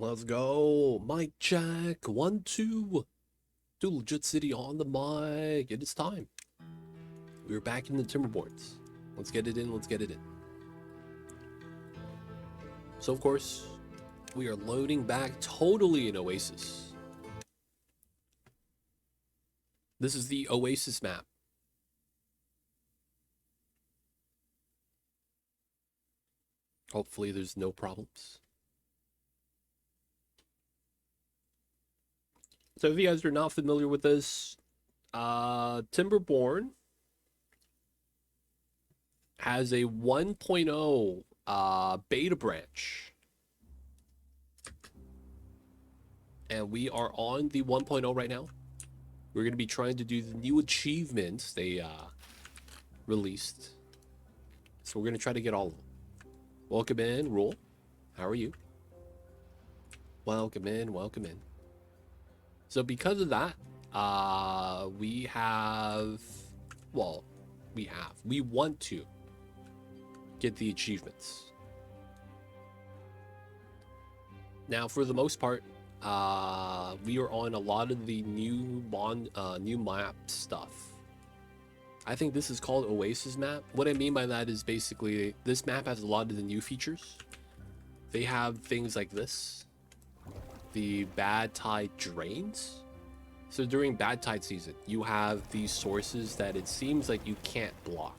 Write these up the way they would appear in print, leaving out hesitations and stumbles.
Let's go. Mic check. 1, 2. Do Legit City on the mic. It is time. We're back in the Timberborns. Let's get it in. Let's get it in. So, of course, we are loading back totally in Oasis. This is the Oasis map. Hopefully, there's no problems. So if you guys are not familiar with this, Timberborn has a 1.0 beta branch. And we are on the 1.0 right now. We're going to be trying to do the new achievements they released. So we're going to try to get all of them. Welcome in, Rule. How are you? Welcome in, welcome in. So because of that, we want to get the achievements. Now, for the most part, we are on a lot of the new map stuff. I think this is called Oasis map. What I mean by that is basically this map has a lot of the new features. They have things like this. The bad tide drains. So during bad tide season, you have these sources that it seems like you can't block.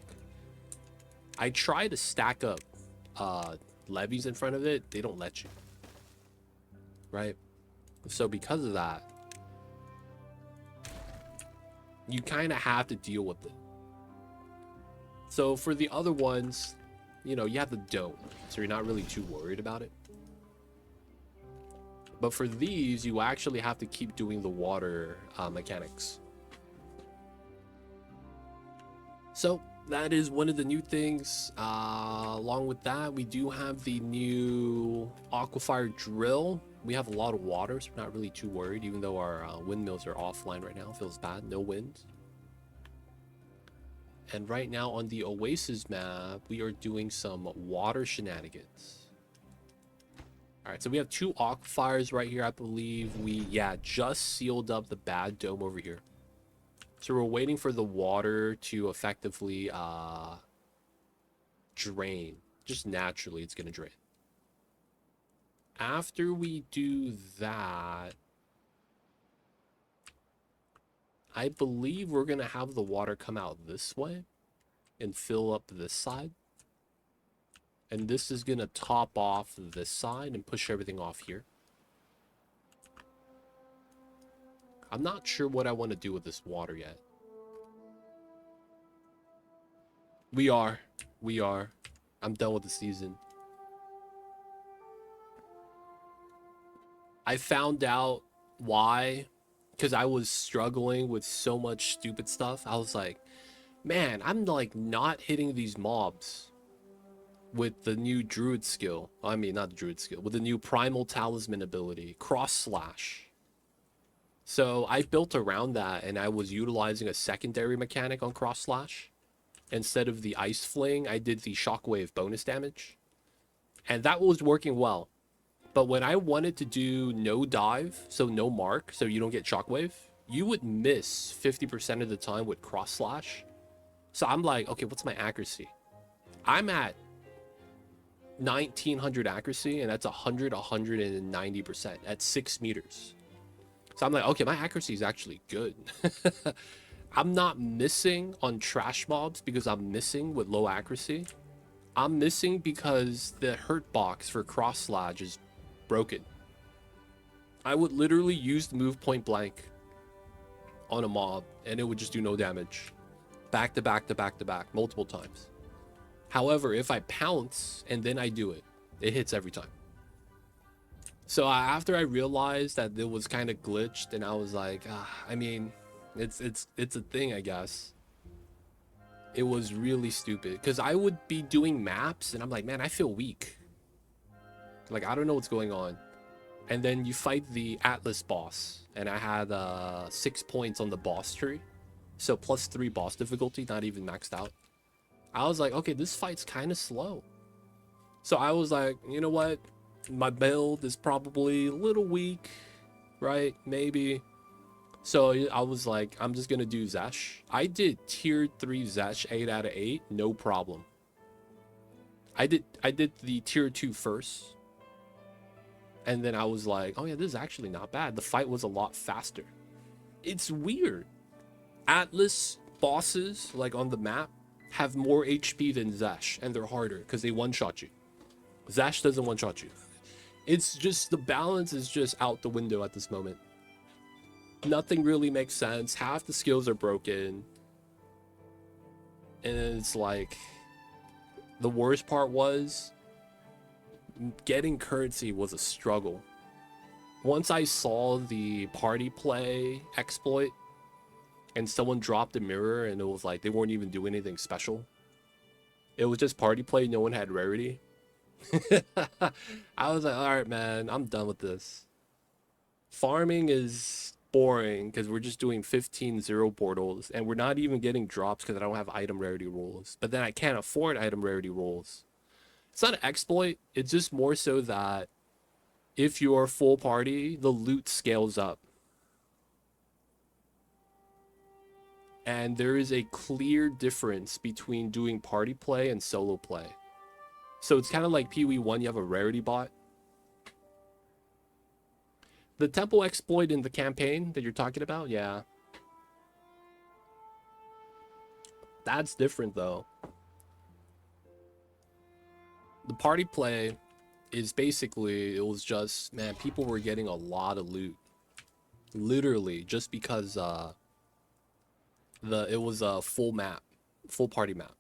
I try to stack up levees in front of it. They don't let you. Right? So because of that, you kind of have to deal with it. So for the other ones, you know, you have the dome. So you're not really too worried about it. But for these, you actually have to keep doing the water mechanics. So that is one of the new things. Along with that, we do have the new Aquafire drill. We have a lot of water, so we're not really too worried, even though our windmills are offline right now. Feels bad, no wind. And right now on the Oasis map, we are doing some water shenanigans. All right, so we have 2 aquifers right here. I believe we, just sealed up the bad dome over here. So we're waiting for the water to effectively drain. Just naturally, it's going to drain. After we do that, I believe we're going to have the water come out this way and fill up this side. And this is going to top off this side and push everything off here. I'm not sure what I want to do with this water yet. We are. I'm done with the season. I found out why, because I was struggling with so much stupid stuff. I was like, man, I'm like not hitting these mobs with the new druid skill. I mean, not the druid skill, with the new primal talisman ability, cross slash. So I built around that, and I was utilizing a secondary mechanic on cross slash. Instead of the ice fling, I did the shockwave bonus damage, and that was working well. But when I wanted to do no dive, so no mark, so you don't get shockwave, you would miss 50% of the time with cross slash. So I'm like, okay, what's my accuracy? I'm at 1900 accuracy, and that's 190% at 6 meters. So I'm like, okay, my accuracy is actually good. I'm not missing on trash mobs because I'm missing with low accuracy. I'm missing because the hurt box for cross slash is broken. I would literally use the move point blank on a mob, and it would just do no damage. Back to back to back to back, multiple times. However, if I pounce and then I do it, it hits every time. So after I realized that it was kind of glitched, and I was like, I mean, it's a thing, I guess. It was really stupid because I would be doing maps and I'm like, man, I feel weak. Like, I don't know what's going on. And then you fight the Atlas boss, and I had 6 points on the boss tree, so +3 boss difficulty, not even maxed out. I was like, okay, this fight's kind of slow. So I was like, you know what? My build is probably a little weak, right? Maybe. So I was like, I'm just gonna do Zesh. I did tier 3 Zesh 8 out of 8, no problem. I did the tier 2 first. And then I was like, oh yeah, this is actually not bad. The fight was a lot faster. It's weird. Atlas bosses, like on the map, have more HP than Zesh, and they're harder because they one-shot you. Zesh doesn't one-shot you. It's just, the balance is just out the window at this moment. Nothing really makes sense. Half the skills are broken. And it's like, the worst part was, getting currency was a struggle. Once I saw the party play exploit, and someone dropped a mirror, and it was like they weren't even doing anything special. It was just party play, no one had rarity. I was like, alright man, I'm done with this. Farming is boring because we're just doing 15 0 portals, and we're not even getting drops because I don't have item rarity rules. But then I can't afford item rarity rules. It's not an exploit, it's just more so that if you're full party, the loot scales up. And there is a clear difference between doing party play and solo play. So it's kind of like PoE1, you have a rarity bot. The temple exploit in the campaign that you're talking about, yeah. That's different though. The party play is basically, it was just, man, people were getting a lot of loot. Literally, just because it was a full map, full party map.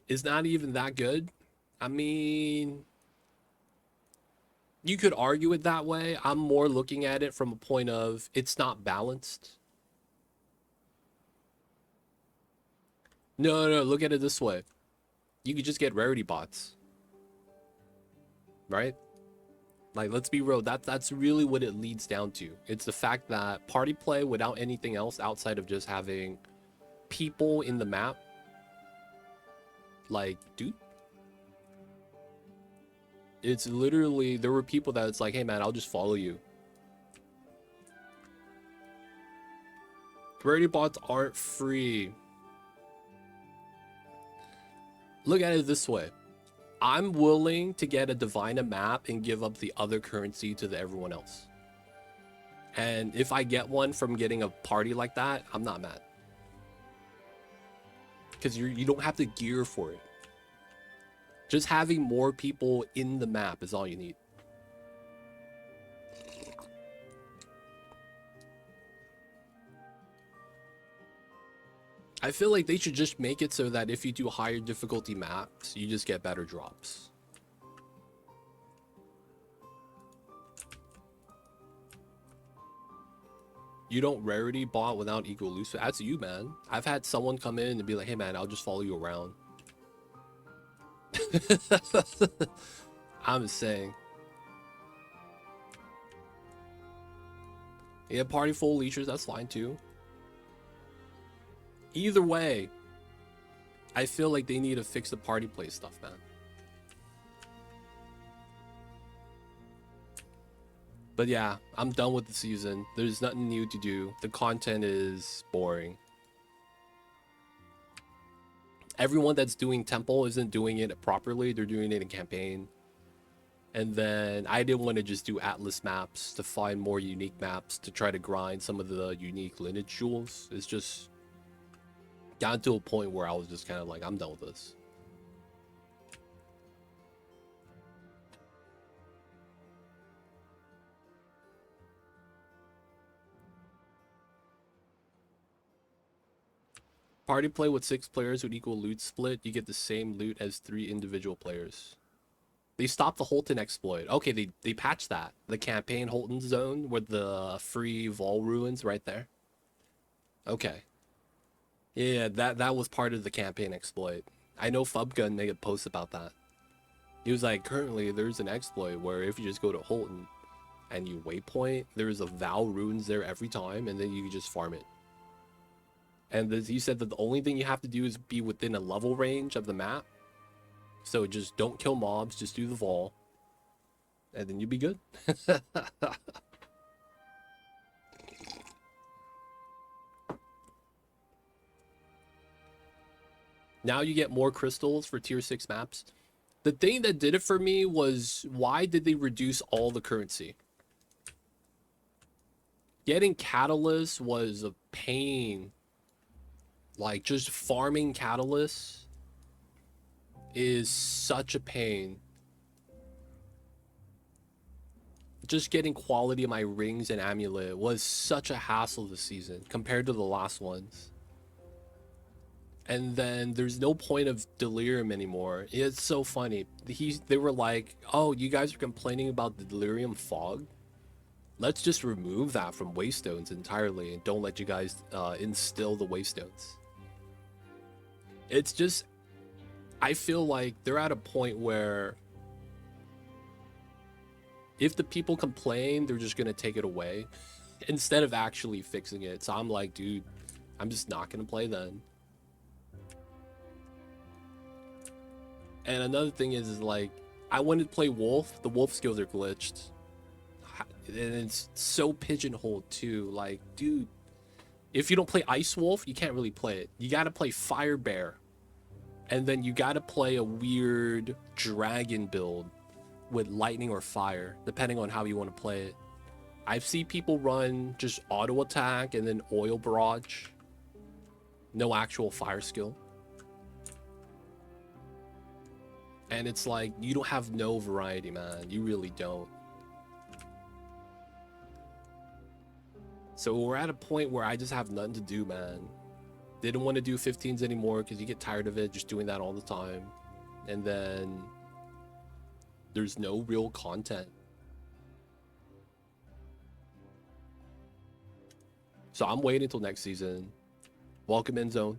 It's not even that good. I mean, you could argue it that way. I'm more looking at it from a point of, it's not balanced. No, look at it this way. You could just get rarity bots. Right? Like, let's be real, that's really what it leads down to. It's the fact that party play without anything else outside of just having people in the map, like, dude, it's literally, there were people that it's like, hey man, I'll just follow you. Rarity bots aren't free. Look at it this way. I'm willing to get a Divina map and give up the other currency to everyone else. And if I get one from getting a party like that, I'm not mad. Because you don't have to gear for it. Just having more people in the map is all you need. I feel like they should just make it so that if you do higher difficulty maps, you just get better drops. You don't rarity bot without equal loot. That's you, man. I've had someone come in and be like, hey man, I'll just follow you around. I'm just saying. Yeah, party full leechers, that's fine too. Either way, I feel like they need to fix the party play stuff, man. But yeah, I'm done with the season. There's nothing new to do. The content is boring. Everyone that's doing temple isn't doing it properly. They're doing it in campaign. And then I didn't want to just do Atlas maps to find more unique maps to try to grind some of the unique lineage jewels. It's just gotten to a point where I was just kind of like, I'm done with this. Party play with 6 players would equal loot split. You get the same loot as 3 individual players. They stopped the Holton exploit. Okay, they patched that. The campaign Holton zone with the free Vol ruins right there. Okay. Yeah, that was part of the campaign exploit. I know Fubgun made a post about that. He was like, currently there's an exploit where if you just go to Holton and you waypoint, there's a Val ruins there every time, and then you can just farm it. And he said that the only thing you have to do is be within a level range of the map, So just don't kill mobs, just do the vol, and then you'll be good. Now you get more crystals for tier 6 maps. The thing that did it for me was, why did they reduce all the currency? Getting catalyst was a pain. Like, just farming catalyst is such a pain. Just getting quality of my rings and amulet was such a hassle this season compared to the last ones. And then there's no point of delirium anymore. It's so funny. They were like, oh, you guys are complaining about the delirium fog? Let's just remove that from Waystones entirely and don't let you guys instill the Waystones. It's just, I feel like they're at a point where if the people complain, they're just gonna take it away instead of actually fixing it. So I'm like, dude, I'm just not gonna play then. And another thing is like, I wanted to play Wolf. The Wolf skills are glitched. And it's so pigeonholed too. Like, dude, if you don't play Ice Wolf, you can't really play it. You gotta play Fire Bear. And then you gotta play a weird dragon build with lightning or fire, depending on how you want to play it. I've seen people run just auto attack and then oil barrage. No actual fire skill. And it's like, you don't have no variety, man. You really don't. So we're at a point where I just have nothing to do, man. Didn't want to do 15s anymore because you get tired of it, just doing that all the time. And then there's no real content. So I'm waiting until next season. Welcome in zone.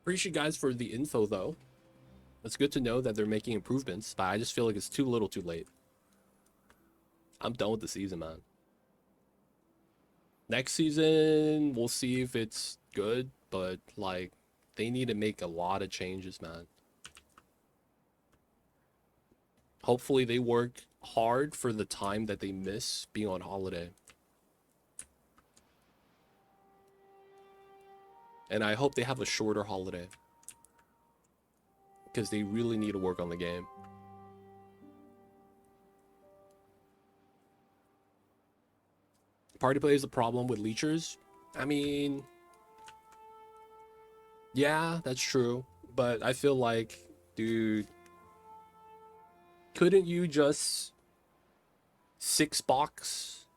Appreciate you guys for the info though. It's good to know that they're making improvements, but I just feel like it's too little too late. I'm done with the season, man. Next season, we'll see if it's good, but like, they need to make a lot of changes, man. Hopefully they work hard for the time that they miss being on holiday. And I hope they have a shorter holiday, because they really need to work on the game. Party play is a problem with leechers. I mean, yeah, that's true. But I feel like, dude, couldn't you just 6-box,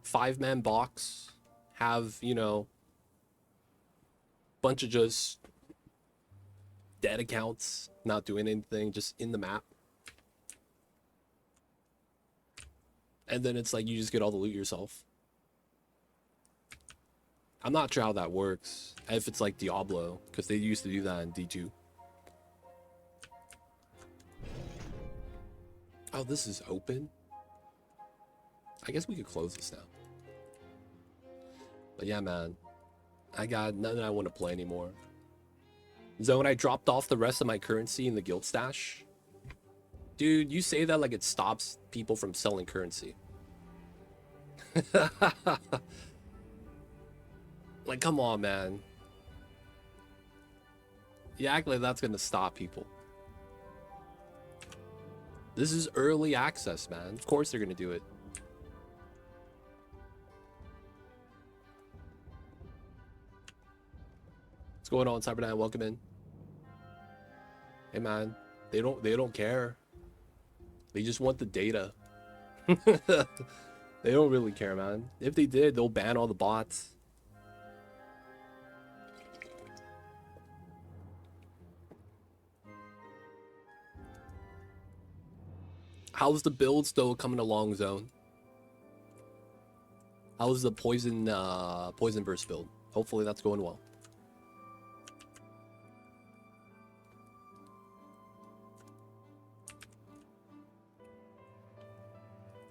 5-man box, have, you know, bunch of just dead accounts, not doing anything, just in the map? And then it's like you just get all the loot yourself. I'm not sure how that works, if it's like Diablo, because they used to do that in D2. Oh, this is open? I guess we could close this now. But yeah, man, I got nothing I want to play anymore. Zone, I dropped off the rest of my currency in the guild stash. Dude, you say that like it stops people from selling currency. Like, come on, man. You act like that's gonna stop people. This is early access, man. Of course they're gonna do it. What's going on, Cyber9? Welcome in. Hey, man. They don't care. They just want the data. They don't really care, man. If they did, they'll ban all the bots. How's the build still coming along, Zone? How's the poison burst build? Hopefully that's going well.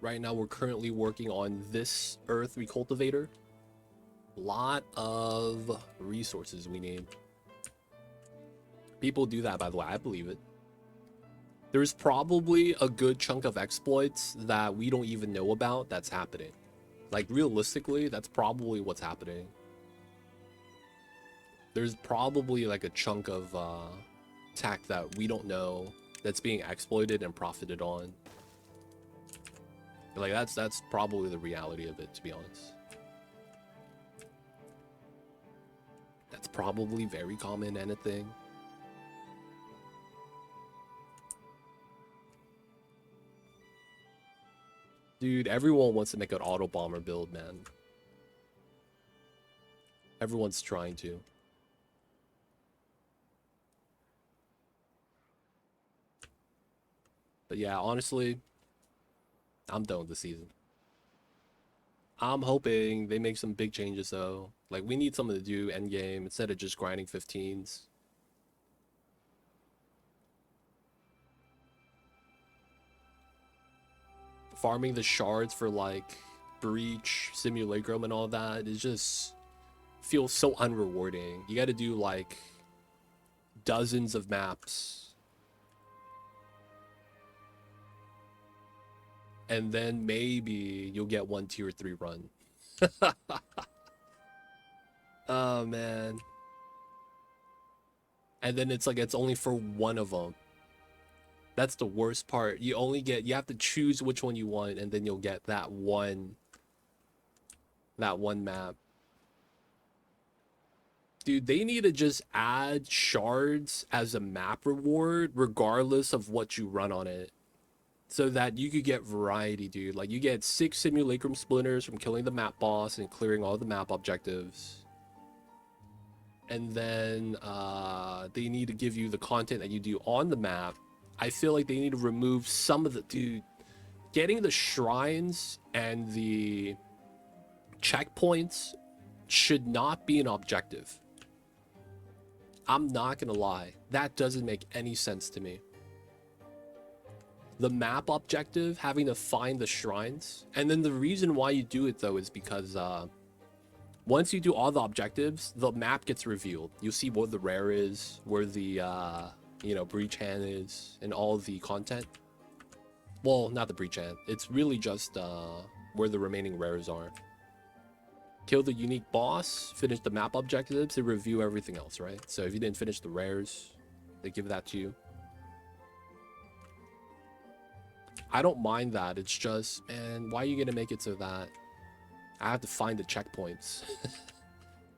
Right now we're currently working on this earth recultivator. Lot of resources we need. People do that, by the way. I believe it. There's probably a good chunk of exploits that we don't even know about that's happening. Like, realistically, that's probably what's happening. There's probably like a chunk of tech that we don't know that's being exploited and profited on. Like, that's probably the reality of it, to be honest. That's probably very common and a thing. Dude, everyone wants to make an auto bomber build, man. Everyone's trying to. But yeah, honestly, I'm done with the season. I'm hoping they make some big changes though. Like, we need something to do endgame instead of just grinding 15s. Farming the shards for like breach, simulacrum, and all that is just feels so unrewarding. You got to do like dozens of maps, and then maybe you'll get one tier 3 run. Oh man. And then it's like it's only for one of them. That's the worst part. You have to choose which one you want, and then you'll get that one map. Dude, they need to just add shards as a map reward regardless of what you run on it, so that you could get variety, dude. Like, you get 6 simulacrum splinters from killing the map boss and clearing all the map objectives. And then they need to give you the content that you do on the map. I feel like they need to remove some of the... Dude, getting the shrines and the checkpoints should not be an objective. I'm not gonna lie. That doesn't make any sense to me. The map objective, having to find the shrines. And then the reason why you do it, though, is because once you do all the objectives, the map gets revealed. You'll see what the rare is, where the... breach hand is, and all the content. Well, not the breach hand. It's really just where the remaining rares are. Kill the unique boss, finish the map objectives, they review everything else, right? So if you didn't finish the rares, they give that to you. I don't mind that. It's just, man, why are you gonna make it so that I have to find the checkpoints?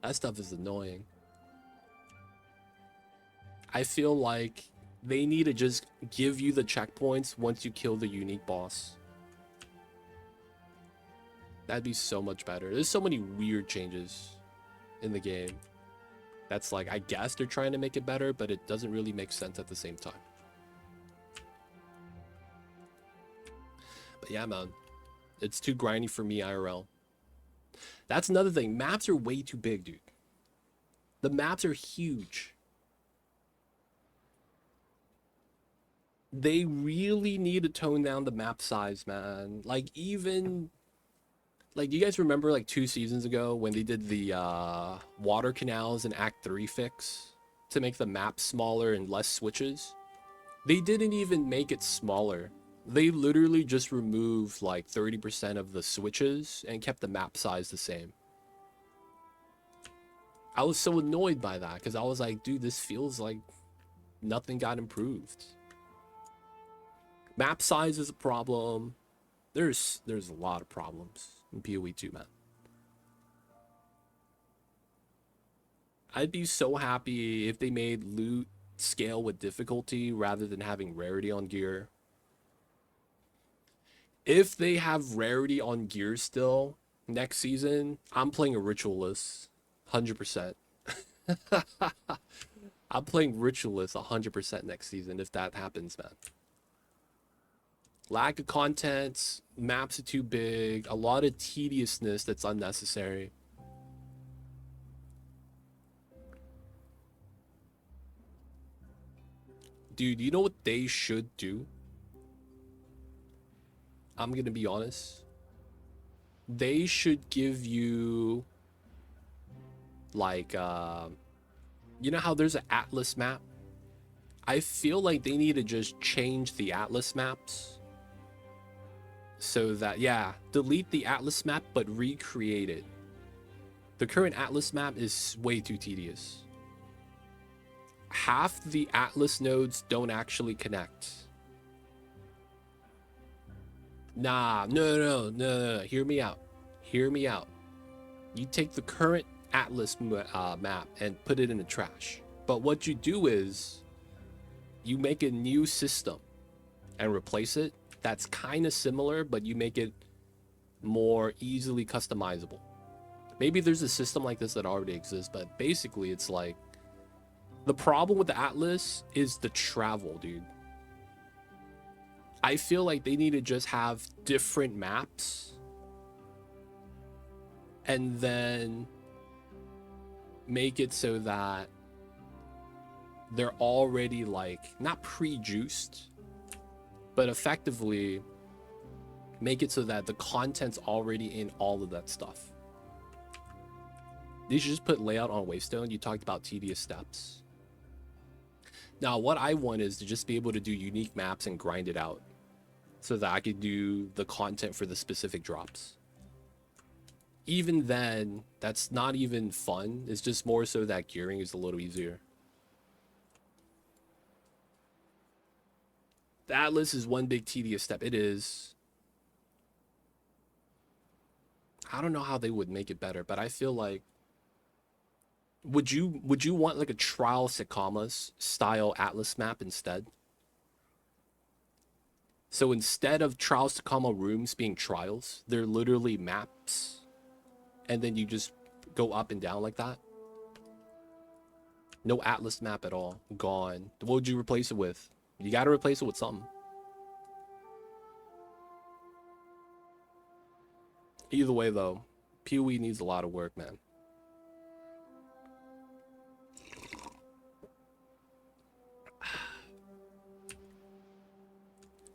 That stuff is annoying. I feel like they need to just give you the checkpoints once you kill the unique boss. That'd be so much better. There's so many weird changes in the game. That's like, I guess they're trying to make it better, but it doesn't really make sense at the same time. But yeah, man. It's too grindy for me, IRL. That's another thing. Maps are way too big, dude. The maps are huge. They really need to tone down the map size, man. Like, even... Like, you guys remember, like, 2 seasons ago when they did the water canals in Act 3 fix to make the map smaller and less switches? They didn't even make it smaller. They literally just removed, like, 30% of the switches and kept the map size the same. I was so annoyed by that, because I was like, dude, this feels like nothing got improved. Map size is a problem. There's a lot of problems in PoE 2, man. I'd be so happy if they made loot scale with difficulty rather than having rarity on gear. If they have rarity on gear still next season, I'm playing a ritualist 100%. I'm playing ritualist 100% next season if that happens, man. Lack of content, maps are too big, a lot of tediousness that's unnecessary. Dude, you know what they should do? I'm gonna be honest. They should give you, like, you know how there's an Atlas map I feel like they need to just change the Atlas maps so that, yeah, delete the Atlas map, but recreate it. The current Atlas map is way too tedious. Half the Atlas nodes don't actually connect. Nah, no. Hear me out. Hear me out. You take the current Atlas map and put it in the trash. But what you do is you make a new system and replace it. That's kind of similar, but you make it more easily customizable. Maybe there's a system like this that already exists, but basically it's like the problem with the Atlas is the travel, dude. I feel like they need to just have different maps and then make it so that they're already like not pre-juiced, but effectively make it so that the content's already in all of that stuff. You should just put layout on Waystone. You talked about tedious steps. Now, what I want is to just be able to do unique maps and grind it out so that I could do the content for the specific drops. Even then, that's not even fun. It's just more so that gearing is a little easier. The Atlas is one big tedious step. It is. I don't know how they would make it better, but I feel like would you want like a trial Sakamas style Atlas map instead? So instead of trial Sakama rooms being trials, they're literally maps, and then you just go up and down like that. No Atlas map at all. Gone. What would you replace it with? You got to replace it with something. Either way, though, PoE needs a lot of work, man.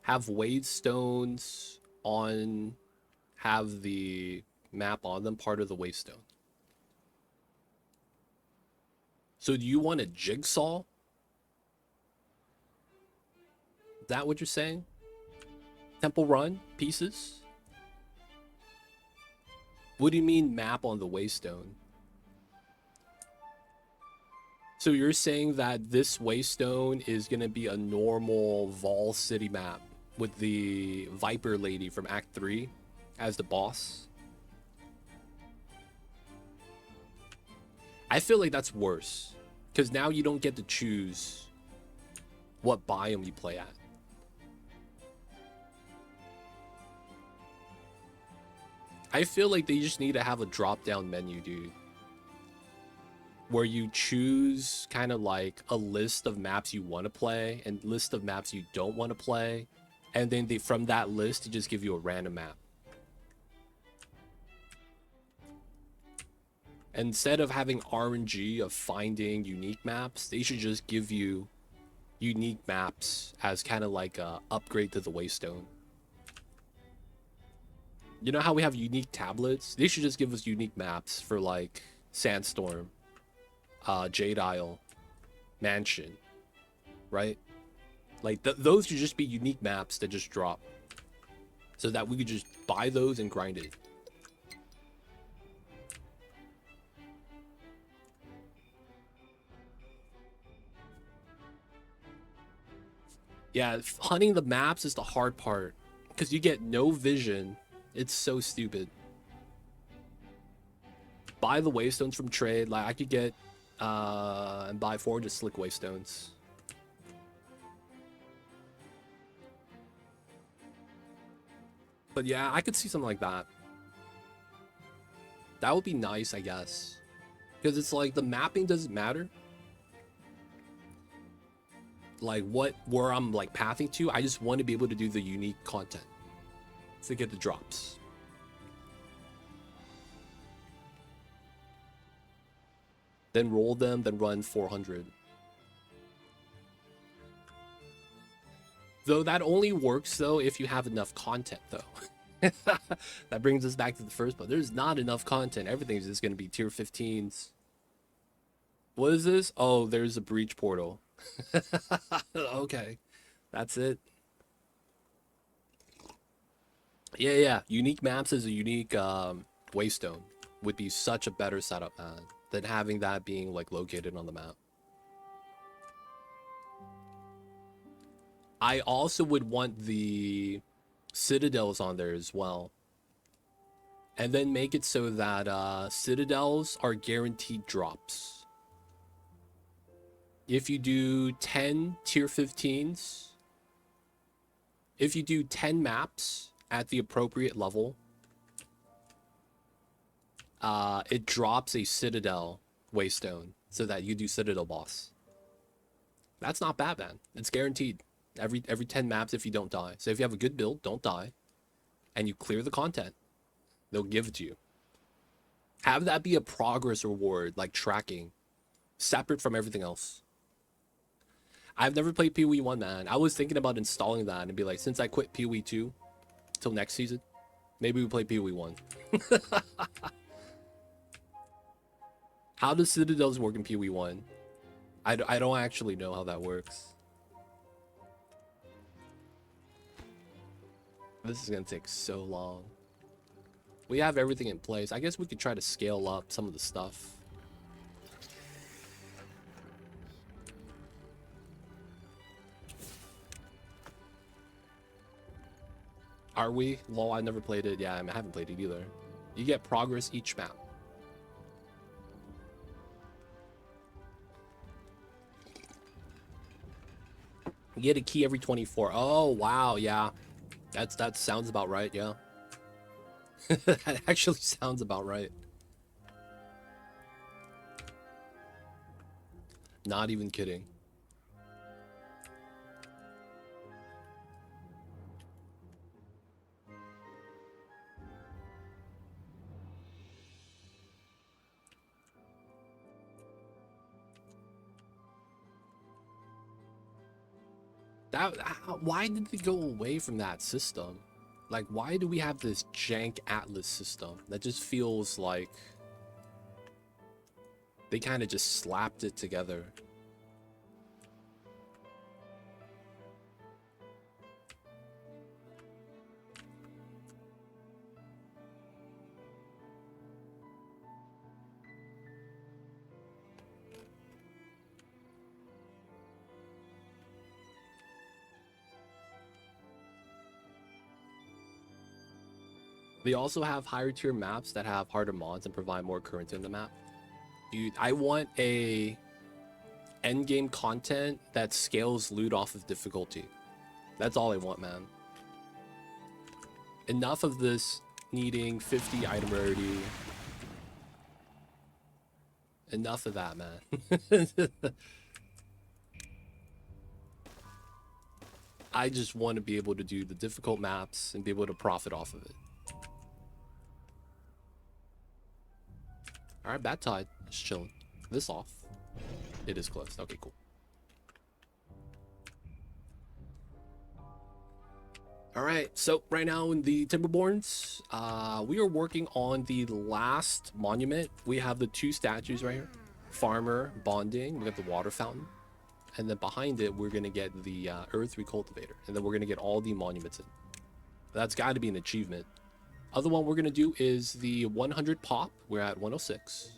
Have waystones on, have the map on them part of the waystone. So do you want a jigsaw? Is that what you're saying? Temple Run pieces? What do you mean map on the waystone? So you're saying that this waystone is going to be a normal Vol City map with the Viper lady from Act 3 as the boss? I feel like that's worse, because now you don't get to choose what biome you play at. I feel like they just need to have a drop-down menu, dude, where you choose kind of like a list of maps you want to play and list of maps you don't want to play, and then from that list to just give you a random map. Instead of having RNG of finding unique maps, they should just give you unique maps as kind of like a upgrade to the Waystone. You know how we have unique tablets? They should just give us unique maps for like Sandstorm, Jade Isle, Mansion, right? Like those should just be unique maps that just drop, so that we could just buy those and grind it. Yeah, hunting the maps is the hard part, because you get no vision. It's so stupid. Buy the waystones from trade. Like I could get and buy 400 slick waystones. But yeah, I could see something like that. That would be nice, I guess, because it's like the mapping doesn't matter. Like where I'm like pathing to, I just want to be able to do the unique content to get the drops. Then roll them, then run 400. Though that only works though if you have enough content though. That brings us back to the first part. There's not enough content. Everything's just going to be tier 15s. What is this? Oh, there's a breach portal. Okay, that's it. Yeah, yeah. Unique maps is a unique waystone would be such a better setup, man, than having that being like located on the map. I also would want the citadels on there as well. And then make it so that citadels are guaranteed drops. If you do 10 tier 15s, if you do 10 maps at the appropriate level, it drops a citadel waystone so that you do citadel boss. That's not bad, man. It's guaranteed. Every 10 maps if you don't die. So if you have a good build, don't die, and you clear the content, they'll give it to you. Have that be a progress reward, like tracking, separate from everything else. I've never played PoE 1, man. I was thinking about installing that and be like, since I quit PoE 2 till next season, maybe we play PoE 1. How does Citadels work in PoE 1? I don't actually know how that works. This is going to take so long. We have everything in place. I guess we could try to scale up some of the stuff. Are we? Lol, I never played it. Yeah, I haven't played it either. You get progress each map. You get a key every 24. Oh, wow, yeah. That sounds about right, yeah. That actually sounds about right. Not even kidding. Why did they go away from that system? Like, why do we have this jank Atlas system that just feels like they kind of just slapped it together? They also have higher tier maps that have harder mods and provide more currency in the map. Dude, I want a end game content that scales loot off of difficulty. That's all I want, man. Enough of this needing 50 item rarity. Enough of that, man. I just want to be able to do the difficult maps and be able to profit off of it. All right, Bad Tide, just chilling. This off. It is closed. Okay, cool. All right, so right now in the Timberborns, we are working on the last monument. We have the two statues right here. Farmer, Bonding, we got the water fountain. And then behind it, we're gonna get the Earth Recultivator. And then we're gonna get all the monuments in. That's gotta be an achievement. Other one we're gonna do is the 100 pop. We're at 106.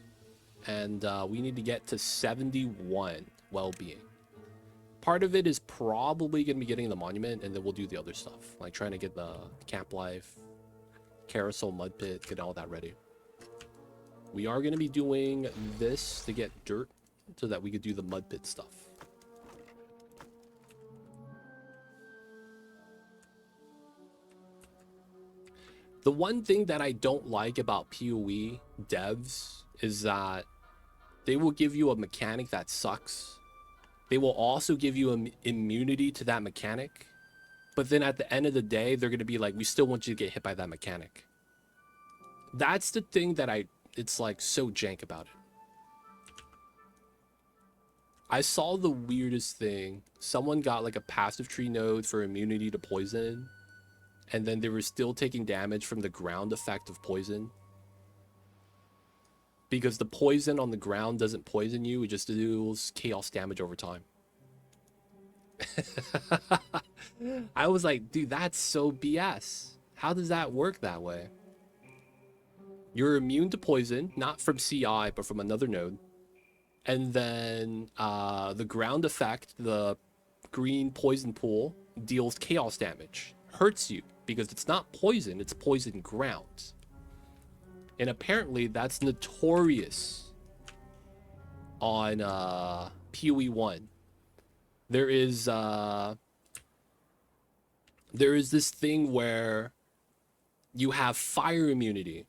And we need to get to 71 well-being. Part of it is probably going to be getting the monument, and then we'll do the other stuff, like trying to get the camp life, carousel, mud pit, get all that ready. We are going to be doing this to get dirt so that we could do the mud pit stuff. The one thing that I don't like about PoE devs is that they will give you a mechanic that sucks. They will also give you an immunity to that mechanic. But then at the end of the day, they're going to be like, we still want you to get hit by that mechanic. That's the thing that it's like so jank about it. I saw the weirdest thing. Someone got like a passive tree node for immunity to poison. And then they were still taking damage from the ground effect of poison. Because the poison on the ground doesn't poison you, it just deals chaos damage over time. I was like, dude, that's so BS. How does that work that way? You're immune to poison, not from CI, but from another node. And then the ground effect, the green poison pool, deals chaos damage. Hurts you, because it's not poison, it's poison ground. And apparently that's notorious on PoE 1. There is this thing where you have fire immunity,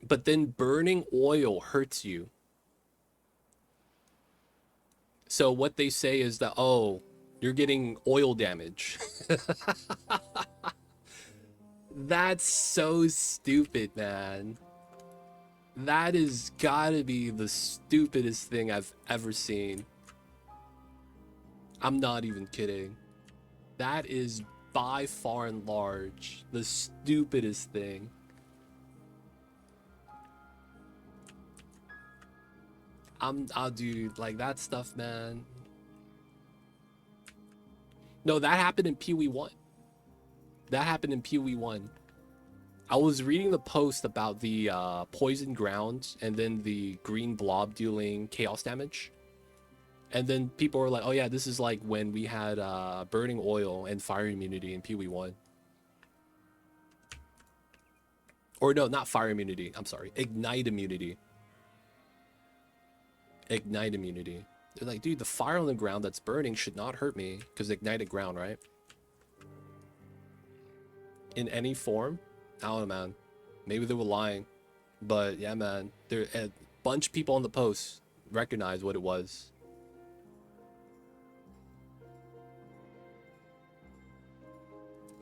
but then burning oil hurts you. So what they say is that, oh, you're getting oil damage. That's so stupid, man. That is gotta be the stupidest thing I've ever seen. I'm not even kidding. That is by far and large the stupidest thing. I'll do like that stuff, man. No, that happened in PoE 1. That happened in PoE 1. I was reading the post about the poison ground and then the green blob dealing chaos damage. And then people were like, oh yeah, this is like when we had burning oil and fire immunity in PoE 1. Or no, not fire immunity. I'm sorry. Ignite immunity. Ignite immunity. They're like, dude, the fire on the ground that's burning should not hurt me because ignited ground, right? In any form? I don't know, man. Maybe they were lying. But yeah, man. There a bunch of people on the post recognized what it was.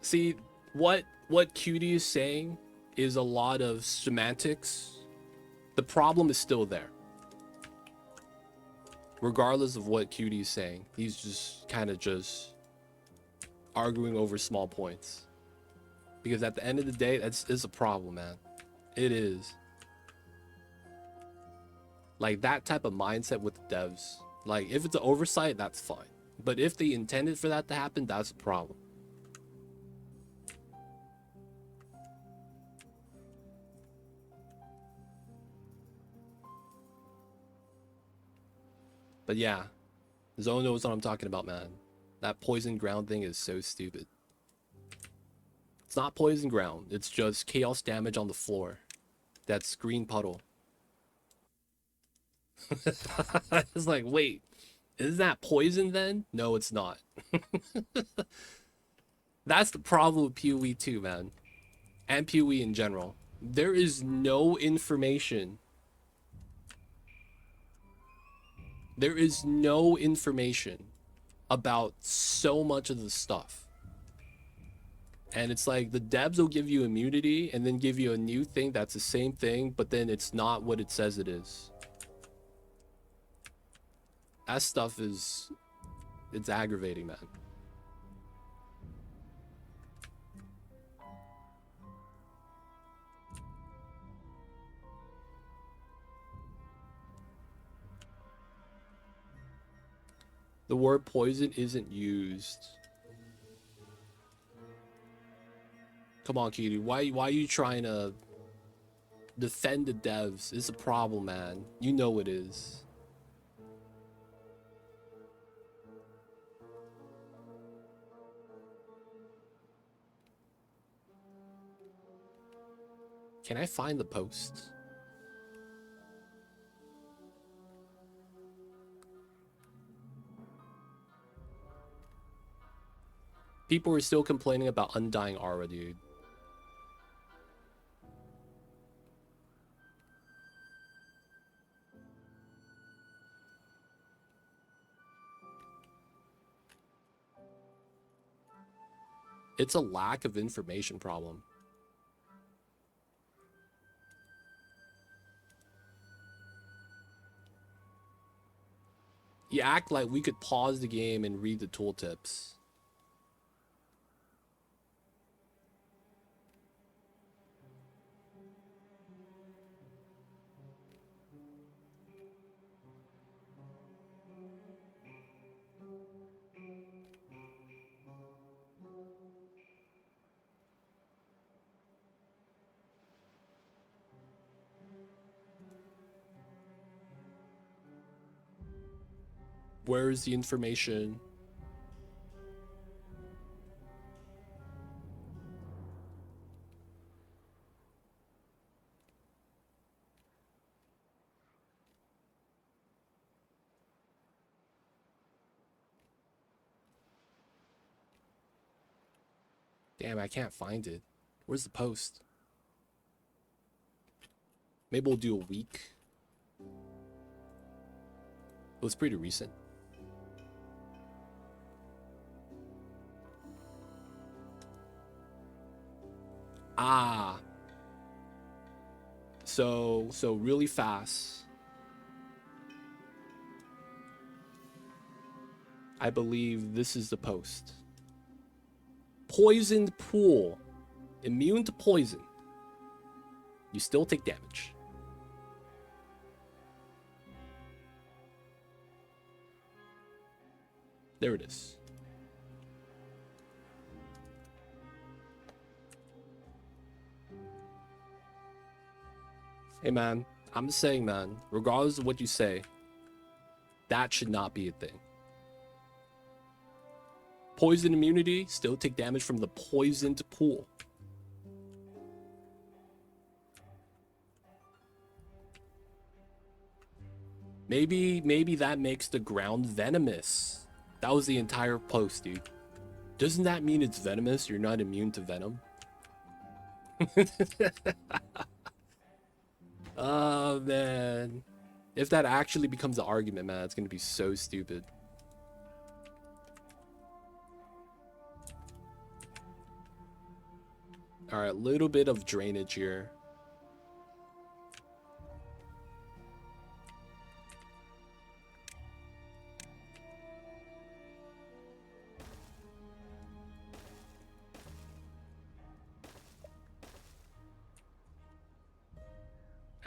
See, what Cutie is saying is a lot of semantics. The problem is still there. Regardless of what Cutie is saying, he's just kind of just arguing over small points. Because at the end of the day, it's a problem, man. It is. Like that type of mindset with the devs. Like if it's an oversight, that's fine. But if they intended for that to happen, that's a problem. But yeah, Zone knows what I'm talking about, man. That poison ground thing is so stupid. It's not poison ground. It's just chaos damage on the floor. That's green puddle. It's like, wait, is that poison then? No, it's not. That's the problem with PoE 2, man. And PoE in general. There is no information. There is no information about so much of the stuff. And it's like the devs will give you immunity and then give you a new thing that's the same thing, but then it's not what it says it is. That stuff is... it's aggravating, man. The word poison isn't used. Come on, Kitty. Why are you trying to defend the devs? It's a problem, man. You know it is. Can I find the post? People are still complaining about Undying Aura, dude. It's a lack of information problem. You act like we could pause the game and read the tooltips. Where is the information? Damn, I can't find it. Where's the post? Maybe we'll do a week. It was pretty recent. Ah. So really fast. I believe this is the post. Poisoned pool. Immune to poison. You still take damage. There it is. Hey man, I'm saying, man, regardless of what you say, that should not be a thing. Poison immunity, still take damage from the poisoned pool. Maybe that makes the ground venomous. That was the entire post, dude. Doesn't that mean it's venomous? You're not immune to venom? Oh, man. If that actually becomes the argument, man, it's going to be so stupid. All right, a little bit of drainage here.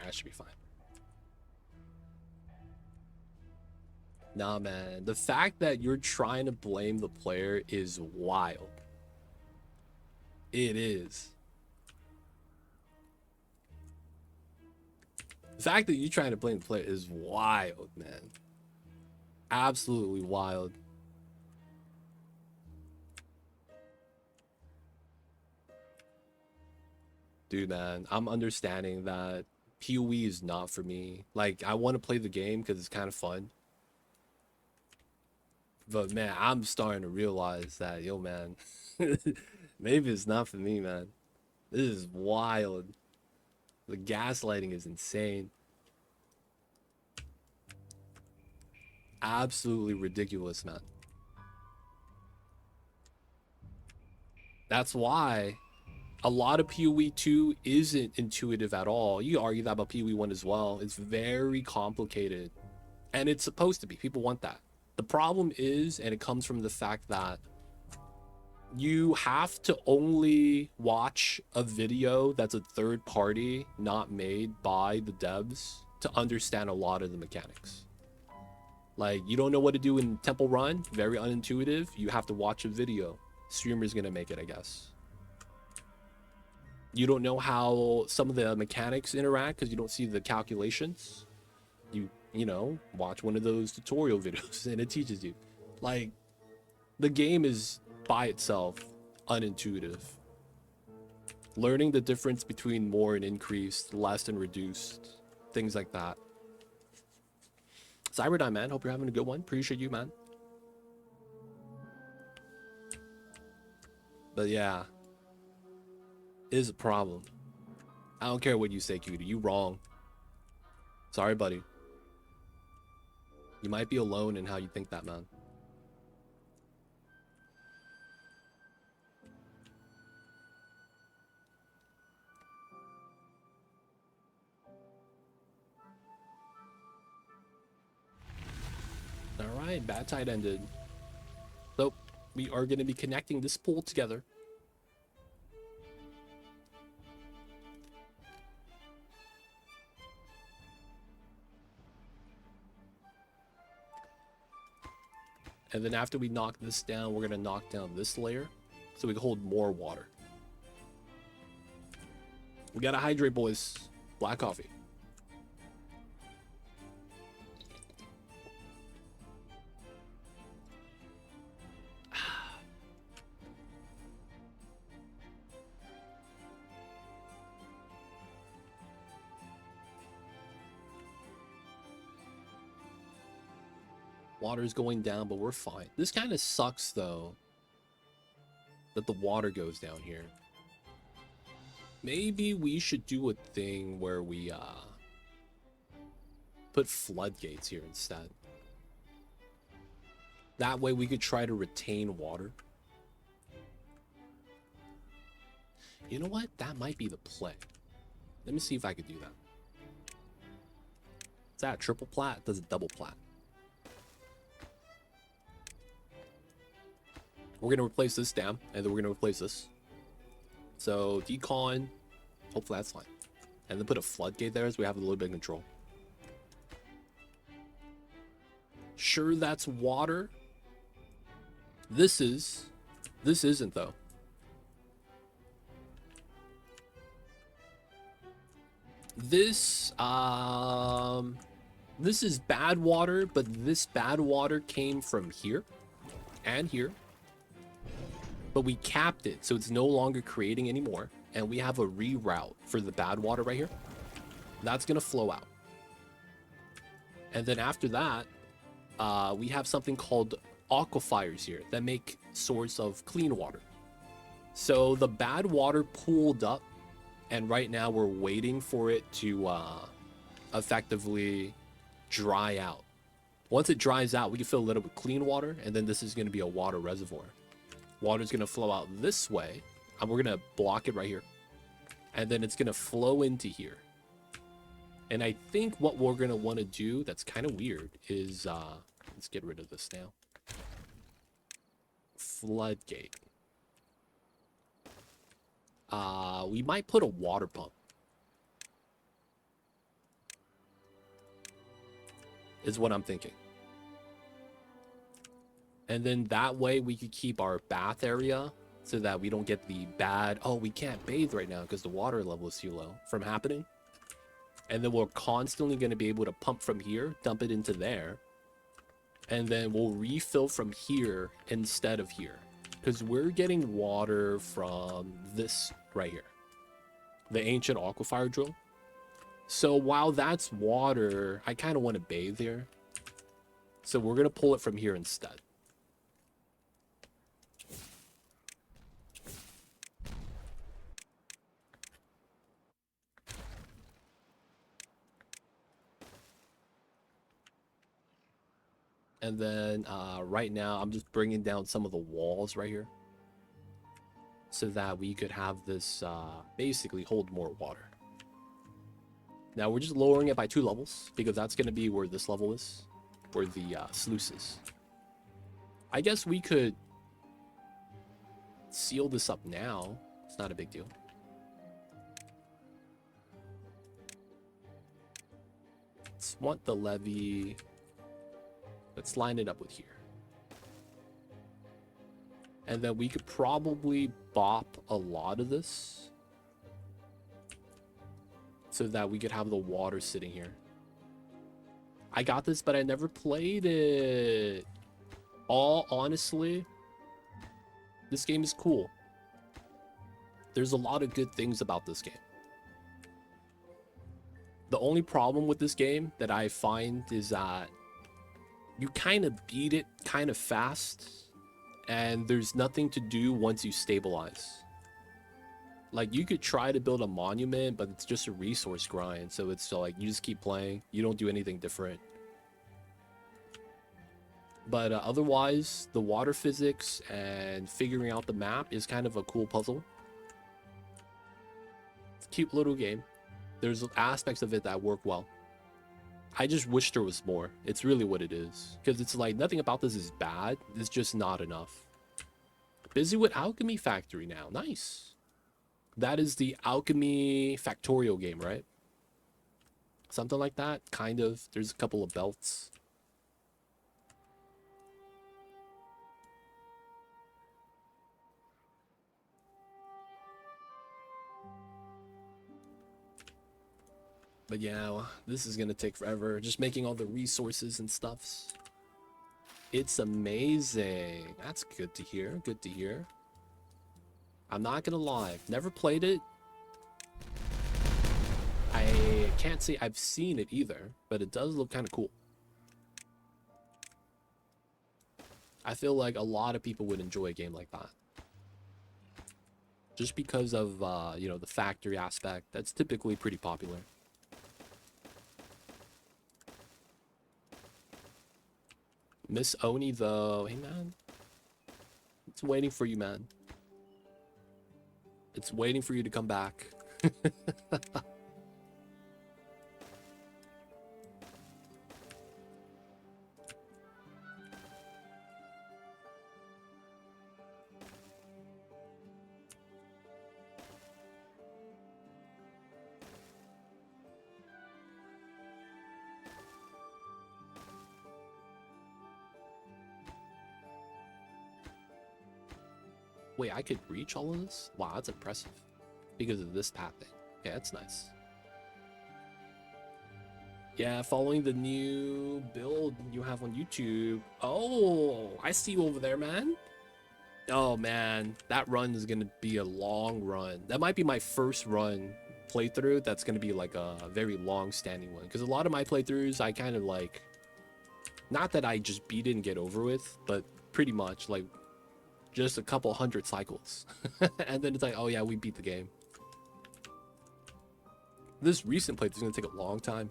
That should be fine. Nah, man. The fact that you're trying to blame the player is wild. It is. The fact that you're trying to blame the player is wild, man. Absolutely wild. Dude, man, I'm understanding that PoE is not for me. Like, I want to play the game because it's kind of fun. But, man, I'm starting to realize that, yo, man, maybe it's not for me, man. This is wild. The gaslighting is insane. Absolutely ridiculous, man. That's why a lot of PoE 2 isn't intuitive at all. You can argue that about PoE 1 as well. It's very complicated. And it's supposed to be. People want that. The problem is, and it comes from the fact that you have to only watch a video that's a third party, not made by the devs, to understand a lot of the mechanics. Like, you don't know what to do in Temple Run, very unintuitive. You have to watch a video. Streamer's gonna make it, I guess. You don't know how some of the mechanics interact because you don't see the calculations. You know, watch one of those tutorial videos and it teaches you. Like, the game is by itself unintuitive. Learning the difference between more and increased, less and reduced, things like that. Cyberdyne, man, hope you're having a good one. Appreciate you, man. But yeah, it is a problem. I don't care what you say, cutie. You wrong. Sorry, buddy. You might be alone in how you think that, man. All right, bad tide ended. So we are going to be connecting this pool together. And then after we knock this down, we're going to knock down this layer so we can hold more water. We got to hydrate, boys. Black coffee. Water's going down, but we're fine. This kind of sucks, though, that the water goes down here. Maybe we should do a thing where we put floodgates here instead. That way we could try to retain water. You know what? That might be the play. Let me see if I could do that. Is that a triple plat? Does a double plat? We're going to replace this dam, and then we're going to replace this. So, decon, hopefully that's fine. And then put a floodgate there so we have a little bit of control. Sure, that's water. This isn't, though. This is bad water, but this bad water came from here and here. But we capped it, so it's no longer creating anymore. And we have a reroute for the bad water right here. That's going to flow out. And then after that, we have something called aquifers here that make source of clean water. So the bad water pooled up, and right now we're waiting for it to effectively dry out. Once it dries out, we can fill a little bit clean water, and then this is going to be a water reservoir. Water's going to flow out this way, and we're going to block it right here. And then it's going to flow into here. And I think what we're going to want to do that's kind of weird is, let's get rid of this now. Floodgate. We might put a water pump. Is what I'm thinking. And then that way we could keep our bath area so that we don't get the bad, oh, we can't bathe right now because the water level is too low, from happening. And then we're constantly going to be able to pump from here, dump it into there. And then we'll refill from here instead of here. Because we're getting water from this right here. The ancient aquifer drill. So while that's water, I kind of want to bathe here. So we're going to pull it from here instead. And then right now, I'm just bringing down some of the walls right here. So that we could have this basically hold more water. Now, we're just lowering it by 2 levels. Because that's going to be where this level is. Where the sluice is. I guess we could seal this up now. It's not a big deal. Let's want the levee. Let's line it up with here. And then we could probably bop a lot of this. So that we could have the water sitting here. I got this, but I never played it. All honestly, this game is cool. There's a lot of good things about this game. The only problem with this game that I find is that you kind of beat it kind of fast, and there's nothing to do once you stabilize. Like, you could try to build a monument, but it's just a resource grind, so it's like, you just keep playing. You don't do anything different. But otherwise, the water physics and figuring out the map is kind of a cool puzzle. It's a cute little game. There's aspects of it that work well. I just wish there was more. It's really what it is. Because it's like, nothing about this is bad. It's just not enough. Busy with Alchemy Factory now. Nice. That is the Alchemy Factorial game, right? Something like that. Kind of. There's a couple of belts. But yeah, well, this is gonna take forever. Just making all the resources and stuffs. It's amazing. That's good to hear. Good to hear. I'm not gonna lie. I've never played it. I can't say I've seen it either, but it does look kind of cool. I feel like a lot of people would enjoy a game like that. Just because of, you know, the factory aspect. That's typically pretty popular. Miss Oni, though. Hey, man. It's waiting for you, man. It's waiting for you to come back. Wait, I could reach all of this? Wow, that's impressive. Because of this pathing. Yeah, that's nice. Yeah, following the new build you have on YouTube. Oh, I see you over there, man. Oh, man. That run is going to be a long run. That might be my first run playthrough. That's going to be like a very long-standing one. Because a lot of my playthroughs, I kind of like... Not that I just beat it and get over with, but pretty much like just a couple hundred cycles. And then it's like, oh yeah, we beat the game. This recent playthrough is going to take a long time.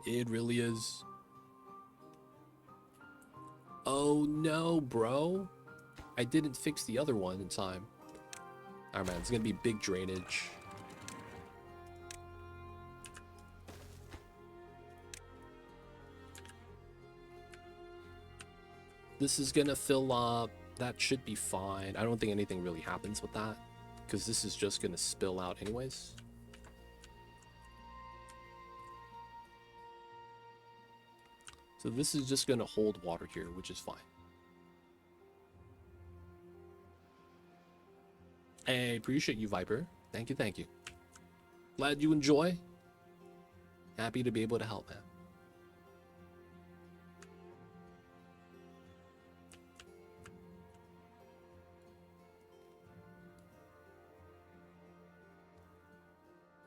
It really is. Oh no, bro. I didn't fix the other one in time. Alright, man, it's going to be big drainage. This is going to fill up. That should be fine. I don't think anything really happens with that, because this is just going to spill out anyways. So this is just going to hold water here, which is fine. Hey, appreciate you, Viper. Thank you, thank you. Glad you enjoy. Happy to be able to help, man.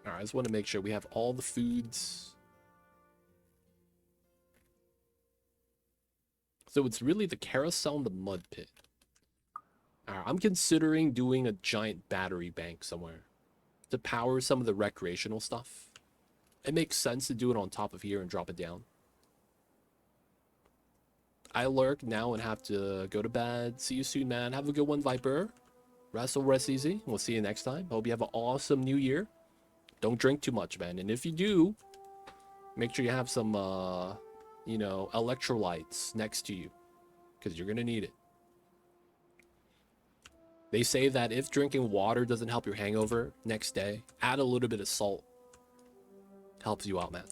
Alright, I just want to make sure we have all the foods. So it's really the carousel and the mud pit. Alright, I'm considering doing a giant battery bank somewhere to power some of the recreational stuff. It makes sense to do it on top of here and drop it down. I lurk now and have to go to bed. See you soon, man. Have a good one, Viper. Rest easy. We'll see you next time. Hope you have an awesome new year. Don't drink too much, man. And if you do, make sure you have some, you know, electrolytes next to you, because you're going to need it. They say that if drinking water doesn't help your hangover next day, add a little bit of salt. Helps you out, man.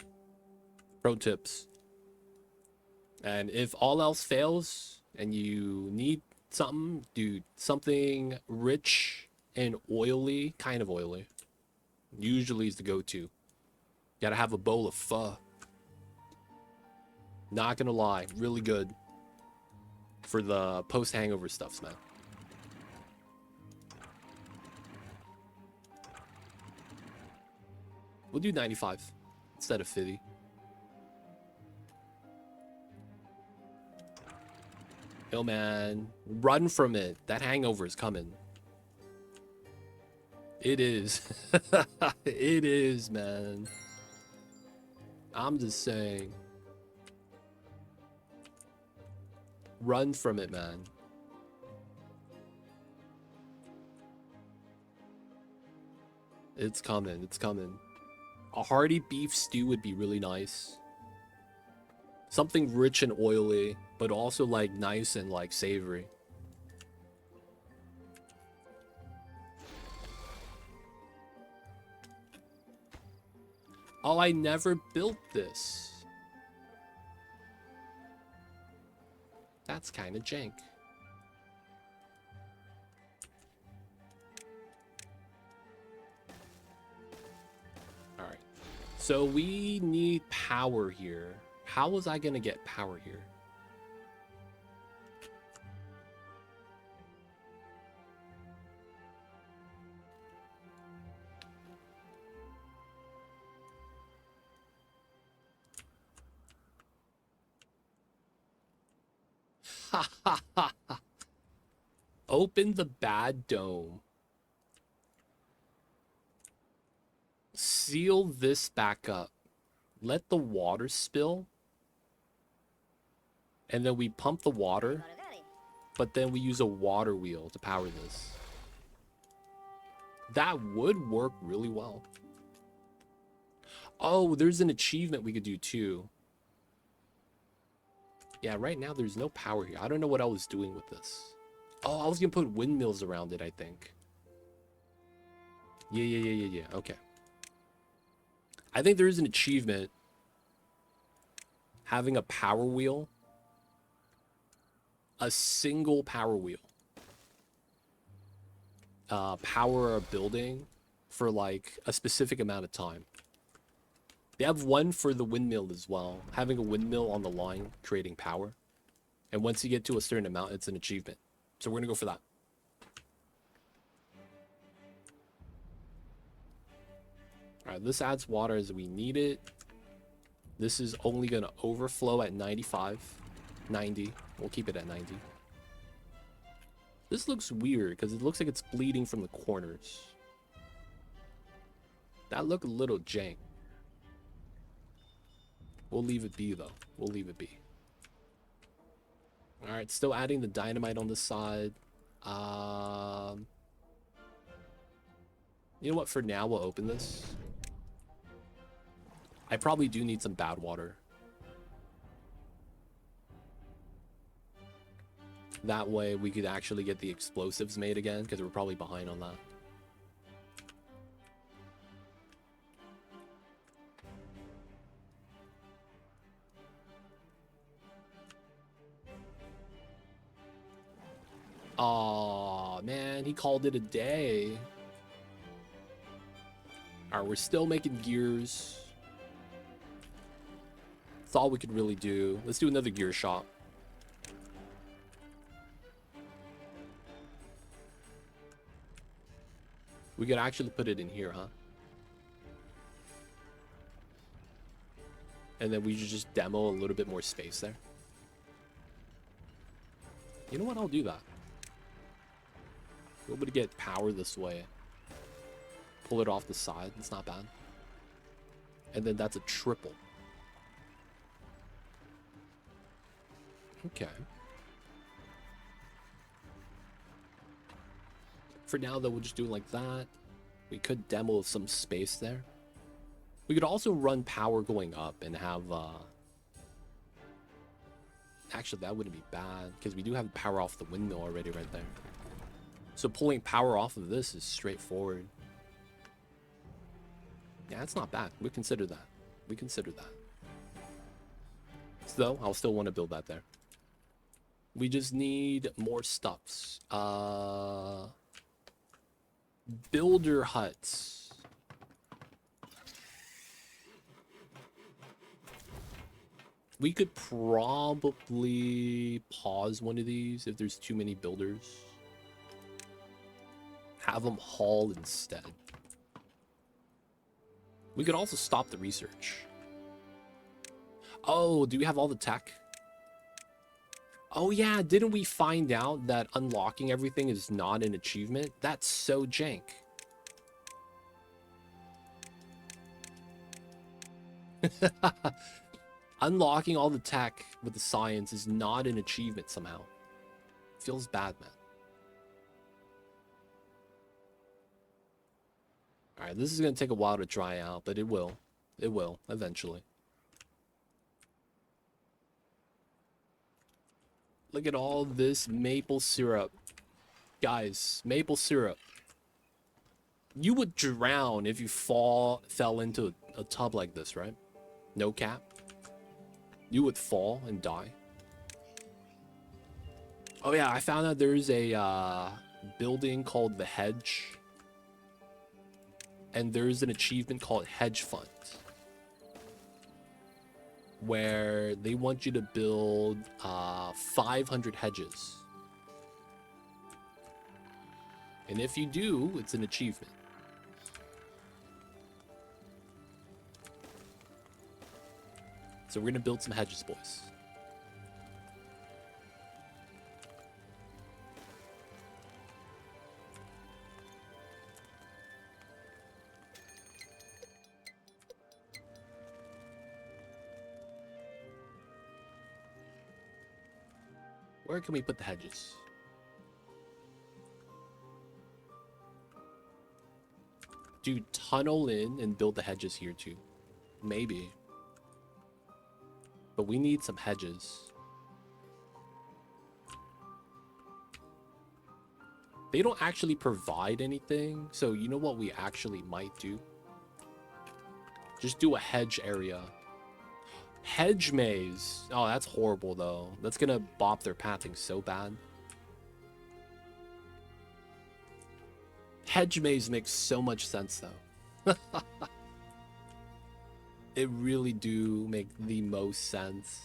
Pro tips. And if all else fails and you need something, dude, something rich and oily, kind of oily, usually is the go-to. Gotta have a bowl of pho. Not gonna lie, really good for the post-hangover stuffs, man. We'll do 95 instead of 50. Yo, man, run from it. That hangover is coming. It is. It is, man. I'm just saying. Run from it, man. It's coming. It's coming. A hearty beef stew would be really nice. Something rich and oily, but also like nice and like savory. Oh, I never built this. That's kind of jank. Alright. So we need power here. How was I going to get power here? Open the bad dome. Seal this back up. Let the water spill. And then we pump the water. But then we use a water wheel to power this. That would work really well. Oh, there's an achievement we could do too. Yeah, right now there's no power here. I don't know what I was doing with this. Oh, I was gonna put windmills around it, I think. Yeah. Okay. I think there is an achievement having a power wheel. A single power wheel. Power a building for like a specific amount of time. They have one for the windmill as well. Having a windmill on the line, creating power. And once you get to a certain amount, it's an achievement. So we're gonna go for that. Alright, this adds water as we need it. This is only gonna overflow at 95. 90. We'll keep it at 90. This looks weird because it looks like it's bleeding from the corners. That looked a little jank. We'll leave it be though. We'll leave it be. Alright, still adding the dynamite on this side. You know what? For now, we'll open this. I probably do need some bad water. That way we could actually get the explosives made again, because we're probably behind on that. Aw, man, he called it a day. Alright, we're still making gears. That's all we could really do. Let's do another gear shop. We could actually put it in here, huh? And then we should just demo a little bit more space there. You know what? I'll do that. We're able to get power this way. Pull it off the side. It's not bad. And then that's a triple. Okay. For now, though, we'll just do it like that. We could demo some space there. We could also run power going up and have... Actually, that wouldn't be bad, because we do have power off the windmill already right there. So pulling power off of this is straightforward. Yeah, that's not bad. We consider that. We consider that. So, I'll still want to build that there. We just need more stuffs. Builder huts. We could probably pause one of these if there's too many builders. Have them haul instead. We could also stop the research. Oh, do we have all the tech? Oh yeah, didn't we find out that unlocking everything is not an achievement? That's so jank. Unlocking all the tech with the science is not an achievement somehow. Feels bad, man. Alright, this is going to take a while to dry out, but it will. It will, eventually. Look at all this maple syrup. Guys, maple syrup. You would drown if you fell into a tub like this, right? No cap. You would fall and die. Oh yeah, I found out there's a building called the Hedge. And there's an achievement called Hedge Fund, where they want you to build 500 hedges. And if you do, it's an achievement. So we're going to build some hedges, boys. Where can we put the hedges? Do tunnel in and build the hedges here too. Maybe. But we need some hedges. They don't actually provide anything. So you know what we actually might do? Just do a hedge area. Hedge maze. Oh, that's horrible though. That's gonna bop their pathing so bad. Hedge maze makes so much sense though. It really do make the most sense.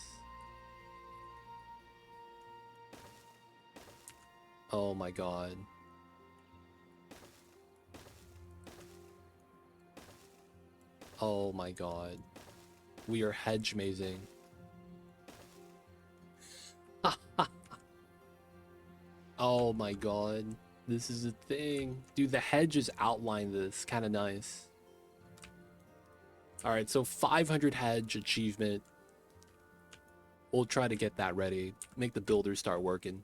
Oh my god. Oh my god. We are hedge mazing. Oh my god. This is a thing. Dude, the hedges outline this. Kind of nice. Alright, so 500 hedge achievement. We'll try to get that ready. Make the builders start working.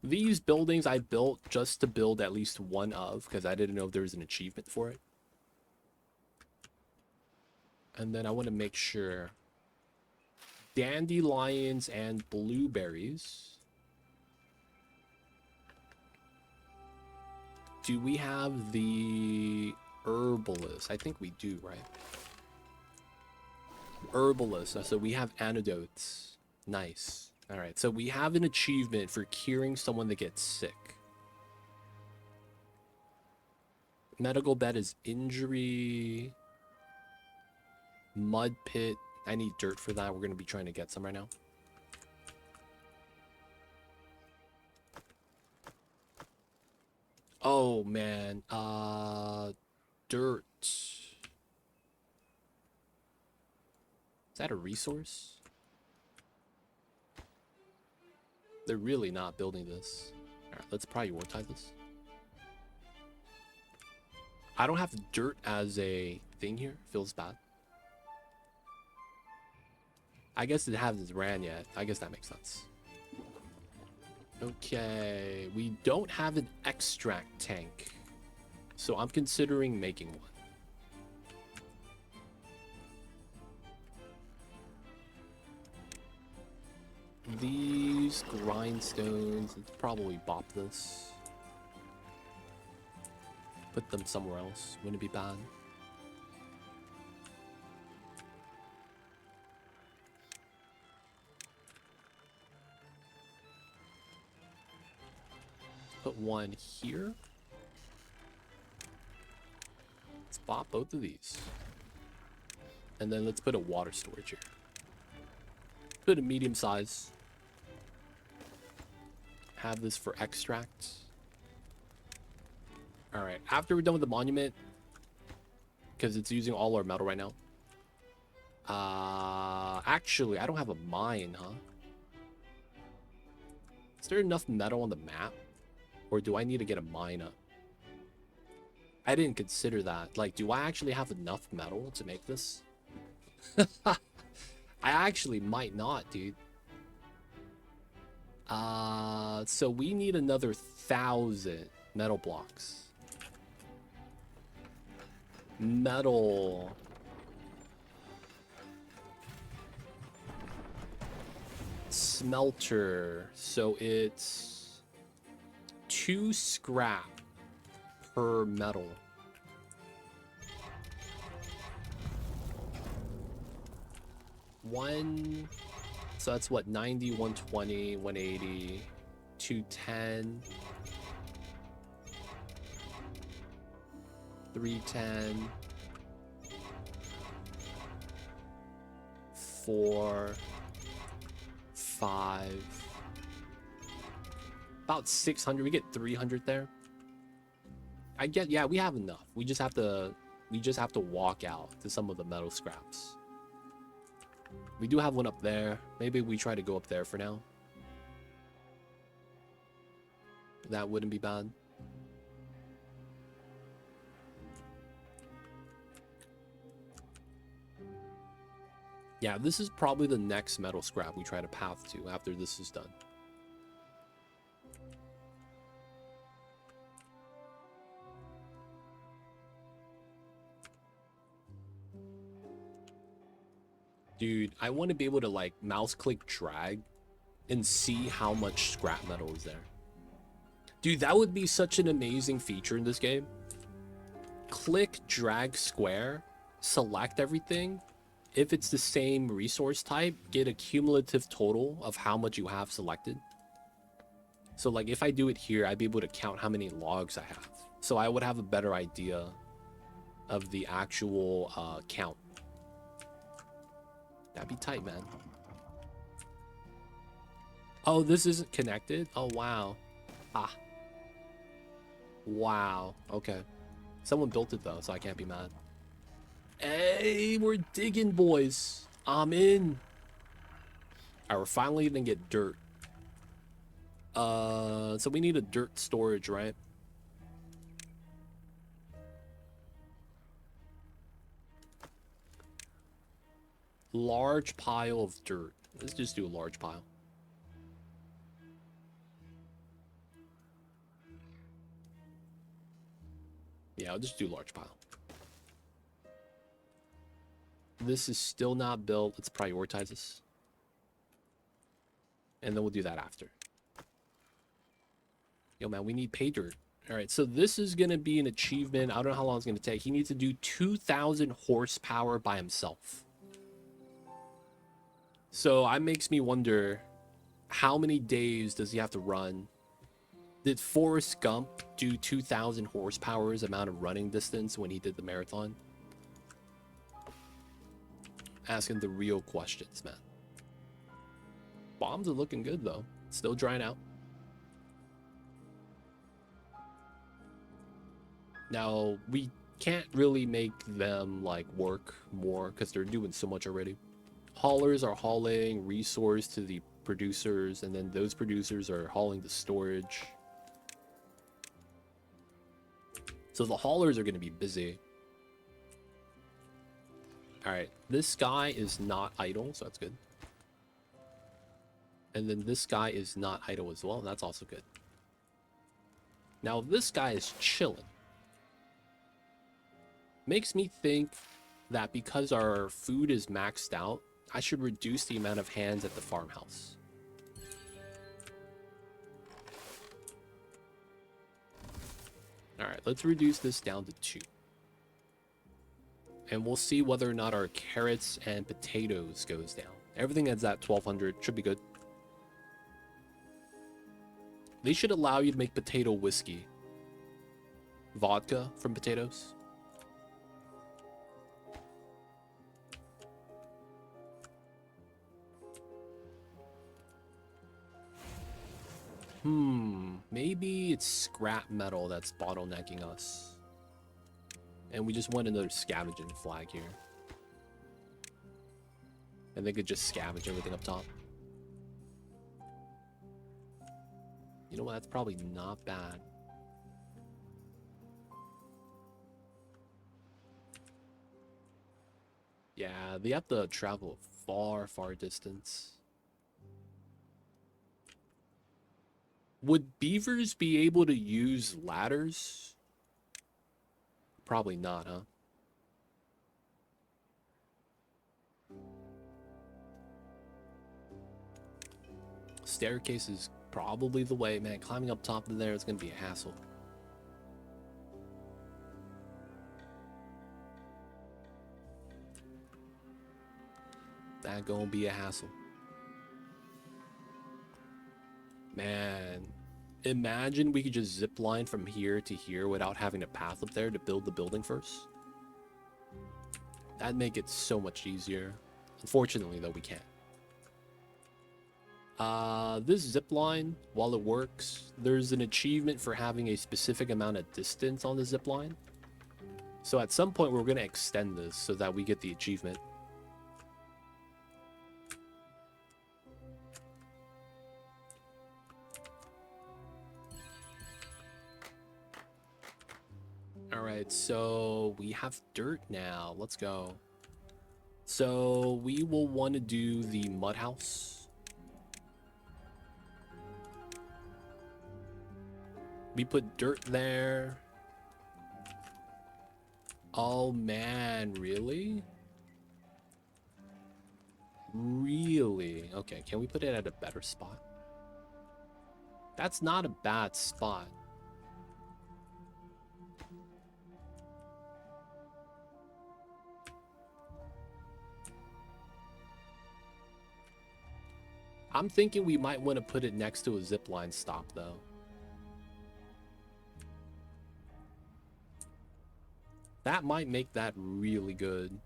These buildings I built just to build at least one of, because I didn't know if there was an achievement for it. And then I want to make sure. Dandelions and blueberries. Do we have the herbalist? I think we do, right? Herbalist. So we have antidotes. Nice. All right. So we have an achievement for curing someone that gets sick. Medical bed is injury. Mud pit. I need dirt for that. We're going to be trying to get some right now. Oh, man. Dirt. Is that a resource? They're really not building this. All right, let's prioritize this. I don't have dirt as a thing here. Feels bad. I guess it hasn't ran yet. I guess that makes sense. Okay, we don't have an extract tank, so I'm considering making one. These grindstones, let's probably bop this. Put them somewhere else, wouldn't it be bad? Put one here. Let's bop both of these. And then let's put a water storage here. Put a medium size. Have this for extract. Alright, after we're done with the monument, because it's using all our metal right now. Actually, I don't have a mine, huh? Is there enough metal on the map? Or do I need to get a mine up? I didn't consider that. Like, do I actually have enough metal to make this? I actually might not, dude. So we need another 1,000 metal blocks. Metal. Smelter. So it's 2 scrap per metal. One. So that's what, 90, 120, 180, 210, 310, 4, 5, about 600. We get 300 there. I get, yeah, we have enough. We just have to walk out to some of the metal scraps. We do have one up there. Maybe we try to go up there for now. That wouldn't be bad. Yeah, this is probably the next metal scrap we try to path to after this is done. Dude, I want to be able to like mouse click drag and see how much scrap metal is there. Dude, that would be such an amazing feature in this game. Click, drag, square, select everything. If it's the same resource type, get a cumulative total of how much you have selected. So like if I do it here, I'd be able to count how many logs I have. So I would have a better idea of the actual count. That'd be tight, man. Oh, this isn't connected? Oh, wow. Ah. Wow. Okay. Someone built it, though, so I can't be mad. Hey, we're digging, boys. I'm in. All right, we're finally gonna get dirt. So we need a dirt storage, right? Large pile of dirt. Let's just do a large pile. Yeah, I'll just do large pile. This is still not built. Let's prioritize this. And then we'll do that after. Yo, man, we need pay dirt. All right, so this is going to be an achievement. I don't know how long it's going to take. He needs to do 2,000 horsepower by himself. So that makes me wonder, how many days does he have to run? Did Forrest Gump do 2,000 horsepower's amount of running distance when he did the marathon? Asking the real questions, man. Bombs are looking good, though. Still drying out. Now, we can't really make them, like, work more because they're doing so much already. Haulers are hauling resource to the producers, and then those producers are hauling the storage. So the haulers are going to be busy. All right, this guy is not idle, so that's good. And then this guy is not idle as well, and that's also good. Now this guy is chilling. Makes me think that because our food is maxed out, I should reduce the amount of hands at the farmhouse. All right, let's reduce this down to 2. And we'll see whether or not our carrots and potatoes goes down. Everything that's at 1,200 should be good. They should allow you to make potato whiskey. Vodka from potatoes. Maybe it's scrap metal that's bottlenecking us. And we just want another scavenging flag here. And they could just scavenge everything up top. You know what? That's probably not bad. Yeah, they have to travel a far, far distance. Would beavers be able to use ladders? Probably not, huh? Staircase is probably the way, man. Climbing up top of there is going to be a hassle. That gonna be a hassle. Man, imagine we could just zip line from here to here without having a path up there to build the building first. That'd make it so much easier. Unfortunately, though, we can't. This zip line, while it works, there's an achievement for having a specific amount of distance on the zip line. So at some point, we're going to extend this so that we get the achievement. All right, so we have dirt now. Let's go. So we will want to do the mud house. We put dirt there. Oh man, really? Really? Okay, can we put it at a better spot? That's not a bad spot. I'm thinking we might want to put it next to a zipline stop, though. That might make that really good.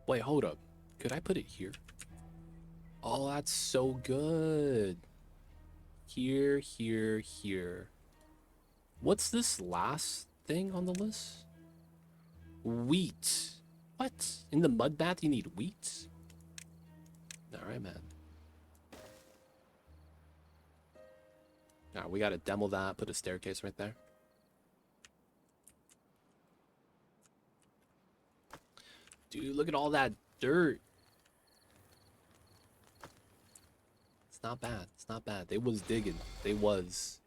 Wait, hold up. Could I put it here? Oh, that's so good. Here, here, here. What's this last thing on the list? Wheat. What? In the mud bath you need wheat? Alright, man. Alright, we gotta demo that, put a staircase right there. Dude, look at all that dirt. It's not bad. It's not bad. They was digging. They was.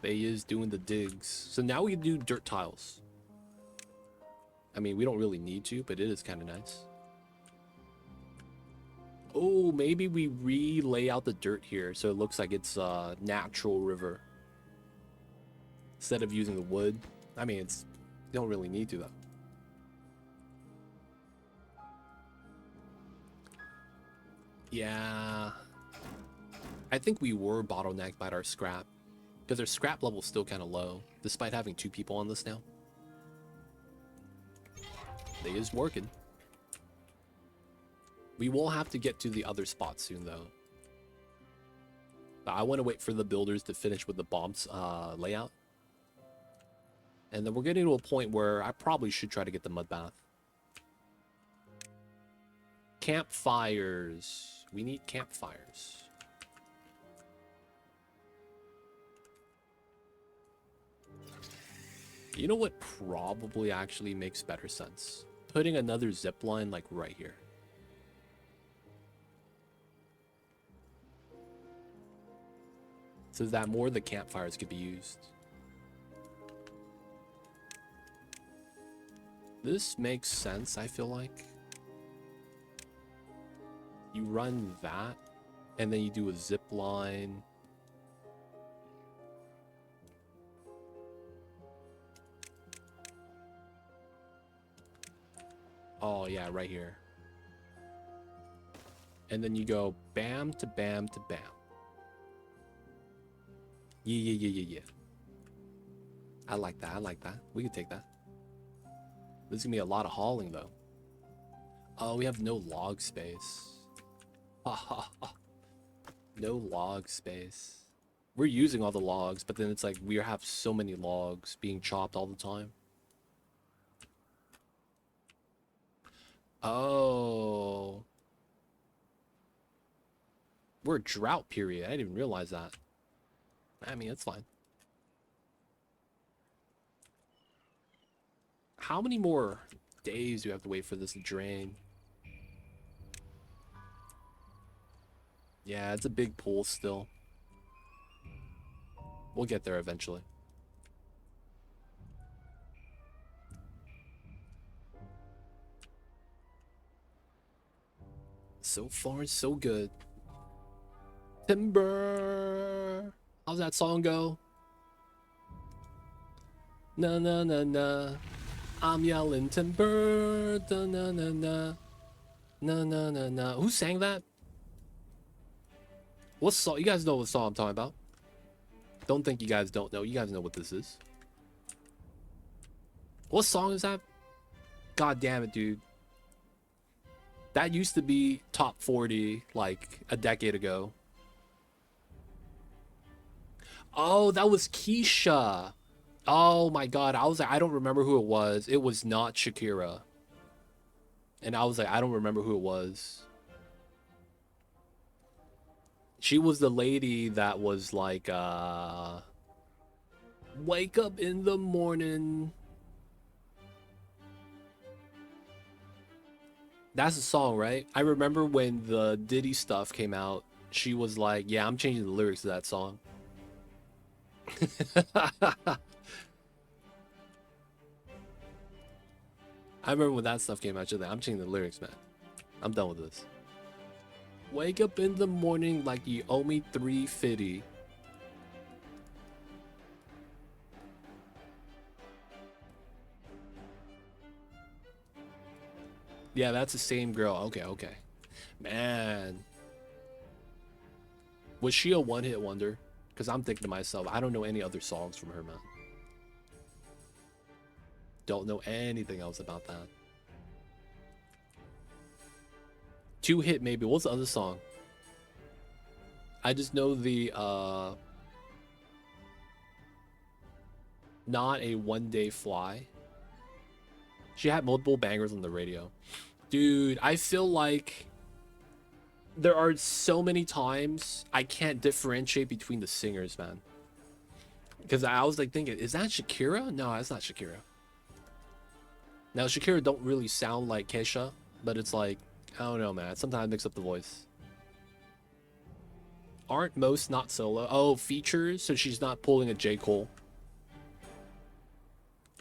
They is doing the digs. So now we can do dirt tiles. I mean, we don't really need to, but it is kind of nice. Oh, maybe we re-lay out the dirt here so it looks like it's a natural river. Instead of using the wood. I mean, you don't really need to, though. Yeah. I think we were bottlenecked by our scrap. Because our scrap level's still kind of low, despite having 2 people on this now. They is working. We will have to get to the other spot soon, though. But I want to wait for the builders to finish with the bombs layout. And then we're getting to a point where I probably should try to get the mud bath. Campfires. We need campfires. You know what probably actually makes better sense? Putting another zip line like right here. So that more of the campfires could be used. This makes sense, I feel like. You run that, and then you do a zip line. Oh, yeah, right here. And then you go bam to bam to bam. Yeah. I like that, I like that. We can take that. This is gonna be a lot of hauling, though. Oh, we have no log space. No log space. We're using all the logs, but then it's like we have so many logs being chopped all the time. Oh. We're a drought period. I didn't even realize that. I mean, it's fine. How many more days do we have to wait for this to drain? Yeah, it's a big pool still. We'll get there eventually. So far, so good. Timber. How's that song go? Na na na na. I'm yelling timber. Da na na na. Na na na na. Who sang that? What song? You guys know what song I'm talking about. Don't think you guys don't know. You guys know what this is. What song is that? God damn it, dude. That used to be top 40 like a decade ago. Oh, that was Keisha. Oh my god, I was like, I don't remember who it was. It was not Shakira. And I was like, I don't remember who it was. She was the lady that was like, wake up in the morning. That's the song, right? I remember when the Diddy stuff came out, she was like, yeah, I'm changing the lyrics to that song. I remember when that stuff came out, she's like, I'm changing the lyrics, man. I'm done with this. Wake up in the morning like you owe me $350. Yeah, that's the same girl. Okay, okay. Man. Was she a one-hit wonder? Because I'm thinking to myself, I don't know any other songs from her, man. Don't know anything else about that. Two hit maybe. What's the other song? I just know the not a one day fly. She had multiple bangers on the radio. Dude, I feel like there are so many times I can't differentiate between the singers, man. Because I was like thinking, is that Shakira? No, that's not Shakira. Now Shakira don't really sound like Kesha, but it's like, I don't know, man. Sometimes I mix up the voice. Aren't most not solo? Oh, features? So she's not pulling a J. Cole.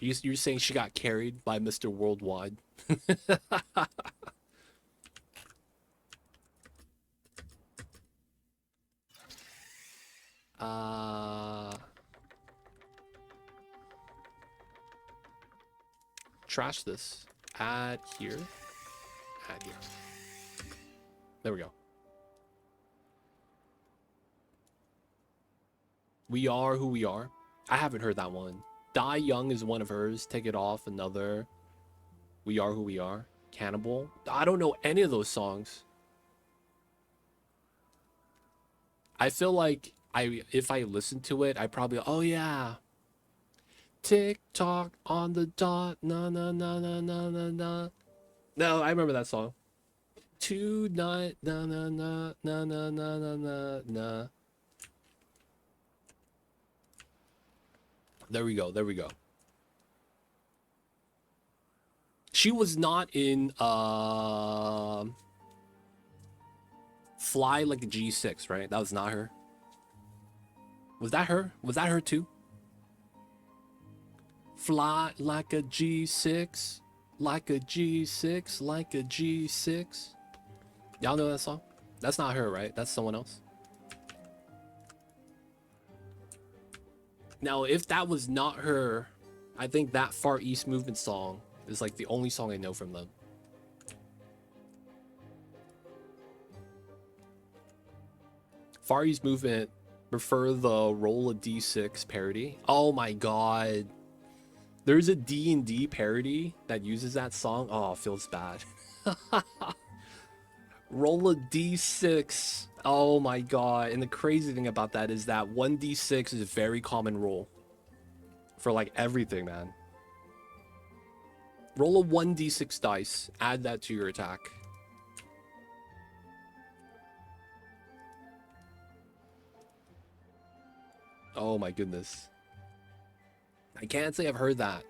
You're saying she got carried by Mr. Worldwide? Trash this. Add here. Add here. There we go. We Are Who We Are. I haven't heard that one. Die Young is one of hers. Take It Off, another. We Are Who We Are. Cannibal. I don't know any of those songs. I feel like if I listen to it, I probably, oh yeah. Tick tock on the dot. Na na na na na na na. No, I remember that song. Tonight. Na na na na na na na na na. There we go. There we go. She was not in Fly Like a G6, right? That was not her. Was that her? Was that her too? Fly like a G6, like a G6, like a G6. Y'all know that song? That's not her, right? That's someone else. Now, if that was not her, I think that Far East Movement song is like the only song I know from them. Far East Movement prefer the Roll a D6 parody. Oh my god. There's a D&D parody that uses that song. Oh, it feels bad. Roll a D6. Oh my god. And the crazy thing about that is that 1D6 is a very common roll for like everything, man. Roll a 1D6 dice. Add that to your attack. Oh my goodness. I can't say I've heard that.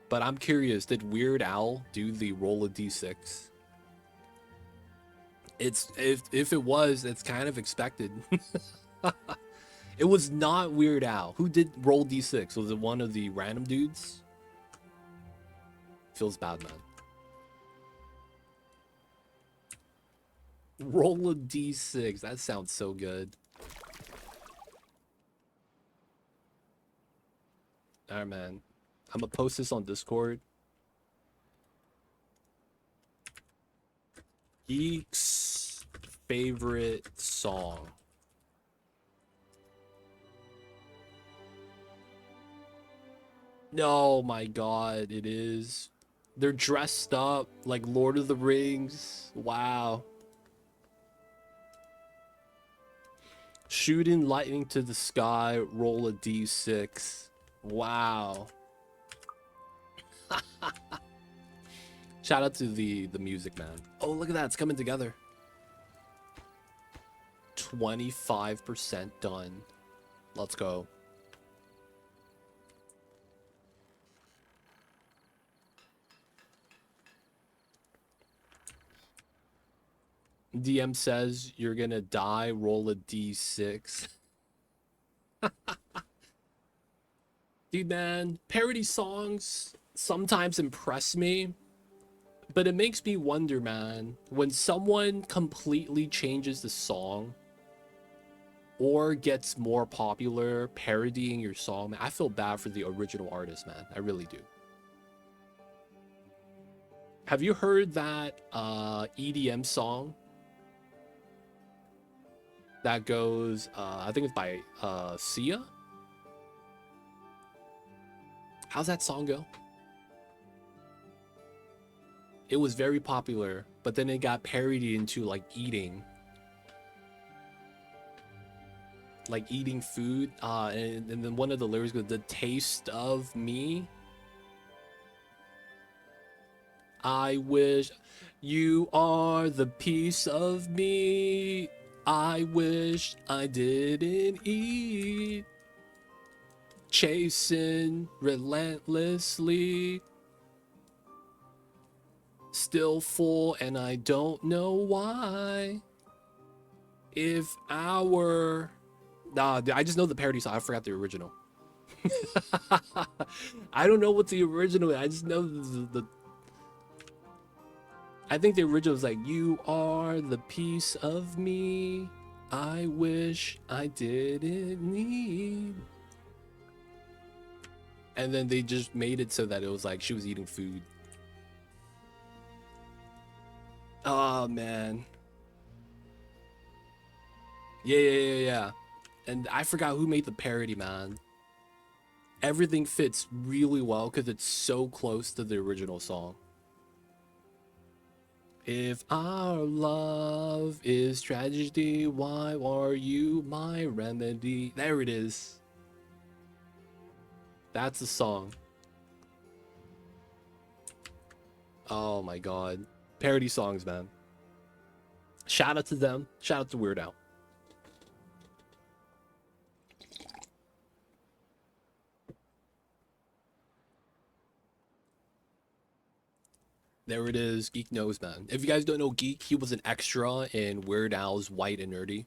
But I'm curious, did Weird Al do the roll a D6? It's if it was, it's kind of expected. It was not Weird Al. Who did roll D6? Was it one of the random dudes? Feels bad, man. Roll a D6. That sounds so good. Alright, man. I'm gonna post this on Discord. Geek's favorite song. Oh my god, it is. They're dressed up like Lord of the Rings. Wow. Shooting lightning to the sky, roll a D6. Wow. Shout out to the music, man. Oh, look at that. It's coming together. 25% done. Let's go. DM says you're gonna die, roll a d6. Dude, man, parody songs sometimes impress me, but it makes me wonder, man, when someone completely changes the song or gets more popular parodying your song, man, I feel bad for the original artist, man. I really do. Have you heard that EDM song that goes, I think it's by Sia? How's that song go? It was very popular, but then it got parodied into like eating food. And then one of the lyrics goes, "The taste of me. I wish you are the piece of me. I wish I didn't eat. Chasing relentlessly. Still full and I don't know why. If our..." Nah, I just know the parody song. I forgot the original. I don't know what the original is. I just know the I think the original was like, "You are the piece of me. I wish I didn't need." And then they just made it so that it was like she was eating food. Oh, man. Yeah. And I forgot who made the parody, man. Everything fits really well because it's so close to the original song. If our love is tragedy, why are you my remedy? There it is. That's the song. Oh my god. Parody songs, man. Shout out to them. Shout out to Weird Al. There it is. Geek knows, man. If you guys don't know Geek, he was an extra in Weird Al's White and Nerdy.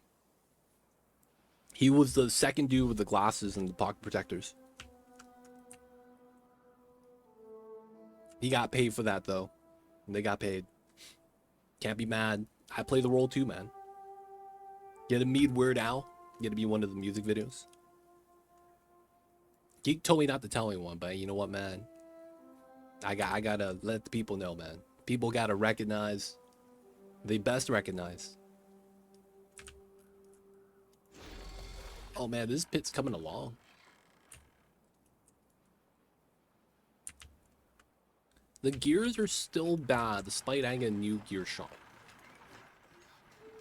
He was the second dude with the glasses and the pocket protectors. He got paid for that, though. They got paid. Can't be mad. I play the role too, man. Get to meet Weird Al. Get to be one of the music videos. Geek told me not to tell anyone, but you know what, man? I gotta let the people know, man. People gotta recognize. They best recognize. Oh man, this pit's coming along. The gears are still bad, despite adding a new gear shot.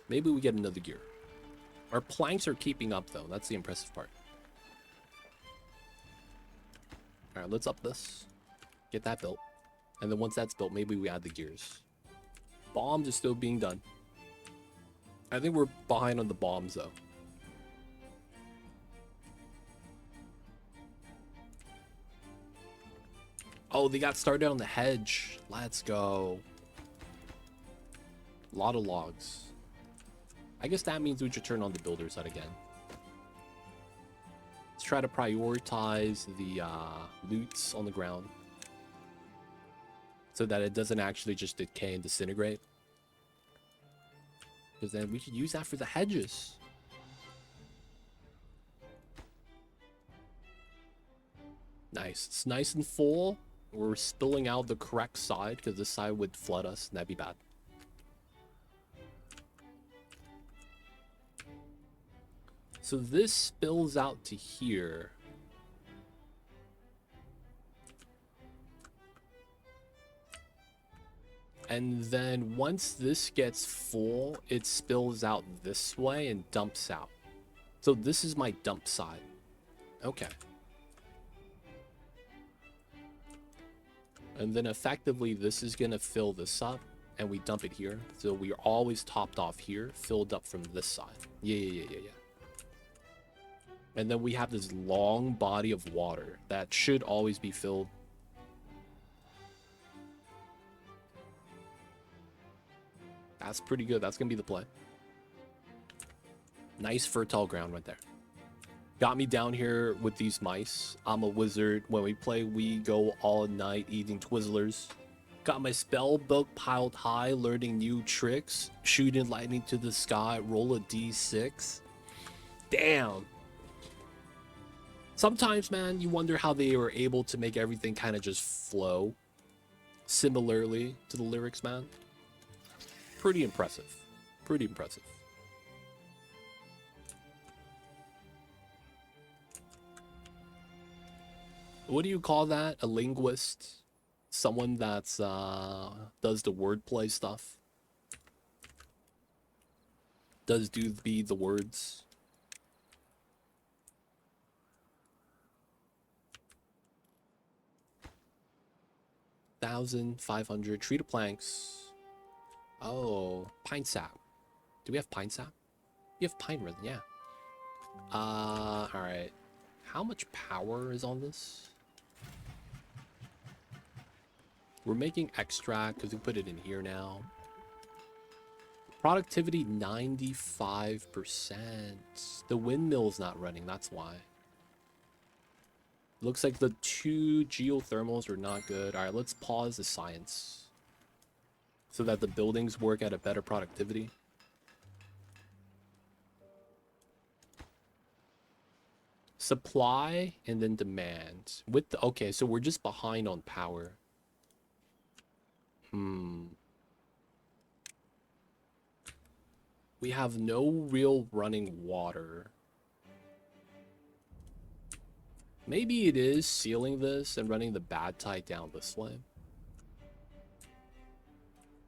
Maybe we get another gear. Our planks are keeping up, though. That's the impressive part. Alright, let's up this. Get that built. And then once that's built, maybe we add the gears. Bombs are still being done. I think we're behind on the bombs, though. Oh, they got started on the hedge. Let's go. A lot of logs. I guess that means we should turn on the builder's hut again. Let's try to prioritize the loots on the ground so that it doesn't actually just decay and disintegrate. Because then we could use that for the hedges. Nice. It's nice and full. We're spilling out the correct side because this side would flood us and that'd be bad. So this spills out to here. And then once this gets full, it spills out this way and dumps out. So this is my dump side. Okay. And then effectively this is gonna fill this up and we dump it here. So we are always topped off here, filled up from this side. Yeah. And then we have this long body of water that should always be filled. That's pretty good. That's going to be the play. Nice fertile ground right there. Got me down here with these mice. I'm a wizard. When we play, we go all night eating Twizzlers. Got my spell book piled high, learning new tricks. Shooting lightning to the sky, roll a d6. Damn. Sometimes, man, you wonder how they were able to make everything kind of just flow. Similarly to the lyrics, man. Pretty impressive. Pretty impressive. What do you call that? A linguist? Someone that's does the wordplay stuff? Does do be the words? $1,500 tree to planks. Oh, pine sap. Do we have pine sap? You have pine resin, yeah. All right. How much power is on this? We're making extract because we put it in here now. Productivity 95%. The windmill's not running, that's why. Looks like the 2 geothermals are not good. All right, let's pause the science so that the buildings work at a better productivity. Supply and then demand. With the, okay, so we're just behind on power. We have no real running water. Maybe it is sealing this and running the bad tide down this way.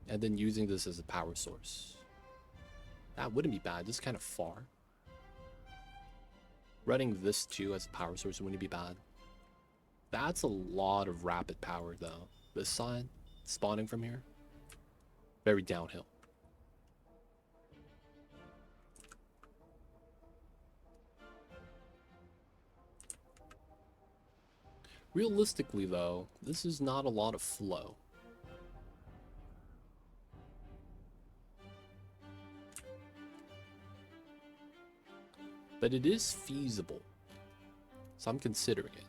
And then using this as a power source. That wouldn't be bad. This is kind of far. Running this too as a power source wouldn't be bad. That's a lot of rapid power though. This side, spawning from here. Very downhill. Realistically though, this is not a lot of flow. But it is feasible. So I'm considering it.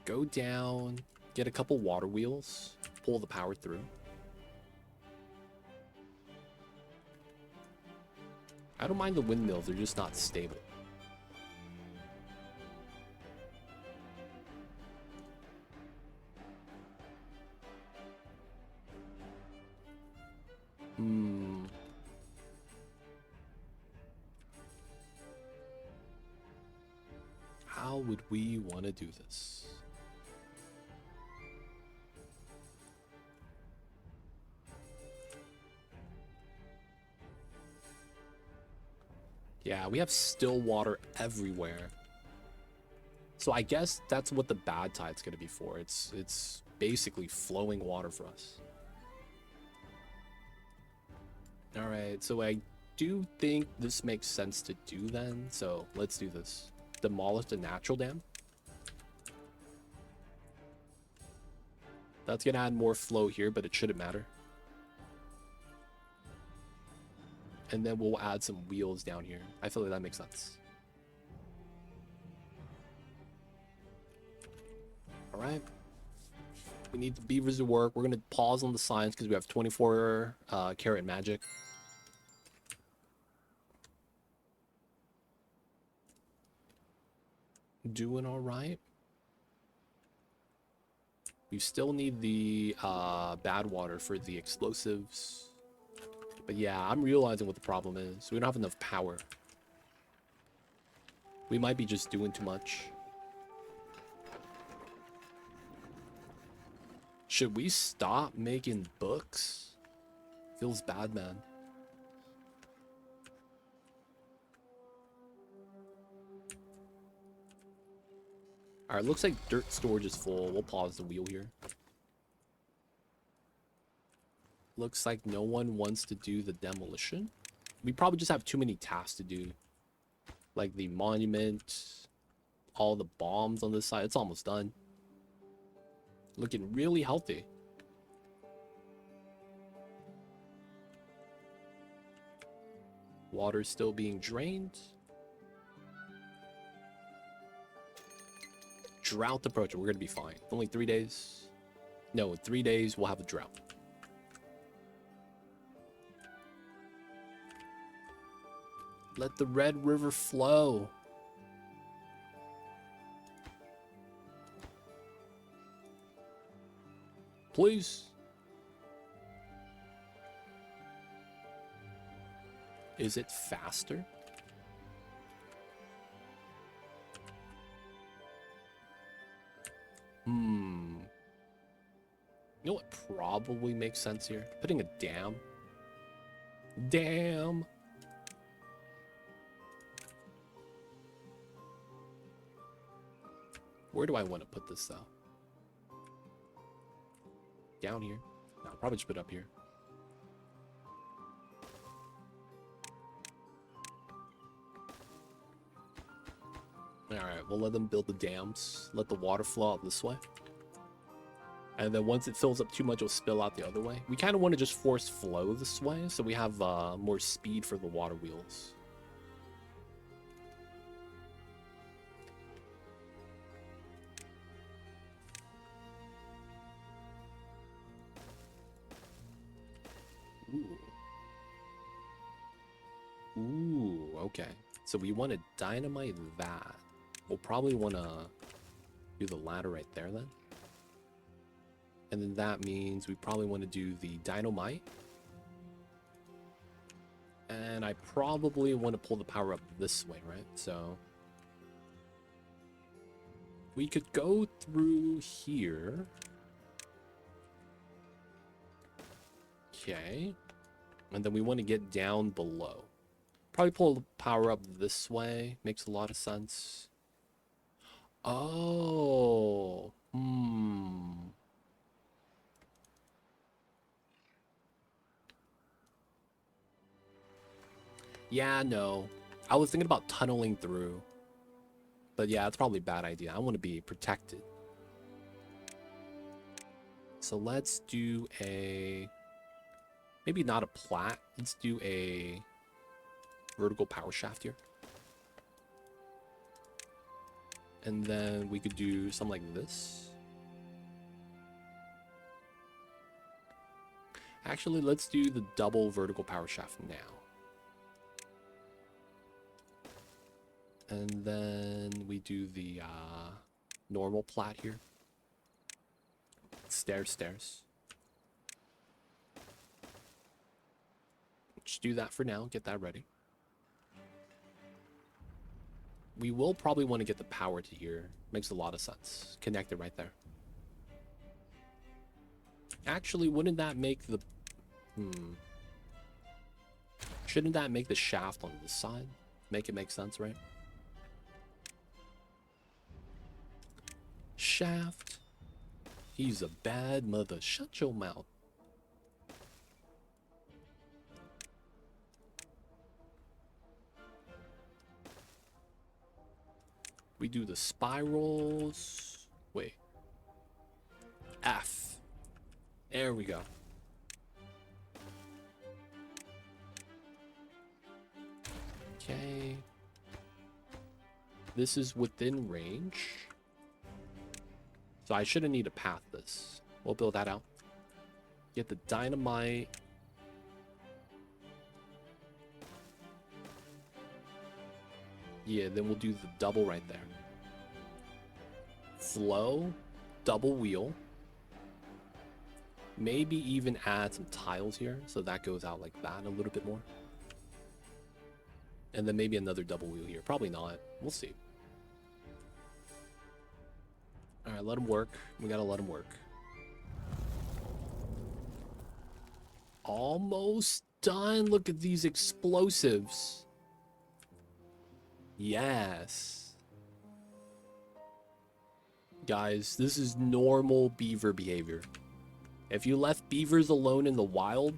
Go down, get a couple water wheels, pull the power through. I don't mind the windmills, they're just not stable. How would we want to do this? Yeah, we have still water everywhere. So I guess that's what the bad tide's going to be for. It's basically flowing water for us. All right, so I do think this makes sense to do then. So let's do this. Demolish the natural dam. That's going to add more flow here, but it shouldn't matter. And then we'll add some wheels down here. I feel like that makes sense. All right. We need the beavers to work. We're going to pause on the science because we have 24 carat magic. Doing all right. We still need the bad water for the explosives. But yeah, I'm realizing what the problem is. We don't have enough power. We might be just doing too much. Should we stop making books? Feels bad, man. Alright, looks like dirt storage is full. We'll pause the wheel here. Looks like no one wants to do the demolition. We probably just have too many tasks to do. Like the monument, all the bombs on this side. It's almost done. Looking really healthy. Water's still being drained. Drought approaching. We're gonna be fine. Only 3 days. No, 3 days we'll have a drought. Let the Red River flow. Please. Is it faster? You know what probably makes sense here? Putting a dam. Dam. Where do I want to put this though? Down here. No, I'll probably just put it up here. Alright, we'll let them build the dams. Let the water flow out this way. And then once it fills up too much, it'll spill out the other way. We kind of want to just force flow this way, so we have more speed for the water wheels. Ooh, okay. So we want to dynamite that. We'll probably want to do the ladder right there then. And then that means we probably want to do the dynamite. And I probably want to pull the power up this way, right? So we could go through here. Okay. And then we want to get down below. Probably pull the power up this way. Makes a lot of sense. Oh. Yeah, no. I was thinking about tunneling through. But yeah, it's probably a bad idea. I want to be protected. So let's do a... Maybe not a plat. Let's do a vertical power shaft here. And then we could do something like this. Actually, let's do the double vertical power shaft now. And then we do the normal plat here. Stairs, stairs. Just do that for now. Get that ready. We will probably want to get the power to here. Makes a lot of sense. Connect it right there. Actually, wouldn't that make the... Shouldn't that make the shaft on this side? Make it make sense, right? Shaft. He's a bad mother. Shut your mouth. We do the spirals. Wait. F. There we go. Okay. This is within range. So I shouldn't need to path this. We'll build that out. Get the dynamite. Yeah, then we'll do the double right there. Flow, double wheel. Maybe even add some tiles here, so that goes out like that a little bit more. And then maybe another double wheel here. Probably not. We'll see. Alright, let him work. We gotta let him work. Almost done. Look at these explosives. Yes. Guys, this is normal beaver behavior. If you left beavers alone in the wild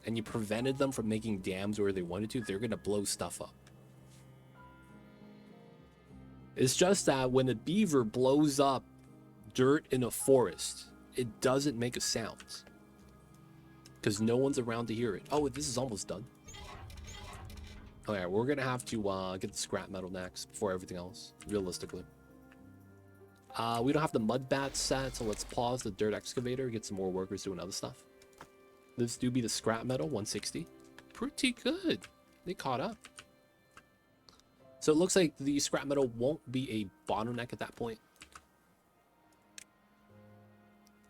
and you prevented them from making dams where they wanted to, they're going to blow stuff up. It's just that when a beaver blows up dirt in a forest, it doesn't make a sound. Because no one's around to hear it. Oh, this is almost done. Okay, we're going to have to get the scrap metal next before everything else, realistically. We don't have the mud bat set, so let's pause the dirt excavator, get some more workers doing other stuff. This do be the scrap metal, 160. Pretty good. They caught up. So it looks like the scrap metal won't be a bottleneck at that point.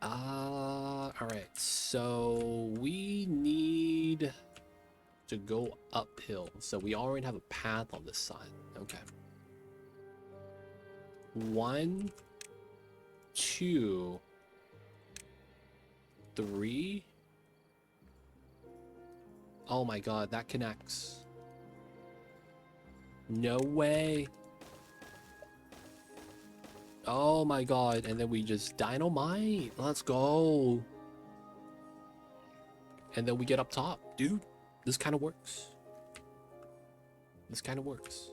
Alright, so we need to go uphill. So we already have a path on this side. Okay. 1, 2, 3. Oh my god, that connects. No way. Oh my god, and then we just dynamite. Let's go. And then we get up top. Dude, this kind of works. This kind of works.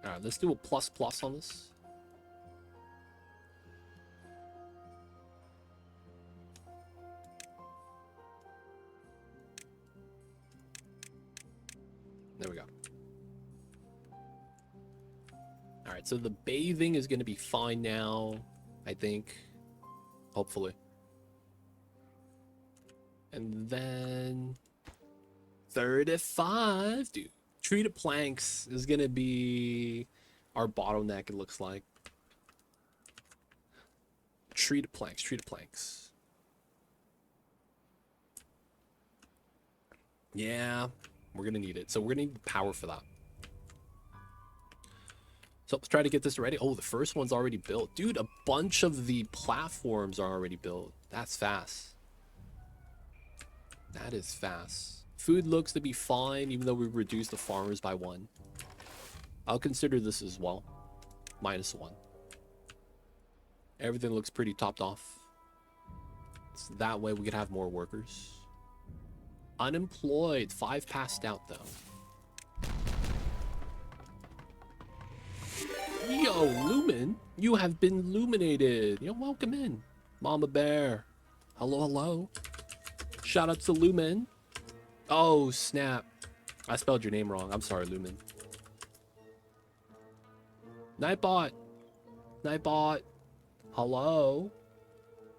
Alright, let's do a plus on this. There we go. Alright, so the bathing is going to be fine now, I think. Hopefully. And then 35, dude. Treated planks is going to be our bottleneck, it looks like. Treated planks. Yeah, we're going to need it. So we're going to need the power for that. So let's try to get this ready. Oh, the first one's already built. Dude, a bunch of the platforms are already built. That's fast. That is fast. Food looks to be fine, even though we reduced the farmers by 1. I'll consider this as well. -1. Everything looks pretty topped off. So that way we could have more workers. Unemployed. 5 passed out, though. Yo, Lumen. You have been illuminated. Yo, welcome in. Mama Bear. Hello, hello. Shout out to Lumen. Oh, snap. I spelled your name wrong. I'm sorry, Lumen. Nightbot. Hello.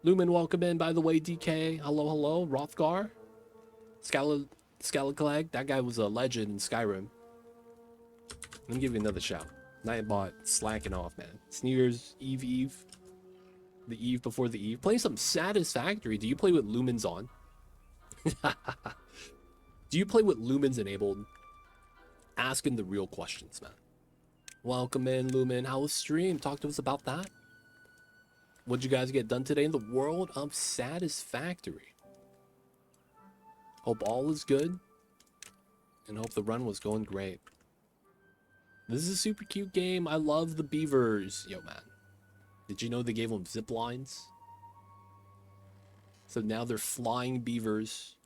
Lumen, welcome in, by the way, DK. Hello, hello. Rothgar. Scaliclag. That guy was a legend in Skyrim. Let me give you another shout. Nightbot slacking off, man. It's New Year's Eve. The eve before the eve. Playing some Satisfactory. Do you play with Lumens on? Do you play with Lumens enabled? Asking the real questions, man. Welcome in, Lumen. How was stream? Talk to us about that. What'd you guys get done today in the world of Satisfactory? Hope all is good. And hope the run was going great. This is a super cute game. I love the beavers. Yo, man. Did you know they gave them zip lines? So now they're flying beavers.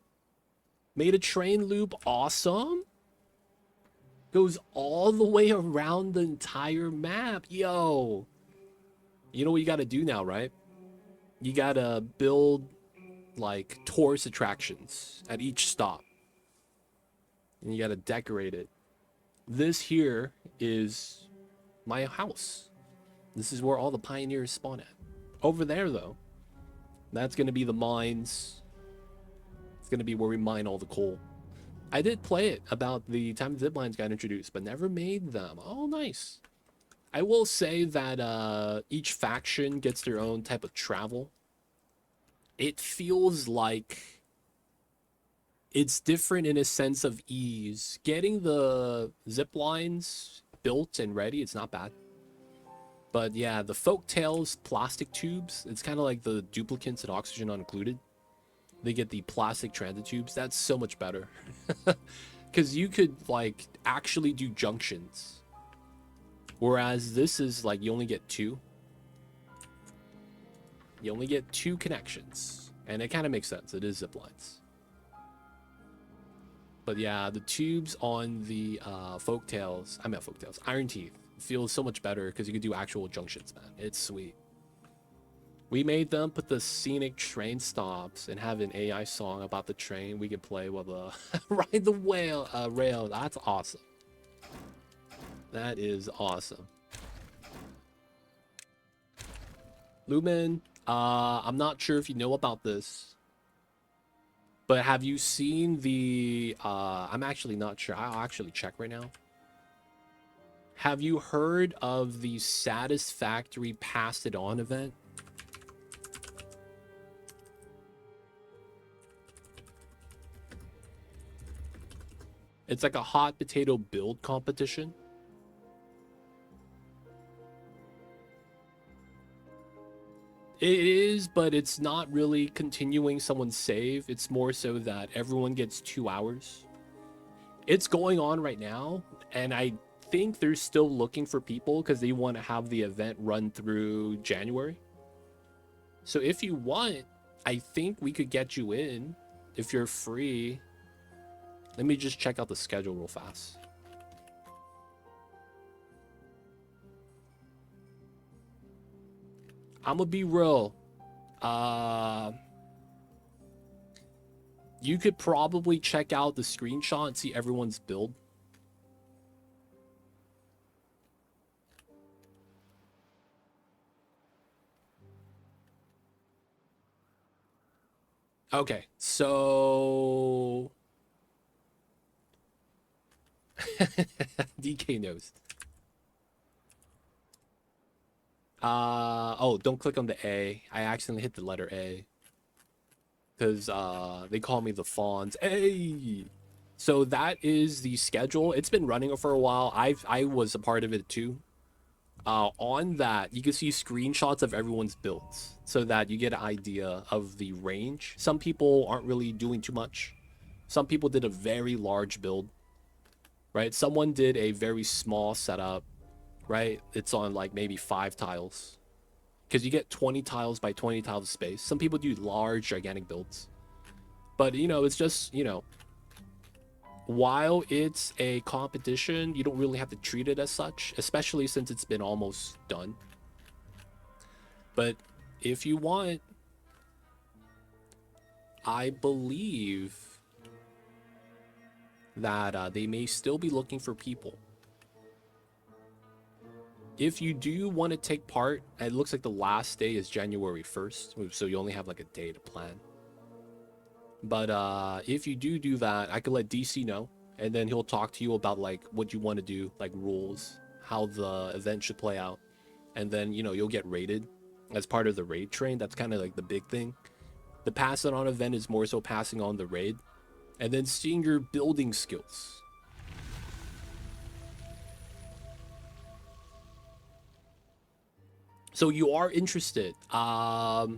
Made a train loop. Awesome. Goes all the way around the entire map. Yo. You know what you got to do now, right? You got to build, like, tourist attractions at each stop. And you got to decorate it. This here is my house. This is where all the pioneers spawn at. Over there, though, that's going to be the mines. It's going to be where we mine all the coal. I did play it about the time the ziplines got introduced, but never made them. Oh, nice. I will say that each faction gets their own type of travel. It feels like it's different in a sense of ease. Getting the zip lines built and ready, it's not bad. But yeah, the Folktails plastic tubes, it's kind of like the duplicates and oxygen not included. They get the plastic transit tubes. That's so much better. Because you could, like, actually do junctions. Whereas this is, like, you only get 2. You only get 2 connections, and it kind of makes sense. It is zip lines. But yeah, the tubes on the Folktails, Ironteeth, feels so much better because you can do actual junctions, man. It's sweet. We made them put the scenic train stops and have an AI song about the train we could play while the ride the rail. That's awesome. That is awesome. Lumen, I'm not sure if you know about this, but have you seen the, I'm actually not sure. I'll actually check right now. Have you heard of the Satisfactory Pass It On event? It's like a hot potato build competition. It is, but it's not really continuing someone's save. It's more so that everyone gets 2 hours. It's going on right now, and I think they're still looking for people because they want to have the event run through January. So if you want, I think we could get you in if you're free. Let me just check out the schedule real fast. I'm gonna be real. You could probably check out the screenshot and see everyone's build. Okay, so DK knows. Oh, don't click on the A. I accidentally hit the letter A. Because they call me the Fawns. Hey! So that is the schedule. It's been running for a while. I was a part of it too. On that, you can see screenshots of everyone's builds so that you get an idea of the range. Some people aren't really doing too much. Some people did a very large build, right? Someone did a very small setup, right? It's on like maybe 5 tiles because you get 20 tiles by 20 tiles of space. Some people do large, gigantic builds. But, you know, it's just, you know, while it's a competition, you don't really have to treat it as such, especially since it's been almost done. But if you want, I believe that they may still be looking for people. If you do want to take part, it looks like the last day is January 1st, so you only have like a day to plan. But if you do that, I could let DC know, and then he'll talk to you about like what you want to do, like rules, how the event should play out, and then, you know, you'll get rated as part of the raid train. That's kind of like the big thing. The pass it on event is more so passing on the raid, and then seeing your building skills. So you are interested. Let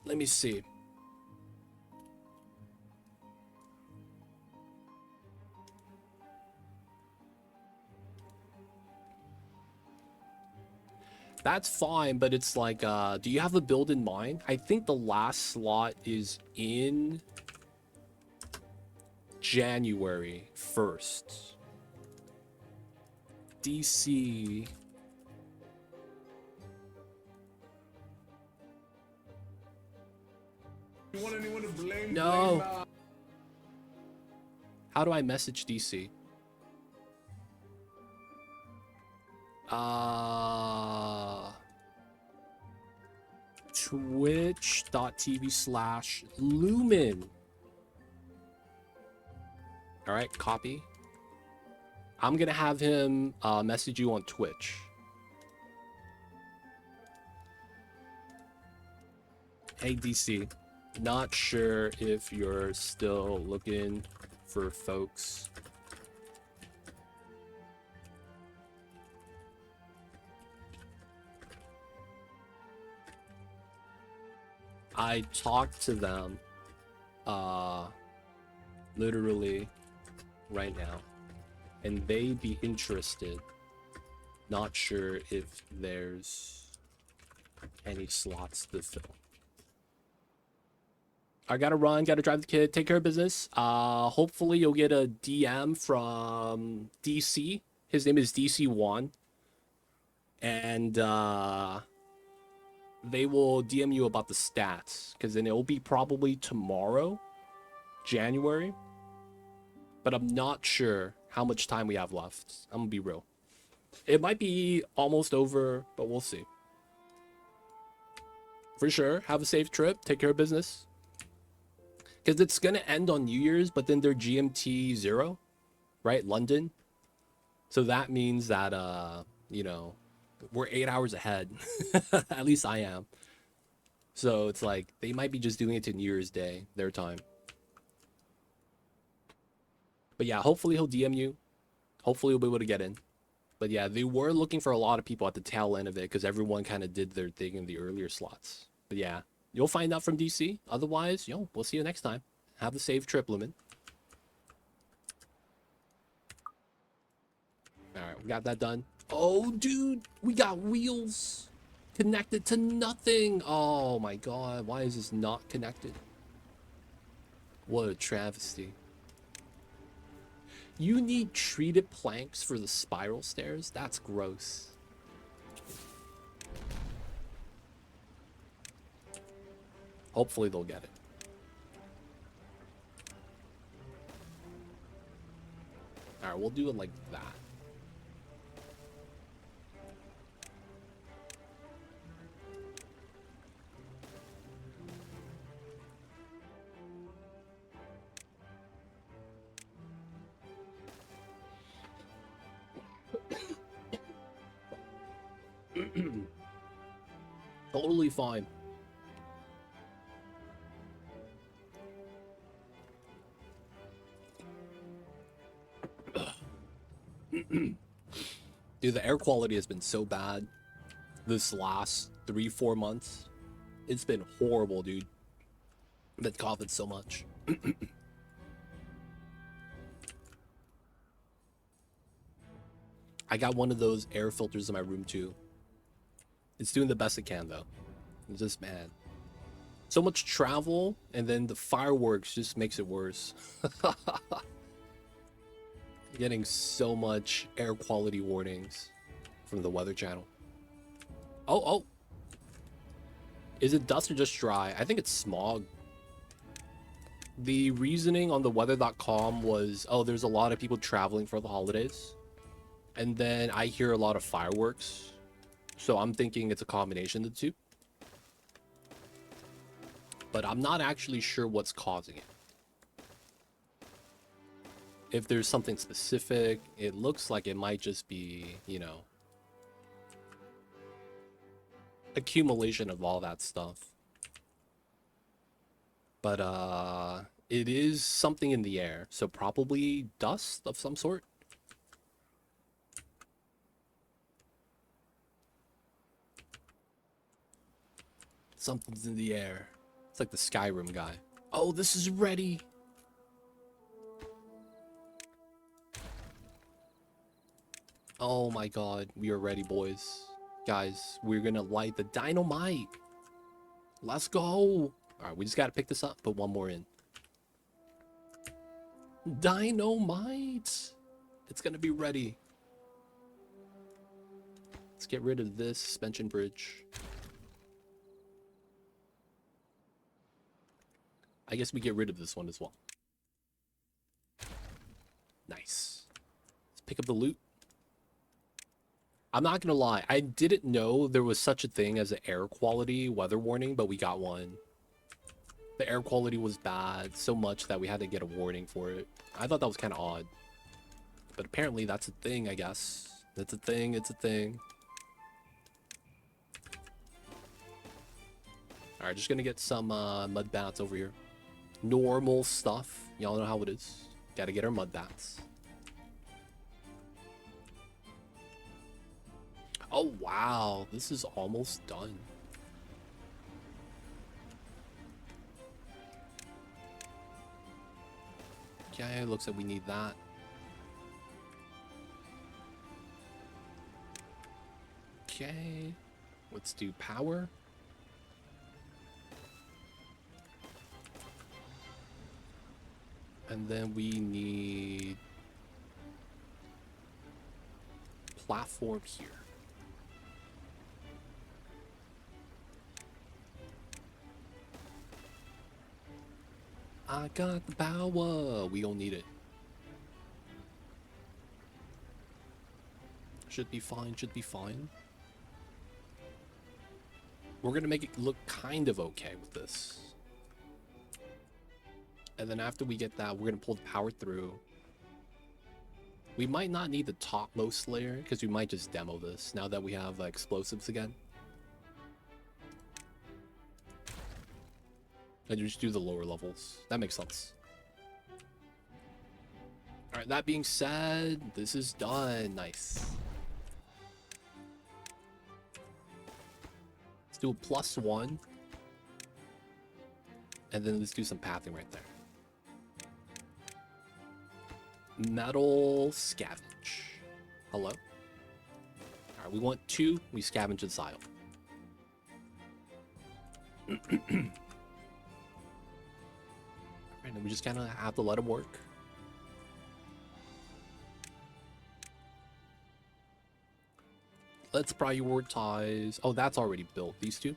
me see. That's fine, but it's like, do you have a build in mind? I think the last slot is in January 1st. DC. You want anyone to blame? No. How do I message DC? Twitch.tv/Lumen. All right, copy. I'm gonna have him message you on Twitch. Hey DC, not sure if you're still looking for folks. I talked to them literally right now, and they'd be interested. Not sure if there's any slots to fill. I gotta run, gotta drive the kid, take care of business. Hopefully you'll get a DM from DC. His name is DC1. And they will DM you about the stats, because then it will be probably tomorrow, January. But I'm not sure how much time we have left. I'm gonna be real. It might be almost over, but we'll see. For sure, have a safe trip, take care of business. Because it's gonna end on New Year's, but then they're GMT 0, right? London. So that means that, you know, we're 8 hours ahead. At least I am. So it's like, they might be just doing it to New Year's Day, their time. But yeah, hopefully he'll DM you. Hopefully you'll be able to get in. But yeah, they were looking for a lot of people at the tail end of it, because everyone kind of did their thing in the earlier slots. But yeah, you'll find out from DC. Otherwise, yo, we'll see you next time. Have a safe trip, Lumen. Alright, we got that done. Oh, dude, we got wheels connected to nothing. Oh my god, why is this not connected? What a travesty. You need treated planks for the spiral stairs? That's gross. Hopefully they'll get it. Alright, we'll do it like that. Totally fine. Dude, the air quality has been so bad this last 3-4 months. It's been horrible, dude. I've been coughing so much. I got one of those air filters in my room too. It's doing the best it can though. It's just, man, so much travel, and then the fireworks just makes it worse. Getting so much air quality warnings from the Weather Channel. Oh. Is it dust or just dry? I think it's smog. The reasoning on the weather.com was, oh, there's a lot of people traveling for the holidays. And then I hear a lot of fireworks. So I'm thinking it's a combination of the two. But I'm not actually sure what's causing it. If there's something specific, it looks like it might just be, you know, accumulation of all that stuff. But it is something in the air, so probably dust of some sort. Something's in the air. It's like the Skyrim guy. Oh, this is ready. Oh my god, we are ready, boys. Guys, we're gonna light the dynamite. Let's go. Alright, we just gotta pick this up, put one more in. Dynamite. It's gonna be ready. Let's get rid of this suspension bridge. I guess we get rid of this one as well. Nice. Let's pick up the loot. I'm not gonna lie, I didn't know there was such a thing as an air quality weather warning, but we got one. The air quality was bad, so much that we had to get a warning for it. I thought that was kind of odd. But apparently that's a thing, I guess. It's a thing, it's a thing. Alright, just gonna get some mud bats over here. Normal stuff. Y'all know how it is. Gotta get our mud bats. Oh wow, this is almost done. Okay, looks like we need that. Okay, let's do power. And then we need platform here. I got the power. We don't need it. Should be fine, should be fine. We're gonna make it look kind of okay with this. And then after we get that, we're gonna pull the power through. We might not need the topmost layer, because we might just demo this now that we have explosives again. And just do the lower levels. That makes sense. Alright, that being said, this is done. Nice. Let's do a +1. And then let's do some pathing right there. Metal scavenge. Hello? Alright, we want 2. We scavenge inside. And then we just kind of have to let them work. Let's prioritize. Oh, that's already built. These 2.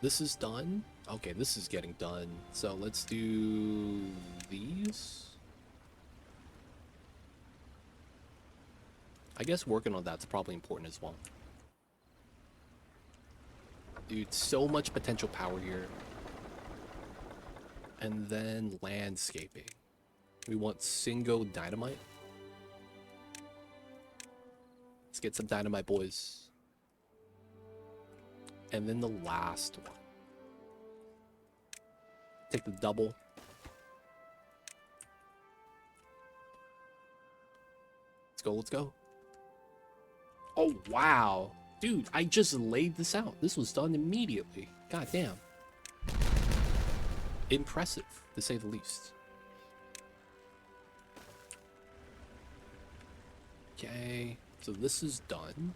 This is done. Okay, this is getting done. So let's do these. I guess working on that's probably important as well. Dude, so much potential power here. And then landscaping. We want single dynamite. Let's get some dynamite, boys. And then the last one. Take the double. Let's go, let's go. Oh, wow. Dude, I just laid this out. This was done immediately. God damn. Impressive, to say the least. Okay, so this is done.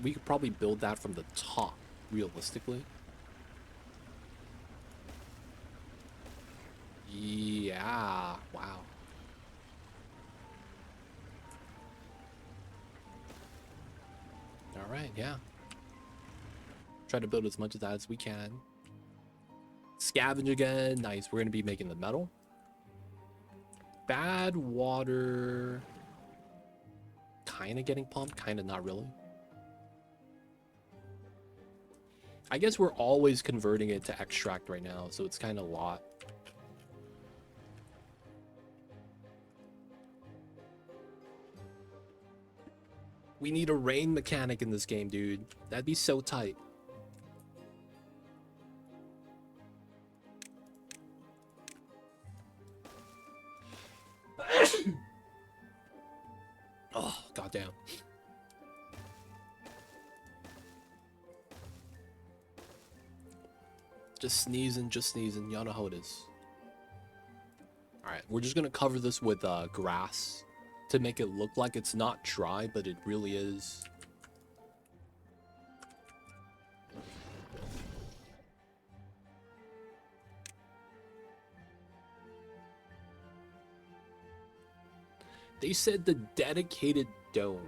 We could probably build that from the top, realistically. Yeah, wow. All right, yeah. Try to build as much of that as we can. Scavenge again. Nice. We're going to be making the metal. Bad water. Kind of getting pumped. Kind of not really. I guess we're always converting it to extract right now, so it's kind of a lot. We need a rain mechanic in this game, dude. That'd be so tight. Oh, goddamn. Just sneezing, just sneezing. Y'all know how it is. Alright, we're just gonna cover this with grass to make it look like it's not dry, but it really is. They said the dedicated dome.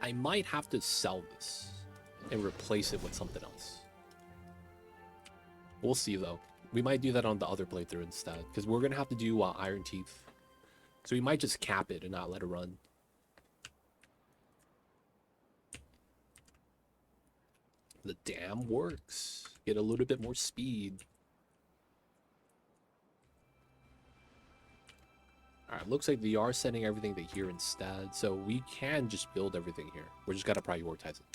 I might have to sell this and replace it with something else. We'll see, though. We might do that on the other playthrough instead, because we're going to have to do Ironteeth. So we might just cap it and not let it run. The dam works. Get a little bit more speed. Alright, looks like they are sending everything to here instead, so we can just build everything here. We're just gotta prioritize it.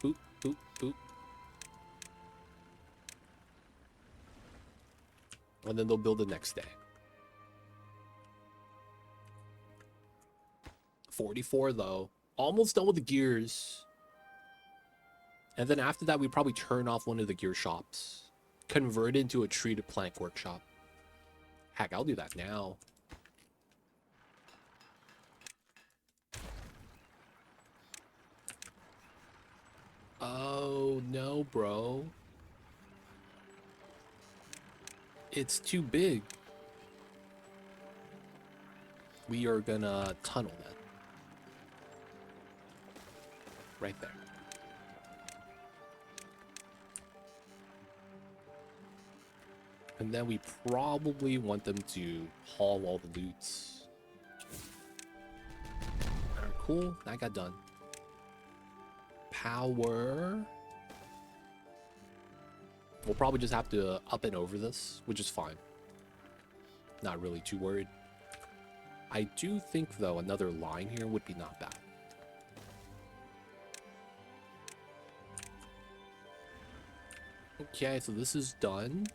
Boop, boop, boop. And then they'll build the next day. 44 though. Almost done with the gears. And then after that, we probably turn off one of the gear shops. Convert it into a treated plank workshop. Heck, I'll do that now. Oh, no, bro. It's too big. We are gonna tunnel that. Right there. And then we probably want them to haul all the loots. Alright, cool. That got done. Power. We'll probably just have to up and over this, which is fine. Not really too worried. I do think, though, another line here would be not bad. Okay, so this is done.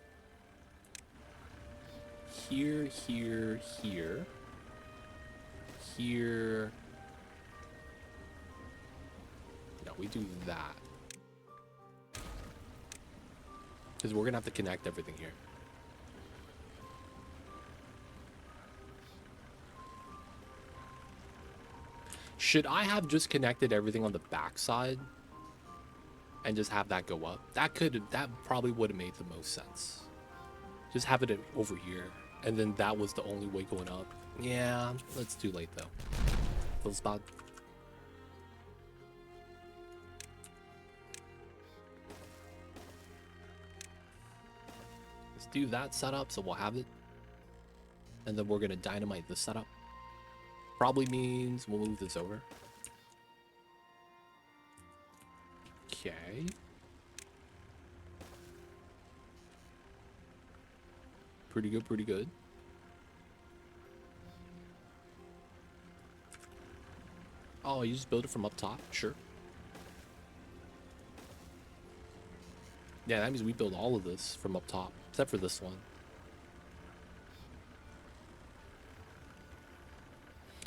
Here, here, here. Here. No, we do that. Because we're going to have to connect everything here. Should I have just connected everything on the backside and just have that go up? That probably would have made the most sense. Just have it over here, and then that was the only way going up. Yeah, that's too late though. Little spot. Let's do that setup, so we'll have it, and then we're gonna dynamite this setup. Probably means we'll move this over. Okay. Pretty good, pretty good. Oh, you just build it from up top? Sure. Yeah, that means we build all of this from up top, except for this one.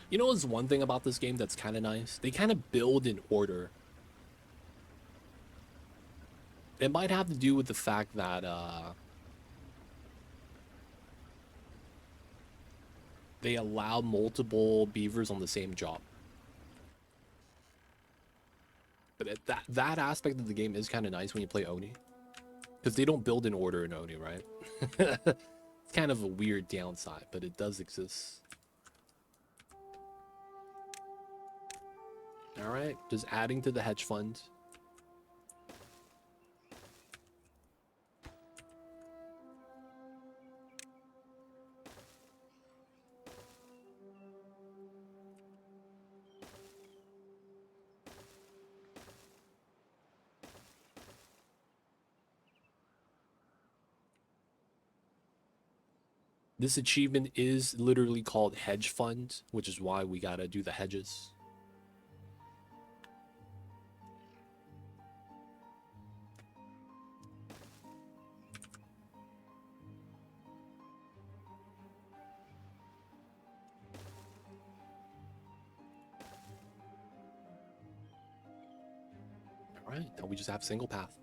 You know what's one thing about this game that's kind of nice? They kind of build in order. It might have to do with the fact that they allow multiple beavers on the same job. But that aspect of the game is kind of nice when you play Oni. Because they don't build in order in Oni, right? It's kind of a weird downside, but it does exist. Alright, just adding to the hedge fund. This achievement is literally called hedge fund, which is why we gotta do the hedges. Alright, now we just have single path.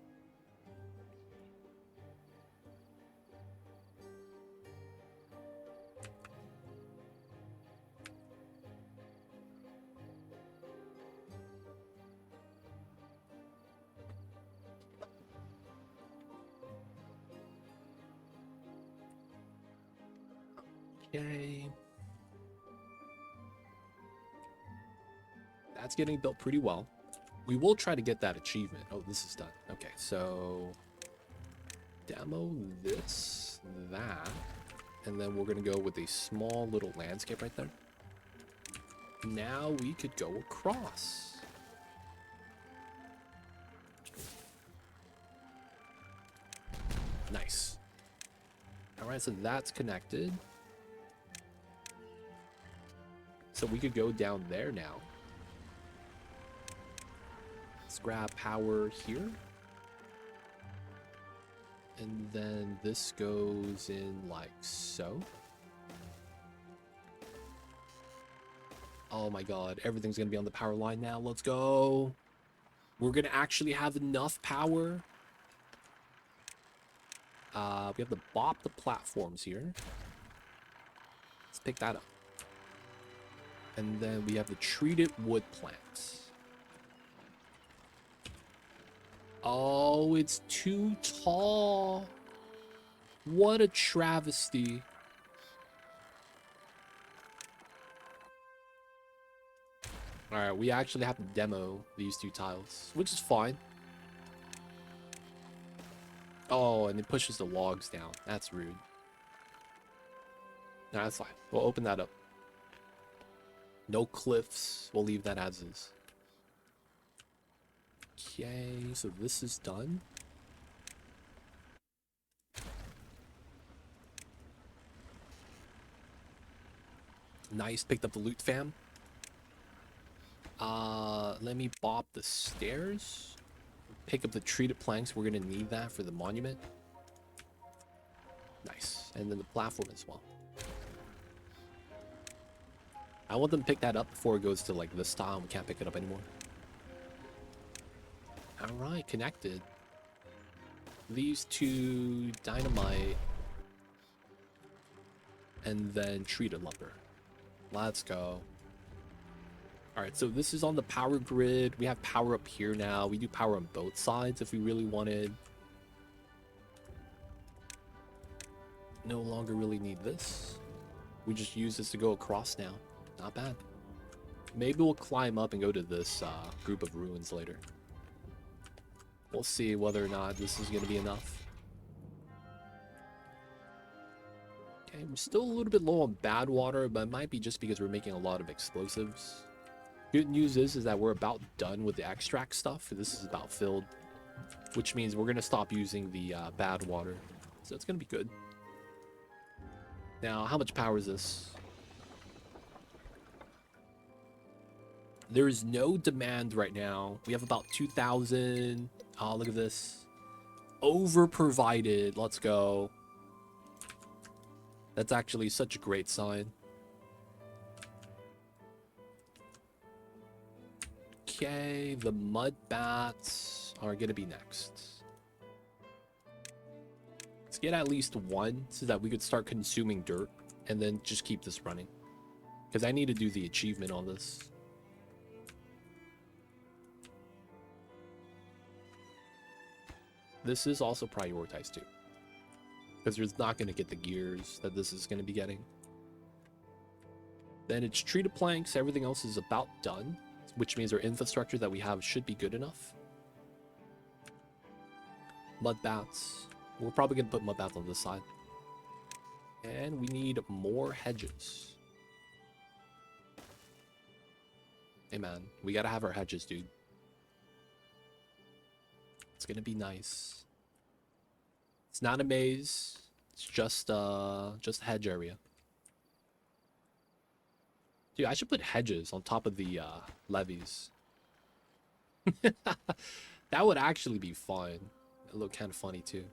Okay. That's getting built pretty well. We will try to get that achievement. Oh, this is done. Okay, so demo this, that, and then we're gonna go with a small little landscape right there. Now we could go across. Nice. All right, so that's connected. So we could go down there now. Let's grab power here. And then this goes in like so. Oh my god, everything's gonna be on the power line now. Let's go. We're gonna actually have enough power. We have to bop the platforms here. Let's pick that up. And then we have the treated wood plants. Oh, it's too tall. What a travesty. Alright, we actually have to demo these two tiles, which is fine. Oh, and it pushes the logs down. That's rude. Nah, that's fine. We'll open that up. No cliffs. We'll leave that as is. Okay, so this is done. Nice, picked up the loot, fam. Let me bop the stairs. Pick up the treated planks. We're gonna need that for the monument. Nice, and then the platform as well. I want them to pick that up before it goes to like this style and we can't pick it up anymore. Alright, connected. These two dynamite. And then treated lumber. Let's go. Alright, so this is on the power grid. We have power up here now. We do power on both sides if we really wanted. No longer really need this. We just use this to go across now. Not bad. Maybe we'll climb up and go to this group of ruins later. We'll see whether or not this is going to be enough. Okay, we're still a little bit low on bad water, but it might be just because we're making a lot of explosives. Good news is that we're about done with the extract stuff. This is about filled, which means we're going to stop using the bad water. So it's going to be good. Now, how much power is this? There is no demand right now. We have about 2,000. Oh, look at this. Over provided. Let's go. That's actually such a great sign. Okay, the mud bats are gonna be next. Let's get at least one so that we could start consuming dirt and then just keep this running. Because I need to do the achievement on this. This is also prioritized too. Because there's not going to get the gears that this is going to be getting. Then it's treated planks. Everything else is about done. Which means our infrastructure that we have should be good enough. Mud bats. We're probably going to put mud bats on this side. And we need more hedges. Hey man, we got to have our hedges, dude. It's going to be nice. It's not a maze. It's just a hedge area. Dude, I should put hedges on top of the levees. That would actually be fun. It look kind of funny too.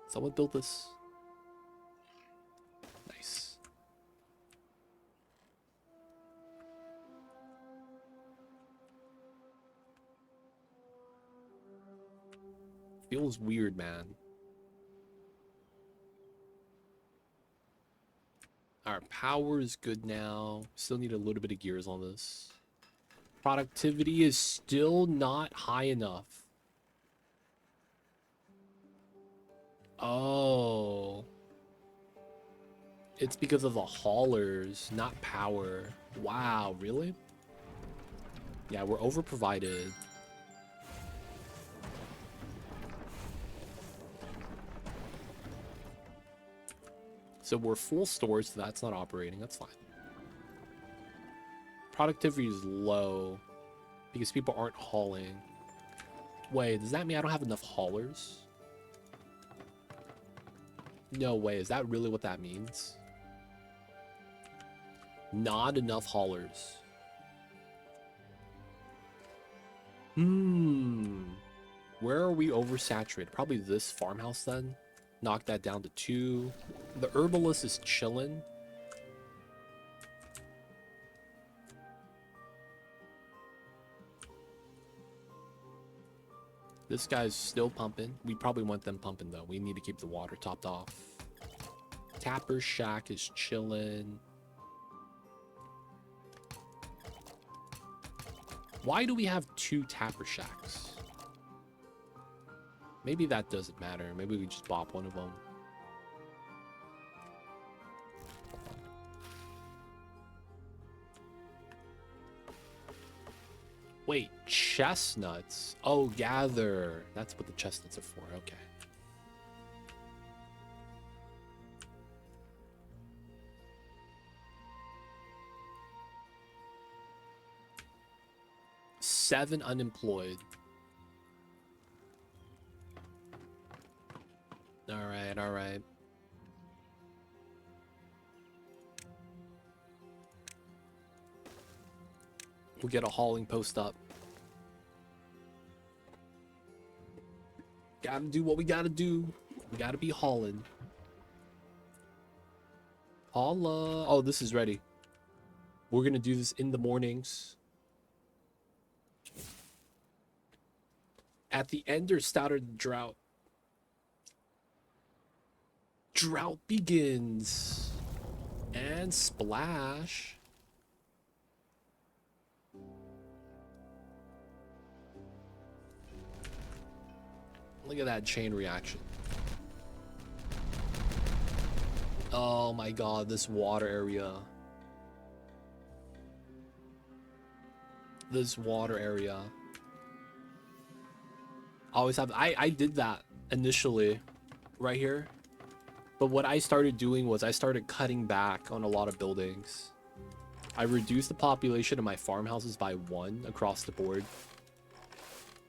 Someone built this. Nice. Feels weird, man. Our power is good now. Still need a little bit of gears on this. Productivity is still not high enough. Oh. It's because of the haulers, not power. Wow, really? Yeah, we're overprovided. So we're full storage, so that's not operating. That's fine. Productivity is low because people aren't hauling. Wait, does that mean I don't have enough haulers? No way. Is that really what that means? Not enough haulers. Where are we oversaturated? Probably this farmhouse then. Knock that down to 2. The herbalist is chilling. This guy's still pumping. We probably want them pumping though. We need to keep the water topped off. Tapper Shack is chilling. Why do we have 2 Tapper Shacks? Maybe that doesn't matter. Maybe we just bop one of them. Wait, chestnuts. Oh, gather. That's what the chestnuts are for. Okay. Seven unemployed. All right, all right. We'll get a hauling post up. Gotta do what we gotta do. We gotta be hauling. Holla. Oh, this is ready. We're gonna do this in the mornings. At the end or start of the drought. Drought begins. And splash. Look at that chain reaction. Oh my god, this water area. This water area. Always have. I did that initially right here. But what I started doing was I started cutting back on a lot of buildings. I reduced the population of my farmhouses by 1 across the board.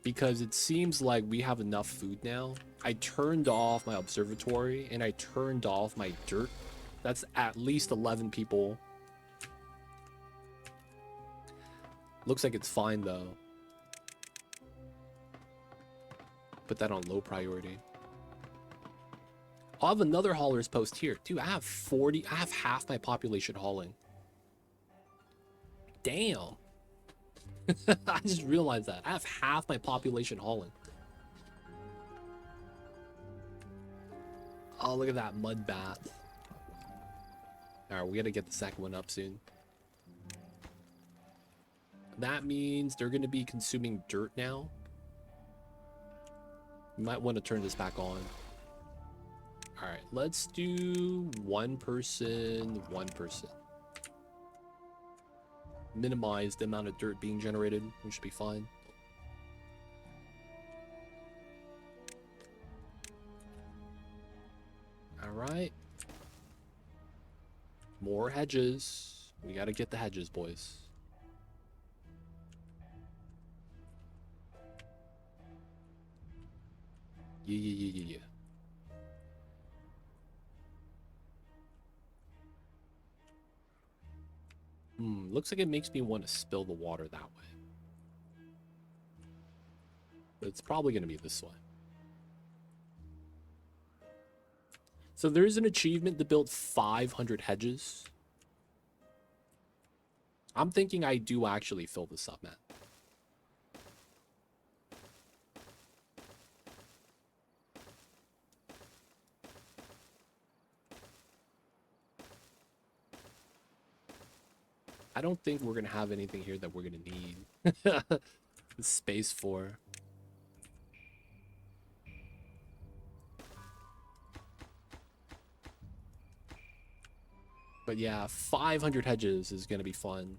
Because it seems like we have enough food now. I turned off my observatory and I turned off my dirt. That's at least 11 people. Looks like it's fine though. Put that on low priority. I'll have another hauler's post here. Dude, I have half my population hauling. Damn. I just realized that. I have half my population hauling. Oh, look at that mud bath. Alright, we gotta get the second one up soon. That means they're gonna be consuming dirt now. You might want to turn this back on. Alright, let's do 1 person, 1 person. Minimize the amount of dirt being generated, which should be fine. Alright. More hedges. We gotta get the hedges, boys. Yeah. Looks like it makes me want to spill the water that way. But it's probably going to be this way. So there's an achievement to build 500 hedges. I'm thinking I do actually fill this up, man. I don't think we're going to have anything here that we're going to need the space for. But yeah, 500 hedges is going to be fun.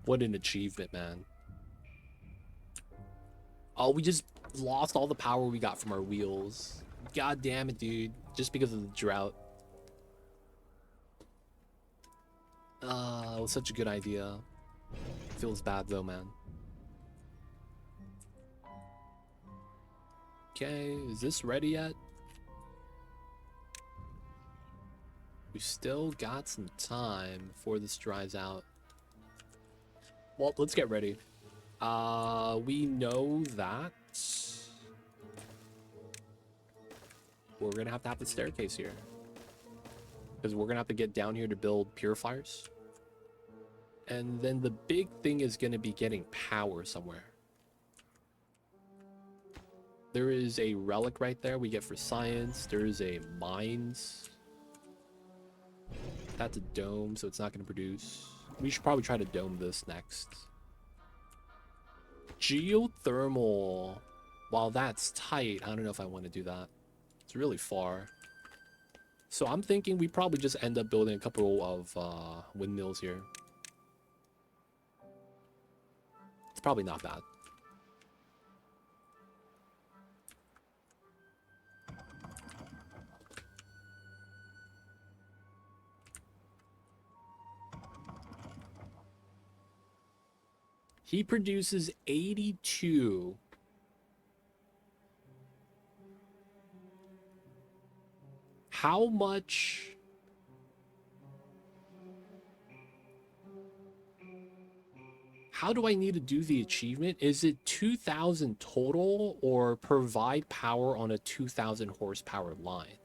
What an achievement, man. Oh, we just lost all the power we got from our wheels. God damn it, dude. Just because of the drought. It was such a good idea. Feels bad though, man. Okay, is this ready yet? We still got some time before this dries out. Well, let's get ready. We know that we're gonna have to have the staircase here. Because we're gonna have to get down here to build purifiers. And then the big thing is gonna be getting power somewhere. There is a relic right there we get for science. There is a mines That's a dome, so it's not going to produce. We should probably try to dome this next. Geothermal. While that's tight, I don't know if I want to do that. It's really far. So I'm thinking we probably just end up building a couple of windmills here. It's probably not bad. He produces 82. How much? How do I need to do the achievement? Is it 2,000 total or provide power on a 2,000 horsepower line?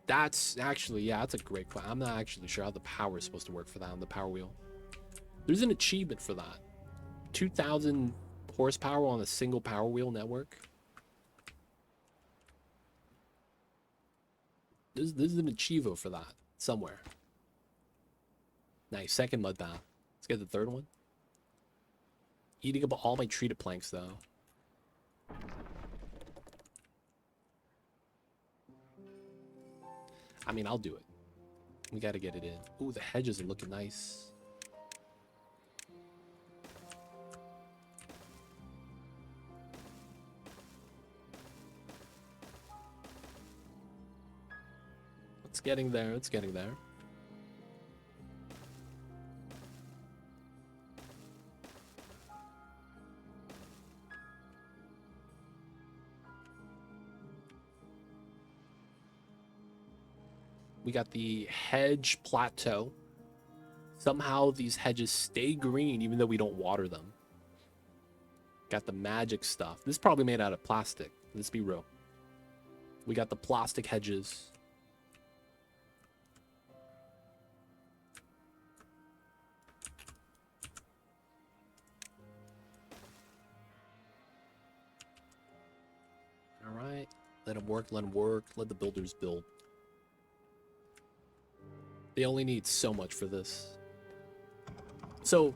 That's actually, yeah, that's a great question. I'm not actually sure how the power is supposed to work for that on the power wheel. There's an achievement for that. 2,000 horsepower on a single power wheel network. This is an Achievo for that somewhere. Nice, second mud bath. Let's get the third one. Eating up all my treated planks though. I mean, I'll do it. We gotta get it in. Ooh, the hedges are looking nice. It's getting there, it's getting there. We got the hedge plateau. Somehow these hedges stay green even though we don't water them. Got the magic stuff. This is probably made out of plastic. Let's be real. We got the plastic hedges. All right. Let them work, let them work. Let the builders build. They only need so much for this. So,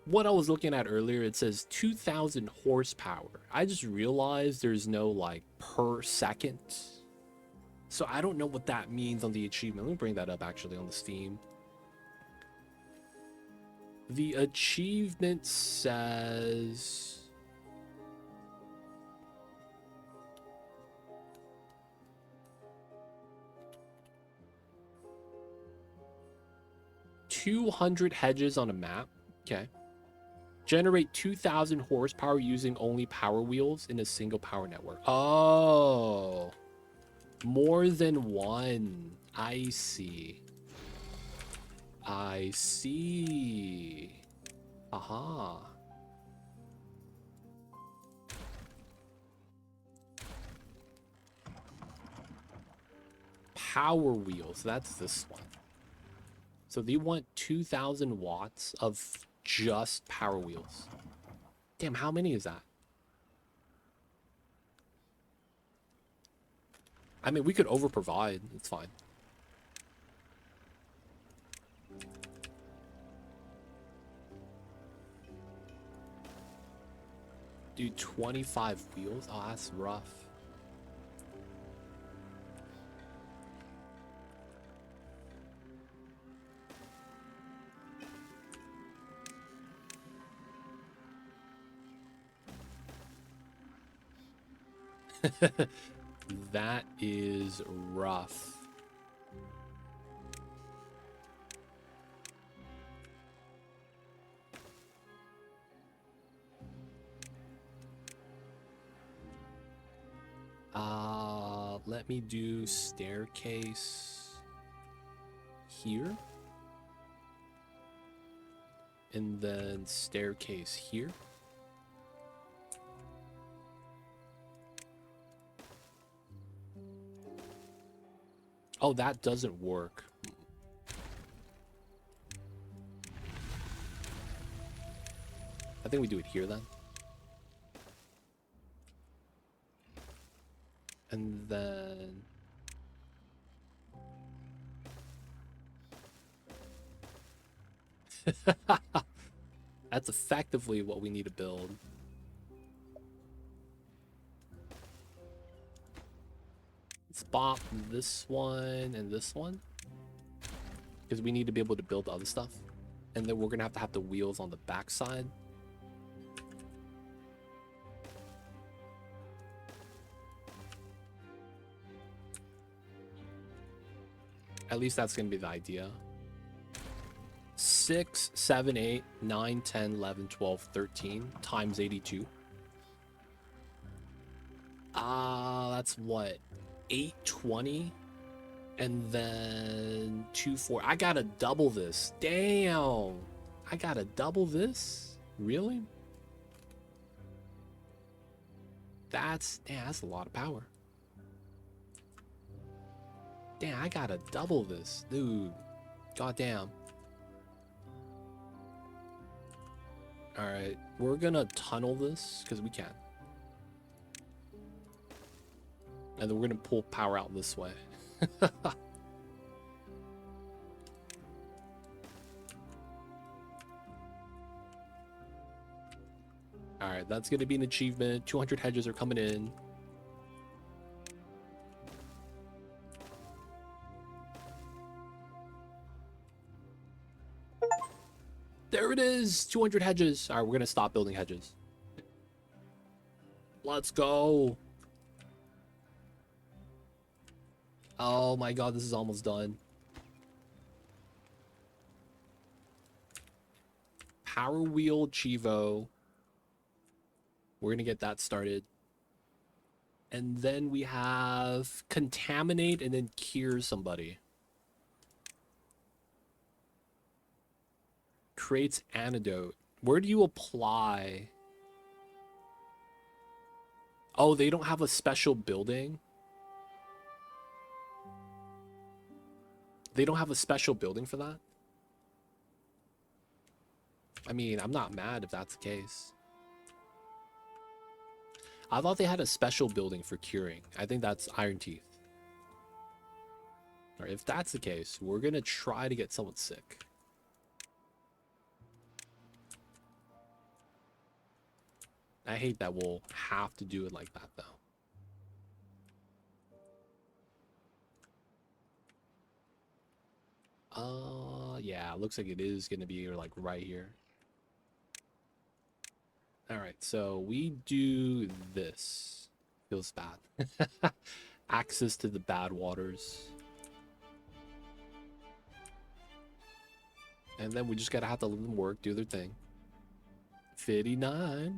what I was looking at earlier, it says 2,000 horsepower. I just realized there's no, like, per second. So, I don't know what that means on the achievement. Let me bring that up, actually, on the Steam. The achievement says... 200 hedges on a map. Okay. Generate 2,000 horsepower using only power wheels in a single power network. Oh. More than one. I see. I see. Aha. Power wheels. That's this one. So they want 2,000 watts of just power wheels. Damn, how many is that? I mean, we could over-provide. It's fine. Do 25 wheels? Oh, that's rough. That is rough. Let me do staircase here. And then staircase here. Oh, that doesn't work. I think we do it here then. And then... That's effectively what we need to build. Let's bop this one and this one, because we need to be able to build other stuff. And then we're gonna have the wheels on the back side. At least that's gonna be the idea. 6, 7, 8, 9, 10, 11, 12, 13 times 82. That's what? 820? And then 2, 4. I gotta double this. Damn. I gotta double this? Really? That's a lot of power. Damn, I gotta double this, dude. Goddamn. Alright, we're gonna tunnel this, because we can. And then we're gonna pull power out this way. Alright, that's gonna be an achievement. 200 hedges are coming in. There it is! 200 hedges. Alright, we're gonna stop building hedges. Let's go! Oh my god, this is almost done. Power wheel Chivo. We're gonna get that started. And then we have contaminate and then cure somebody. Creates antidote. Where do you apply? Oh, they don't have a special building? They don't have a special building for that? I mean, I'm not mad if that's the case. I thought they had a special building for curing. I think that's Ironteeth. Alright, if that's the case, we're gonna try to get someone sick. I hate that we'll have to do it like that, though. Yeah, looks like it is gonna be like right here. Alright, so we do this. Feels bad. Access to the bad waters. And then we just gotta have to let them work, do their thing. 59.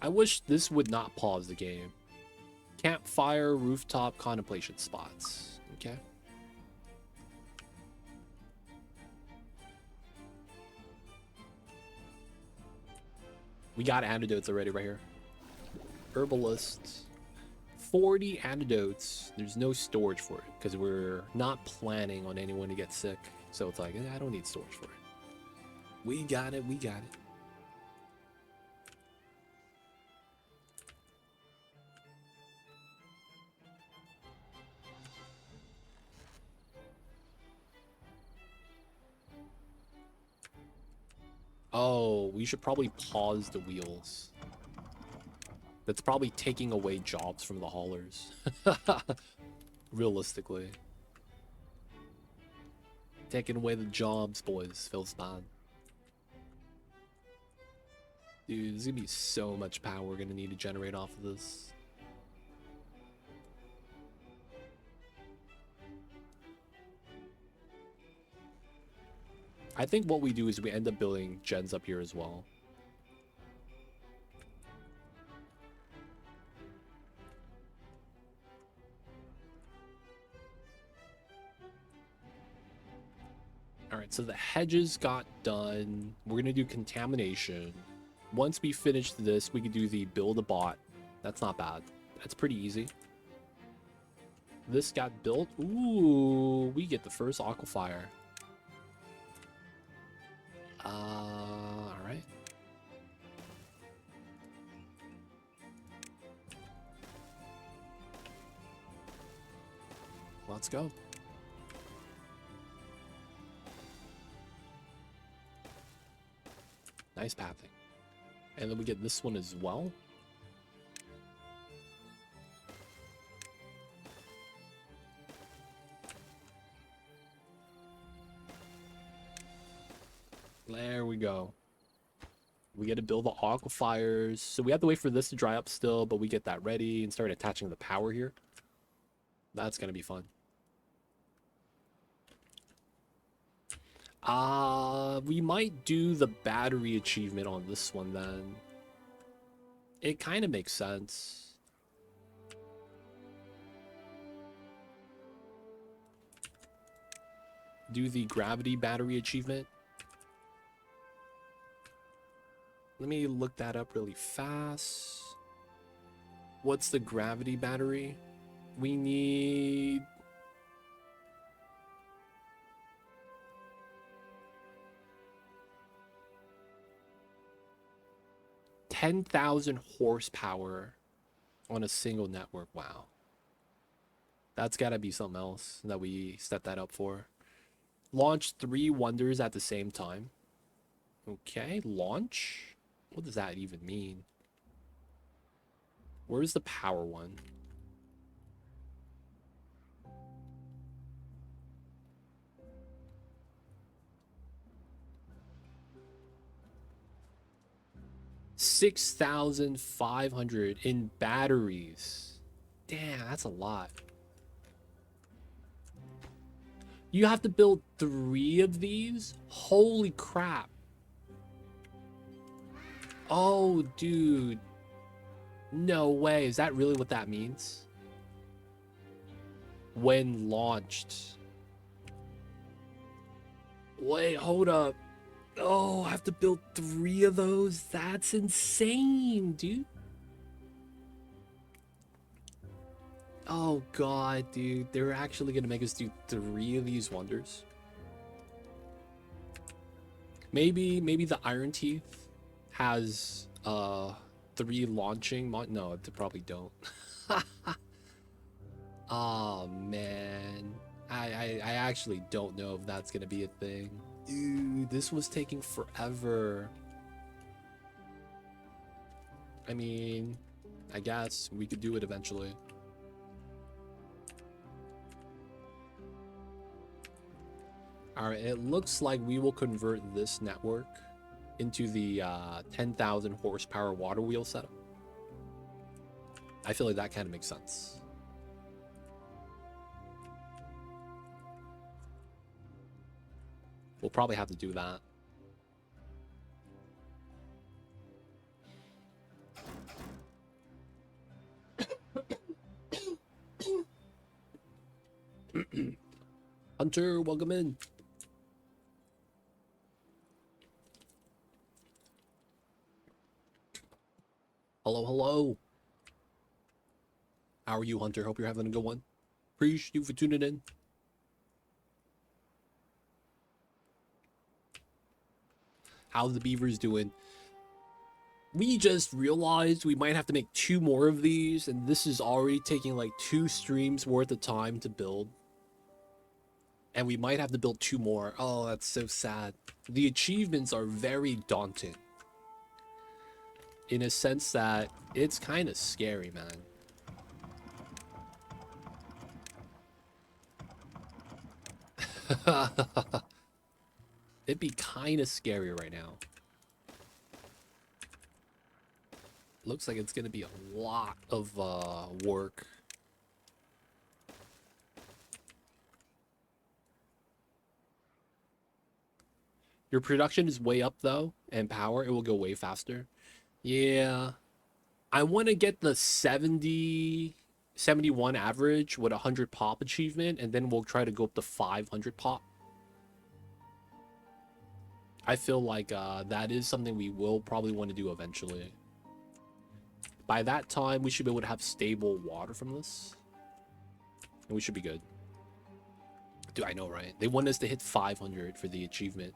I wish this would not pause the game. Campfire, rooftop, contemplation spots. Okay. We got antidotes already right here. Herbalists. 40 antidotes. There's no storage for it because we're not planning on anyone to get sick. So it's like, I don't need storage for it. We got it. We got it. Oh, we should probably pause the wheels. That's probably taking away jobs from the haulers. Realistically. Taking away the jobs, boys. Feels bad. Dude, there's gonna be so much power we're gonna need to generate off of this. I think what we do is we end up building gens up here as well. Alright, so the hedges got done. We're gonna do contamination. Once we finish this, we can do the build a bot. That's not bad. That's pretty easy. This got built. Ooh, we get the first aquifer. Alright. Let's go. Nice pathing. And then we get this one as well. There we go. We get to build the aquifers. So we have to wait for this to dry up still, but we get that ready and start attaching the power here. That's going to be fun. We might do the battery achievement on this one then. It kind of makes sense. Do the gravity battery achievement. Let me look that up really fast. What's the gravity battery? We need... $10,000 horsepower on a single network. Wow. That's gotta be something else that we set that up for. Launch 3 wonders at the same time. Okay, launch? What does that even mean? Where's the power one? $6,500 in batteries. Damn, that's a lot. You have to build 3 of these? Holy crap. Oh, dude. No way. Is that really what that means? When launched. Wait, hold up. Oh, I have to build 3 of those? That's insane, dude. Oh, God, dude. They're actually going to make us do 3 of these wonders. Maybe the Ironteeth has 3 launching no, they probably don't. Oh man, I actually don't know if that's gonna be a thing. Dude, this was taking forever. I mean, I guess we could do it eventually. All right, it looks like we will convert this network into the 10,000 horsepower water wheel setup. I feel like that kind of makes sense. We'll probably have to do that. Hunter, welcome in. Hello, hello. How are you, Hunter? Hope you're having a good one. Appreciate you for tuning in. How's the beavers doing? We just realized we might have to make 2 more of these, and this is already taking like 2 streams worth of time to build. And we might have to build 2 more. Oh, that's so sad. The achievements are very daunting. In a sense that it's kind of scary, man. It'd be kind of scary right now. Looks like it's gonna be a lot of work. Your production is way up though, and power, it will go way faster. Yeah. I want to get the 71 average with 100 pop achievement, and then we'll try to go up to 500 pop. I feel like that is something we will probably want to do eventually. By that time, we should be able to have stable water from this. And we should be good. Dude, I know, right? They want us to hit 500 for the achievement.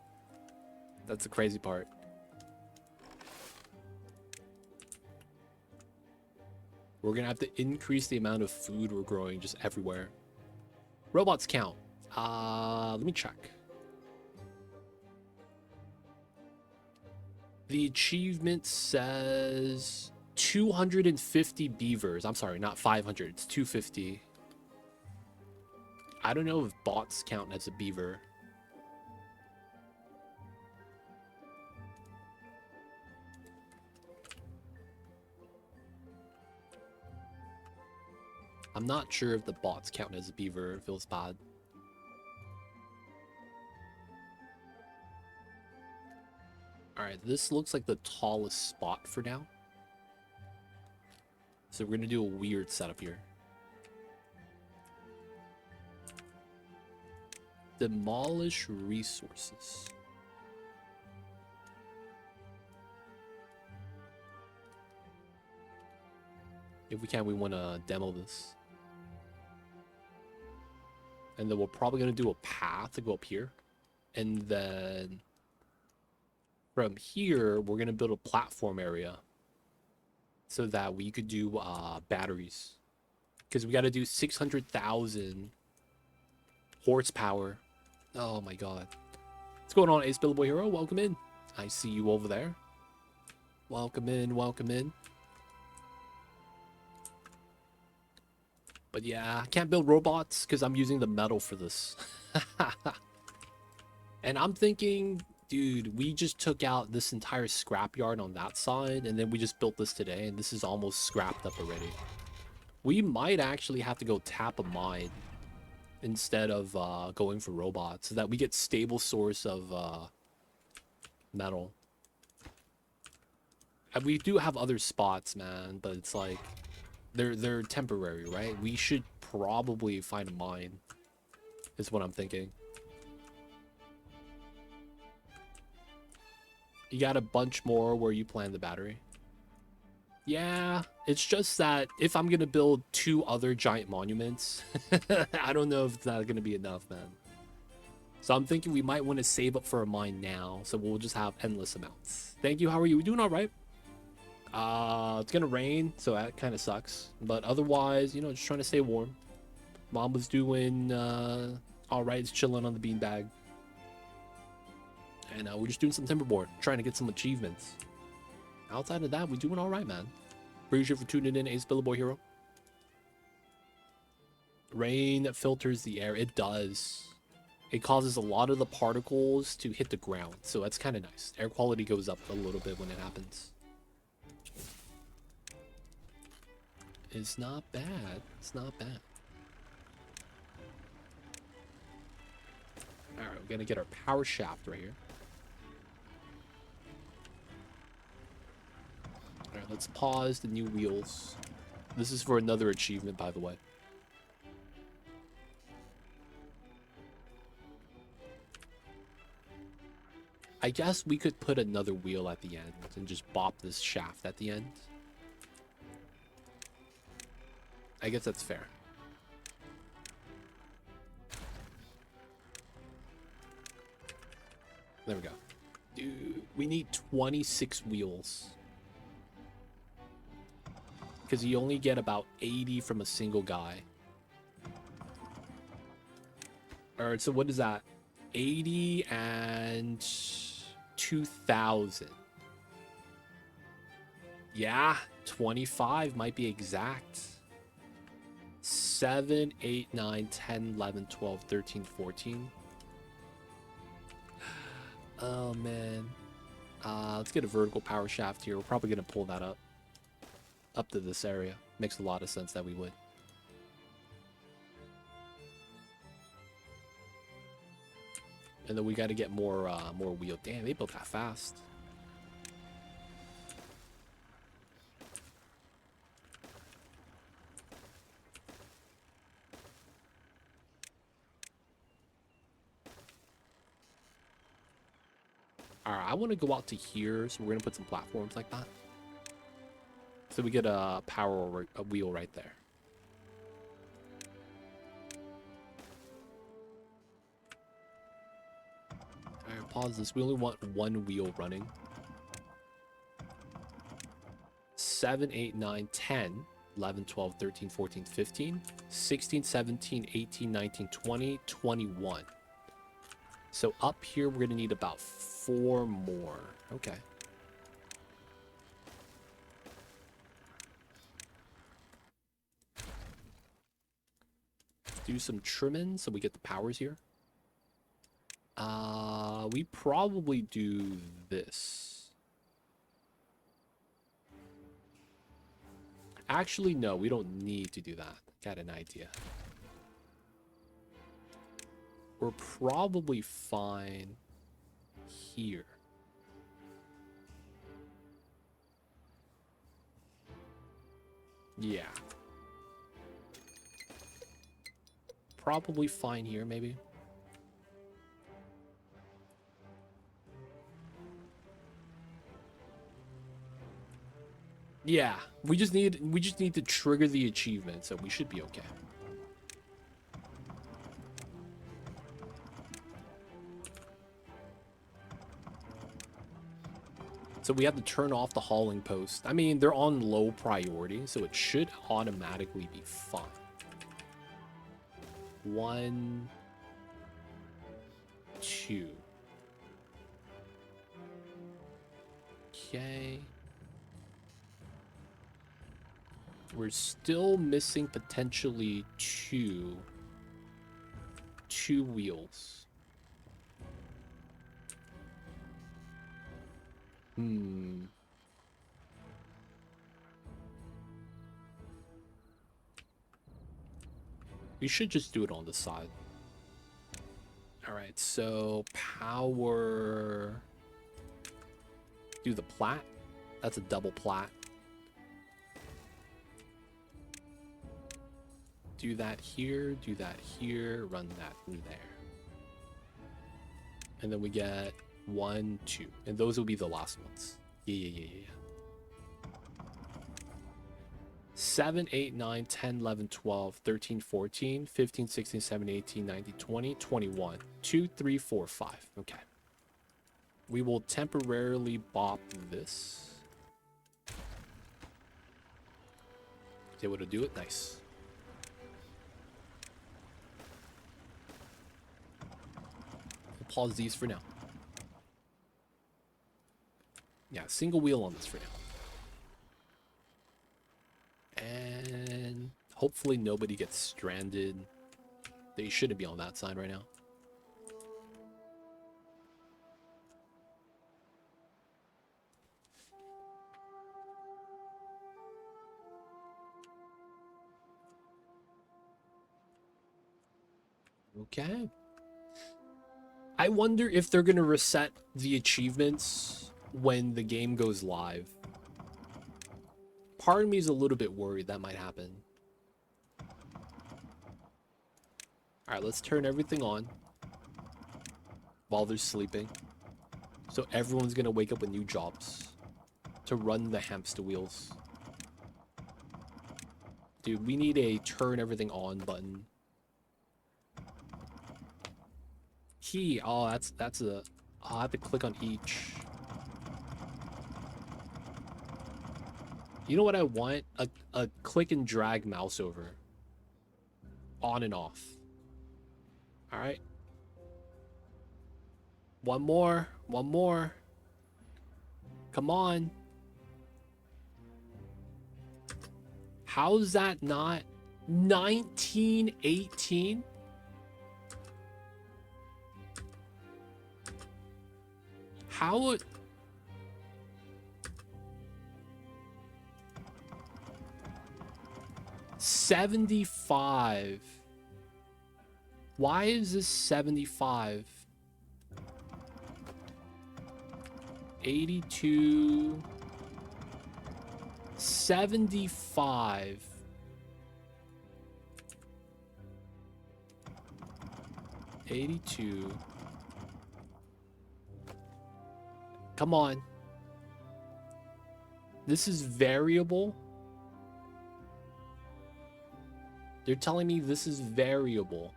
That's the crazy part. We're going to have to increase the amount of food we're growing just everywhere. Robots count. Let me check. The achievement says 250 beavers. I'm sorry, not 500. It's 250. I don't know if bots count as a beaver. I'm not sure if the bots count as a beaver. It feels bad. Alright, this looks like the tallest spot for now. So we're going to do a weird setup here. Demolish resources. If we can, we want to demo this. And then we're probably going to do a path to go up here. And then from here, we're going to build a platform area so that we could do batteries. Because we got to do 600,000 horsepower. Oh my god. What's going on, Ace Billboy Hero? Welcome in. I see you over there. Welcome in, welcome in. But yeah, I can't build robots because I'm using the metal for this. And I'm thinking, dude, we just took out this entire scrapyard on that side, and then we just built this today, and this is almost scrapped up already. We might actually have to go tap a mine instead of going for robots, so that we get stable source of metal. And we do have other spots, man, but it's like they're temporary, right? We should probably find a mine, is what I'm thinking. You got a bunch more where you plan the battery. Yeah, it's just that if I'm gonna build 2 other giant monuments, I don't know if that's gonna be enough, man. So I'm thinking we might want to save up for a mine now, so we'll just have endless amounts. Thank you. How are you? We doing all right? It's gonna rain, so that kind of sucks. But otherwise, you know, just trying to stay warm. Mom was doing all right. It's chilling on the beanbag, and we're just doing some Timberborn, trying to get some achievements. Outside of that, we're doing all right, man. Appreciate you for tuning in, Ace Billboy Hero. Rain filters the air. It does. It causes a lot of the particles to hit the ground, so that's kind of nice. Air quality goes up a little bit when it happens. It's not bad. It's not bad. Alright, we're gonna get our power shaft right here. Alright, let's pause the new wheels. This is for another achievement, by the way. I guess we could put another wheel at the end and just bop this shaft at the end. I guess that's fair. There we go. Dude, we need 26 wheels. Because you only get about 80 from a single guy. Alright, so what is that? 80 and 2,000. Yeah, 25 might be exact. 7, 8, 9, 10, 11, 12, 13, 14. Oh, man. Let's get a vertical power shaft here. We're probably going to pull that up to this area. Makes a lot of sense that we would. And then we got to get more wheel. Damn, they built that fast. Alright, I want to go out to here, so we're going to put some platforms like that. So we get a a wheel right there. Alright, pause this. We only want one wheel running. 7, 8, 9, 10, 11, 12, 13, 14, 15, 16, 17, 18, 19, 20, 21. So up here, we're going to need about 4 more. Okay. do some trimming so we get the powers here. We probably do this. Actually, no, we don't need to do that. Got an idea. We're probably fine here. Yeah. Probably fine here, maybe. Yeah, we just need to trigger the achievement, so we should be okay. So we have to turn off the hauling post. I mean, they're on low priority, so it should automatically be fine. 1, 2. Okay. We're still missing potentially two wheels. We should just do it on the side. All right, so power. Do the plat. That's a double plat. Do that here, run that through there. And then we get 1, 2. And those will be the last ones. Yeah. 7, 8, 9, 10, 11, 12, 13, 14, 15, 16, 17, 18, 19, 20, 21. 2, 3, 4, 5. Okay. We will temporarily bop this. Is able to do it? Nice. We'll pause these for now. Yeah, single wheel on this for now. And hopefully nobody gets stranded. They shouldn't be on that side right now. Okay. I wonder if they're going to reset the achievements when the game goes live. Part of me is a little bit worried that might happen. Alright, let's turn everything on while they're sleeping. So everyone's going to wake up with new jobs to run the hamster wheels. Dude, we need a turn everything on button. Key. Oh, that's a... Oh, I have to click on each. You know what I want? A click and drag mouse over. On and off. Alright. One more. Come on. How's that not 1918? How... 75. Why is this 75? 82. 75. $82. Come on. This is variable. They're telling me this is variable.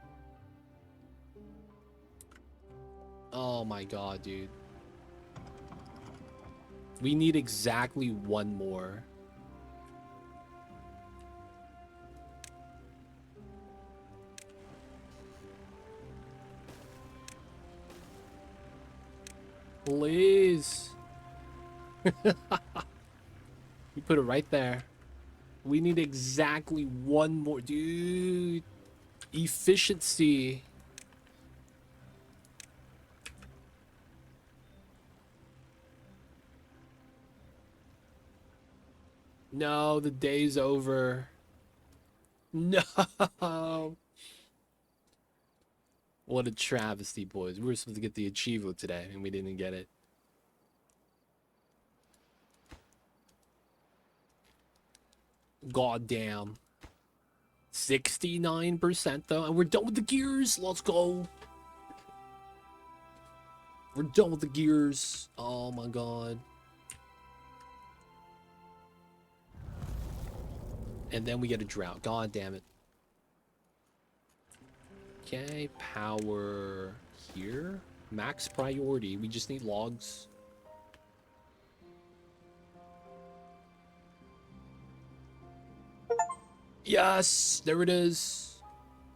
Oh my god, dude. We need exactly one more. Please. You put it right there. We need exactly one more, dude. Efficiency. No, the day's over. No. What a travesty, boys. We were supposed to get the Achievo today, and we didn't get it. God damn. 69% though, and we're done with the gears. Let's go. We're done with the gears. Oh my god. And then we get a drought. God damn it. Okay, power here. Max priority. We just need logs. Yes, there it is.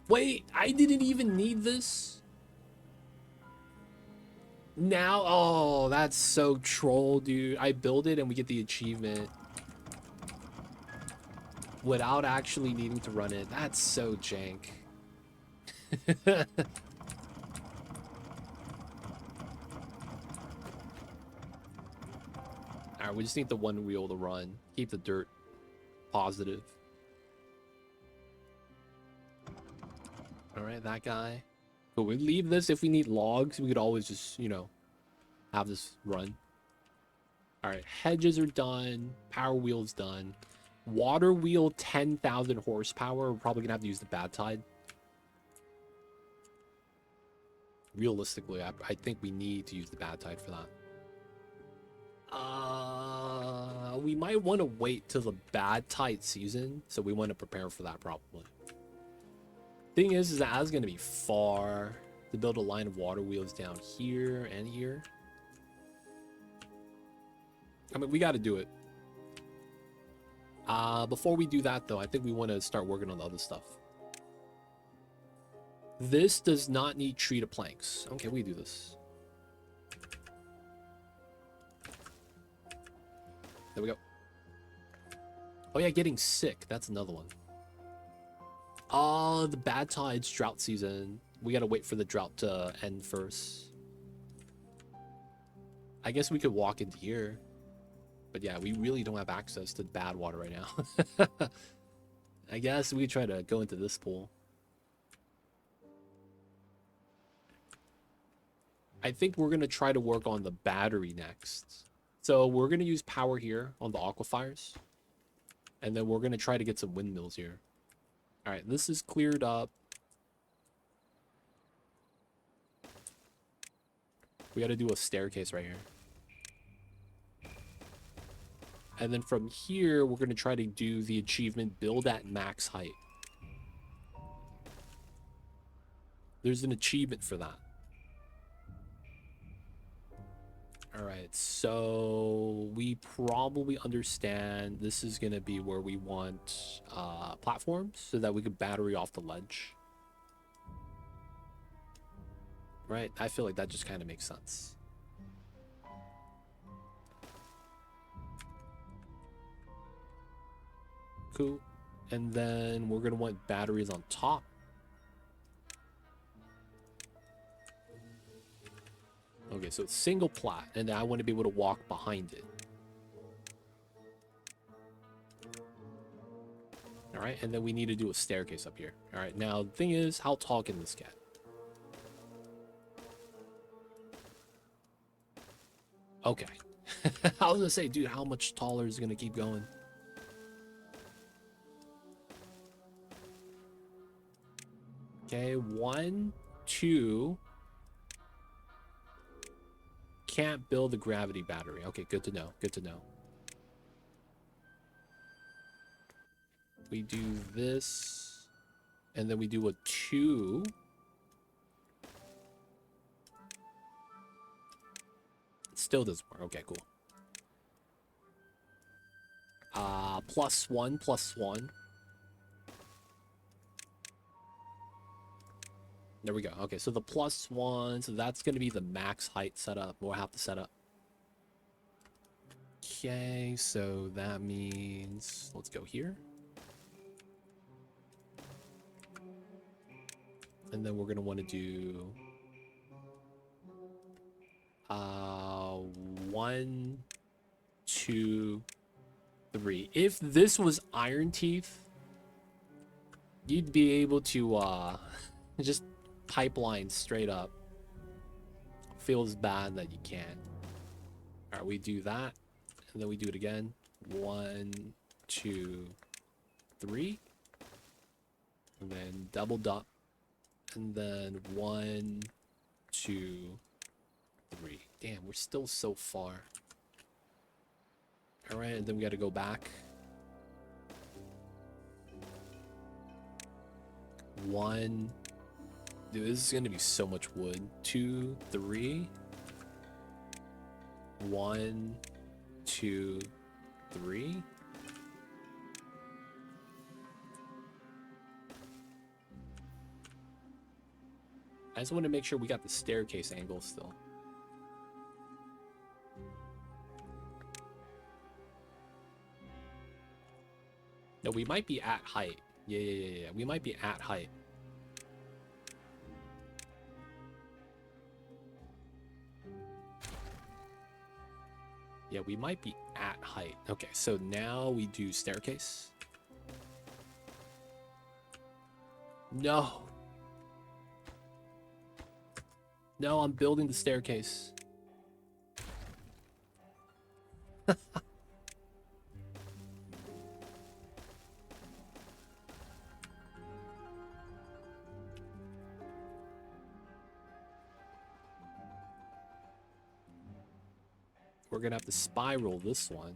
Wait, I didn't even need this. Now, oh, that's so troll, dude. I build it and we get the achievement without actually needing to run it. That's so jank. Alright, we just need the one wheel to run. Keep the dirt positive. Alright, that guy. But we leave this if we need logs. We could always just, you know, have this run. Alright, hedges are done. Power wheel's done. Water wheel, 10,000 horsepower. We're probably gonna have to use the bad tide. Realistically, I think we need to use the bad tide for that. We might want to wait till the bad tide season, so we want to prepare for that probably. Thing is that it's gonna be far to build a line of water wheels down here and here. I mean, we got to do it. Before we do that though, I think we want to start working on the other stuff. This does not need tree to planks. Okay, we do this. There we go. Oh yeah, getting sick. That's another one. Oh, the bad tides, drought season. We gotta wait for the drought to end first. I guess we could walk into here. But yeah, we really don't have access to bad water right now. I guess we try to go into this pool. I think we're going to try to work on the battery next. So we're going to use power here on the aquifers. And then we're going to try to get some windmills here. All right, this is cleared up. We got to do a staircase right here. And then from here, we're going to try to do the achievement build at max height. There's an achievement for that. All right, so we probably understand this is going to be where we want platforms so that we can battery off the ledge. Right? I feel like that just kind of makes sense. Cool. And then we're going to want batteries on top. Okay, so it's single plat, and then I want to be able to walk behind it. All right, and then we need to do a staircase up here. All right, now the thing is, how tall can this get? Okay. I was gonna say, dude, how much taller is it gonna keep going? Okay, 1, 2. Can't build a gravity battery. Okay, good to know. Good to know. We do this, and then we do a 2. It still doesn't work. Okay, cool. +1, +1. There we go. Okay, so the +1, so that's going to be the max height setup. We'll have to set up. Okay, so that means let's go here. And then we're gonna want to do 1, 2, 3. If this was Ironteeth, you'd be able to just pipeline straight up. Feels bad that you can't. All right, we do that, and then we do it again. 1, 2, 3, and then doubled up, and then 1, 2, 3. Damn, we're still so far. All right, and then we got to go back. 1. Dude, this is gonna be so much wood. 2, 3. 1, 2, 3. I just want to make sure we got the staircase angle still. No, we might be at height. Yeah. We might be at height. Yeah, we might be at height. Okay, so now we do staircase. No. No, I'm building the staircase. We're gonna have to spiral this one.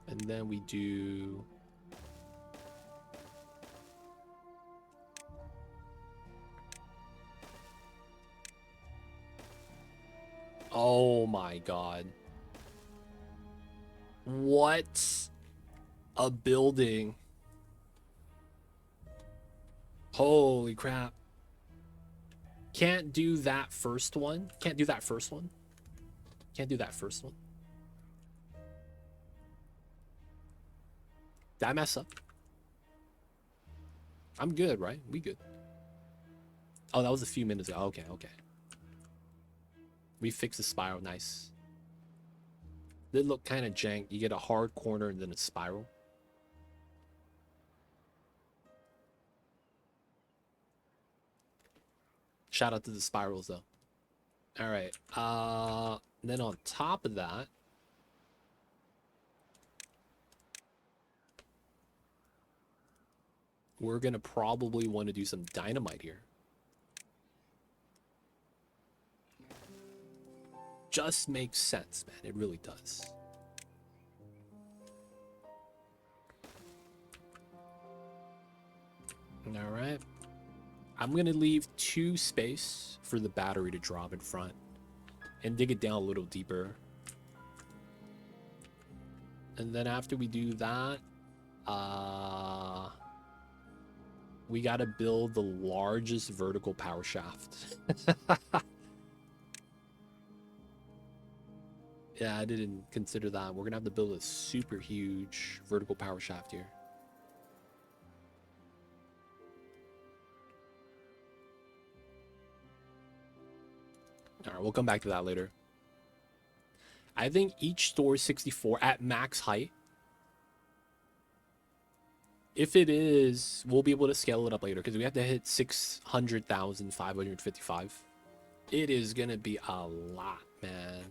And then we do... Oh my god. What a building. Holy crap. Can't do that first one. Can't do that first one. Can't do that first one. Did I mess up? I'm good, right? We good. Oh, that was a few minutes ago. Okay. We fixed the spiral. Nice. They look kind of jank. You get a hard corner and then a spiral. Shout out to the spirals though. All right. Then on top of that, we're gonna probably want to do some dynamite here. Just makes sense, man. It really does. All right. I'm going to leave 2 space for the battery to drop in front and dig it down a little deeper. And then after we do that, we got to build the largest vertical power shaft. Yeah, I didn't consider that. We're going to have to build a super huge vertical power shaft here. All right, we'll come back to that later. I think each store is 64 at max height. If it is, we'll be able to scale it up later because we have to hit 600,555. It is going to be a lot, man.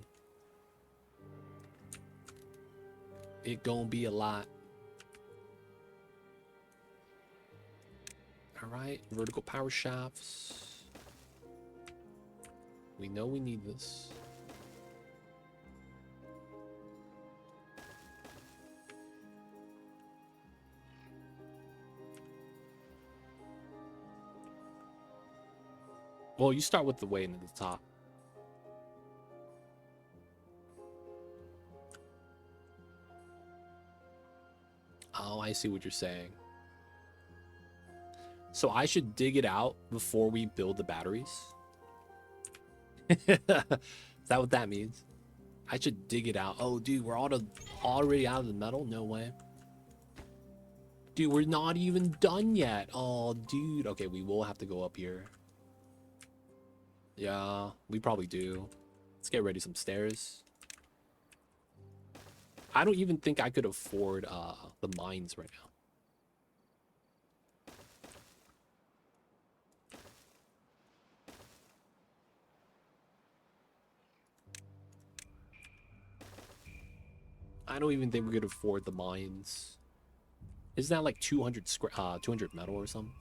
It gonna be a lot. All right, vertical power shafts. We know we need this. Well, you start with the way into the top. Oh, I see what you're saying. So I should dig it out before we build the batteries? Is that what that means? I should dig it out. Oh, dude, we're already out of the metal? No way. Dude, we're not even done yet. Oh, dude. Okay, we will have to go up here. Yeah, we probably do. Let's get ready some stairs. I don't even think I could afford the mines right now. I don't even think we could afford the mines. Isn't that like 200 200 metal or something?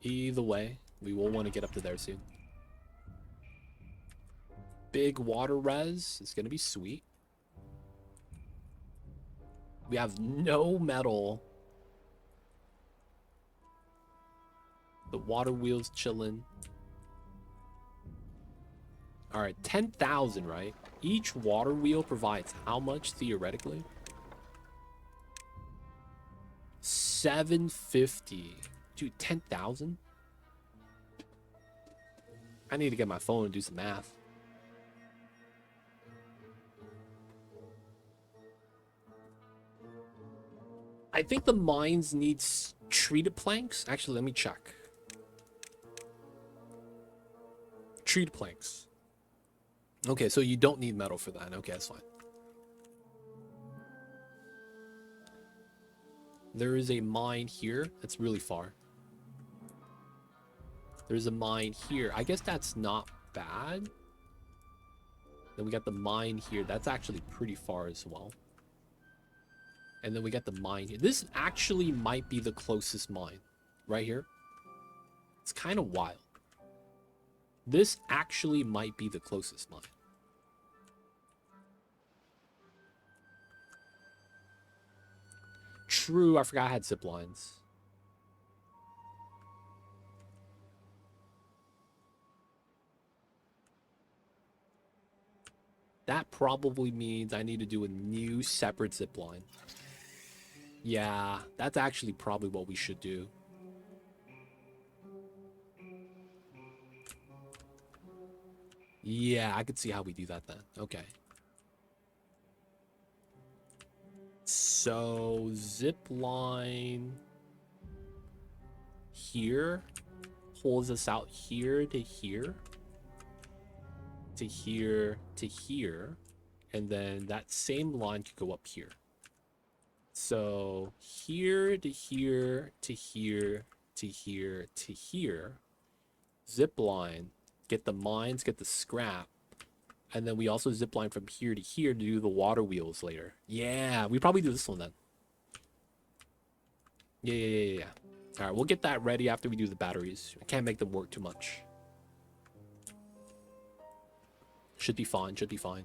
Either way, we will want to get up to there soon. Big water res is gonna be sweet. We have no metal. The water wheel's chilling. All right, 10,000, right? Each water wheel provides how much theoretically? 750. Dude, 10,000? I need to get my phone and do some math. I think the mines need treated planks. Actually, let me check. Treated planks. Okay, so you don't need metal for that. Okay, that's fine. There is a mine here. That's really far. There's a mine here. I guess that's not bad. Then we got the mine here. That's actually pretty far as well. And then we got the mine here. This actually might be the closest mine. Right here. It's kind of wild. This actually might be the closest mine. True, I forgot I had zip lines. That probably means I need to do a new separate zip line. Yeah, that's actually probably what we should do. Yeah, I could see how we do that then. Okay. So, zip line here pulls us out here to here. To here to here. And then that same line could go up here. So, here to here to here to here to here. Zip line. Get the mines, get the scrap. And then we also zip line from here to here to do the water wheels later. Yeah, we probably do this one then. Yeah. All right, we'll get that ready after we do the batteries. I can't make them work too much. Should be fine, should be fine.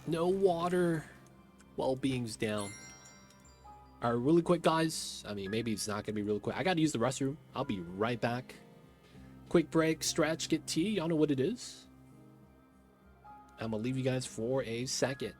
No water. Well-being's down. All right, really quick, guys. I mean, maybe it's not going to be really quick. I got to use the restroom. I'll be right back. Quick break, stretch, get tea. Y'all know what it is. I'm going to leave you guys for a second.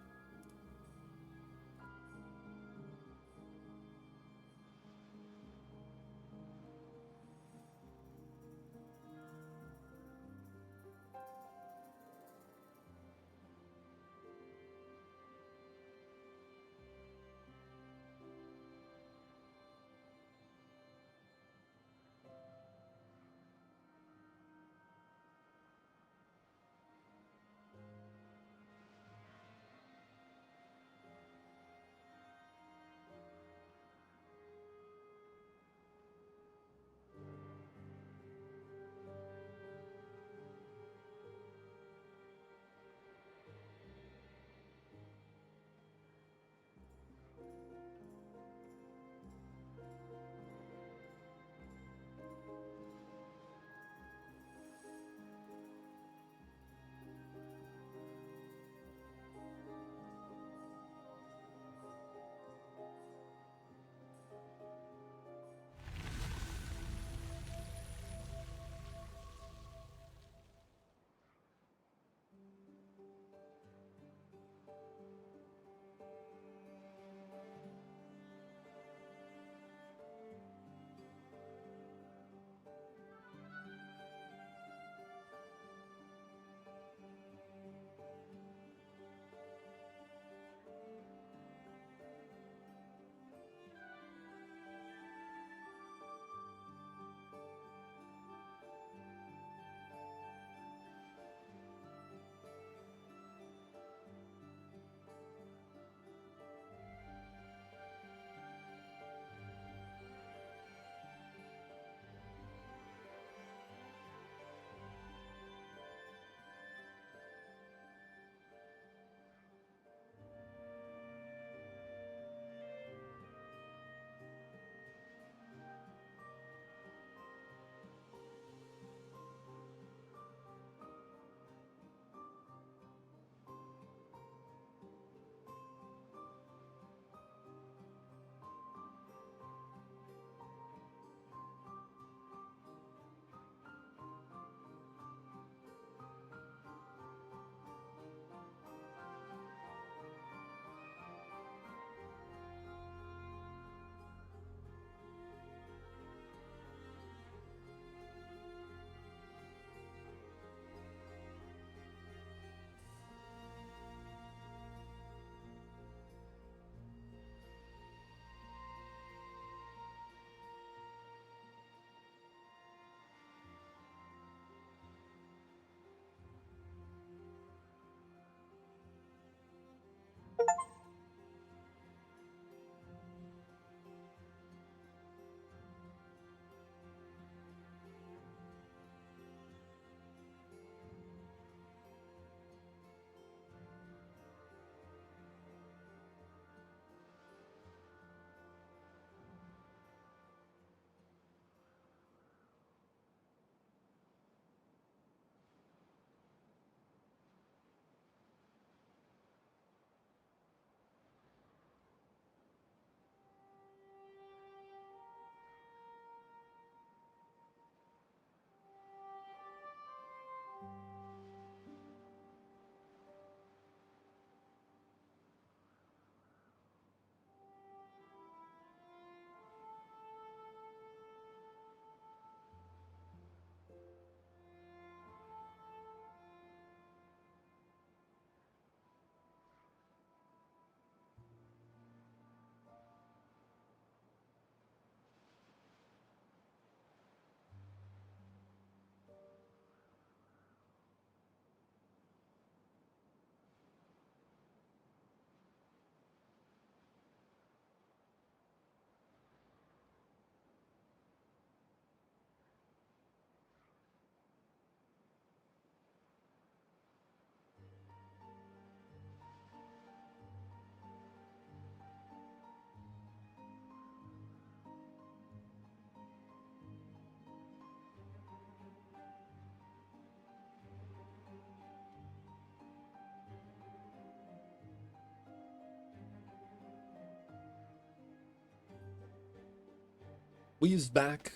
Wee's back.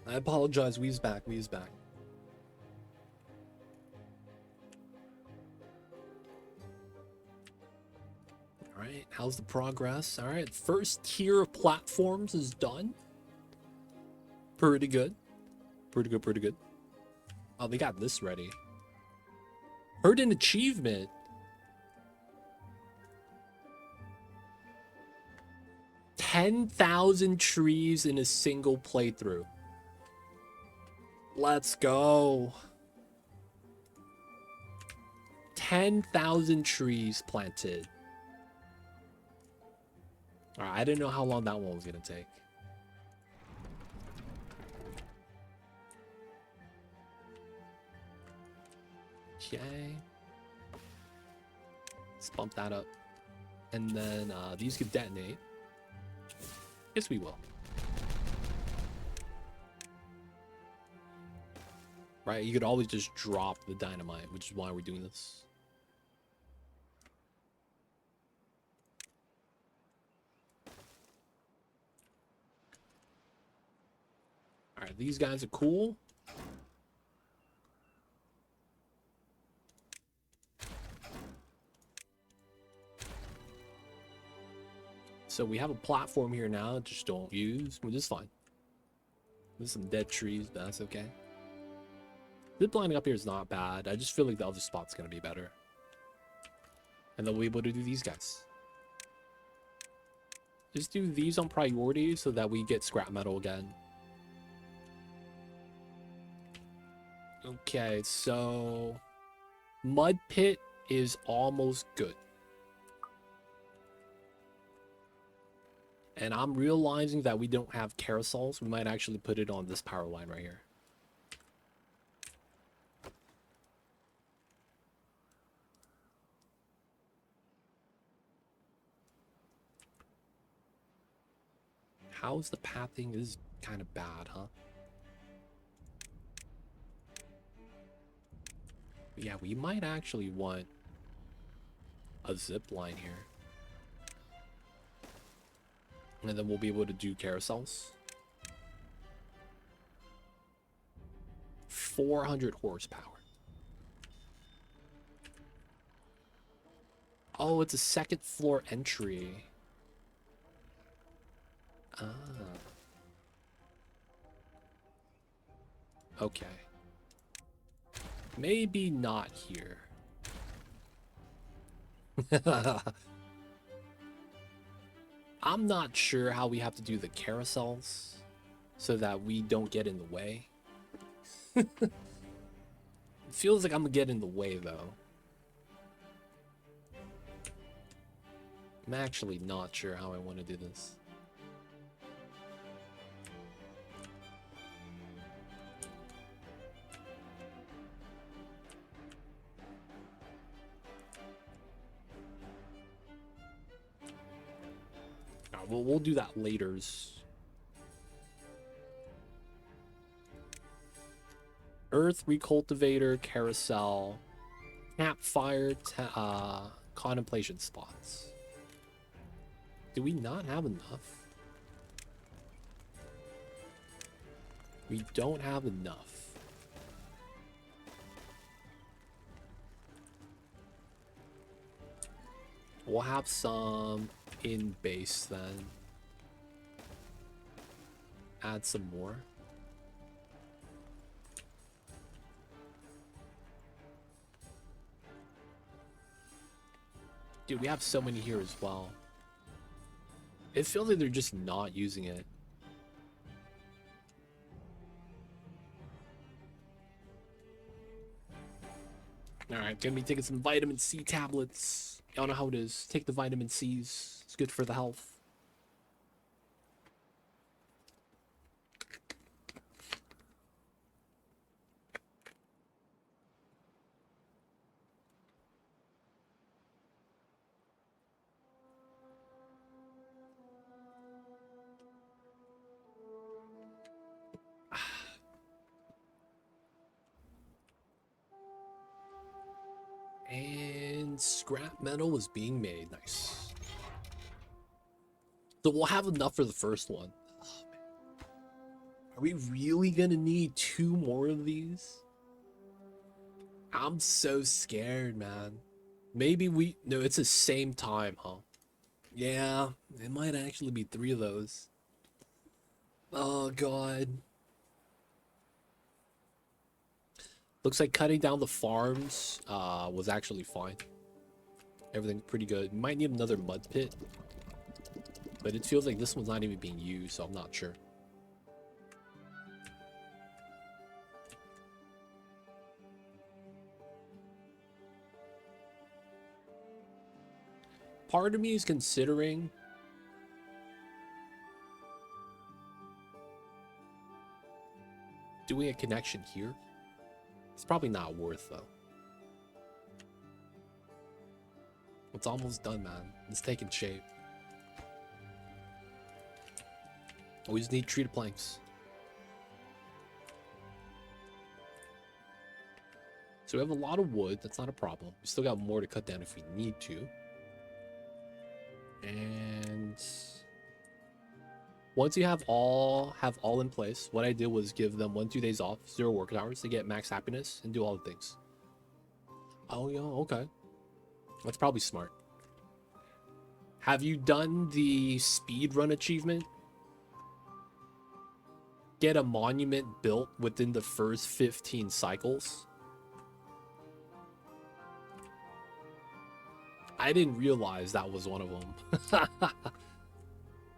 I apologize. Wee's back. Wee's back. All right. How's the progress? All right. First tier of platforms is done. Pretty good. Pretty good. Pretty good. Oh, they got this ready. Heard an achievement. 10,000 trees in a single playthrough. Let's go. 10,000 trees planted. All right, I didn't know how long that one was gonna take. Okay. Let's bump that up. And then these could detonate. Yes, we will. Right, you could always just drop the dynamite, which is why we're doing this. Alright, these guys are cool. So we have a platform here now, just don't use, which is fine. There's some dead trees, but that's okay. Zip lining up here is not bad. I just feel like the other spot's gonna be better. And then we'll be able to do these guys. Just do these on priority so that we get scrap metal again. Okay, so mud pit is almost good. And I'm realizing that we don't have carousels. We might actually put it on this power line right here. How's the pathing? This is kind of bad, huh? Yeah, we might actually want a zip line here. And then we'll be able to do carousels. 400 horsepower. Oh, it's a second floor entry. Ah. Okay. Maybe not here. I'm not sure how we have to do the carousels so that we don't get in the way. It feels like I'm gonna get in the way though. I'm actually not sure how I want to do this. We'll do that later. Earth recultivator, carousel, campfire, contemplation spots. Do we not have enough? We don't have enough. We'll have some in base then. Add some more. Dude, we have so many here as well. It feels like they're just not using it. Alright, gonna be taking some vitamin C tablets. Y'all know how it is. Take the vitamin C's. It's good for the health. And scrap metal is being made. Nice. So we'll have enough for the first one. Oh, man. we really gonna need 2 more of these? I'm so scared, man. Maybe we... No, it's the same time, huh? Yeah, it might actually be 3 of those. Oh, God. Looks like cutting down the farms was actually fine. Everything pretty good. Might need another mud pit. But it feels like this one's not even being used, so I'm not sure. Part of me is considering doing a connection here. It's probably not worth, though. It's almost done, man. It's taking shape. We just need treated planks. So we have a lot of wood. That's not a problem. We still got more to cut down if we need to. And once you have all in place, what I did was give them 1-2 days off, 0 work hours to get max happiness and do all the things. Oh yeah, okay. That's probably smart. Have you done the speed run achievement? Get a monument built within the first 15 cycles. I didn't realize that was one of them.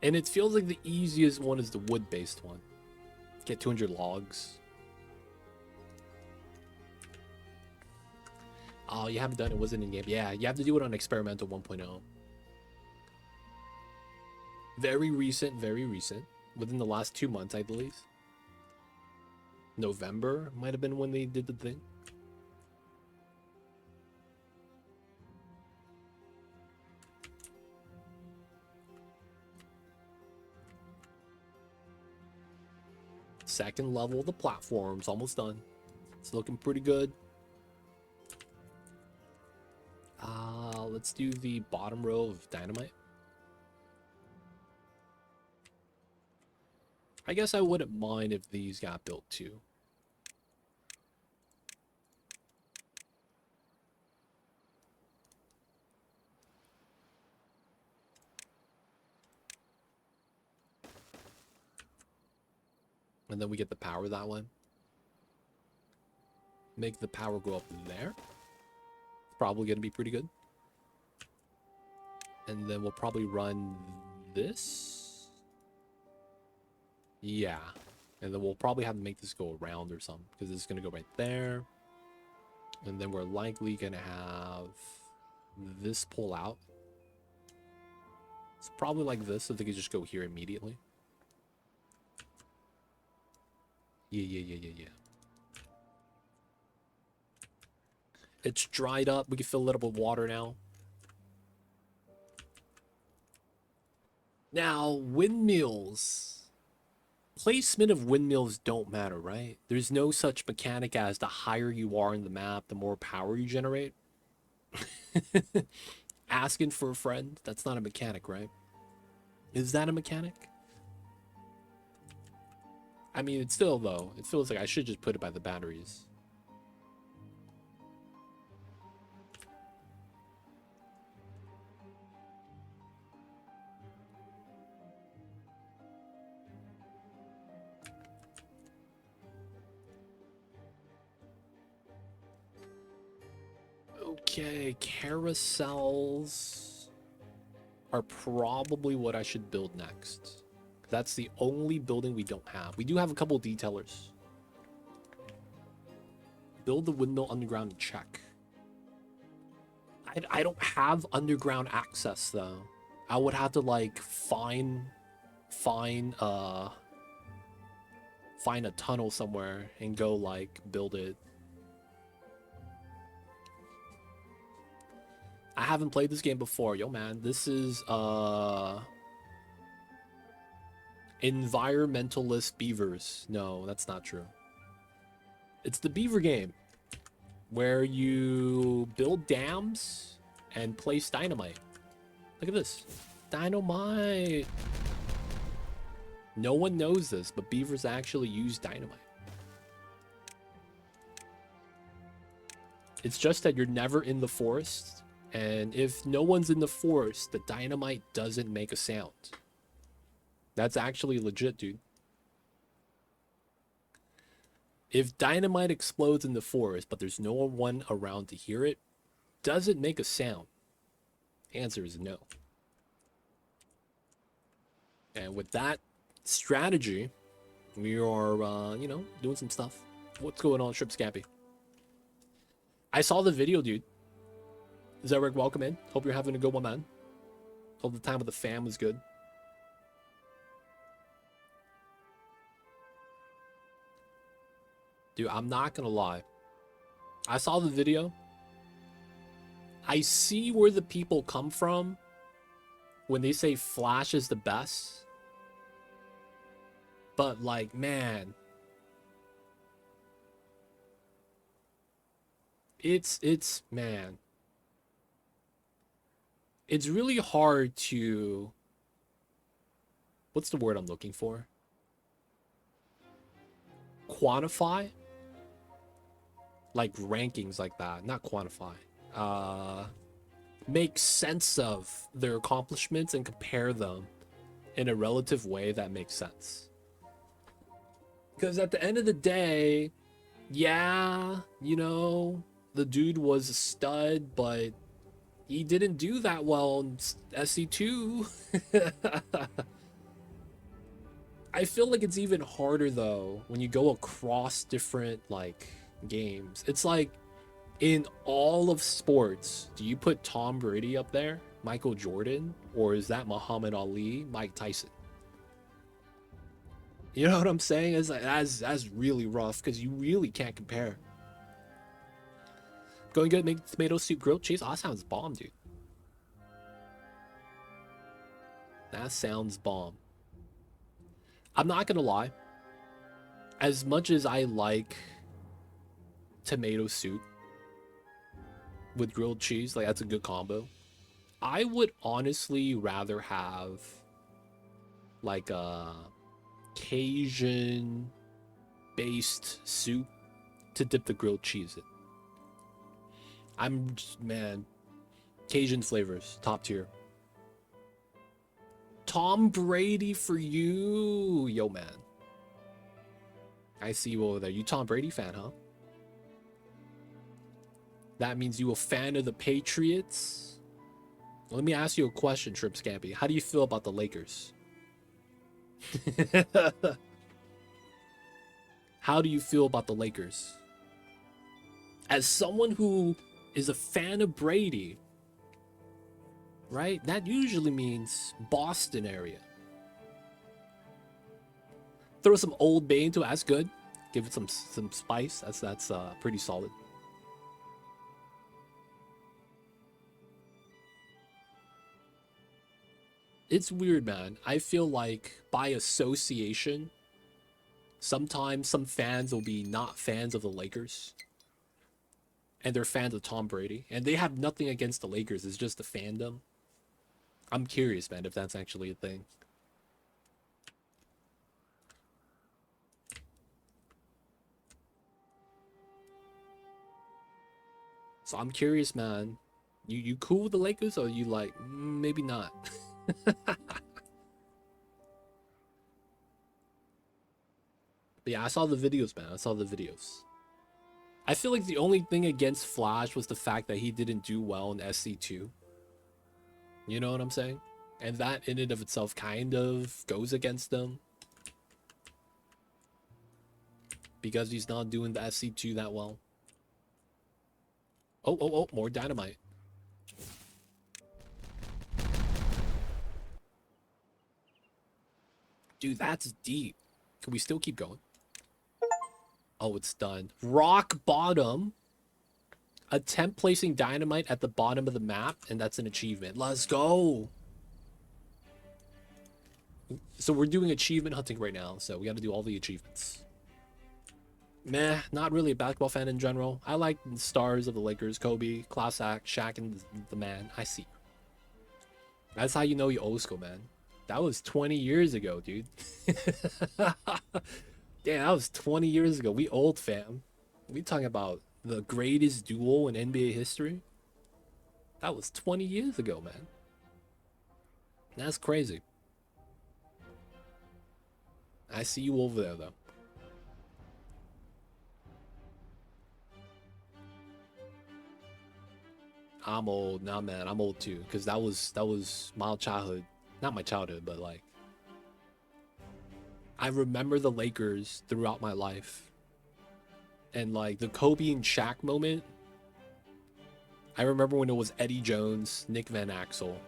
And it feels like the easiest one is the wood-based one. Get 200 logs. Oh, you haven't done it. Was it in game? Yeah, you have to do it on experimental 1.0. Very recent, very recent. Within the last 2 months, I believe. November might have been when they did the thing. Second level of the platform's almost done. It's looking pretty good. Let's do the bottom row of dynamite. I guess I wouldn't mind if these got built too. And then we get the power that way. Make the power go up there. It's probably going to be pretty good. And then we'll probably run this. Yeah. And then we'll probably have to make this go around or something, because it's going to go right there. And then we're likely going to have this pull out. It's probably like this, so they could just go here immediately. Yeah. It's dried up. We can fill it up with water now. Now, windmills. Placement of windmills don't matter, right? There's no such mechanic as the higher you are in the map, the more power you generate. Asking for a friend, that's not a mechanic, right? Is that a mechanic? I mean, it's still, though. It feels like I should just put it by the batteries. Okay, carousels are probably what I should build next. That's the only building we don't have. We do have a couple of detailers. Build the windmill underground and check. I don't have underground access though. I would have to like find a tunnel somewhere and go like build it. I haven't played this game before. Yo man, this is environmentalist beavers. No, that's not true. It's the beaver game where you build dams and place dynamite. Look at this. Dynamite. No one knows this, but beavers actually use dynamite. It's just that you're never in the forest, and if no one's in the forest, the dynamite doesn't make a sound. That's actually legit, dude. If dynamite explodes in the forest, but there's no one around to hear it, does it make a sound? Answer is no. And with that strategy, we are, you know, doing some stuff. What's going on, Strip Scampy? I saw the video, dude. Zerek, welcome in. Hope you're having a good one, man. Hope the time with the fam was good. Dude, I'm not gonna lie. I saw the video. I see where the people come from when they say Flash is the best. But, like, man. Man. It's really hard to... What's the word I'm looking for? Quantify? Like rankings like that. Not quantify. Make sense of their accomplishments and compare them in a relative way that makes sense. Because at the end of the day, yeah, you know, the dude was a stud, but he didn't do that well in SC2. I feel like it's even harder though when you go across different like games. It's like in all of sports, do you put Tom Brady up there, Michael Jordan, or is that Muhammad Ali, Mike Tyson? You know what I'm saying? It's like, that's really rough because you really can't compare. Going good, make tomato soup grilled cheese. Oh, that sounds bomb, dude. That sounds bomb. I'm not gonna lie. As much as I like tomato soup with grilled cheese, like that's a good combo, I would honestly rather have like a Cajun based soup to dip the grilled cheese in. I'm just, man, Cajun flavors, top tier. Tom Brady for you, yo man. I see you over there. You Tom Brady fan, huh? That means you a fan of the Patriots? Let me ask you a question, Trip Scampy. How do you feel about the Lakers? How do you feel about the Lakers? As someone who is a fan of Brady, right? That usually means Boston area. Throw some Old Bay into it. That's good. Give it some spice. That's pretty solid. It's weird, man. I feel like by association, sometimes some fans will be not fans of the Lakers, and they're fans of Tom Brady, and they have nothing against the Lakers. It's just the fandom. I'm curious, man, if that's actually a thing. So I'm curious, man. You cool with the Lakers, or you like maybe not? But yeah, I saw the videos, man. I saw the videos. I feel like the only thing against Flash was the fact that he didn't do well in SC2. You know what I'm saying? And that in and of itself kind of goes against them. Because he's not doing the SC2 that well. Oh, more dynamite. Dude, that's deep. Can we still keep going? Oh, it's done. Rock bottom. Attempt placing dynamite at the bottom of the map, and that's an achievement. Let's go. So we're doing achievement hunting right now, so we got to do all the achievements. Meh, not really a basketball fan in general. I like the stars of the Lakers, Kobe, Class Act, Shaq, and the man. I see. That's how you know you old school, man. That was 20 years ago, dude. Damn, that was 20 years ago. We old, fam. We talking about the greatest duel in NBA history. That was 20 years ago, man. That's crazy. I see you over there, though. I'm old now, man. I'm old too, because that was my childhood. Not my childhood, but like I remember the Lakers throughout my life, and like the Kobe and Shaq moment. I remember when it was Eddie Jones, Nick Van Axel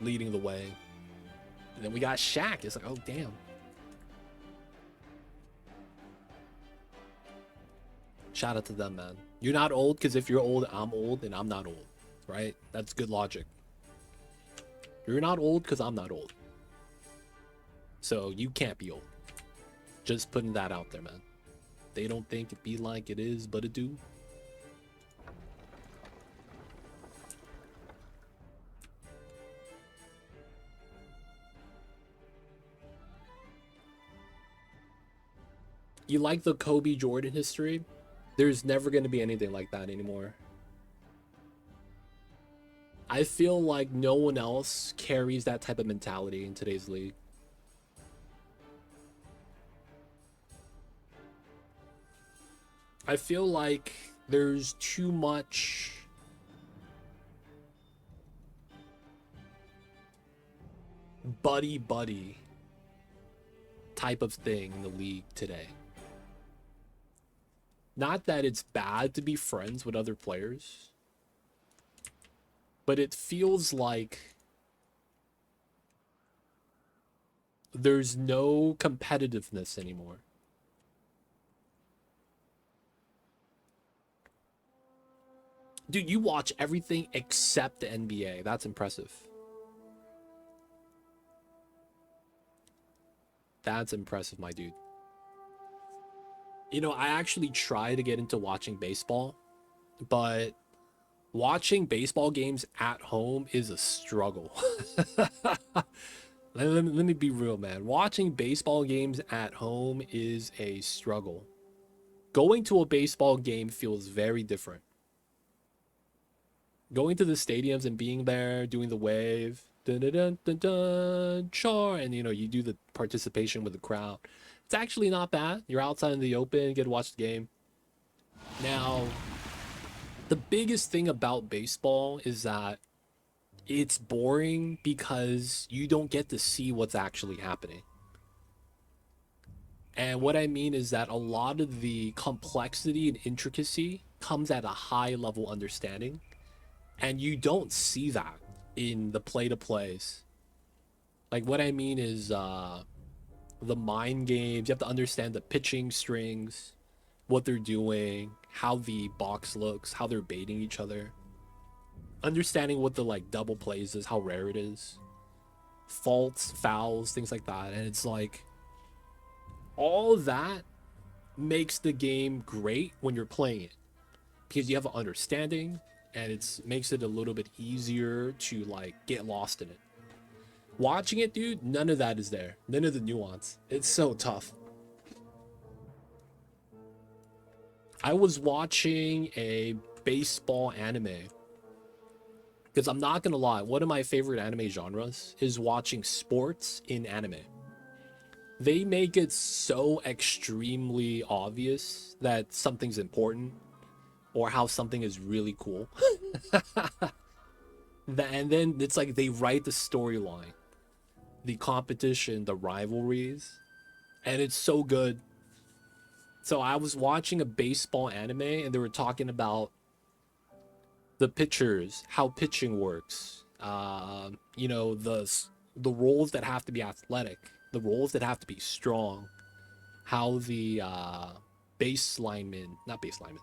leading the way, and then we got Shaq. It's like, oh damn. Shout out to them, man. You're not old, because if you're old, I'm old, and I'm not old, right? That's good logic. You're not old because I'm not old. So you can't be old. Just putting that out there, man. They don't think it be like it is, but it do. You like the Kobe Jordan history? There's never going to be anything like that anymore. I feel like no one else carries that type of mentality in today's league. I feel like there's too much buddy type of thing in the league today. Not that it's bad to be friends with other players, but it feels like there's no competitiveness anymore. Dude, you watch everything except the NBA. That's impressive. That's impressive, my dude. You know, I actually try to get into watching baseball, but watching baseball games at home is a struggle. Let me be real, man. Watching baseball games at home is a struggle. Going to a baseball game feels very different. Going to the stadiums and being there, doing the wave, dun dun dun dun dun, char, and you know, you do the participation with the crowd. It's actually not bad. You're outside in the open, get to watch the game. Now, the biggest thing about baseball is that it's boring because you don't get to see what's actually happening. And what I mean is that a lot of the complexity and intricacy comes at a high level understanding, and you don't see that in the play-to-plays. Like, what I mean is the mind games. You have to understand the pitching strings, what they're doing, how the box looks, how they're baiting each other, understanding what the like double plays is, how rare it is, faults, fouls, things like that. And it's like all that makes the game great when you're playing it, because you have an understanding, and it makes it a little bit easier to like get lost in it. Watching it, dude, none of that is there. None of the nuance. It's so tough. I was watching a baseball anime, because I'm not gonna lie, one of my favorite anime genres is watching sports in anime. They make it so extremely obvious that something's important or how something is really cool. And then it's like they write the storyline, the competition, the rivalries, and it's so good. So I was watching a baseball anime, and they were talking about the pitchers, how pitching works. You know, the roles that have to be athletic, the roles that have to be strong, how the base lineman, not base lineman,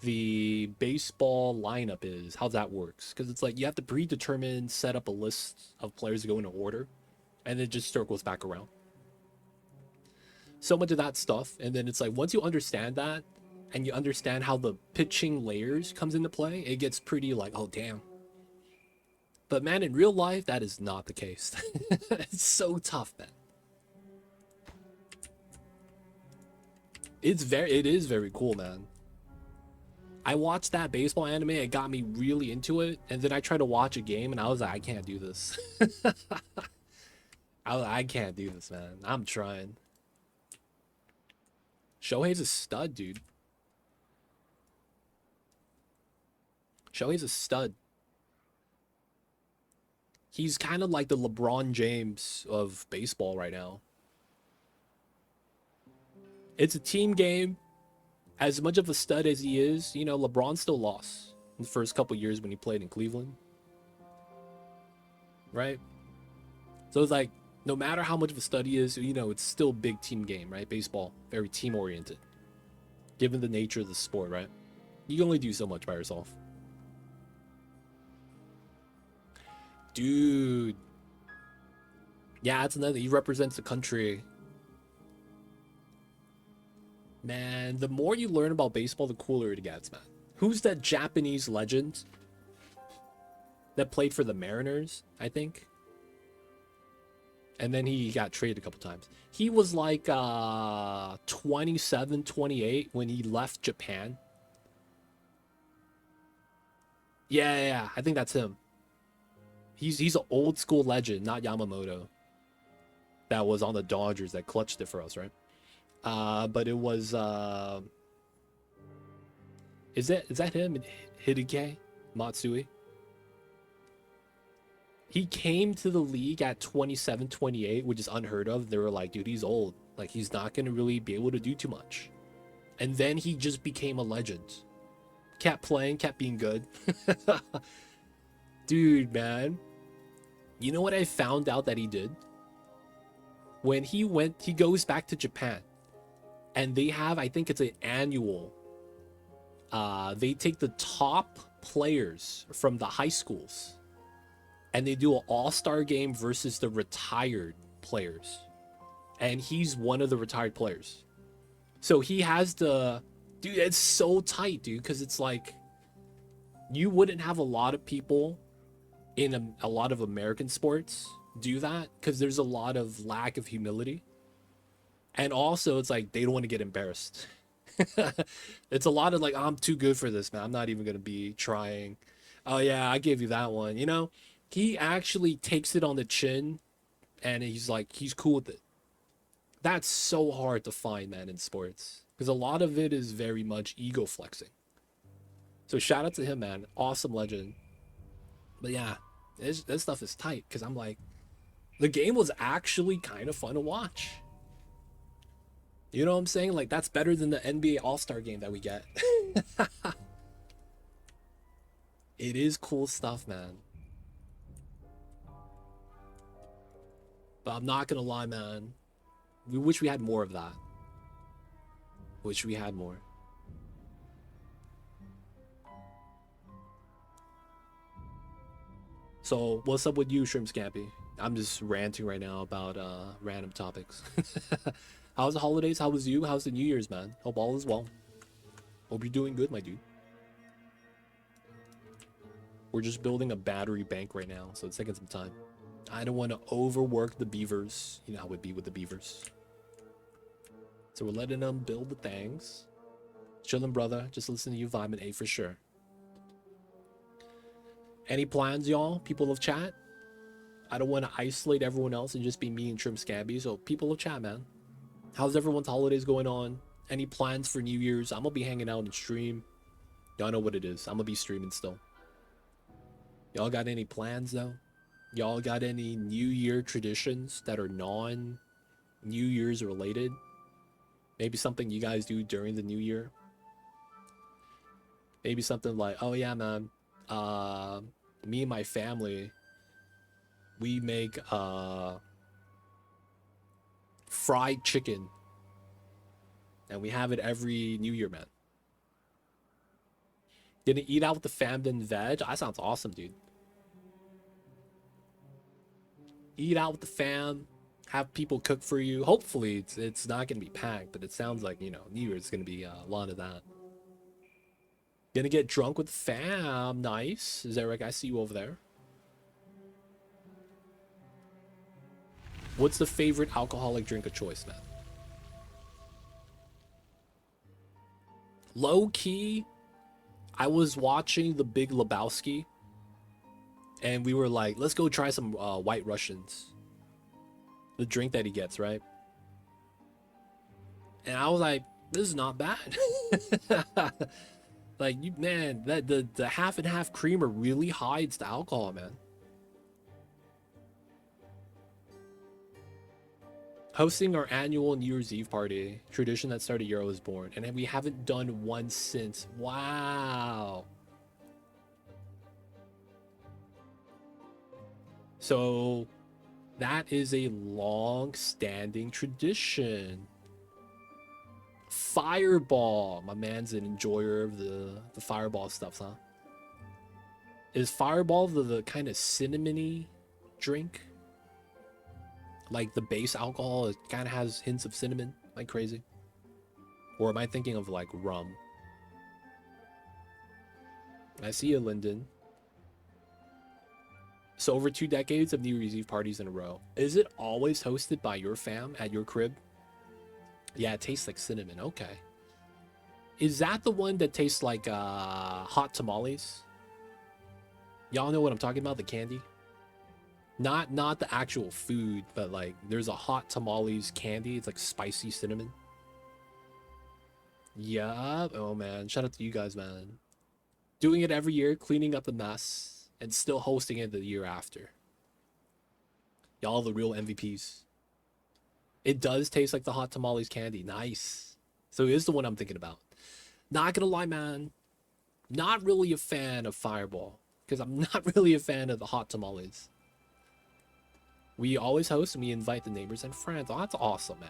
the baseball lineup is, how that works. Because it's like you have to predetermine, set up a list of players to go in order, and it just circles back around. So much of that stuff, and then it's like once you understand that, and you understand how the pitching layers comes into play, it gets pretty like, oh damn. But man, in real life, that is not the case. It's so tough, man. It is very cool, man. I watched that baseball anime, it got me really into it, and then I tried to watch a game and I was like, I can't do this. I can't do this, man. I'm trying. Shohei's a stud, dude. Shohei's a stud. He's kind of like the LeBron James of baseball right now. It's a team game. As much of a stud as he is, you know, LeBron still lost in the first couple years when he played in Cleveland. Right? So it's like, no matter how much of a stud he is, you know, it's still a big team game, right? Baseball, very team oriented. Given the nature of the sport, right? You can only do so much by yourself. Dude. Yeah, that's another. He represents the country. Man, the more you learn about baseball, the cooler it gets, man. Who's that Japanese legend that played for the Mariners, I think? And then he got traded a couple times. He was like 27, 28 when he left Japan. Yeah, I think that's him. He's an old school legend, not Yamamoto. That was on the Dodgers that clutched it for us, right? But it was is that him? Hideki Matsui? He came to the league at 27, 28, which is unheard of. They were like, dude, he's old. Like, he's not going to really be able to do too much. And then he just became a legend. Kept playing, kept being good. Dude, man. You know what I found out that he did? When he goes back to Japan. And they have, I think it's an annual. They take the top players from the high schools. And they do an all-star game versus the retired players. And he's one of the retired players. So he has the... Dude, it's so tight, dude. Because it's like... You wouldn't have a lot of people in a lot of American sports do that. Because there's a lot of lack of humility. And also, it's like, they don't want to get embarrassed. It's a lot of like, oh, I'm too good for this, man. I'm not even going to be trying. Oh, yeah, I gave you that one, you know? He actually takes it on the chin and he's like, he's cool with it. That's so hard to find, man, in sports. Because a lot of it is very much ego flexing. So shout out to him, man. Awesome legend. But yeah, this stuff is tight because I'm like, the game was actually kind of fun to watch. You know what I'm saying? Like, that's better than the NBA All-Star game that we get. It is cool stuff, man. But I'm not gonna lie, man. We wish we had more of that. Wish we had more. So, what's up with you, Shrimp Scampy? I'm just ranting right now about random topics. How's the holidays? How was you? How's the New Year's, man? Hope all is well. Hope you're doing good, my dude. We're just building a battery bank right now, so it's taking some time. I don't want to overwork the beavers. You know how it would be with the beavers. So we're letting them build the things. Chillin', brother. Just listen to you vibing, A for sure. Any plans, y'all? People of chat? I don't want to isolate everyone else and just be me and Trim Scabby. So people of chat, man. How's everyone's holidays going on? Any plans for New Year's? I'm going to be hanging out and stream. Y'all know what it is. I'm going to be streaming still. Y'all got any plans, though? Y'all got any New Year traditions that are non-New Year's related? Maybe something you guys do during the New Year? Maybe something like, oh yeah, man. Me and my family, we make fried chicken. And we have it every New Year, man. Gonna eat out with the fam then veg? That sounds awesome, dude. Eat out with the fam, have people cook for you. Hopefully it's not gonna be packed, but it sounds like, you know, New Year's gonna be a lot of that. Gonna get drunk with the fam. Nice. Zarek, I see you over there. What's the favorite alcoholic drink of choice, man? Low key, I was watching The Big Lebowski, and we were like, let's go try some White Russians. The drink that he gets, right? And I was like, this is not bad. Like, you, man, that the half and half creamer really hides the alcohol, man. Hosting our annual New Year's Eve party, tradition that started year I was born, and we haven't done one since. Wow. So that is a long-standing tradition. Fireball. My man's an enjoyer of the Fireball stuff, huh? Is Fireball the kind of cinnamony drink? Like the base alcohol, it kind of has hints of cinnamon, like crazy. Or am I thinking of like rum? I see you, Lyndon. So over 2 decades of New Year's Eve parties in a row. Is it always hosted by your fam at your crib? Yeah, it tastes like cinnamon. Okay. Is that the one that tastes like hot tamales? Y'all know what I'm talking about? The candy? Not the actual food, but like there's a hot tamales candy. It's like spicy cinnamon. Yeah. Oh man, shout out to you guys, man. Doing it every year, cleaning up the mess, and still hosting it the year after. Y'all the real MVPs. It does taste like the hot tamales candy. Nice. So it is the one I'm thinking about. Not gonna lie, man. Not really a fan of Fireball because I'm not really a fan of the hot tamales. We always host and we invite the neighbors and friends. Oh, that's awesome, man.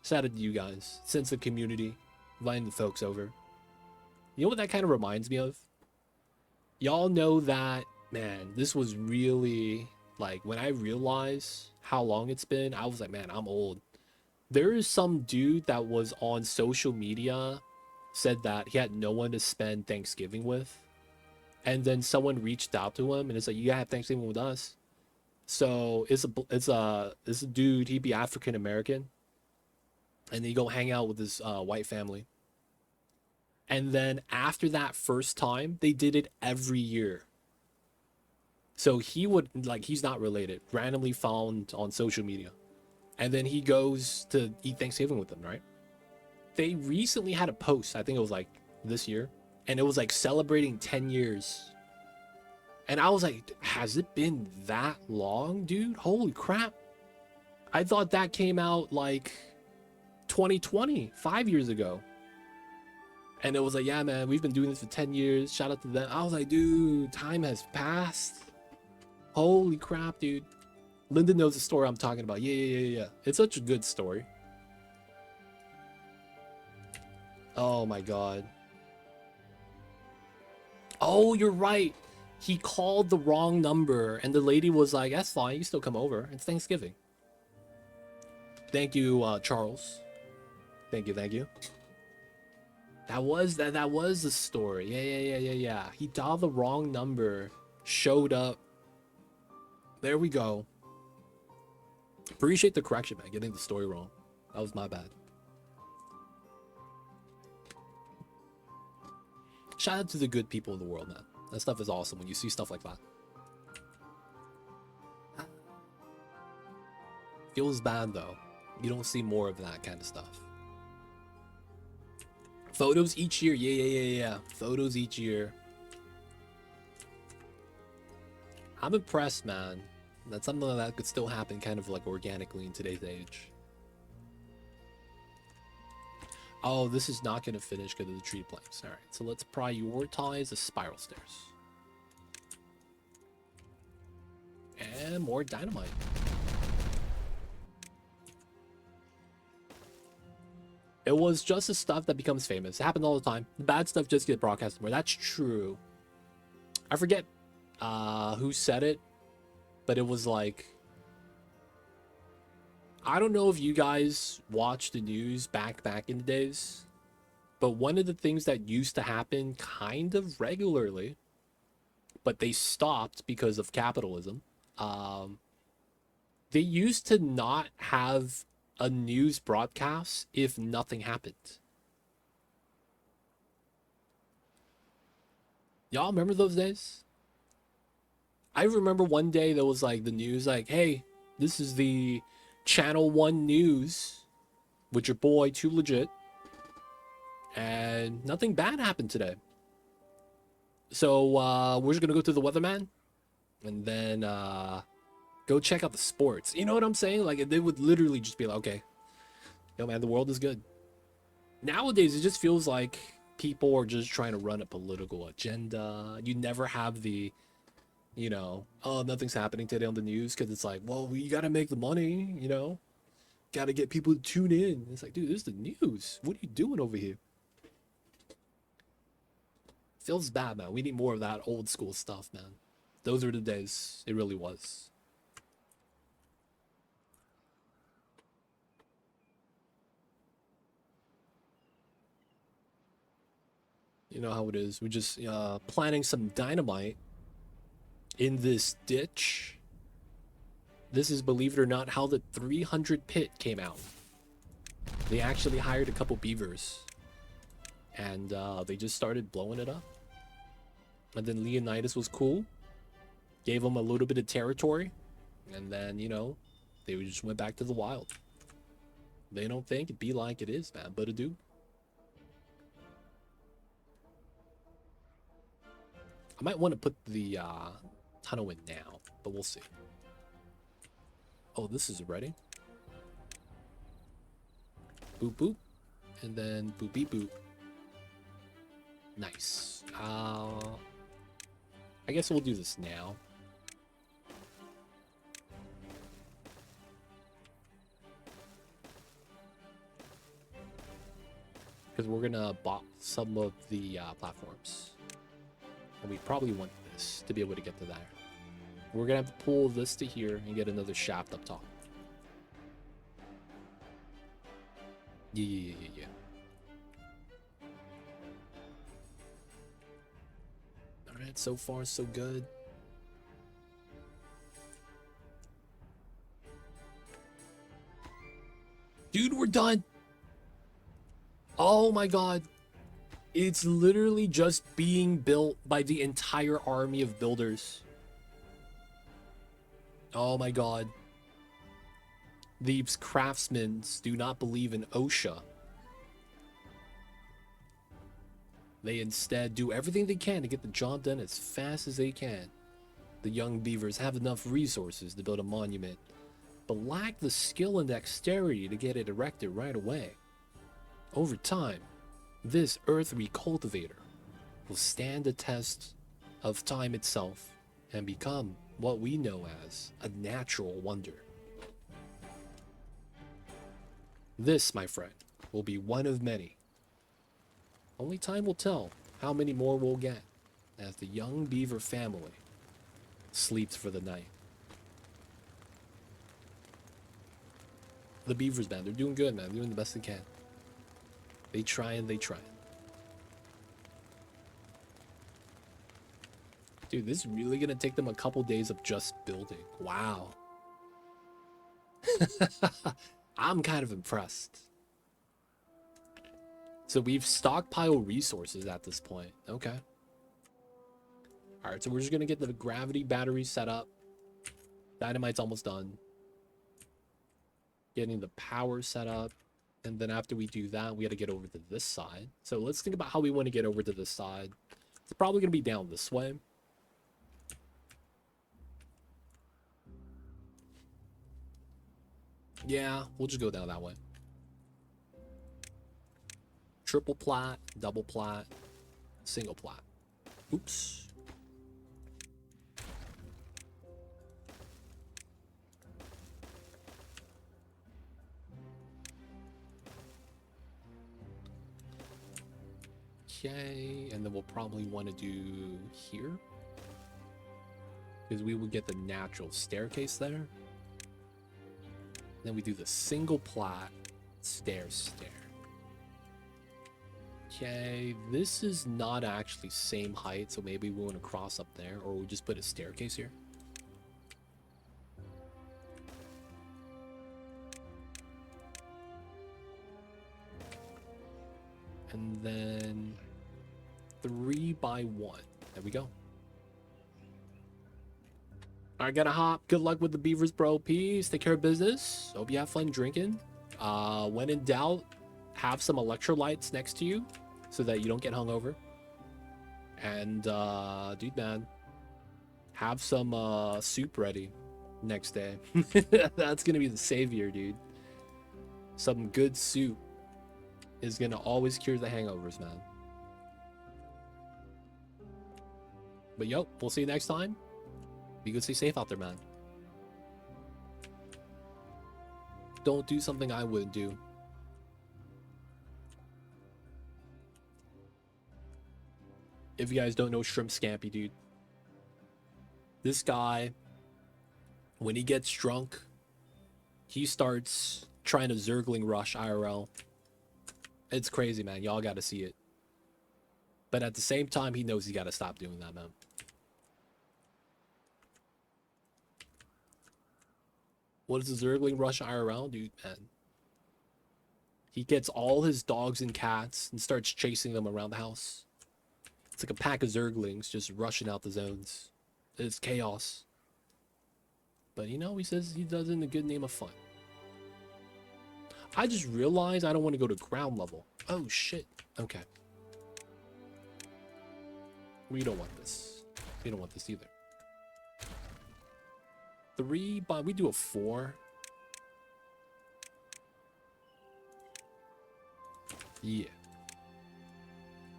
Shout out to you guys. Sense of community. Inviting the folks over. You know what that kind of reminds me of? Y'all know that, man, this was really, like, when I realized how long it's been, I was like, man, I'm old. There is some dude that was on social media, said that he had no one to spend Thanksgiving with. And then someone reached out to him and it's like, you gotta have Thanksgiving with us. So it's a dude, he'd be African American, and he go hang out with his white family. And then after that first time, they did it every year. So he would, like, he's not related, randomly found on social media. And then he goes to eat Thanksgiving with them, right? They recently had a post, I think it was like this year, and it was like celebrating 10 years. And I was like, has it been that long, dude? Holy crap. I thought that came out like 2020, 5 years ago. And it was like, yeah, man, we've been doing this for 10 years. Shout out to them. I was like, dude, time has passed. Holy crap, dude. Lyndon knows the story I'm talking about. Yeah. It's such a good story. Oh my god. Oh, you're right. He called the wrong number, and the lady was like, that's fine, you can still come over. It's Thanksgiving. Thank you, Charles. Thank you. That was the story. Yeah. He dialed the wrong number, showed up. There we go. Appreciate the correction, man. Getting the story wrong. That was my bad. Shout out to the good people in the world, man. That stuff is awesome when you see stuff like that. Feels bad though. You don't see more of that kind of stuff. Photos each year. Yeah. Photos each year. I'm impressed, man. That's something that could still happen kind of like organically in today's age. Oh, this is not going to finish because of the tree planks. All right, so let's prioritize the spiral stairs. And more dynamite. It was just the stuff that becomes famous. It happens all the time. The bad stuff just gets broadcasted more. That's true. I forget who said it, but it was like, I don't know if you guys watched the news back in the days, but one of the things that used to happen kind of regularly, but they stopped because of capitalism, They used to not have a news broadcast if nothing happened. Y'all remember those days? I remember one day there was like the news like, hey, this is the Channel 1 news with your boy Too Legit. And nothing bad happened today. So we're just gonna go through the weatherman and then go check out the sports. You know what I'm saying? Like they would literally just be like, okay, yo man, the world is good. Nowadays it just feels like people are just trying to run a political agenda. You never have the, you know, oh, nothing's happening today on the news because it's like, well, we gotta make the money, you know, gotta get people to tune in. It's like, dude, this is the news. What are you doing over here? Feels bad, man. We need more of that old school stuff, man. Those were the days. It really was. You know how it is. We're just planting some dynamite in this ditch. This is, believe it or not, how the 300 pit came out. They actually hired a couple beavers. And they just started blowing it up. And then Leonidas was cool. Gave them a little bit of territory. And then, you know, they just went back to the wild. They don't think it be like it is, man, but it do. I might want to put the tunnel in now, but we'll see. Oh, this is ready. Boop, boop. And then boop, beep, boop. Nice. I guess we'll do this now. Because we're gonna bop some of the platforms. And we probably want this to be able to get to there. We're gonna have to pull this to here and get another shaft up top. Yeah. Alright, so far so good. Dude, we're done! Oh my god. It's literally just being built by the entire army of builders. Oh my god. These craftsmen do not believe in OSHA. They instead do everything they can to get the job done as fast as they can. The young beavers have enough resources to build a monument, but lack the skill and dexterity to get it erected right away. Over time, this earthly cultivator will stand the test of time itself and become what we know as a natural wonder. This, my friend, will be one of many. Only time will tell how many more we'll get as the young beaver family sleeps for the night. The beavers, man, they're doing good, man. They're doing the best they can. They try. Dude, this is really gonna take them a couple days of just building. Wow. I'm kind of impressed. So we've stockpiled resources at this point. Okay. Alright, so we're just gonna get the gravity battery set up. Dynamite's almost done. Getting the power set up. And then after we do that, we got to get over to this side. So let's think about how we want to get over to this side. It's probably going to be down this way. Yeah, we'll just go down that way. Triple plat, double plat, single plat. Oops. Okay, and then we'll probably want to do here. Because we will get the natural staircase there. Then we do the single plat, stair. Okay, this is not actually same height, so maybe we want to cross up there, or we just put a staircase here. And then 3 by 1. There we go. Alright, gotta hop. Good luck with the beavers, bro. Peace. Take care of business. Hope you have fun drinking. When in doubt, have some electrolytes next to you so that you don't get hungover. And, dude, man, have some soup ready next day. That's gonna be the savior, dude. Some good soup is gonna always cure the hangovers, man. But yo, we'll see you next time. Be good, stay safe out there, man. Don't do something I wouldn't do. If you guys don't know Shrimp Scampi, dude, this guy, when he gets drunk, he starts trying to Zergling rush IRL. It's crazy, man. Y'all got to see it. But at the same time, he knows he got to stop doing that, man. What is the Zergling rush IRL, dude, man? He gets all his dogs and cats and starts chasing them around the house. It's like a pack of Zerglings just rushing out the zones. It's chaos. But you know, he says he does it in the good name of fun. I just realized I don't want to go to ground level. Oh shit. Okay. We don't want this. We don't want this either. 3 by, we do a 4. Yeah.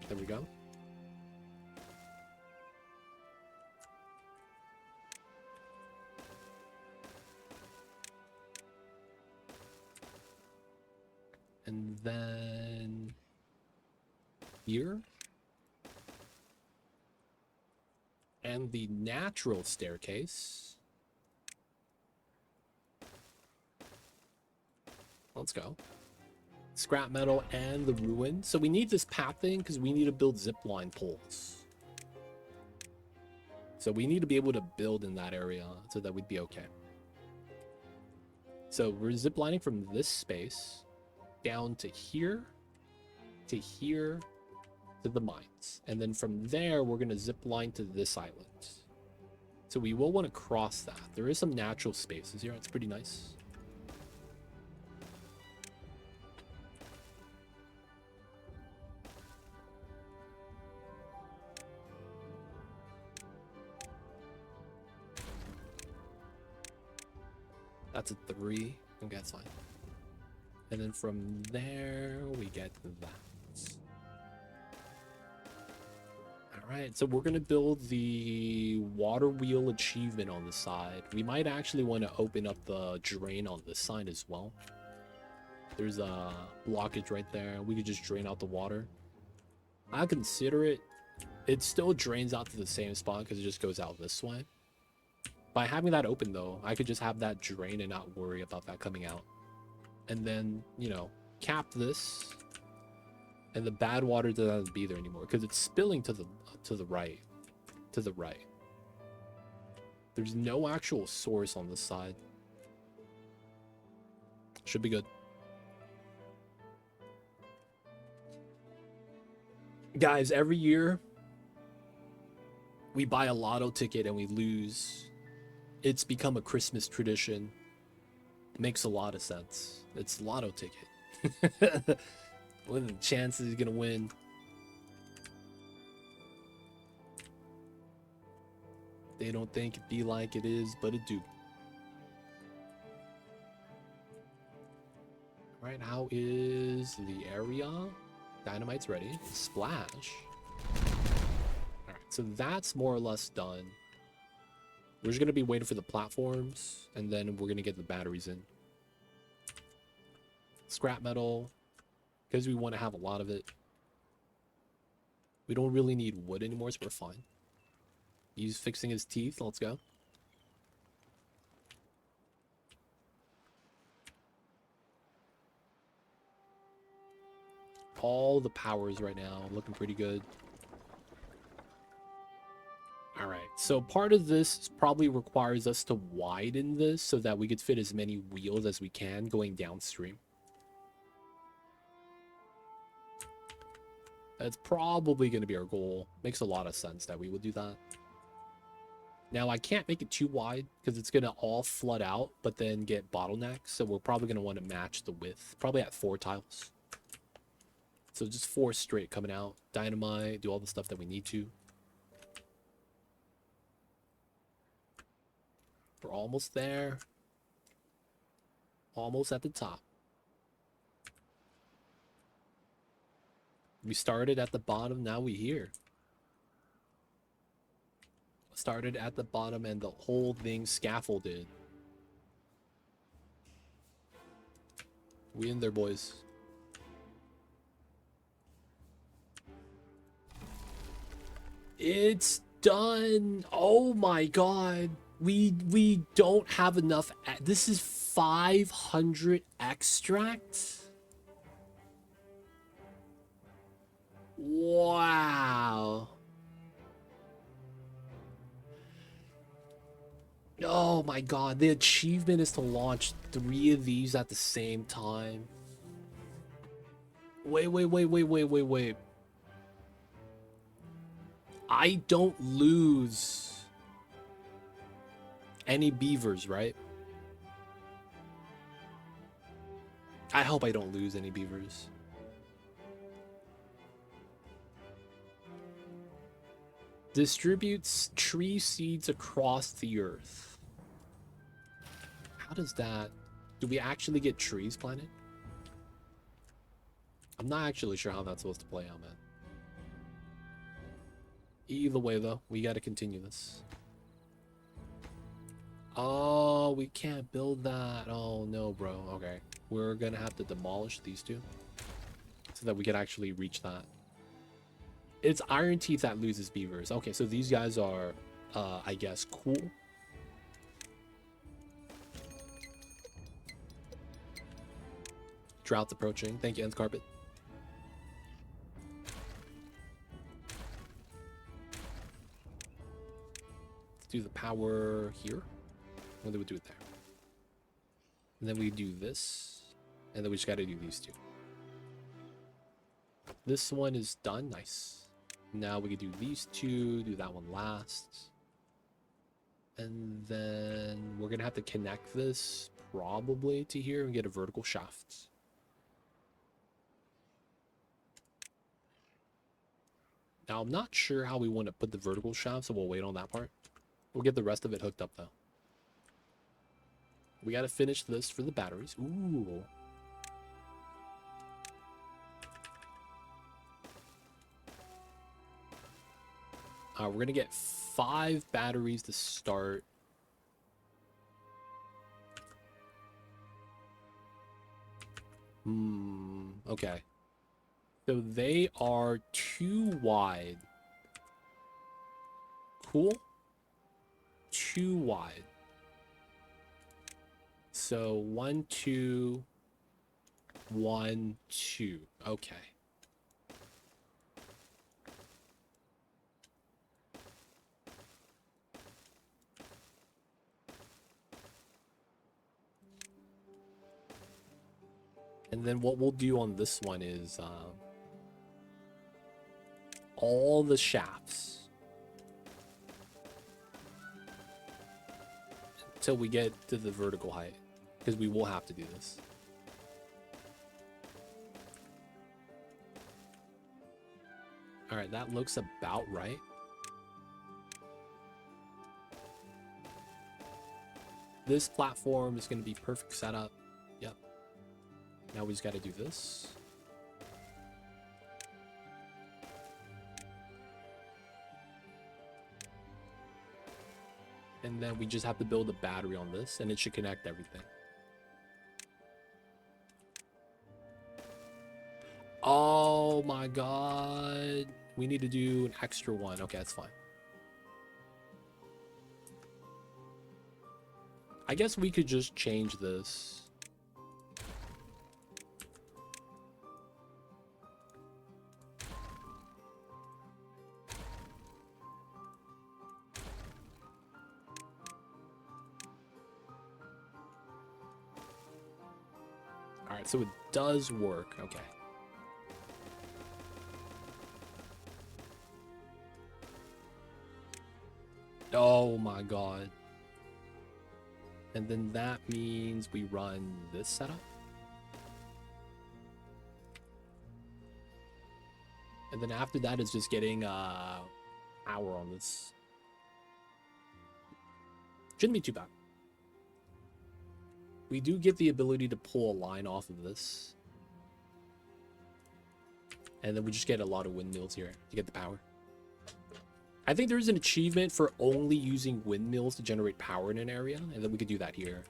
There we go. And then here. And the natural staircase. Let's go. Scrap metal and the ruin. So we need this pathing because we need to build zipline poles. So we need to be able to build in that area so that we'd be okay. So we're ziplining from this space down to here, to here, to the mines. And then from there, we're going to zipline to this island. So we will want to cross that. There is some natural spaces here. It's pretty nice. That's a 3. Okay, that's fine. And then from there, we get that. Alright, so we're going to build the water wheel achievement on the side. We might actually want to open up the drain on this side as well. There's a blockage right there. We could just drain out the water. I consider it. It still drains out to the same spot because it just goes out this way. By having that open, though, I could just have that drain and not worry about that coming out. And then, you know, cap this. And the bad water doesn't have to be there anymore because it's spilling to the right. To the right. There's no actual source on this side. Should be good. Guys, every year we buy a lotto ticket and we lose. It's become a Christmas tradition. It makes a lot of sense. It's a lotto ticket. What are the chances he's gonna win? They don't think it be like it is, but it do. Alright, how is the area? Dynamite's ready. Splash. Alright, so that's more or less done. We're just gonna be waiting for the platforms, and then we're gonna get the batteries in. Scrap metal, because we want to have a lot of it. We don't really need wood anymore, so we're fine. He's fixing his teeth. Let's go. All the powers right now looking pretty good. All right, so part of this probably requires us to widen this so that we could fit as many wheels as we can going downstream. It's probably going to be our goal. Makes a lot of sense that we would do that. Now, I can't make it too wide because it's going to all flood out, but then get bottlenecks. So we're probably going to want to match the width, probably at 4 tiles. So just 4 straight coming out. Dynamite, do all the stuff that we need to. We're almost there. Almost at the top. We started at the bottom, now we here. Started at the bottom and the whole thing scaffolded. We in there, boys. It's done. Oh my god. We don't have enough. This is 500 extract. Wow. Oh my god, the achievement is to launch 3 of these at the same time. Wait. I don't lose any beavers, right? I hope I don't lose any beavers. Distributes tree seeds across the earth. How does that... Do we actually get trees planted? I'm not actually sure how that's supposed to play out, man. Either way, though, we gotta continue this. Oh, we can't build that. Oh, no, bro. Okay. We're gonna have to demolish these 2 so that we can actually reach that. It's Ironteeth that loses beavers. Okay, so these guys are, I guess, cool. Drought's approaching. Thank you, Ends Carpet. Let's do the power here. And then we do it there. And then we do this. And then we just gotta do these 2. This one is done. Nice. Now we can do these 2, do that one last. And then we're gonna have to connect this probably to here and get a vertical shaft. Now I'm not sure how we want to put the vertical shaft, so we'll wait on that part. We'll get the rest of it hooked up though. We gotta finish this for the batteries. Ooh. We're gonna get 5 batteries to start. Okay. So they are 2 wide. Cool. 2 wide. So 1, 2, 1, 2. Okay. And then what we'll do on this one is all the shafts until we get to the vertical height, because we will have to do this. All right, that looks about right. This platform is going to be perfect setup. Yep. Now we just got to do this. And then we just have to build a battery on this, and it should connect everything. Oh my god. We need to do an extra one. Okay, that's fine. I guess we could just change this. Alright, so it does work. Okay. Oh my god. And then that means we run this setup. And then after that is just getting power on this. Shouldn't be too bad. We do get the ability to pull a line off of this. And then we just get a lot of windmills here to get the power. I think there's an achievement for only using windmills to generate power in an area. And then we could do that here.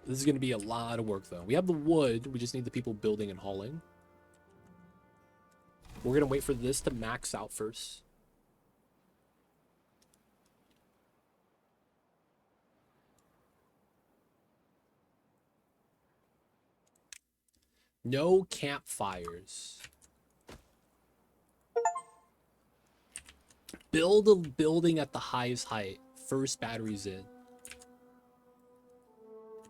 This is going to be a lot of work, though. We have the wood. We just need the people building and hauling. We're going to wait for this to max out first. No campfires. Build a building at the highest height. First batteries in.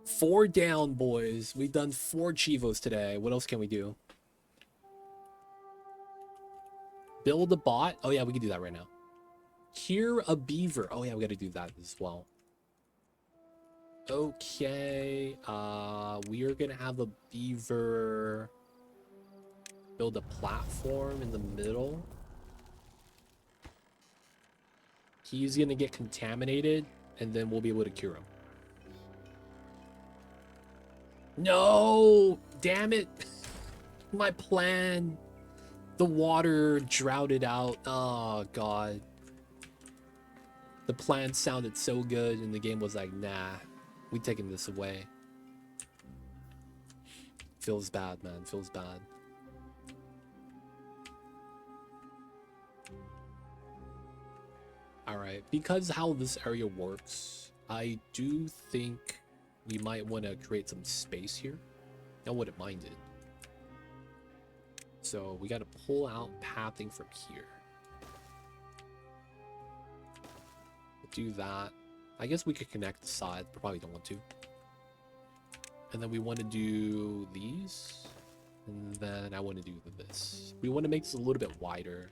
4 down, boys. We've done 4 Achievos today. What else can we do? Build a bot. Oh, yeah, we can do that right now. Cure a beaver. Oh, yeah, we got to do that as well. Okay. We are going to have a beaver build a platform in the middle. He's going to get contaminated, and then we'll be able to cure him. No! Damn it! My plan. The water droughted out. Oh, God. The plan sounded so good, and the game was like, nah. We taking this away. Feels bad, man. Feels bad. Alright. Because how this area works, I do think we might want to create some space here. I wouldn't mind it. So we got to pull out pathing from here. Do that. I guess we could connect the sides, but probably don't want to. And then we want to do these. And then I want to do this. We want to make this a little bit wider.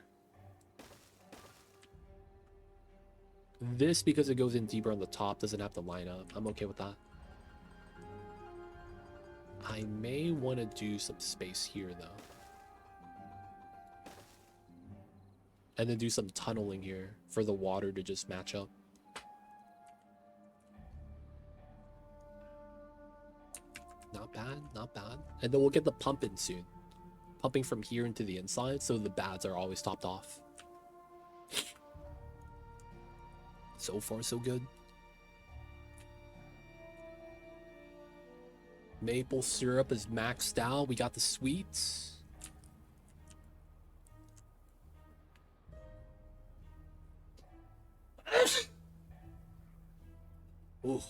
This, because it goes in deeper on the top, doesn't have to line up. I'm okay with that. I may want to do some space here, though. And then do some tunneling here for the water to just match up. Not bad, not bad. And then we'll get the pumping soon. Pumping from here into the inside, so the bads are always topped off. So far, so good. Maple syrup is maxed out. We got the sweets. Ooh.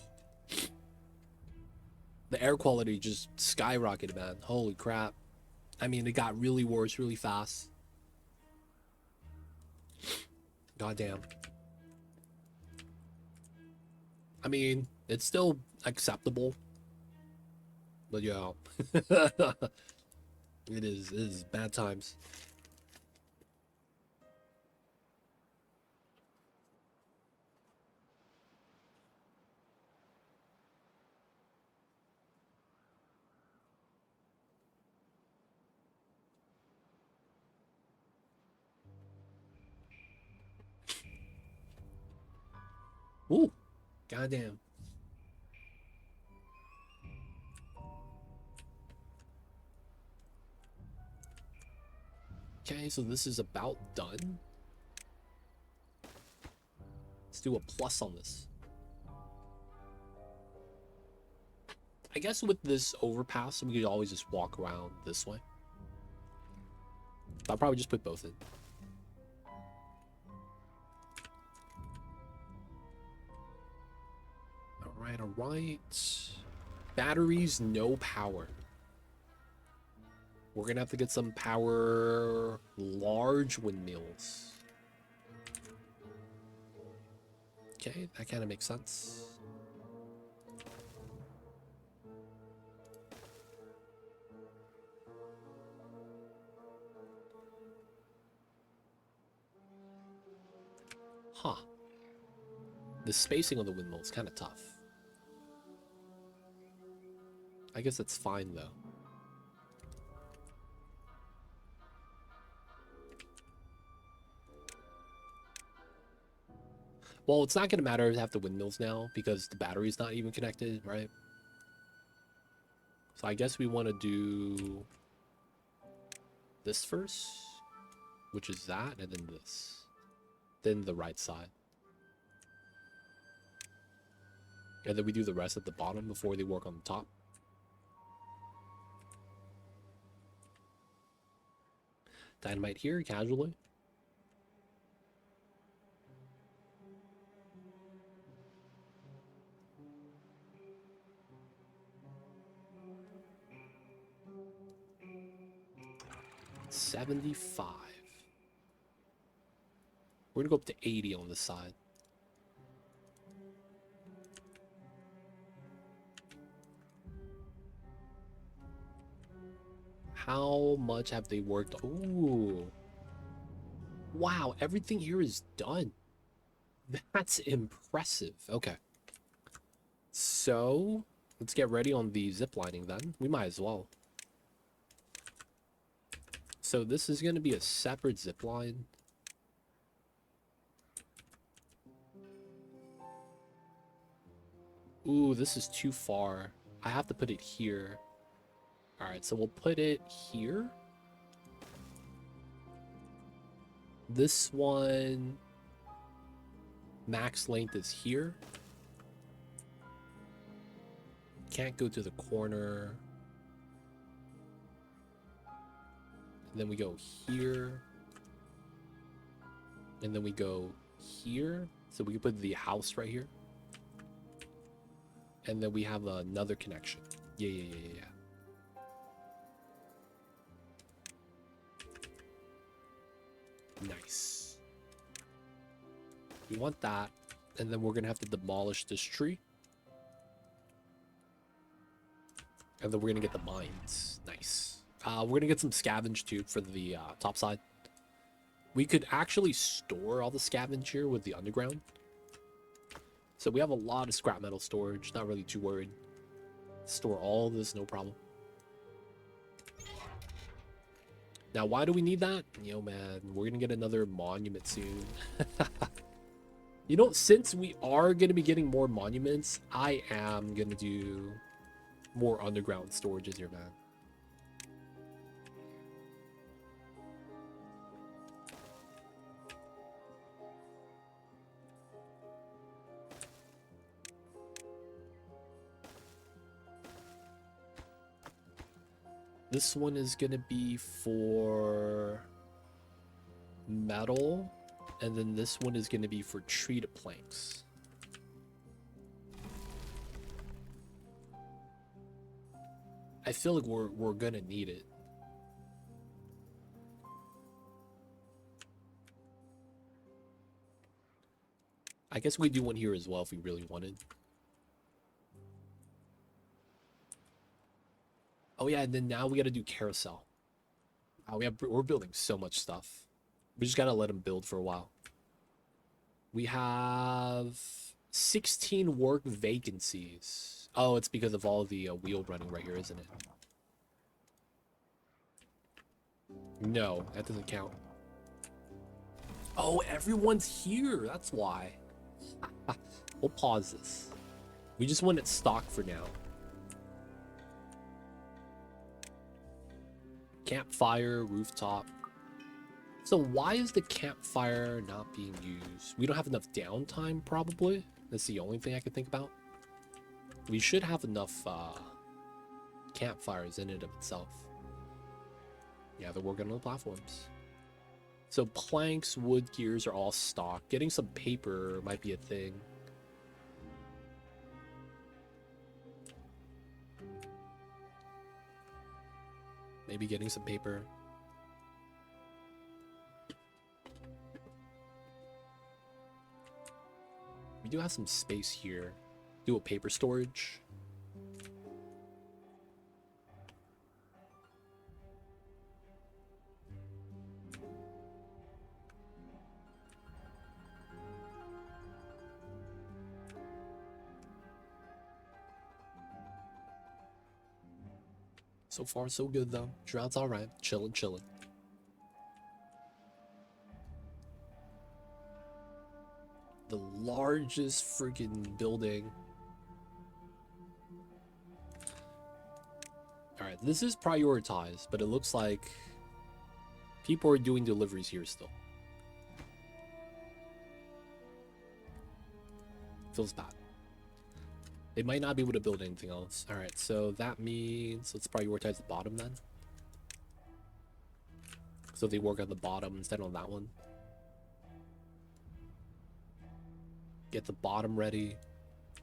The air quality just skyrocketed, man. Holy crap. I mean, it got really worse really fast. Goddamn. I mean, it's still acceptable. But yeah. It is bad times. Ooh, goddamn. Okay, so this is about done. Let's do a plus on this. I guess with this overpass, we could always just walk around this way. I'll probably just put both in. All right. Batteries, no power. We're gonna have to get some power. Large windmills. Okay, that kind of makes sense. Huh. The spacing on the windmill is kind of tough. I guess that's fine, though. Well, it's not going to matter to have the windmills now because the battery's not even connected, right? So I guess we want to do this first, which is that, and then this. Then the right side. And then we do the rest at the bottom before they work on the top. Dynamite here, casually. $75. We're gonna go up to 80 on this side. How much have they worked? Ooh. Wow, everything here is done. That's impressive. Okay. So, let's get ready on the zip lining then. We might as well. So this is going to be a separate zip line. Ooh, this is too far. I have to put it here. Alright, so we'll put it here. This one, max length is here. Can't go to the corner. And then we go here. And then we go here. So we can put the house right here. And then we have another connection. Yeah. Nice. We want that. And then we're going to have to demolish this tree. And then we're going to get the mines. Nice. We're going to get some scavenge too for the top side. We could actually store all the scavenge here with the underground. So we have a lot of scrap metal storage. Not really too worried. Store all this, no problem. Now, why do we need that? Yo, man, we're going to get another monument soon. You know, since we are going to be getting more monuments, I am going to do more underground storages here, man. This one is going to be for metal, and then this one is going to be for treated planks. I feel like we're going to need it. I guess we do one here as well if we really wanted. Oh yeah, and then now we got to do carousel. We're building so much stuff. We just got to let them build for a while. We have 16 work vacancies. Oh, it's because of all the wheel running right here, isn't it? No, that doesn't count. Oh, everyone's here. That's why. We'll pause this. We just want it stocked for now. Campfire, rooftop. So why is the campfire not being used? We don't have enough downtime, probably. That's the only thing I could think about. We should have enough campfires in it of itself. Yeah, they're working on the platforms. So planks, wood gears are all stock. Getting some paper might be a thing. Maybe getting some paper. We do have some space here. Do a paper storage. So far, so good, though. Drought's alright. Chillin', chillin'. The largest freaking building. Alright, this is prioritized, but it looks like people are doing deliveries here still. Feels bad. They might not be able to build anything else. Alright, so that means let's prioritize the bottom then. So they work on the bottom instead on that one. Get the bottom ready.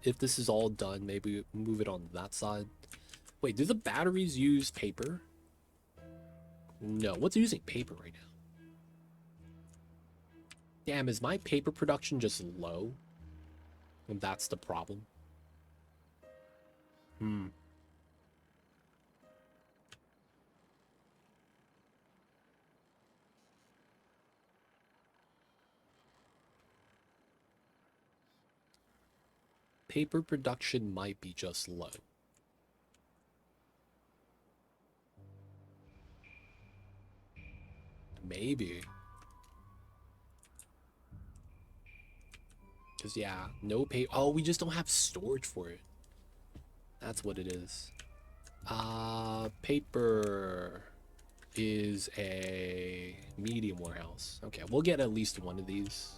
If this is all done, maybe move it on that side. Wait, do the batteries use paper? No, what's using paper right now? Damn, is my paper production just low? And that's the problem. Paper production might be just low. Maybe. Because, yeah, no paper. Oh, we just don't have storage for it. That's what it is. Paper is a medium warehouse. Okay, we'll get at least one of these.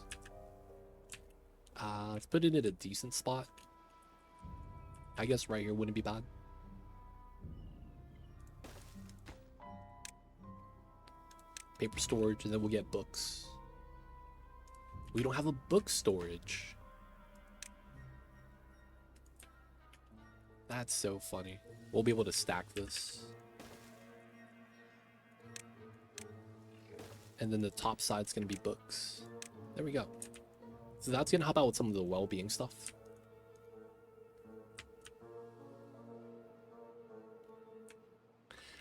Let's put it in a decent spot. I guess right here wouldn't be bad. Paper storage, and then we'll get books. We don't have a book storage. That's so funny. We'll be able to stack this. And then the top side's gonna be books. There we go. So that's gonna help out with some of the well-being stuff.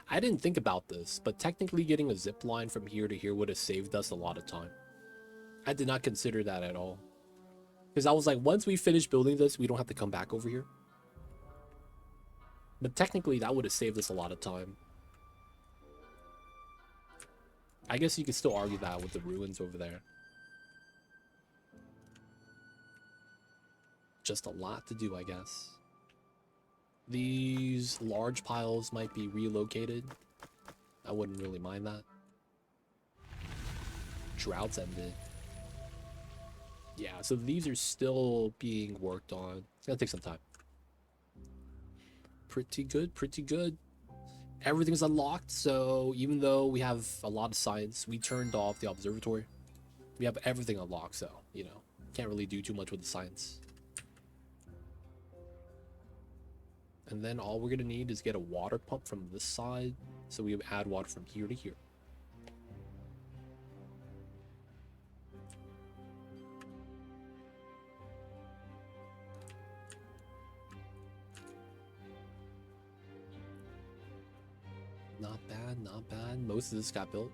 I didn't think about this, but technically getting a zip line from here to here would have saved us a lot of time. I did not consider that at all. Because I was like, once we finish building this, we don't have to come back over here. But technically, that would have saved us a lot of time. I guess you could still argue that with the ruins over there. Just a lot to do, I guess. These large piles might be relocated. I wouldn't really mind that. Droughts ended. Yeah, so these are still being worked on. It's gonna take some time. Pretty good, pretty good. Everything's unlocked, so even though we have a lot of science, we turned off the observatory. We have everything unlocked, so, you know, can't really do too much with the science. And then all we're gonna need is get a water pump from this side, so we add water from here to here. Not bad, not bad. Most of this got built.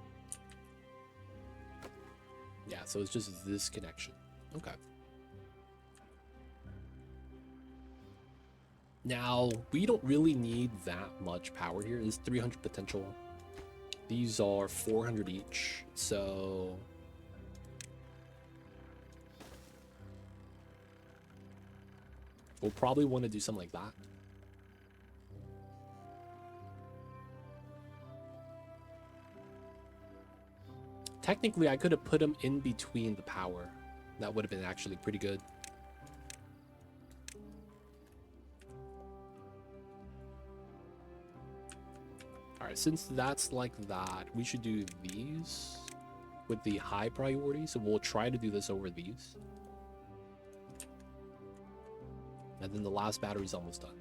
Yeah, so it's just this connection. Okay. Now, we don't really need that much power here. There's 300 potential. These are 400 each, so... we'll probably want to do something like that. Technically, I could have put them in between the power. That would have been actually pretty good. Alright, since that's like that, we should do these with the high priority. So we'll try to do this over these. And then the last battery's almost done.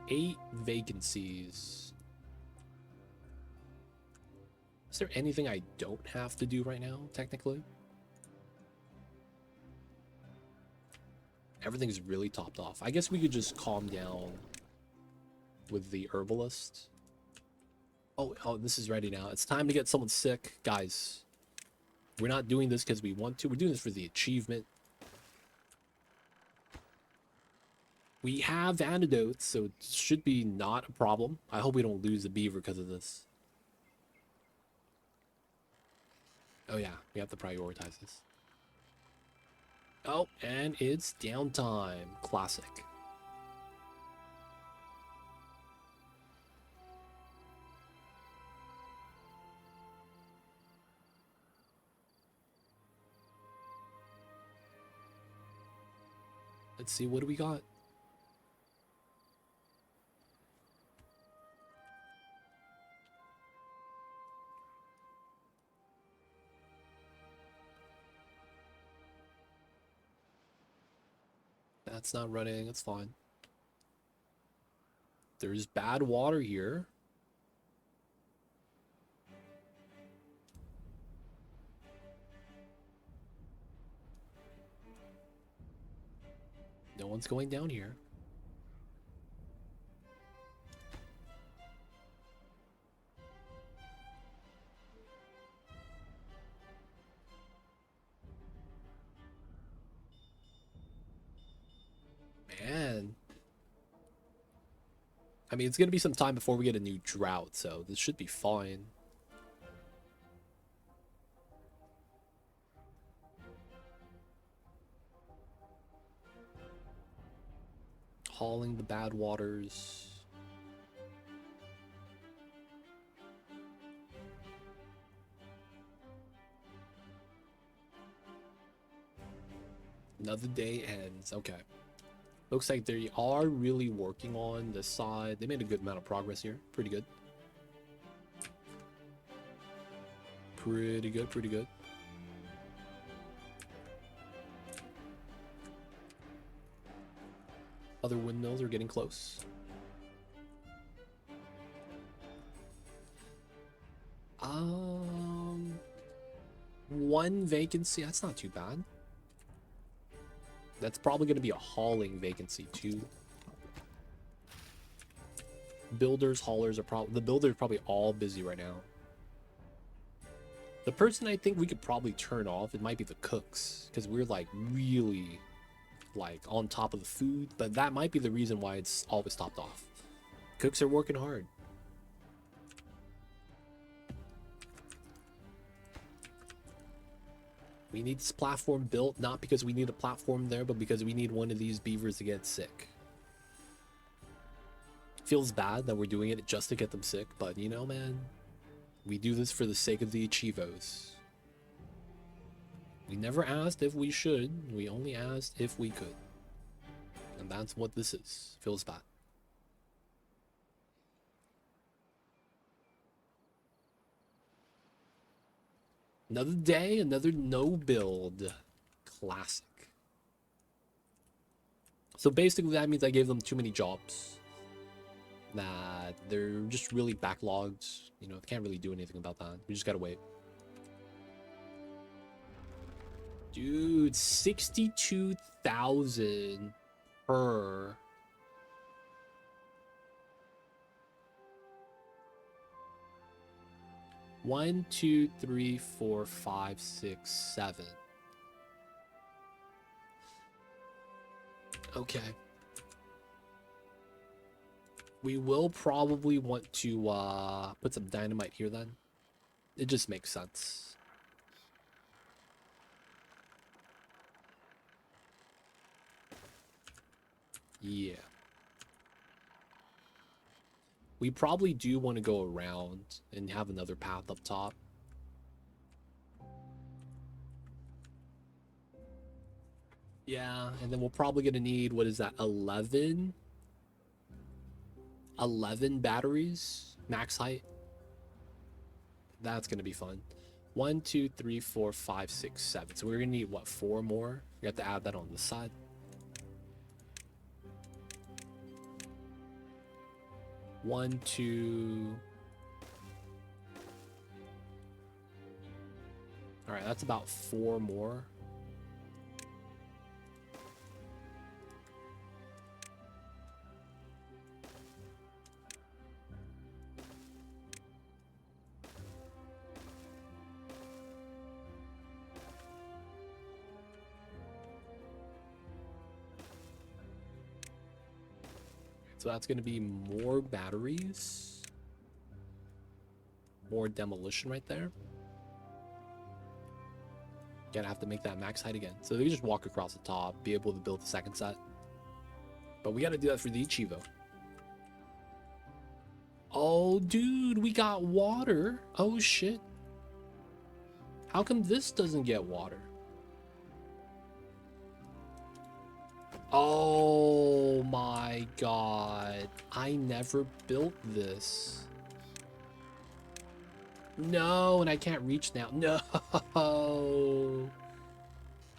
8 vacancies. Is there anything I don't have to do right now, technically? Everything's really topped off. I guess we could just calm down with the herbalist. Oh, this is ready now. It's time to get someone sick. Guys, we're not doing this because we want to. We're doing this for the achievement. We have antidotes, so it should be not a problem. I hope we don't lose the beaver because of this. Oh yeah, we have to prioritize this. Oh, and it's downtime. Classic. Let's see, what do we got? That's not running, it's fine. There's bad water here. No one's going down here. Man. I mean, it's gonna be some time before we get a new drought, so this should be fine. Hauling the bad waters. Another day ends. Okay. Looks like they are really working on this side. They made a good amount of progress here. Pretty good. Pretty good, pretty good. Other windmills are getting close. One vacancy. That's not too bad. That's probably going to be a hauling vacancy too. Builders, haulers are probably... The builders are probably all busy right now. The person I think we could probably turn off, it might be the cooks. Because we're like really like on top of the food. But that might be the reason why it's always topped off. Cooks are working hard. We need this platform built, not because we need a platform there, but because we need one of these beavers to get sick. Feels bad that we're doing it just to get them sick, but you know, man, we do this for the sake of the Achievos. We never asked if we should, we only asked if we could. And that's what this is. Feels bad. Another day, another no build. Classic. So basically that means I gave them too many jobs. That they're just really backlogged. You know, can't really do anything about that. We just gotta wait. Dude, 62,000 per... One, two, three, four, five, six, seven. Okay. We will probably want to put some dynamite here then. It just makes sense. Yeah. We probably do want to go around and have another path up top. Yeah, and then we're probably going to need, what is that, 11? 11 batteries, max height. That's going to be fun. 1, 2, 3, 4, 5, 6, 7. So we're going to need, what, 4 more? We have to add that on this side. One, two. All right, that's about 4 more. So that's going to be more batteries. More demolition right there. Gonna have to make that max height again. So they can just walk across the top, be able to build the second set. But we got to do that for the Achivo. Oh, dude, we got water. Oh, shit. How come this doesn't get water? Oh my god. I never built this. No, and I can't reach now. No.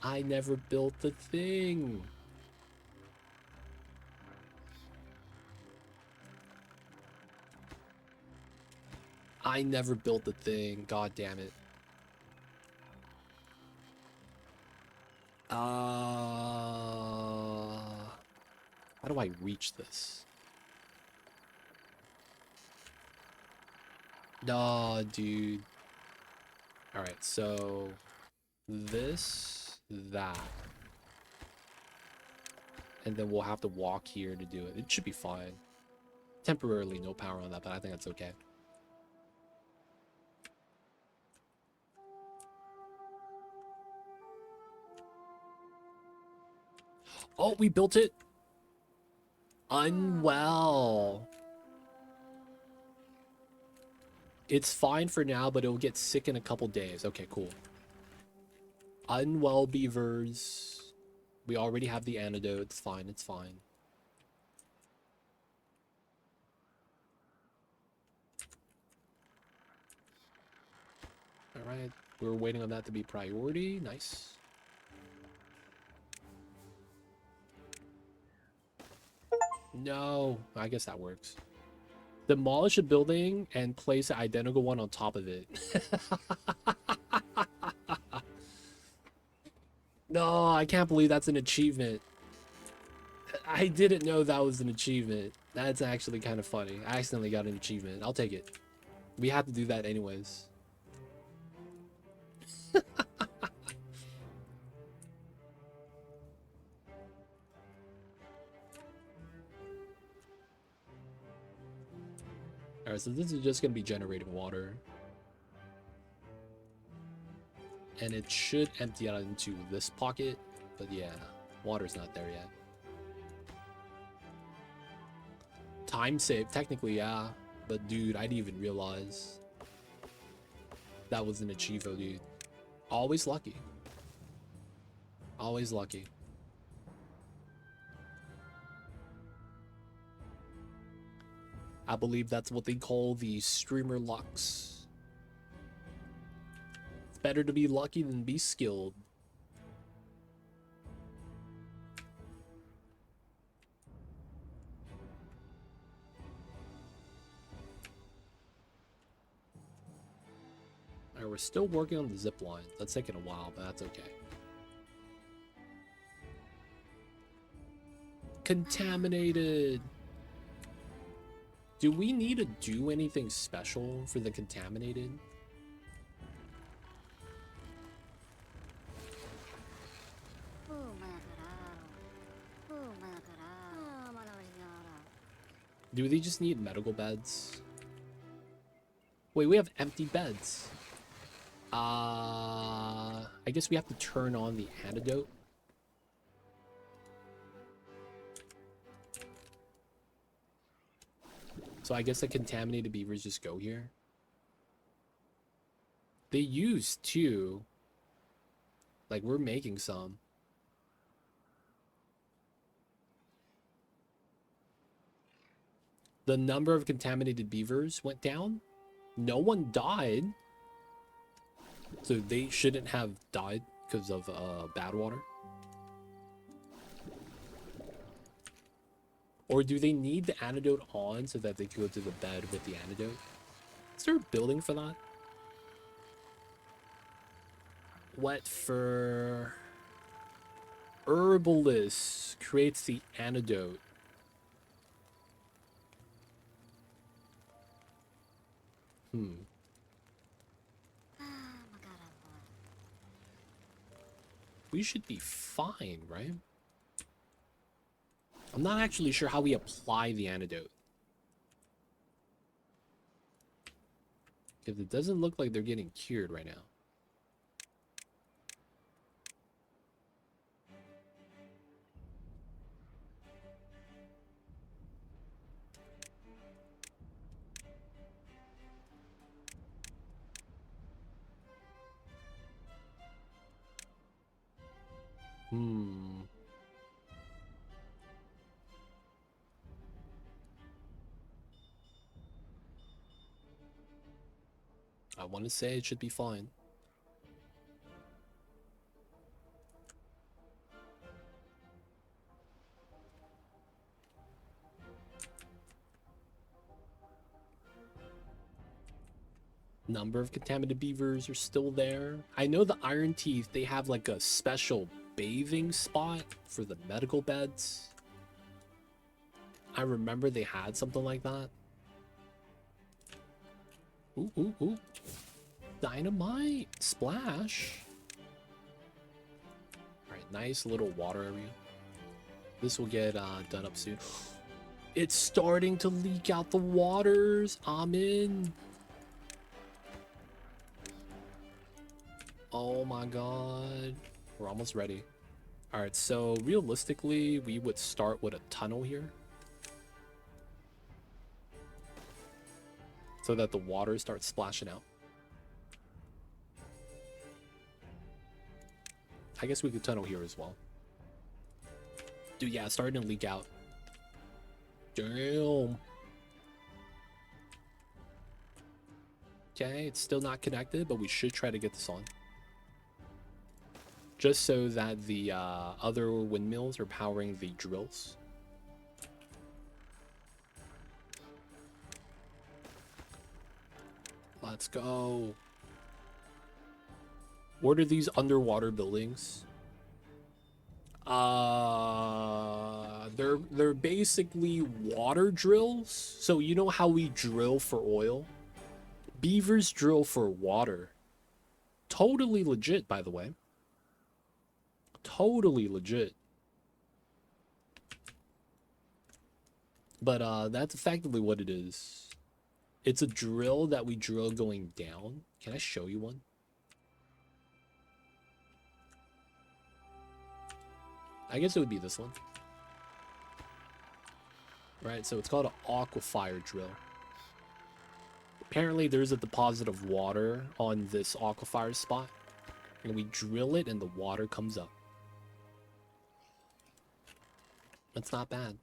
I never built the thing. I never built the thing. God damn it. How do I reach this? Nah, dude. Alright, so this, that. And then we'll have to walk here to do it. It should be fine. Temporarily no power on that, but I think that's okay. Oh, we built it. Unwell. It's fine for now, but it'll get sick in a couple days. Okay, cool. Unwell beavers. We already have the antidote. It's fine. It's fine. All right. We're waiting on that to be priority. Nice. No, I guess that works. Demolish a building and place an identical one on top of it. No, I can't believe that's an achievement. I didn't know that was an achievement. That's actually kind of funny. I accidentally got an achievement. I'll take it. We have to do that anyways. Alright, so this is just going to be generating water. And it should empty out into this pocket. But yeah, water's not there yet. Time save, technically, yeah. But dude, I didn't even realize that was an Achievo, dude. Always lucky. Always lucky. I believe that's what they call the streamer lucks. It's better to be lucky than be skilled. Alright, we're still working on the zip line. That's taking a while, but that's okay. Contaminated. Do we need to do anything special for the contaminated? Do they just need medical beds? Wait, we have empty beds. I guess we have to turn on the antidote. So I guess the contaminated beavers just go here. They used to. Like, we're making some. The number of contaminated beavers went down. No one died. So they shouldn't have died because of bad water. Or do they need the antidote on so that they can go to the bed with the antidote? Is there a building for that? Wet fur. Herbalist creates the antidote. We should be fine, right? I'm not actually sure how we apply the antidote. Because it doesn't look like they're getting cured right now. I want to say it should be fine. Number of contaminated beavers are still there. I know the Ironteeth, they have like a special bathing spot for the medical beds. I remember they had something like that. Ooh, ooh, ooh. Dynamite. Splash. Alright, nice little water area. This will get done up soon. It's starting to leak out the waters. I'm in. Oh my god. We're almost ready. Alright, so realistically, we would start with a tunnel here. So that the water starts splashing out. I guess we could tunnel here as well. Dude, yeah, it's starting to leak out. Damn. Okay, it's still not connected, but we should try to get this on. Just so that the other windmills are powering the drills. Let's go. What are these underwater buildings? They're basically water drills. So you know how we drill for oil? Beavers drill for water. Totally legit, by the way. Totally legit. But that's effectively what it is. It's a drill that we drill going down. Can I show you one? I guess it would be this one. Right, so it's called an aquifer drill. Apparently there's a deposit of water on this aquifer spot. And we drill it and the water comes up. That's not bad.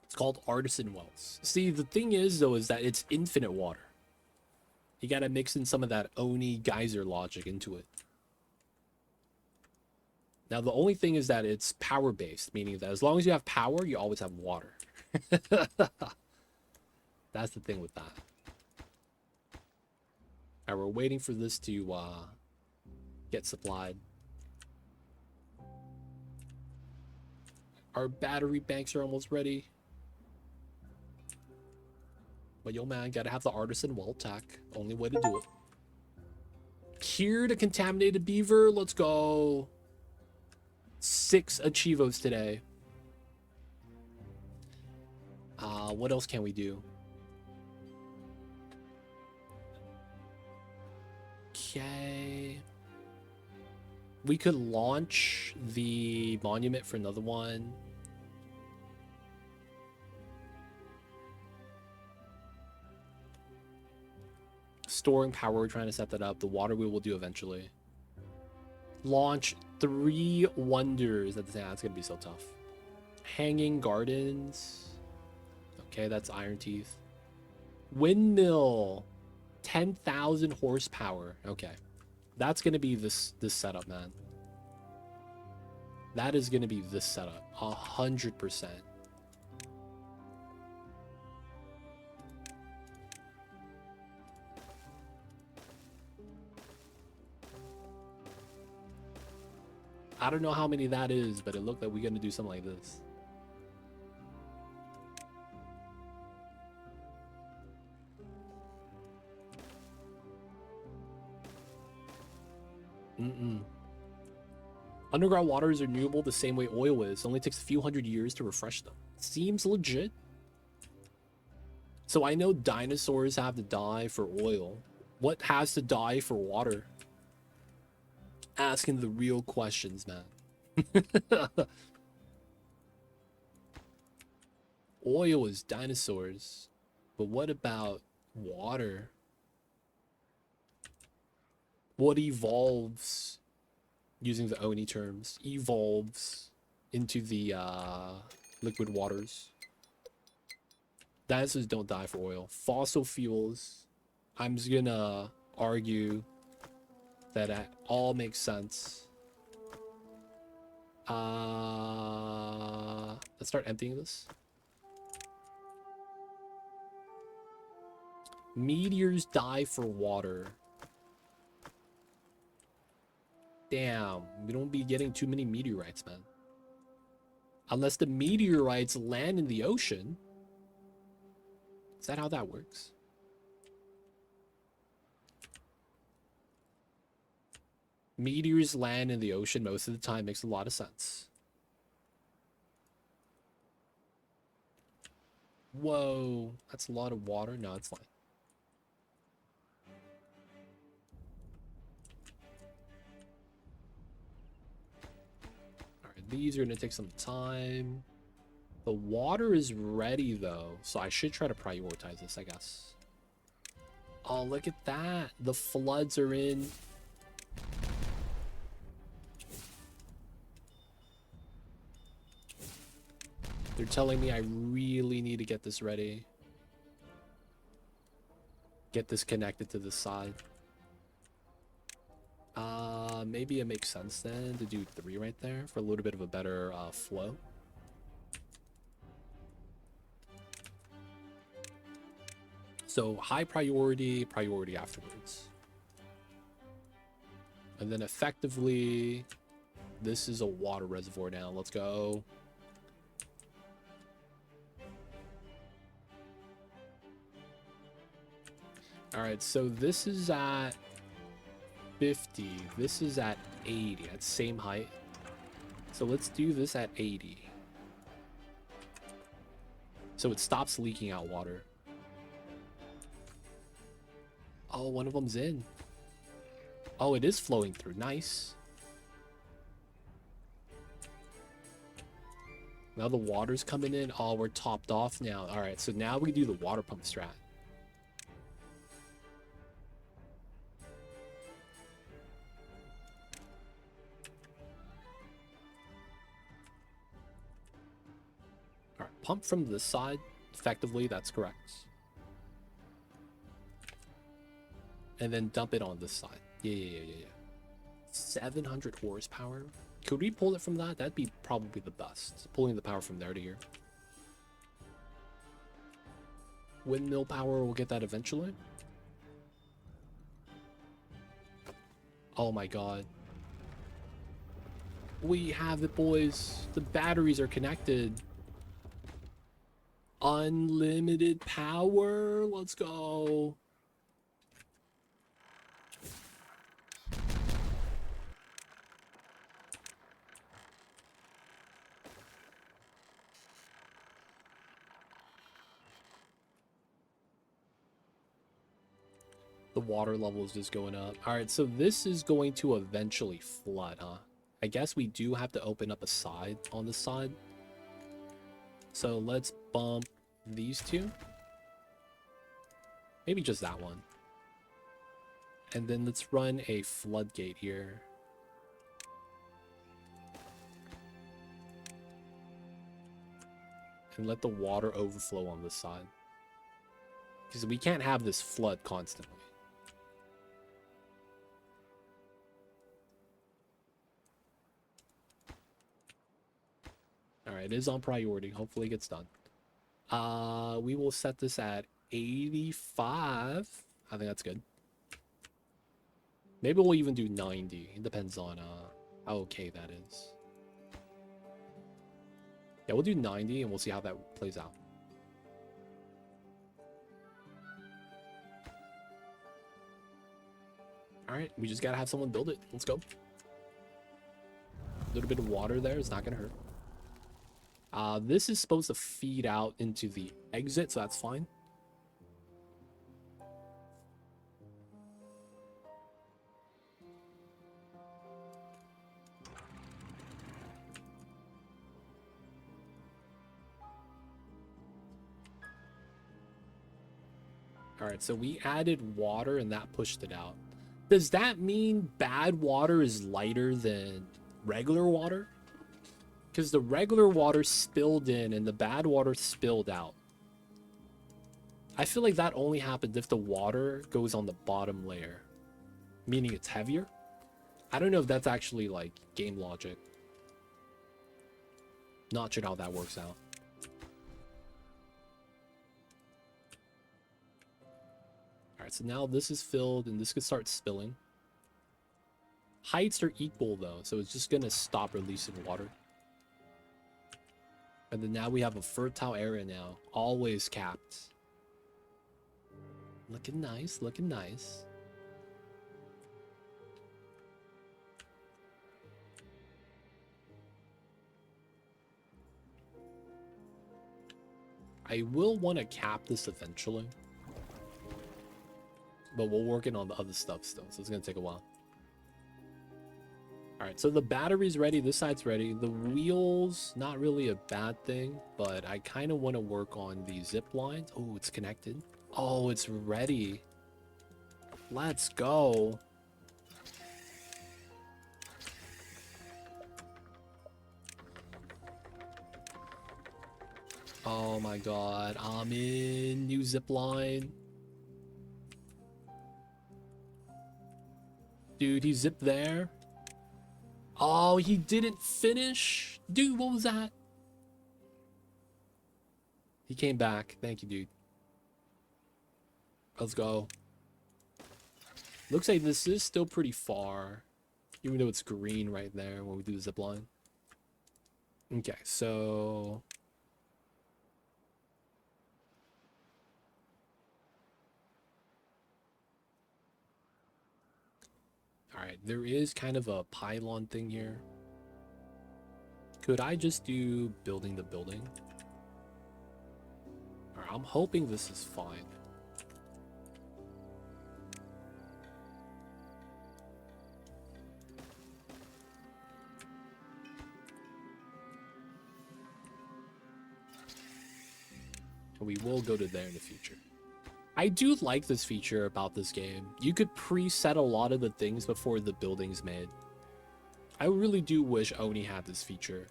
It's called artisan wells. See, the thing is, though, is that it's infinite water. You gotta mix in some of that Oni geyser logic into it. Now, the only thing is that it's power-based, meaning that as long as you have power, you always have water. That's the thing with that. Alright, we're waiting for this to get supplied. Our battery banks are almost ready. But yo, man, gotta have the artisan well tech. Only way to do it. Cured a contaminated beaver. Let's go. 6 Achievos today. What else can we do? Okay. We could launch the monument for another one. Storing power, we're trying to set that up. The water we will do eventually. Launch 3 wonders. That's going to be so tough. Hanging gardens. Okay, that's Ironteeth. Windmill. 10,000 horsepower. Okay. That's going to be this setup, man. That is going to be this setup. 100%. I don't know how many that is, but it looked like we're going to do something like this. Underground water is renewable the same way oil is. It only takes a few hundred years to refresh them. Seems legit. So I know dinosaurs have to die for oil. What has to die for water? Asking the real questions, man. Oil is dinosaurs. But what about water? What evolves, using the Oni terms, evolves into the liquid waters? Dinosaurs don't die for oil. Fossil fuels, I'm just gonna argue that it all makes sense. Let's start emptying this. Meteors die for water. Damn, we don't be getting too many meteorites, man. Unless the meteorites land in the ocean. Is that how that works? Meteors land in the ocean most of the time. Makes a lot of sense. Whoa, that's a lot of water. No, it's fine. Alright, these are gonna take some time. The water is ready though, so I should try to prioritize this, I guess. Oh, look at that. The floods are in. They're telling me I really need to get this ready. Get this connected to the side. Maybe it makes sense then to do 3 right there for a little bit of a better flow. So high priority, priority afterwards. And then effectively, this is a water reservoir now. Let's go. All right, so this is at 50. This is at 80, at same height. So let's do this at 80. So it stops leaking out water. Oh, one of them's in. Oh, it is flowing through. Nice. Now the water's coming in. Oh, we're topped off now. All right, so now we do the water pump strat. All right, pump from this side. Effectively, that's correct. And then dump it on this side. Yeah. 700 horsepower. Could we pull it from that? That'd be probably the best. Pulling the power from there to here. Windmill power, we'll get that eventually. Oh my god. We have it, boys. The batteries are connected. Unlimited power. Let's go. The water level is just going up. All right, so this is going to eventually flood, huh? I guess we do have to open up a side on the side. So let's bump these two. Maybe just that one. And then let's run a floodgate here. And let the water overflow on this side. Because we can't have this flood constantly. Alright, it is on priority. Hopefully it gets done. We will set this at 85. I think that's good. Maybe we'll even do 90. It depends on how okay that is. Yeah, we'll do 90 and we'll see how that plays out. Alright, we just gotta have someone build it. Let's go. A little bit of water there is not gonna hurt. This is supposed to feed out into the exit, so that's fine. All right, so we added water and that pushed it out. Does that mean bad water is lighter than regular water? Because the regular water spilled in and the bad water spilled out. I feel like that only happens if the water goes on the bottom layer, meaning it's heavier. I don't know if that's actually like game logic. Not sure how that works out. Alright, so now this is filled and this could start spilling. Heights are equal though, so it's just gonna stop releasing water. And then now we have a fertile area now, always capped. Looking nice, looking nice. I will want to cap this eventually. But we're working on the other stuff still, so it's going to take a while. Alright, so the battery's ready, this side's ready. The wheels, not really a bad thing, but I kind of want to work on the zip lines. Oh, it's connected. Oh, it's ready. Let's go. Oh my god, I'm in. New zip line. Dude, he zipped there. Oh, he didn't finish. Dude, what was that? He came back. Thank you, dude. Let's go. Looks like this is still pretty far, even though it's green right there when we do the zip line. Okay, so... Alright, there is kind of a pylon thing here. Could I just do building the building? Alright, I'm hoping this is fine. We will go to there in the future. I do like this feature about this game. You could preset a lot of the things before the building's made. I really do wish Oni had this feature.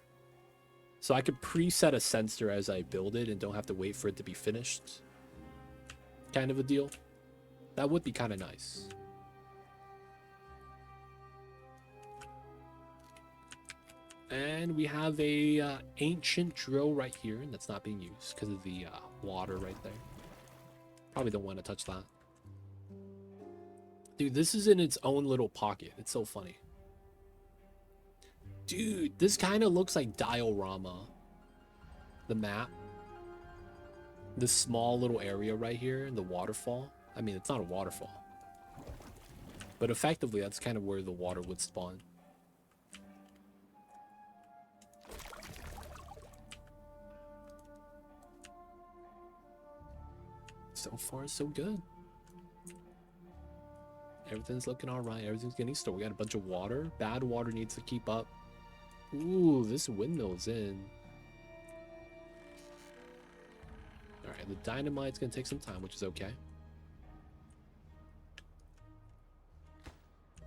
So I could preset a sensor as I build it and don't have to wait for it to be finished. Kind of a deal. That would be kind of nice. And we have a ancient drill right here that's not being used because of the water right there. Probably don't want to touch that. Dude, this is in its own little pocket. It's so funny. Dude, this kind of looks like Diorama. The map. This small little area right here, the waterfall. I mean, it's not a waterfall. But effectively, that's kind of where the water would spawn. So far, so good. Everything's looking all right. Everything's getting stored. We got a bunch of water. Bad water needs to keep up. Ooh, this windmill's in. All right, the dynamite's gonna take some time, which is okay.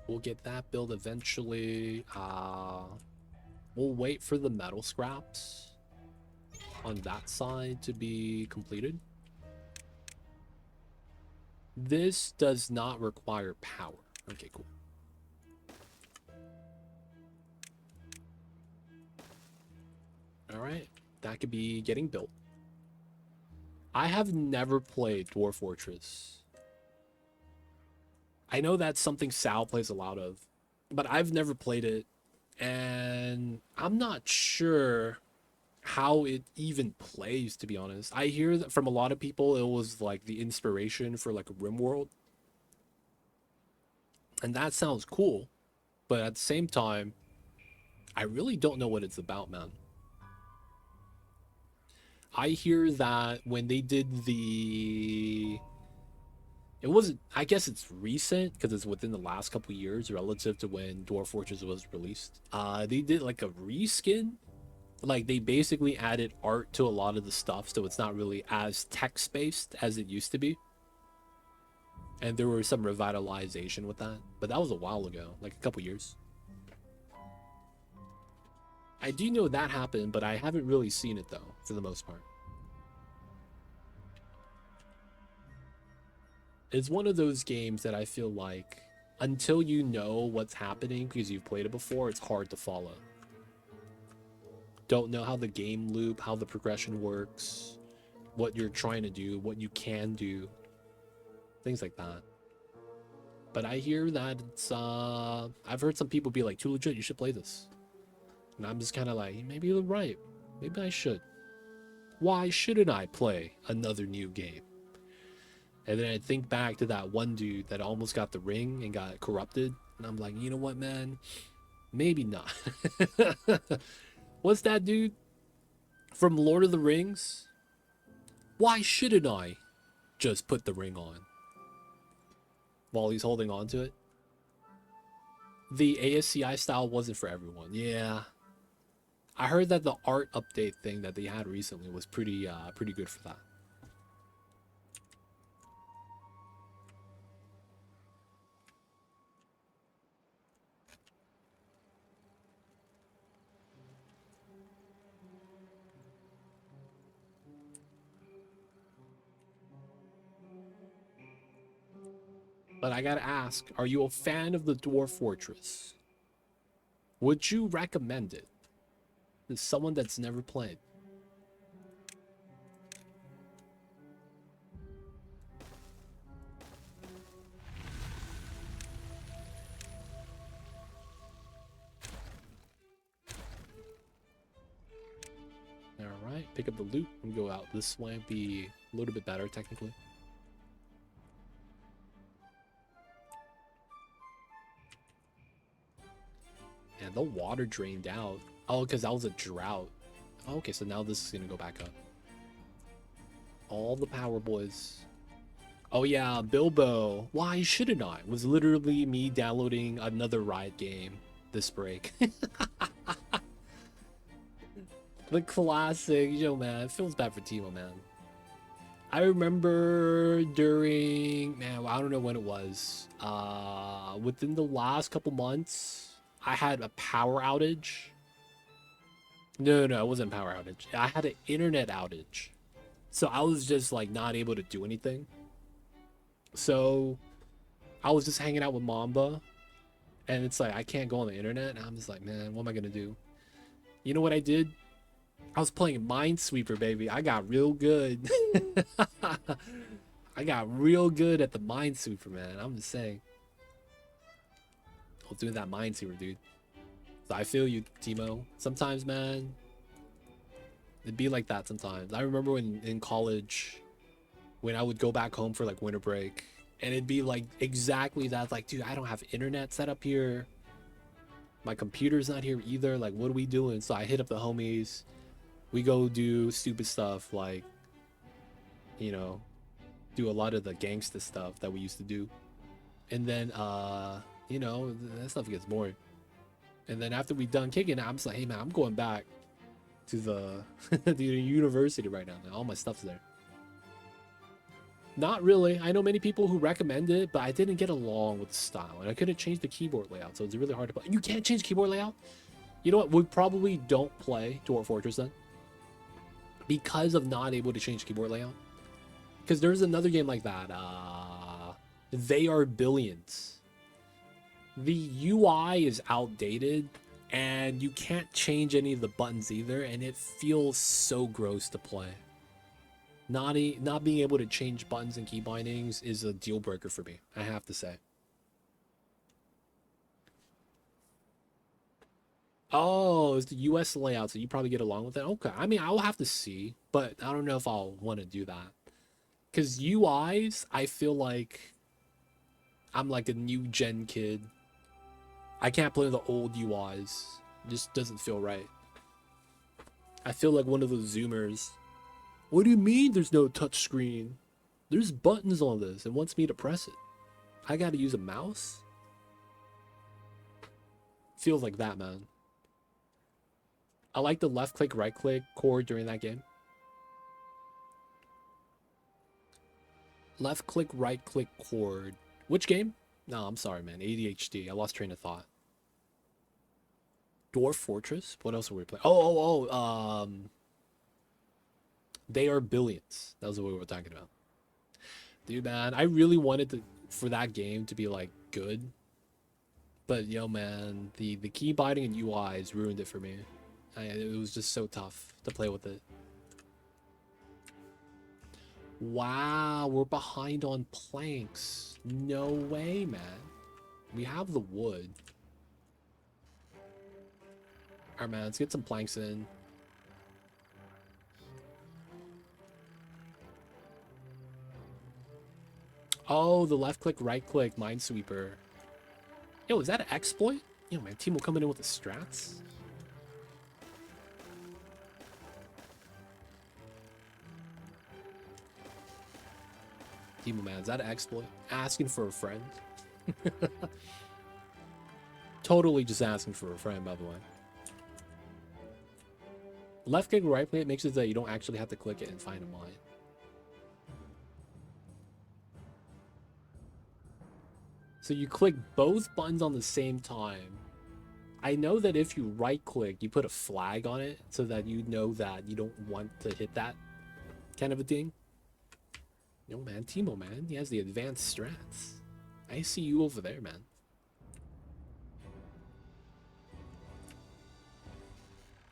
We'll get that built eventually. We'll wait for the metal scraps on that side to be completed. This does not require power. Okay, cool. All right, that could be getting built. I have never played Dwarf Fortress. I know that's something Sal plays a lot of, but I've never played it, and I'm not sure how it even plays, to be honest. I hear that from a lot of people it was like the inspiration for like RimWorld, and that sounds cool, but at the same time I really don't know what it's about, man. I hear that when they did the, it wasn't, I guess it's recent because it's within the last couple years relative to when Dwarf Fortress was released. They did like a reskin. Like they basically added art to a lot of the stuff, so it's not really as text based as it used to be. And there was some revitalization with that, but that was a while ago, like a couple years. I do know that happened, but I haven't really seen it though, for the most part. It's one of those games that I feel like until you know what's happening because you've played it before, it's hard to follow. Don't know how the game loop, how the progression works, what you're trying to do, what you can do, things like that. But I hear that it's I've heard some people be like, too legit, you should play this. And I'm just kind of like, maybe you're right. Maybe I should. Why shouldn't I play another new game? And then I think back to that one dude that almost got the ring and got corrupted. And I'm like, you know what, man? Maybe not. What's that dude from Lord of the Rings? Why shouldn't I just put the ring on while he's holding on to it? The ASCI style wasn't for everyone. Yeah. I heard that the art update thing that they had recently was pretty good for that. But I gotta ask, are you a fan of the Dwarf Fortress? Would you recommend it to someone that's never played? Alright, pick up the loot and go out this way. Be a little bit better, technically. And the water drained out. Oh, because that was a drought. Oh, okay, so now this is going to go back up. All the power boys. Oh, yeah, Bilbo. Why shouldn't I? It was literally me downloading another Riot game this break. The classic. Yo, man, it feels bad for Timo, man. I remember during, man, I don't know when it was. Within the last couple months, I had a power outage. No, it wasn't a power outage. I had an internet outage. So I was just like not able to do anything. So I was just hanging out with Mamba. And it's like, I can't go on the internet. And I'm just like, man, what am I going to do? You know what I did? I was playing Minesweeper, baby. I got real good. I got real good at the Minesweeper, man. I'm just saying. I was doing that Minesweeper, dude. So I feel you, Timo. Sometimes, man, it'd be like that sometimes. I remember when in college, when I would go back home for like winter break, and it'd be like exactly that. Like, dude, I don't have internet set up here. My computer's not here either. Like, what are we doing? So I hit up the homies. We go do stupid stuff like, you know, do a lot of the gangsta stuff that we used to do. And then, you know, that stuff gets boring. And then after we done kicking it, I'm just like, hey man, I'm going back to the, the university right now. All my stuff's there. Not really. I know many people who recommend it, but I didn't get along with the style. And I couldn't change the keyboard layout, so it's really hard to play. You can't change keyboard layout? You know what? We probably don't play Dwarf Fortress then. Because of not able to change keyboard layout. Because there's another game like that. They Are Billions. The UI is outdated, and you can't change any of the buttons either, and it feels so gross to play. Not being able to change buttons and key bindings is a deal breaker for me, I have to say. Oh, it's the US layout, so you probably get along with it. Okay, I mean, I'll have to see, but I don't know if I'll want to do that. Because UIs, I feel like I'm like a new gen kid. I can't play the old UIs. It just doesn't feel right. I feel like one of those Zoomers. What do you mean there's no touch screen? There's buttons on this. It wants me to press it. I gotta use a mouse? Feels like that, man. I like the left click, right click chord during that game. Left click, right click chord. Which game? No, I'm sorry, man. ADHD. I lost train of thought. Dwarf Fortress? What else were we playing? They Are Billions. That was what we were talking about. Dude, man, I really wanted for that game to be, like, good. But, yo, man, the key binding and UIs ruined it for me. It was just so tough to play with it. Wow, we're behind on planks. No way, man. We have the wood. Alright, man, let's get some planks in. Oh, the left click, right click, Minesweeper. Yo, is that an exploit? Yo, man, Timo coming in with the strats. Timo, man, is that an exploit? Asking for a friend? Totally just asking for a friend, by the way. Left click, right click makes it that you don't actually have to click it and find a mine. So you click both buttons on the same time. I know that if you right click, you put a flag on it so that you know that you don't want to hit that kind of a thing. Yo, man, Timo, man, he has the advanced strats. I see you over there, man.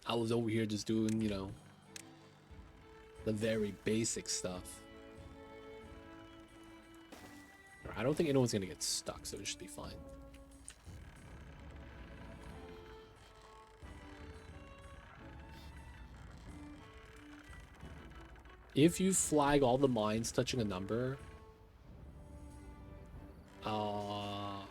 I was over here just doing, you know, the very basic stuff. I don't think anyone's gonna get stuck, so it should be fine. If you flag all the mines touching a number, on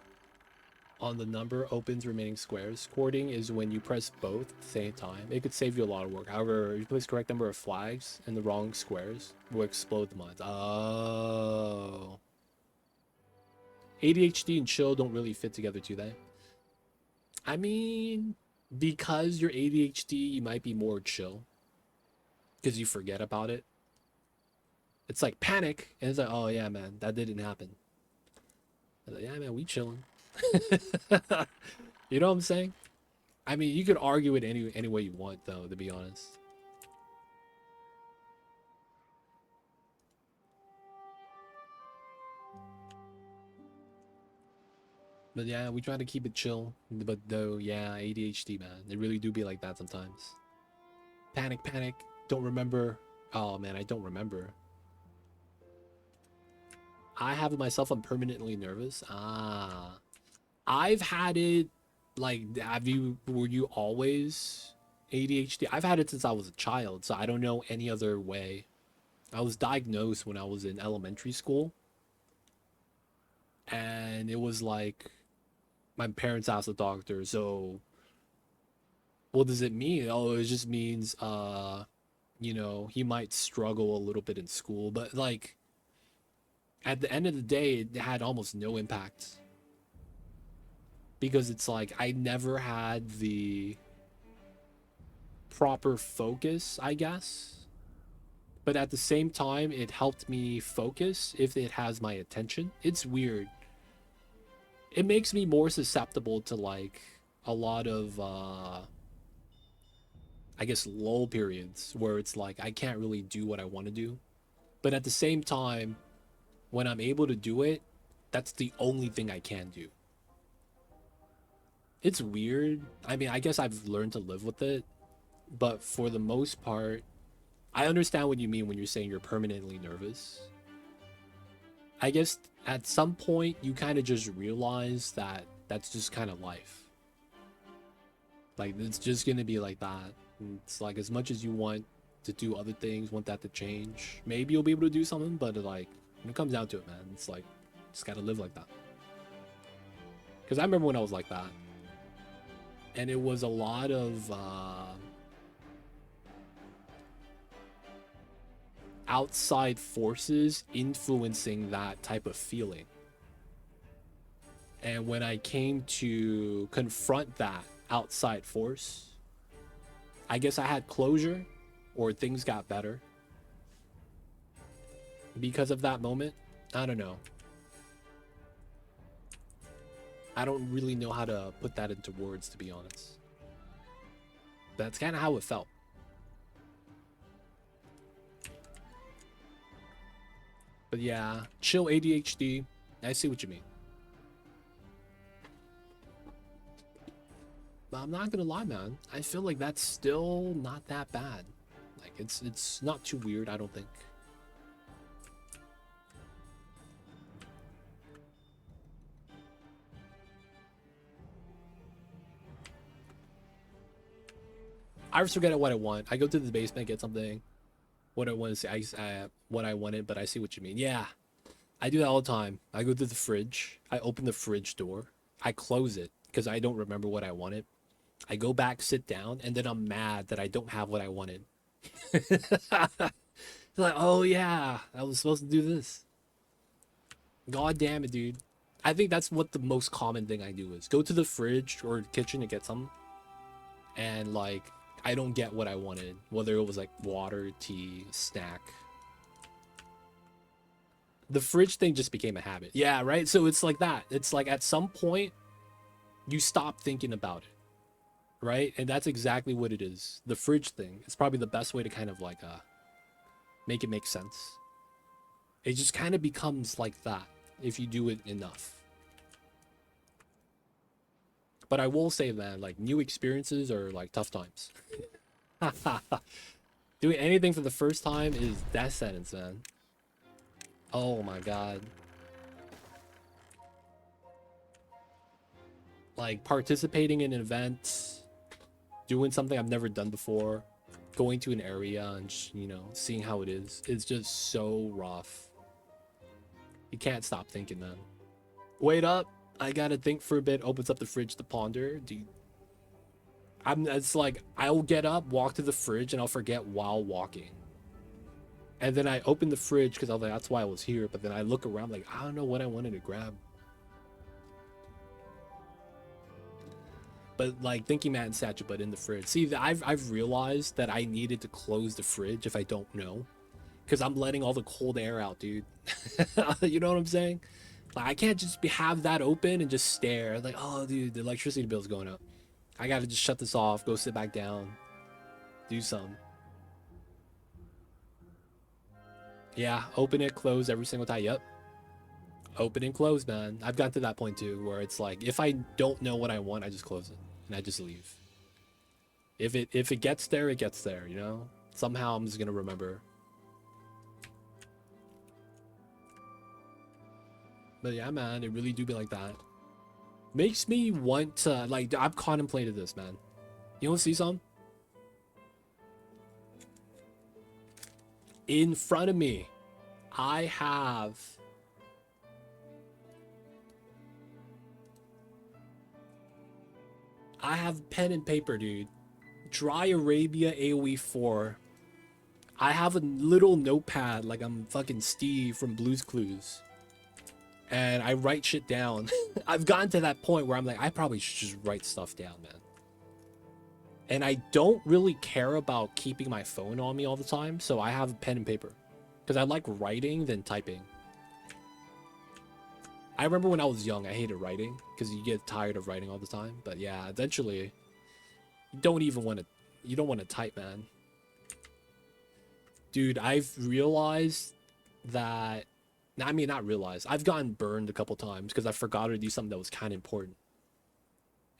the number opens remaining squares. Cording is when you press both at the same time. It could save you a lot of work. However, if you place the correct number of flags in the wrong squares, will explode the mines. Oh. ADHD and chill don't really fit together, do they? I mean, because you're ADHD, you might be more chill. Because you forget about it. It's like panic, and it's like, oh yeah, man, that didn't happen. Like, yeah, man, we chilling. You know what I'm saying? I mean, you could argue it any way you want, though, to be honest. But yeah, we try to keep it chill. But though, yeah, ADHD, man, they really do be like that sometimes. Panic, panic. Don't remember. Oh man, I don't remember. I have it myself. I'm permanently nervous. Ah, I've had it. Like, were you always ADHD? I've had it since I was a child, so I don't know any other way. I was diagnosed when I was in elementary school, and it was like my parents asked the doctor, so what does it mean? Oh, it just means you know, he might struggle a little bit in school, but like at the end of the day, it had almost no impact. Because it's like I never had the proper focus, I guess. But at the same time, it helped me focus if it has my attention. It's weird. It makes me more susceptible to like a lot of I guess lull periods where it's like I can't really do what I want to do. But at the same time, when I'm able to do it, that's the only thing I can do. It's weird. I mean, I guess I've learned to live with it, but for the most part, I understand what you mean when you're saying you're permanently nervous. I guess at some point you kind of just realize that that's just kind of life. Like, it's just gonna be like that. It's like as much as you want to do other things, want that to change, maybe you'll be able to do something, but like when it comes down to it, man, it's like just gotta live like that. Because I remember when I was like that. And it was a lot of outside forces influencing that type of feeling. And when I came to confront that outside force, I guess I had closure, or things got better because of that moment. I don't know. I don't really know how to put that into words, to be honest. That's kind of how it felt. But yeah, chill ADHD. I see what you mean. But I'm not gonna lie, man. I feel like that's still not that bad. Like it's not too weird, I don't think. I always forget what I want. I go to the basement, get something. What I want to say, what I wanted, but I see what you mean. Yeah, I do that all the time. I go to the fridge. I open the fridge door. I close it because I don't remember what I wanted. I go back, sit down, and then I'm mad that I don't have what I wanted. Like, oh yeah, I was supposed to do this. God damn it, dude. I think that's what the most common thing I do is go to the fridge or kitchen to get something, and like I don't get what I wanted, whether it was like water, tea, snack. The fridge thing just became a habit. Yeah, right? So it's like that. It's like at some point you stop thinking about it, right? And that's exactly what it is. The fridge thing is probably the best way to kind of like make it make sense. It just kind of becomes like that if you do it enough. But I will say, man, like new experiences are like tough times. Doing anything for the first time is death sentence, man. Oh my god. Like participating in an event, doing something I've never done before, going to an area and you know, seeing how it is. It's just so rough. You can't stop thinking, man. Wait up. I gotta think for a bit. Opens up the fridge to ponder. Dude, it's like I'll get up, walk to the fridge, and I'll forget while walking. And then I open the fridge because I was like, that's why I was here. But then I look around like, I don't know what I wanted to grab. But like thinking Matt and Satcha, but in the fridge. See, I've realized that I needed to close the fridge if I don't know, because I'm letting all the cold air out, dude. You know what I'm saying? Like I can't just have that open and just stare. Like, oh, dude, the electricity bill's going up. I gotta just shut this off, go sit back down, do some. Yeah, open it, close every single time. Yep. Open and close, man. I've got to that point too, where it's like if I don't know what I want, I just close it and I just leave. If it gets there, it gets there, you know? Somehow I'm just gonna remember. But yeah, man, it really do be like that. Makes me want to, like, I've contemplated this, man. You want to see some? In front of me, I have pen and paper, dude. Dry Arabia AoE 4. I have a little notepad like I'm fucking Steve from Blue's Clues. And I write shit down. I've gotten to that point where I'm like, I probably should just write stuff down, man. And I don't really care about keeping my phone on me all the time, so I have pen and paper. Because I like writing than typing. I remember when I was young, I hated writing, because you get tired of writing all the time. But yeah, eventually, you don't want to type, man. Dude, I've realized that, I mean, not realized, I've gotten burned a couple times because I forgot to do something that was kind of important.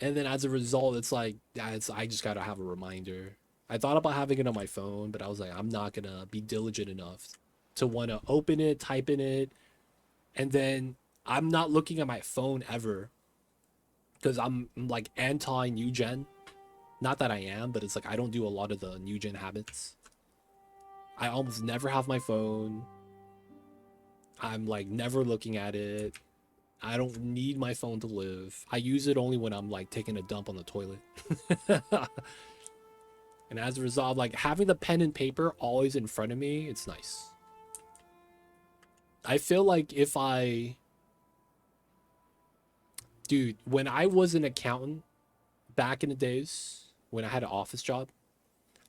And then as a result, it's like, I just gotta have a reminder. I thought about having it on my phone, but I was like, I'm not gonna be diligent enough to want to open it, type in it, and then I'm not looking at my phone ever because I'm like anti new gen. Not that I am, but it's like I don't do a lot of the new gen habits. I almost never have my phone. I'm like never looking at it. I don't need my phone to live. I use it only when I'm like taking a dump on the toilet. And as a result, like having the pen and paper always in front of me, it's nice. I feel like if dude, when I was an accountant back in the days, when I had an office job,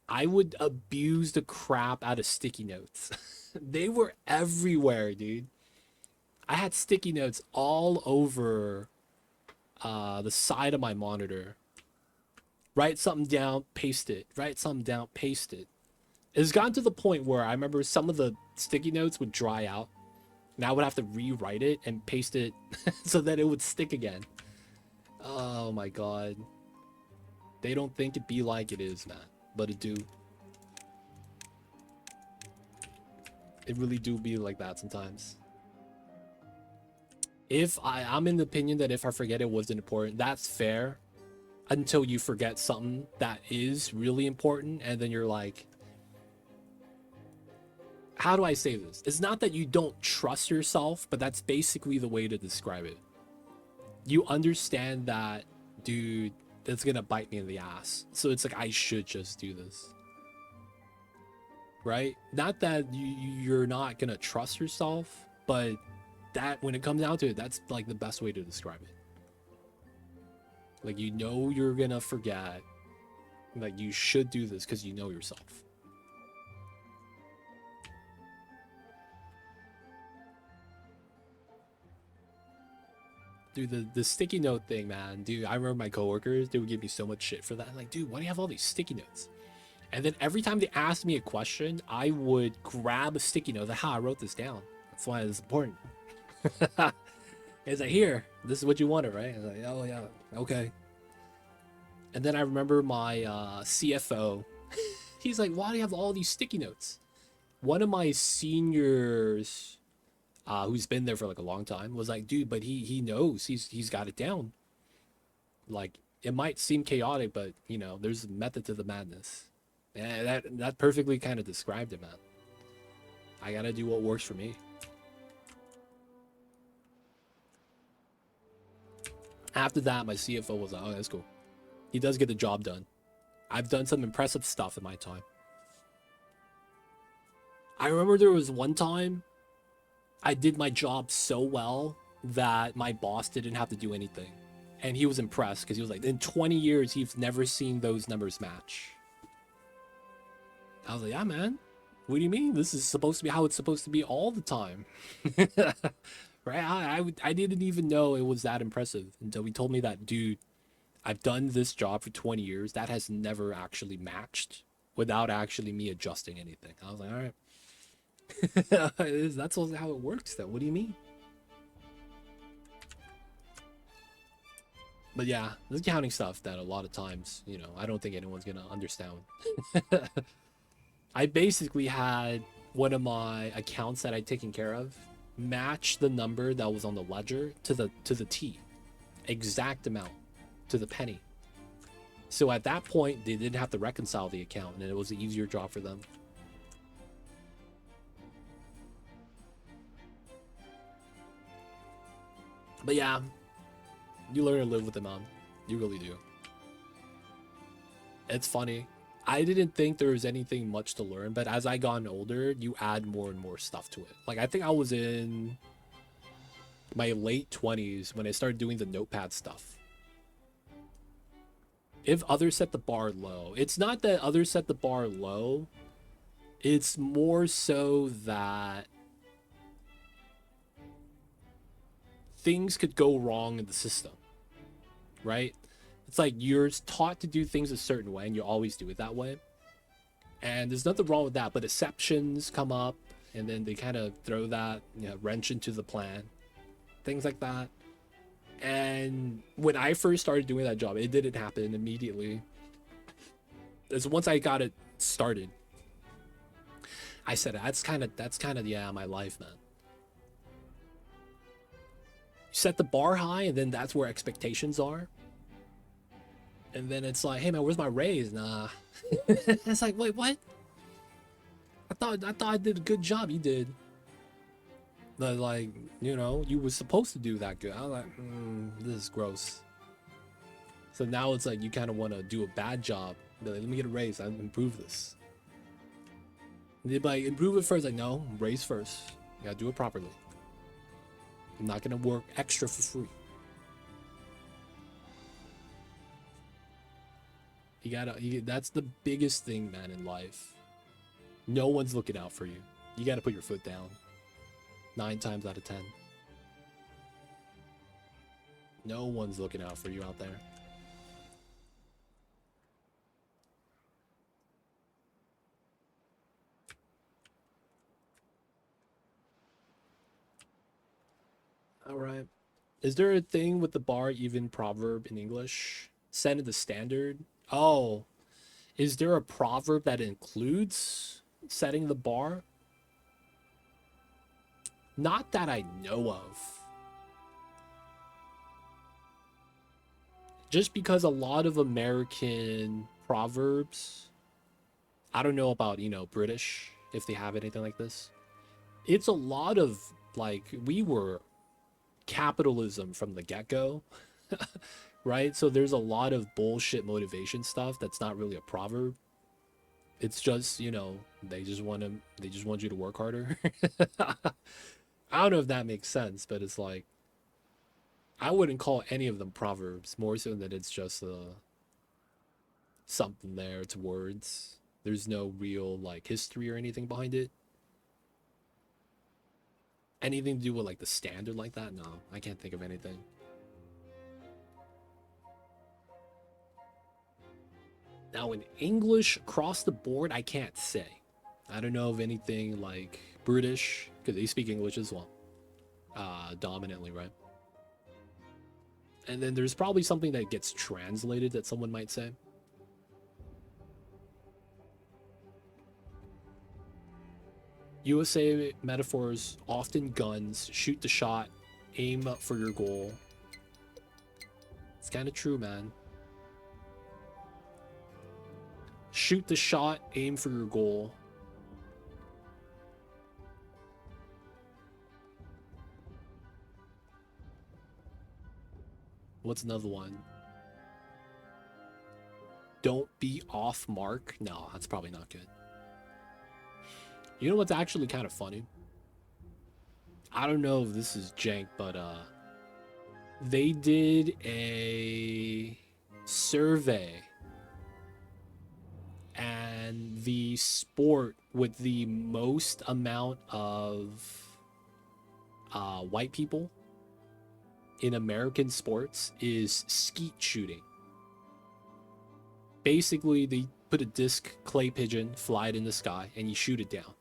I would abuse the crap out of sticky notes. They were everywhere, dude. I had sticky notes all over the side of my monitor. Write something down, paste it. Write something down, paste it. It's gotten to the point where I remember some of the sticky notes would dry out. And I would have to rewrite it and paste it so that it would stick again. Oh my god. They don't think it be like it is, man. But it do. It really do be like that sometimes. If I'm in the opinion that if I forget it wasn't important, that's fair. Until you forget something that is really important. And then you're like, how do I say this? It's not that you don't trust yourself, but that's basically the way to describe it. You understand that, dude, that's gonna bite me in the ass. So it's like, I should just do this. Right? Not that you're not gonna trust yourself, but that when it comes down to it, that's like the best way to describe it. Like, you know you're gonna forget. Like, you should do this because you know yourself. Dude, the sticky note thing, man. Dude, I remember my coworkers, they would give me so much shit for that. I'm like, dude, why do you have all these sticky notes? And then every time they asked me a question, I would grab a sticky note. Like, I wrote this down. That's why it's important. It's like, here, this is what you wanted, right? I was like, oh yeah, okay. And then I remember my CFO. He's like, why do you have all these sticky notes? One of my seniors, who's been there for like a long time, was like, dude, but he knows he's got it down. Like, it might seem chaotic, but you know, there's a method to the madness. And that perfectly kind of described it, man. I gotta do what works for me. After that, my CFO was like, oh, that's cool. He does get the job done. I've done some impressive stuff in my time. I remember there was one time I did my job so well that my boss didn't have to do anything. And he was impressed because he was like, in 20 years, he's never seen those numbers match. I was like, yeah, man. What do you mean? This is supposed to be how it's supposed to be all the time. Right? I didn't even know it was that impressive until he told me that, dude, I've done this job for 20 years. That has never actually matched without actually me adjusting anything. I was like, all right. That's also how it works, though. What do you mean? But yeah, this accounting stuff that a lot of times, you know, I don't think anyone's going to understand. I basically had one of my accounts that I'd taken care of match the number that was on the ledger to the T. Exact amount. To the penny. So at that point, they didn't have to reconcile the account, and it was an easier job for them. But yeah, you learn to live with it, man. You really do. It's funny. I didn't think there was anything much to learn, but as I got older, you add more and more stuff to it. Like, I think I was in my late 20s when I started doing the notepad stuff. If others set the bar low, it's not that others set the bar low. It's more so that things could go wrong in the system, right? It's like you're taught to do things a certain way and you always do it that way. And there's nothing wrong with that, but exceptions come up and then they kind of throw that, you know, wrench into the plan. Things like that. And when I first started doing that job, it didn't happen immediately. It's once I got it started, I said, that's kind of yeah, my life, man. You set the bar high, and then that's where expectations are. And then it's like, hey man, where's my raise? Nah. It's like, wait, what? I thought I did a good job. You did. But like, you know, you were supposed to do that good. I was like, this is gross. So now it's like you kind of want to do a bad job. Be like, let me get a raise. I improve this. And they'd be like, improve it first. Like, no, raise first. You gotta do it properly. I'm not gonna work extra for free. That's the biggest thing, man, in life. No one's looking out for you. You gotta put your foot down. 9 times out of 10. No one's looking out for you out there. All right. Is there a thing with the bar even proverb in English? Set in the standard? Oh, is there a proverb that includes setting the bar? Not that I know of. Just because a lot of American proverbs, I don't know about, you know, British, if they have anything like this. It's a lot of, like, we were capitalism from the get-go, right? So there's a lot of bullshit motivation stuff that's not really a proverb. It's just, you know, they just want you to work harder. I don't know if that makes sense, but it's like, I wouldn't call any of them proverbs, more so than it's just something there. It's words. There's no real like history or anything behind it. Anything to do with like the standard like that? No, I can't think of anything. Now in English across the board, I can't say. I don't know of anything like British, because they speak English as well. Dominantly, right? And then there's probably something that gets translated that someone might say. USA metaphors, often guns, shoot the shot, aim up for your goal. It's kind of true, man. Shoot the shot, aim for your goal. What's another one? Don't be off mark. No, that's probably not good. You know what's actually kind of funny? I don't know if this is jank, but they did a survey, and the sport with the most amount of white people in American sports is skeet shooting. Basically, they put a disc clay pigeon, fly it in the sky, and you shoot it down.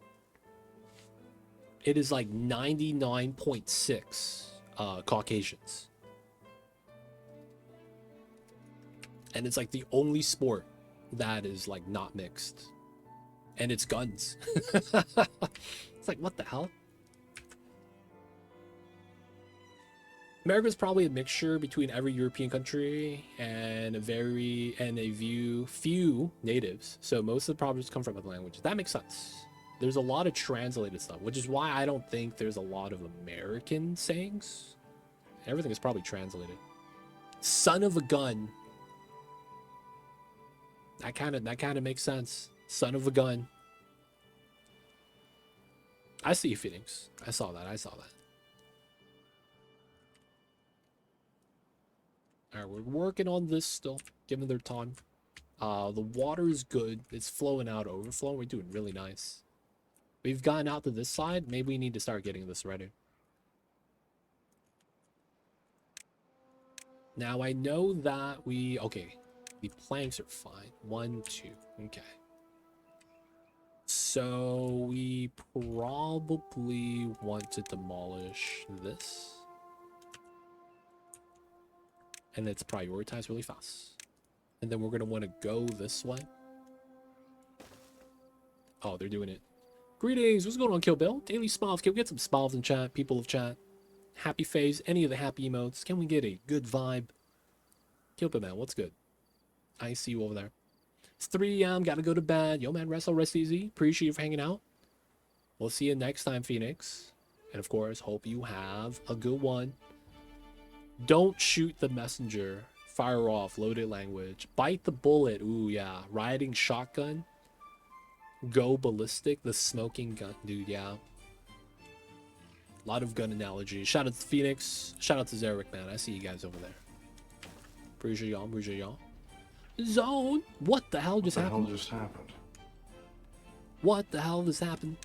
It is like 99.6 Caucasians. And it's like the only sport that is like not mixed. And it's guns. It's like, what the hell? America's probably a mixture between every European country and few natives. So most of the proverbs come from other languages. That makes sense. There's a lot of translated stuff, which is why I don't think there's a lot of American sayings. Everything is probably translated. Son of a gun. That kind of makes sense. Son of a gun. I see Phoenix. I saw that. Alright, we're working on this still, given their time. The water is good. It's flowing out, overflowing. We're doing really nice. We've gotten out to this side. Maybe we need to start getting this ready. Now, I know that okay, the planks are fine. 1, 2, okay. So, we probably want to demolish this. And it's prioritized really fast. And then we're going to want to go this way. Oh, they're doing it. Greetings, what's going on, Kill Bill? Daily smiles. Can we get some smiles in chat? People of chat. Happy face, any of the happy emotes. Can we get a good vibe? Kill Bill, man, what's good? I see you over there. It's 3 a.m. Gotta go to bed. Yo, man, rest easy. Appreciate you for hanging out. We'll see you next time, Phoenix. And of course, hope you have a good one. Don't shoot the messenger. Fire off. Loaded language. Bite the bullet. Ooh, yeah. Riding shotgun. Go ballistic. The smoking gun. Dude, yeah. A lot of gun analogies. Shout out to Phoenix. Shout out to Zarek, man. I see you guys over there. Appreciate y'all. Appreciate y'all. Zone. What the hell just happened? What the hell just happened?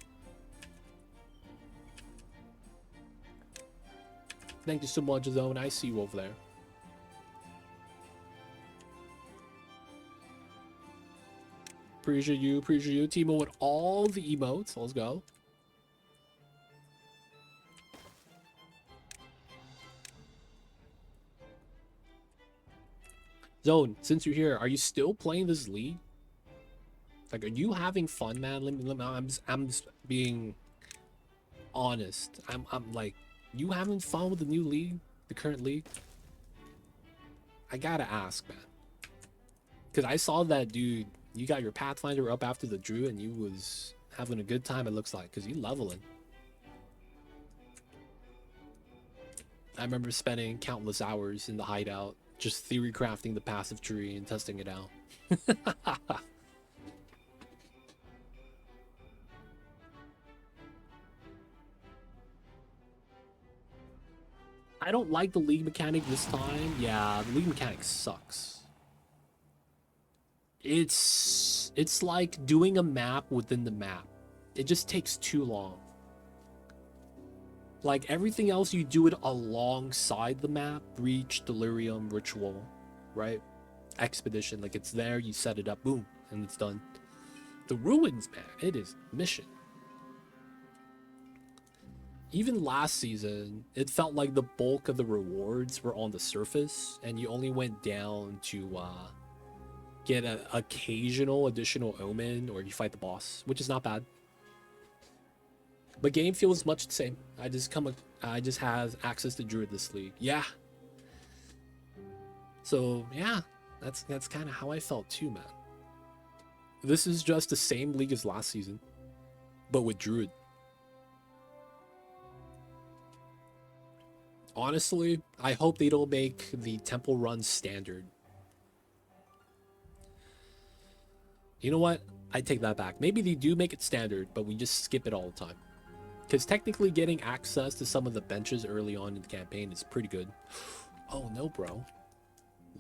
Thank you so much, Zone. I see you over there. Appreciate you. Appreciate you. Timo with all the emotes. Let's go. Zone, since you're here, are you still playing this league? Like, are you having fun, man? I'm just being honest. I'm like, you having fun with the new league, the current league? I gotta ask, man. Because I saw that, dude, you got your Pathfinder up after the Drew, and you was having a good time, it looks like, because you leveling. I remember spending countless hours in the hideout, just theory crafting the passive tree and testing it out. I don't like the league mechanic this time. Yeah, the league mechanic sucks. It's like doing a map within the map. It just takes too long. Like everything else, you do it alongside the map. Breach, Delirium, Ritual, right? Expedition, like it's there, you set it up, boom, and it's done. The Ruins, man, it is mission. Even last season, it felt like the bulk of the rewards were on the surface, and you only went down to get an occasional additional omen, or you fight the boss, which is not bad. But game feels much the same. I just have access to Druid this league. Yeah. So yeah, that's kind of how I felt too, man. This is just the same league as last season, but with Druid. Honestly, I hope they don't make the temple run standard. You know what? I take that back. Maybe they do make it standard, but we just skip it all the time. Because technically getting access to some of the benches early on in the campaign is pretty good. Oh no, bro.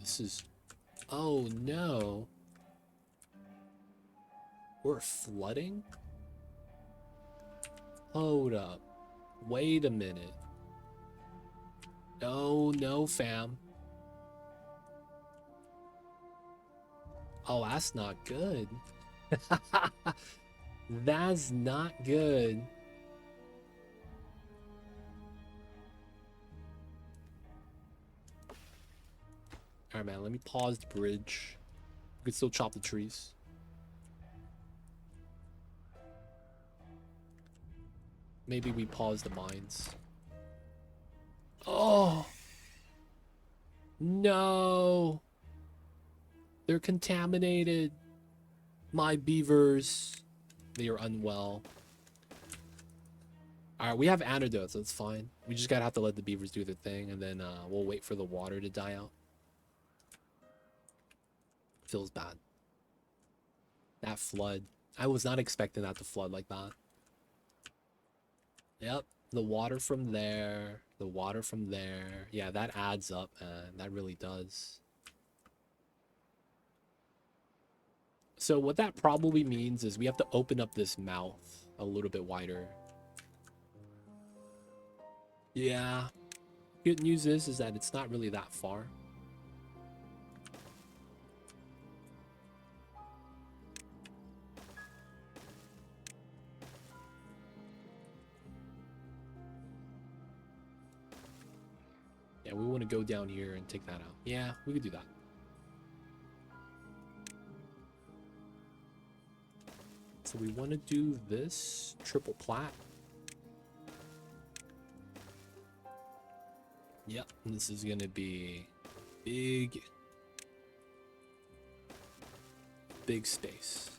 This is... Oh no. We're flooding? Hold up. Wait a minute. Oh no, fam. Oh, that's not good. That's not good. Alright, man, let me pause the bridge. We can still chop the trees. Maybe we pause the mines. Oh! No! They're contaminated. My beavers. They are unwell. Alright, we have antidotes, so it's fine. We just gotta have to let the beavers do their thing, and then we'll wait for the water to die out. Feels bad. That flood. I was not expecting that to flood like that. Yep, the water from there, the water from there. Yeah, that adds up, man. That really does. So what that probably means is we have to open up this mouth a little bit wider. Yeah. Good news is that it's not really that far. Yeah, we want to go down here and take that out. Yeah, we could do that. So we want to do this triple plat. Yep, this is going to be big space.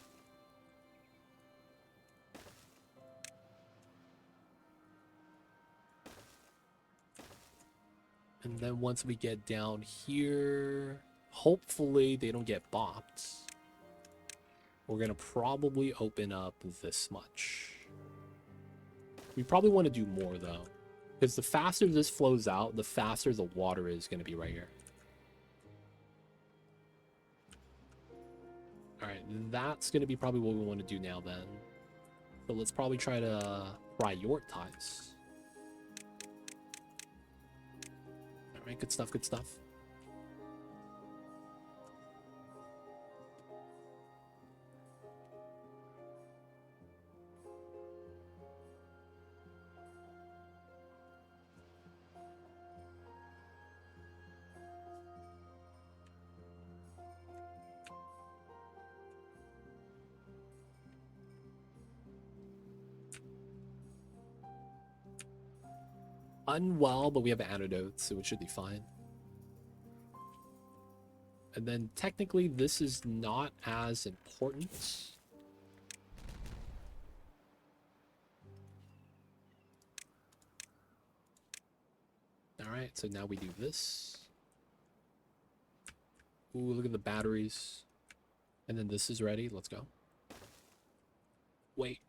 And then once we get down here, hopefully they don't get bopped. We're gonna probably open up this much. We probably want to do more though, because the faster this flows out, the faster the water is gonna be right here. All right, that's gonna be probably what we want to do now then. So let's probably try to prioritize. All right, good stuff, good stuff. Unwell, but we have antidotes, so it should be fine. And then technically this is not as important. All right, so now we do this. Ooh, look at the batteries. And then this is ready. Let's go. Wait.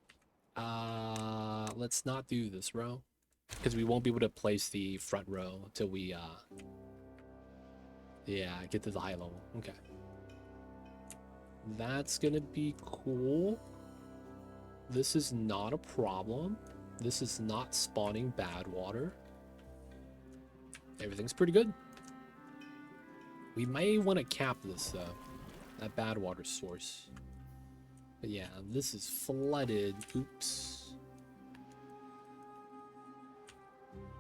Let's not do this row, because we won't be able to place the front row until we yeah, get to the high level. Okay. That's gonna be cool. This is not a problem. This is not spawning bad water. Everything's pretty good. We may want to cap this though, that bad water source. But yeah, this is flooded. Oops.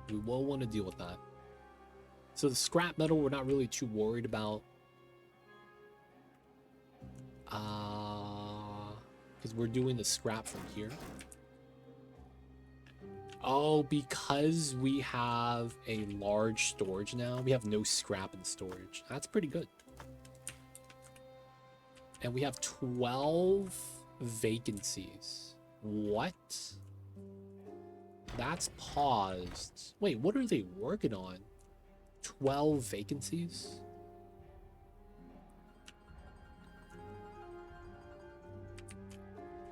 We will want to deal with that. So the scrap metal, we're not really too worried about. Because we're doing the scrap from here. Oh, because we have a large storage now, we have no scrap in storage. That's pretty good. And we have 12 vacancies. What? That's paused. Wait, what are they working on? 12 vacancies?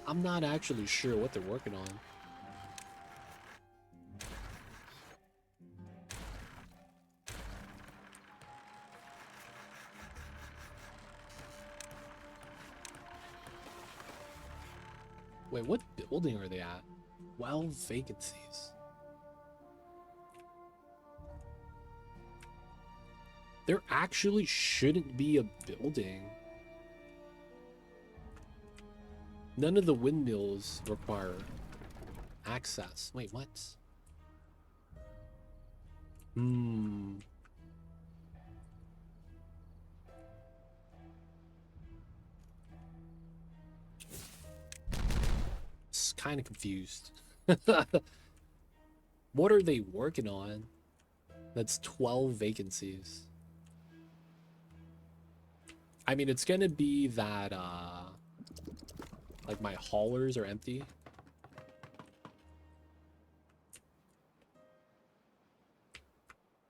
I'm not actually sure what they're working on. Wait, what building are they at? 12 vacancies. There actually shouldn't be a building. None of the windmills require access. Wait, what? Kind of confused. What are they working on? That's 12 vacancies. I mean, it's gonna be that like my haulers are empty.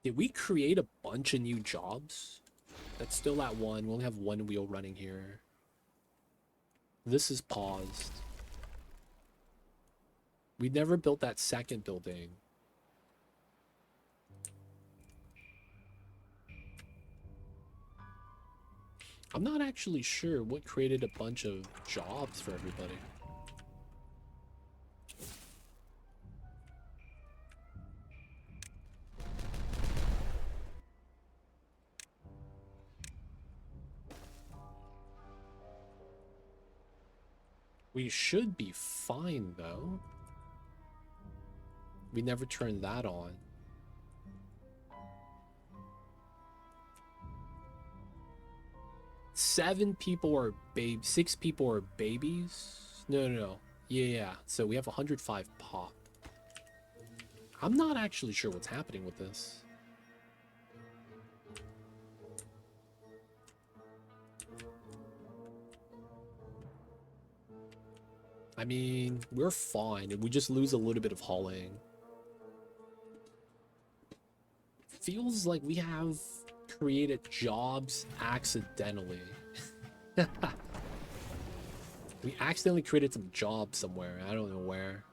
Did we create a bunch of new jobs? That's still at one. We only have one wheel running here. This is paused. We never built that second building. I'm not actually sure what created a bunch of jobs for everybody. We should be fine, though. We never turned that on. Seven people are babes. 6 people are babies. No. Yeah. So we have 105 pop. I'm not actually sure what's happening with this. I mean, we're fine. We just lose a little bit of hauling. feels like we have created jobs accidentally. We accidentally created some jobs somewhere. I don't know where.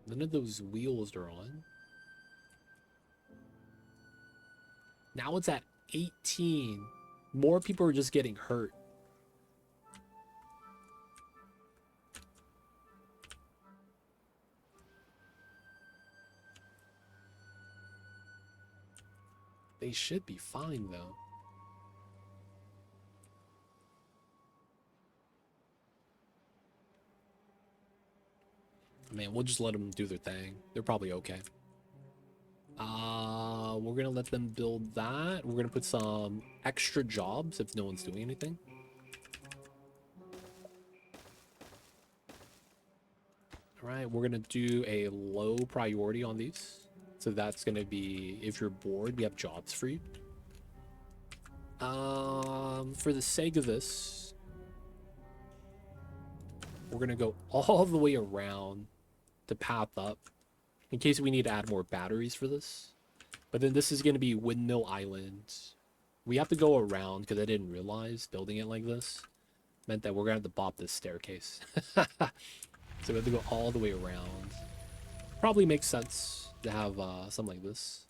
None of those wheels are on. Now it's at 18. More people are just getting hurt. They should be fine, though. Man, we'll just let them do their thing. They're probably okay. We're gonna let them build that. We're gonna put some extra jobs if no one's doing anything. All right, we're gonna do a low priority on these. So that's gonna be, if you're bored, we have jobs for you. For the sake of this, we're gonna go all the way around to path up in case we need to add more batteries for this. But then this is gonna be Windmill Island. We have to go around because I didn't realize building it like this meant that we're gonna have to bop this staircase. So we have to go all the way around. Probably makes sense to have something like this.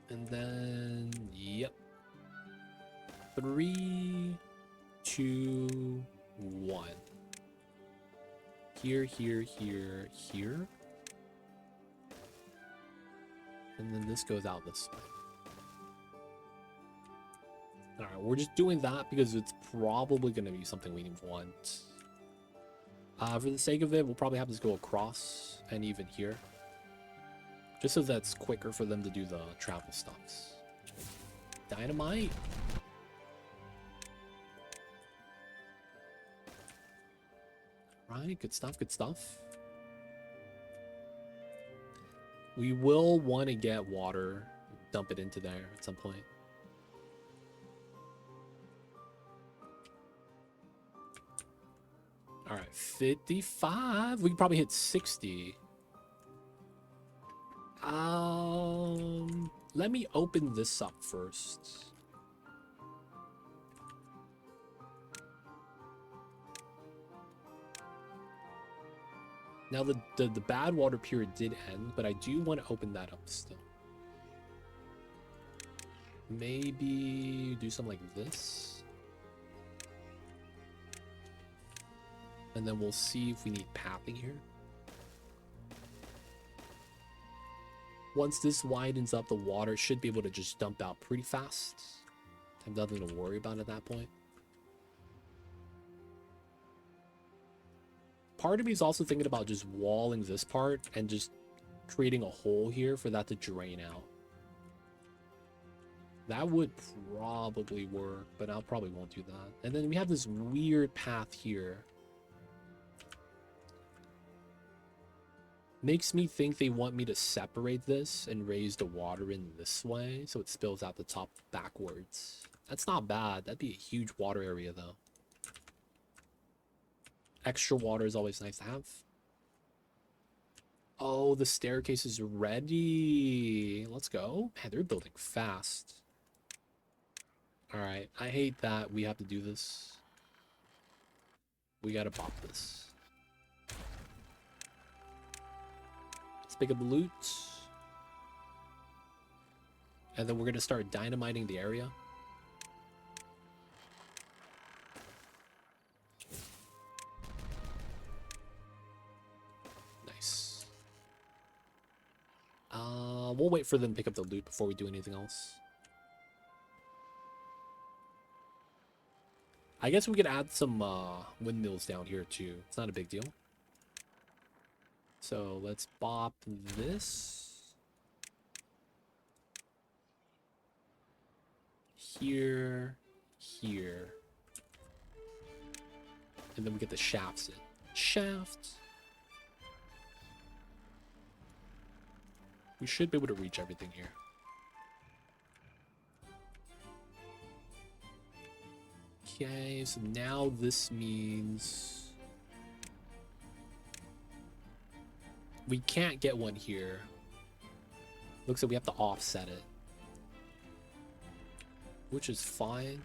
And then, yep. 3, 2, 1. Here, here, here, here. And then this goes out this way. Alright, we're just doing that because it's probably going to be something we want. For the sake of it, we'll probably have this go across and even here. Just so that's quicker for them to do the travel stops. Dynamite! Right, good stuff, good stuff. We will want to get water, dump it into there at some point. All right, 55. We can probably hit 60. Let me open this up first. Now the bad water period did end, but I do want to open that up still. Maybe do something like this. And then we'll see if we need pathing here. Once this widens up, the water should be able to just dump out pretty fast. I have nothing to worry about at that point. Part of me is also thinking about just walling this part and just creating a hole here for that to drain out. That would probably work, but I probably won't do that. And then we have this weird path here. Makes me think they want me to separate this and raise the water in this way so it spills out the top backwards. That's not bad. That'd be a huge water area though. Extra water is always nice to have. Oh, the staircase is ready. Let's go. Man, they're building fast. All right. I hate that we have to do this. We gotta pop this. Let's pick up the loot. And then we're gonna start dynamiting the area. Nice. We'll wait for them to pick up the loot before we do anything else. I guess we could add some windmills down here too. It's not a big deal. So let's bop this. Here, here. And then we get the shafts in. Shaft. We should be able to reach everything here. Okay, so now this means we can't get one here. Looks like we have to offset it, which is fine.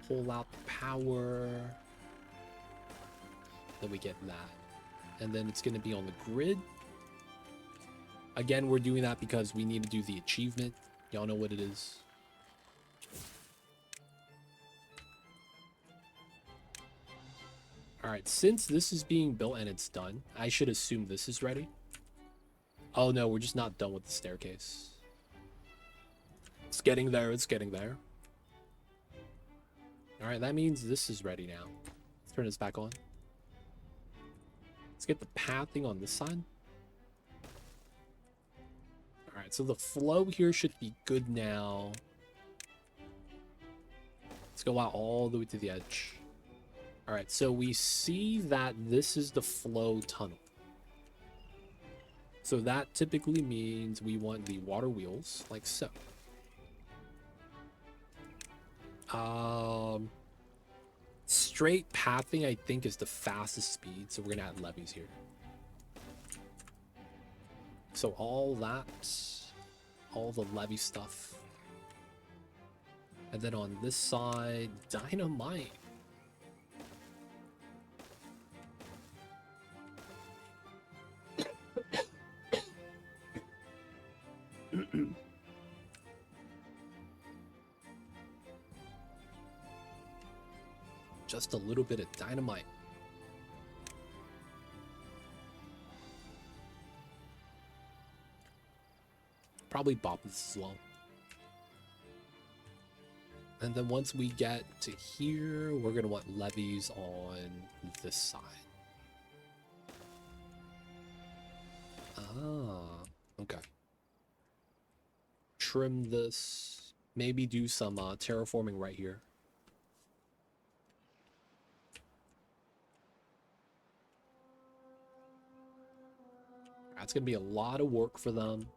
Pull out the power. Then we get that. And then it's going to be on the grid. Again, we're doing that because we need to do the achievement. Y'all know what it is. Alright, since this is being built and it's done, I should assume this is ready. Oh no, we're just not done with the staircase. It's getting there, it's getting there. Alright, that means this is ready now. Let's turn this back on. Let's get the pathing on this side. Alright, so the flow here should be good now. Let's go out all the way to the edge. Alright, so we see that this is the flow tunnel. So that typically means we want the water wheels, like so. Straight pathing, I think, is the fastest speed, so we're gonna add levees here. So all that, all the levee stuff. And then on this side, dynamite. Just a little bit of dynamite. Probably bop this as well. And then once we get to here, we're gonna want levees on this side. Ah, okay. Trim this. Maybe do some terraforming right here. That's gonna be a lot of work for them.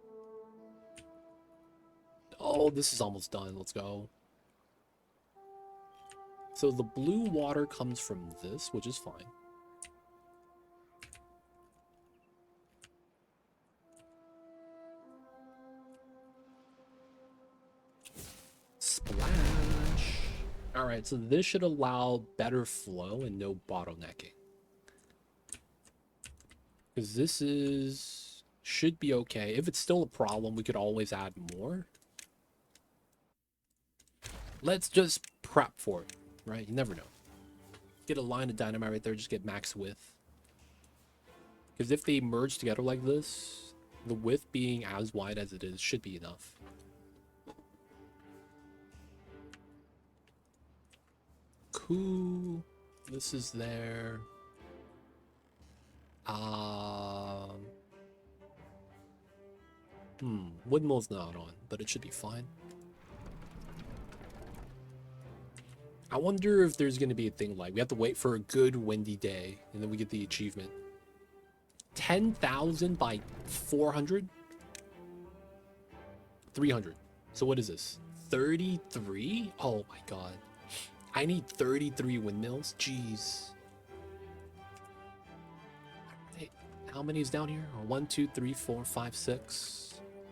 Oh, this is almost done. Let's go. So the blue water comes from this, which is fine. Splash. All right, so this should allow better flow and no bottlenecking. Because this should be okay. If it's still a problem, we could always add more. Let's just prep for it, right? You never know. Get a line of dynamite right there, just get max width. Because if they merge together like this, the width being as wide as it is should be enough. Cool. This is there. Windmill's not on, but it should be fine. I wonder if there's going to be a thing like we have to wait for a good windy day and then we get the achievement. 10,000 by 400? 300. So what is this? 33? Oh my god. I need 33 windmills? Jeez. Hey, how many is down here? 1, 2, 3, 4, 5, 6,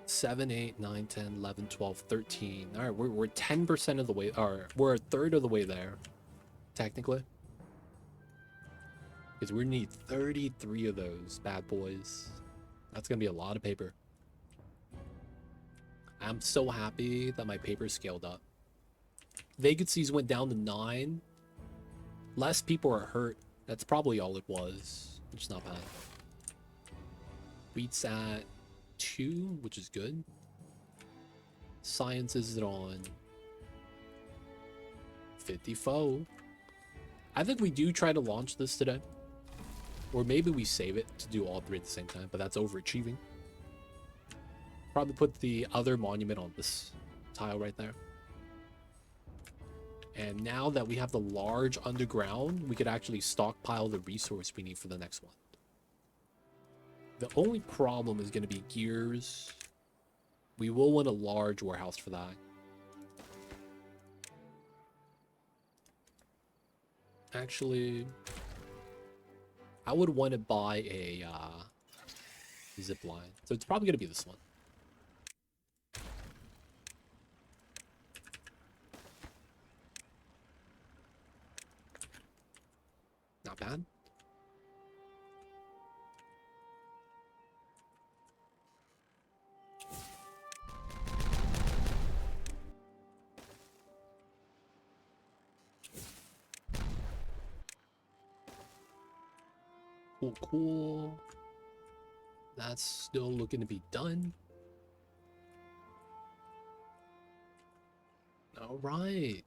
7, 8, 9, 10, 11, 12, 13. All right, we're 10% of the way, or we're a third of the way there, technically. Because we need 33 of those bad boys. That's gonna be a lot of paper. I'm so happy that my paper scaled up. Vacancies went down to 9. Less people are hurt. That's probably all it was, which is not bad. Wheat's at 2, which is good. Science is on 54. I think we do try to launch this today. Or maybe we save it to do all 3 at the same time, but that's overachieving. Probably put the other monument on this tile right there. And now that we have the large underground, we could actually stockpile the resource we need for the next one. The only problem is going to be gears. We will want a large warehouse for that. Actually, I would want to buy a zip line. So it's probably going to be this one. Not bad. Cool, cool. That's still looking to be done. All right.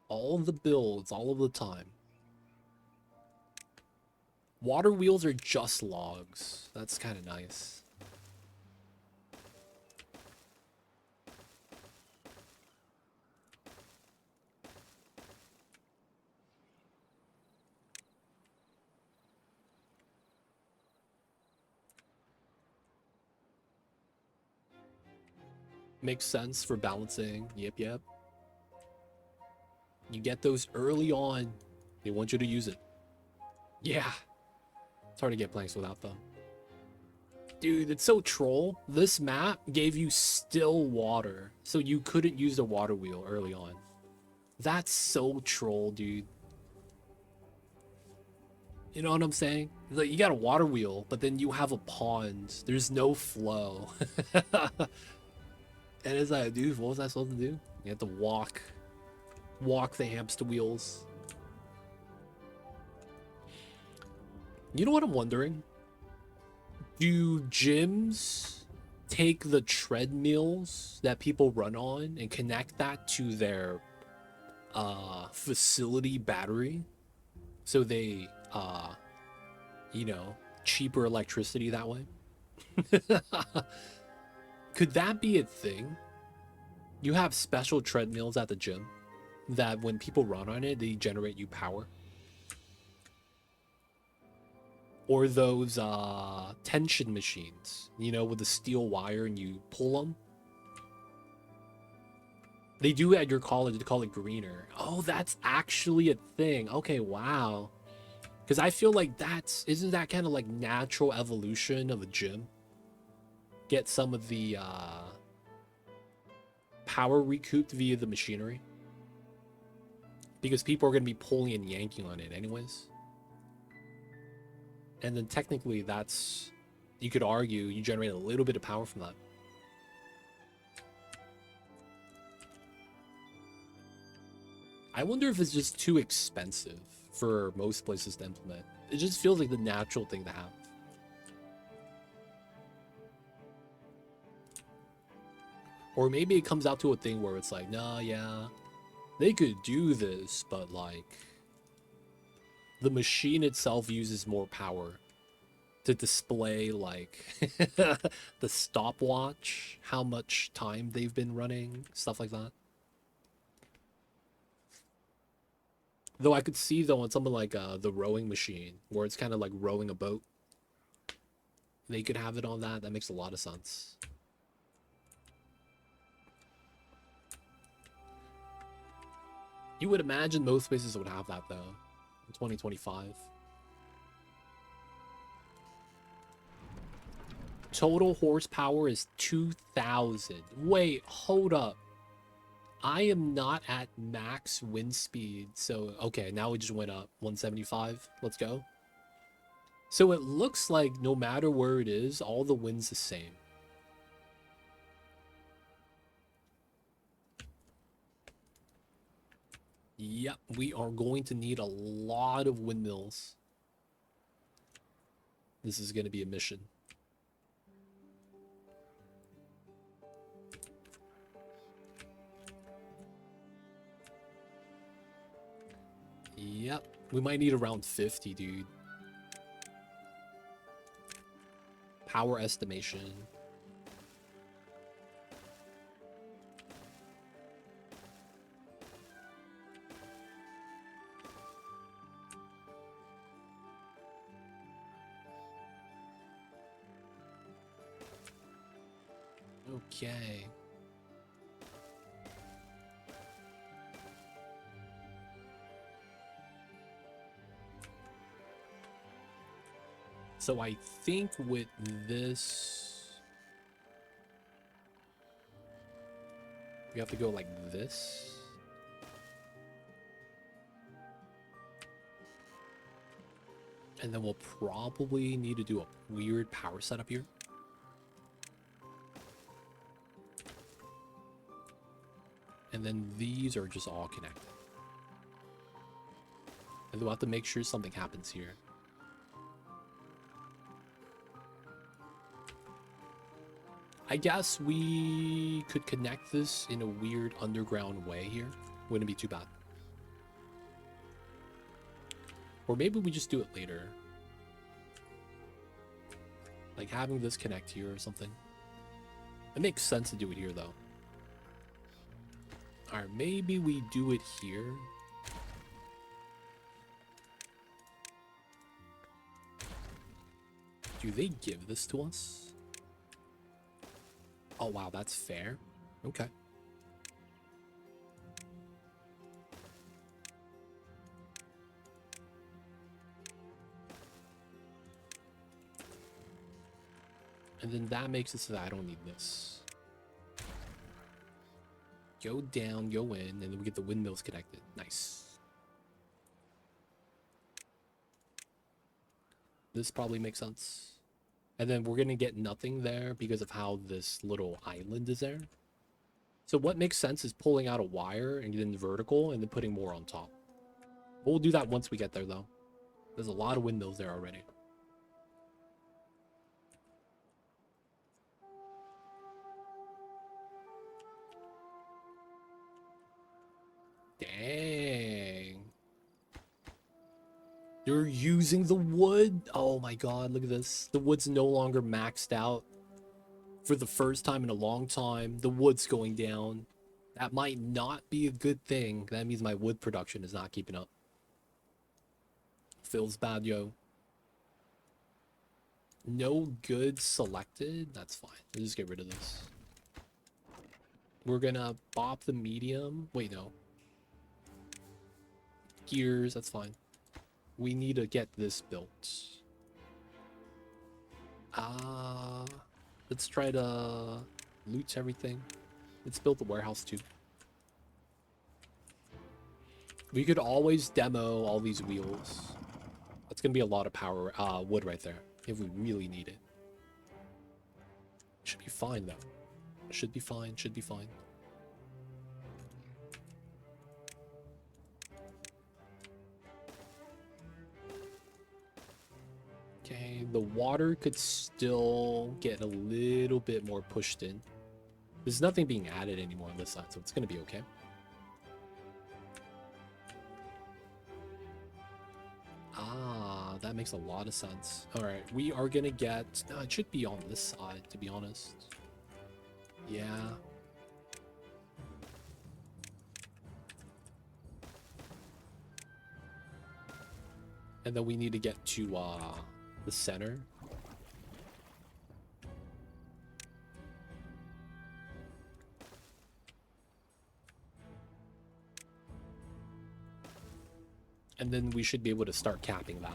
All the builds, all of the time. Water wheels are just logs. That's kind of nice. Makes sense for balancing. Yep, yep. You get those early on. They want you to use it. Yeah. It's hard to get planks without them. Dude, it's so troll. This map gave you still water, so you couldn't use the water wheel early on. That's so troll, dude. You know what I'm saying? Like, you got a water wheel, but then you have a pond. There's no flow. And it's like, dude, what was I supposed to do? You have to walk the hamster wheels. You know what I'm wondering? Do gyms take the treadmills that people run on and connect that to their facility battery, so they you know, cheaper electricity that way? Could that be a thing? You have special treadmills at the gym that when people run on it, they generate you power. Or those tension machines, you know, with the steel wire and you pull them. They do at your college, they call it greener. Oh, that's actually a thing. Okay, wow. Because I feel like isn't that kind of like natural evolution of a gym? Get some of the power recouped via the machinery. Because people are going to be pulling and yanking on it anyways. And then technically that's, you could argue, you generate a little bit of power from that. I wonder if it's just too expensive for most places to implement. It just feels like the natural thing to have. Or maybe it comes out to a thing where it's like, nah, yeah, they could do this, but like, the machine itself uses more power to display like the stopwatch, how much time they've been running, stuff like that. Though I could see though on something like the rowing machine, where it's kind of like rowing a boat, they could have it on that. That makes a lot of sense. You would imagine most places would have that though in 2025. Total horsepower is 2,000. Wait, hold up. I am not at max wind speed. So, okay, now we just went up 175. Let's go. So it looks like no matter where it is, all the wind's the same. Yep, we are going to need a lot of windmills. This is going to be a mission. Yep, we might need around 50, dude. Power estimation. Okay. So I think with this, we have to go like this. And then we'll probably need to do a weird power setup here. And then these are just all connected. And we'll have to make sure something happens here. I guess we could connect this in a weird underground way here. Wouldn't be too bad. Or maybe we just do it later. Like having this connect here or something. It makes sense to do it here though. Alright, maybe we do it here. Do they give this to us? Oh wow, that's fair. Okay. And then that makes it so that I don't need this. Go down, go in, and then we get the windmills connected. Nice. This probably makes sense. And then we're going to get nothing there because of how this little island is there. So what makes sense is pulling out a wire and then vertical and then putting more on top. We'll do that once we get there, though. There's a lot of windmills there already. Dang. You're using the wood? Oh my god, look at this. The wood's no longer maxed out. For the first time in a long time, the wood's going down. That might not be a good thing. That means my wood production is not keeping up. Feels bad, yo. No goods selected? That's fine. Let's just get rid of this. We're gonna bop the medium. Wait, no. Gears, that's fine. We need to get this built. Let's try to loot everything. Let's build the warehouse too. We could always demo all these wheels. That's gonna be a lot of power, wood right there, if we really need it. Should be fine though. Should be fine, should be fine. Okay, the water could still get a little bit more pushed in. There's nothing being added anymore on this side, so it's gonna be okay. Ah, that makes a lot of sense. All right, we are gonna get... No, it should be on this side, to be honest. Yeah. And then we need to get to the center. And then we should be able to start capping that.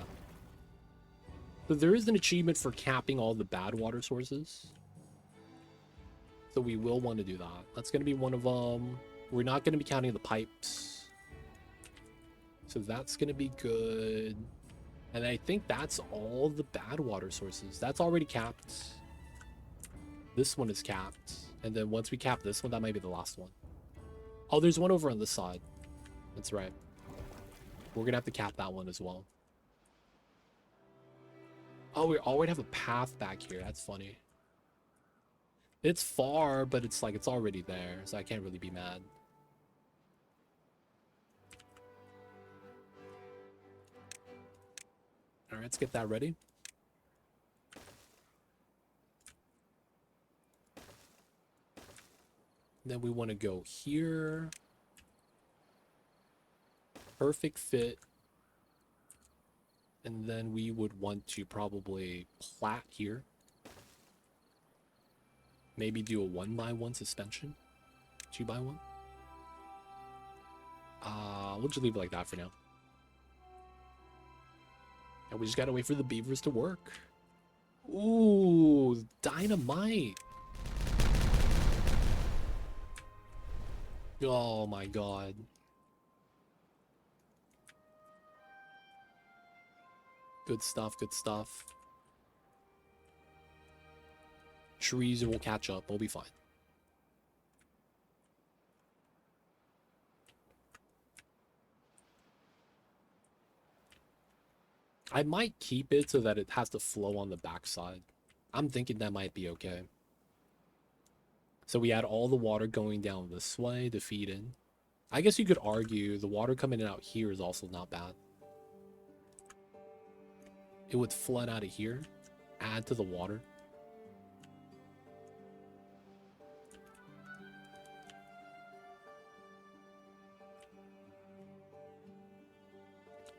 So there is an achievement for capping all the bad water sources. So we will want to do that. That's going to be one of them. We're not going to be counting the pipes. So that's going to be good. And I think that's all the bad water sources. That's already capped. This one is capped. And then once we cap this one, that might be the last one. Oh, there's one over on this side. That's right. We're going to have to cap that one as well. Oh, we already have a path back here. That's funny. It's far, but it's like it's already there. So I can't really be mad. All right, let's get that ready. Then we want to go here. Perfect fit. And then we would want to probably plat here. Maybe do a 1x1 suspension. 2x1. We'll just leave it like that for now. And we just gotta wait for the beavers to work. Ooh, dynamite. Oh my god. Good stuff, good stuff. Trees will catch up. We'll be fine. I might keep it so that it has to flow on the backside. I'm thinking that might be okay. So we had all the water going down this way to feed in. I guess you could argue the water coming in out here is also not bad. It would flood out of here, add to the water.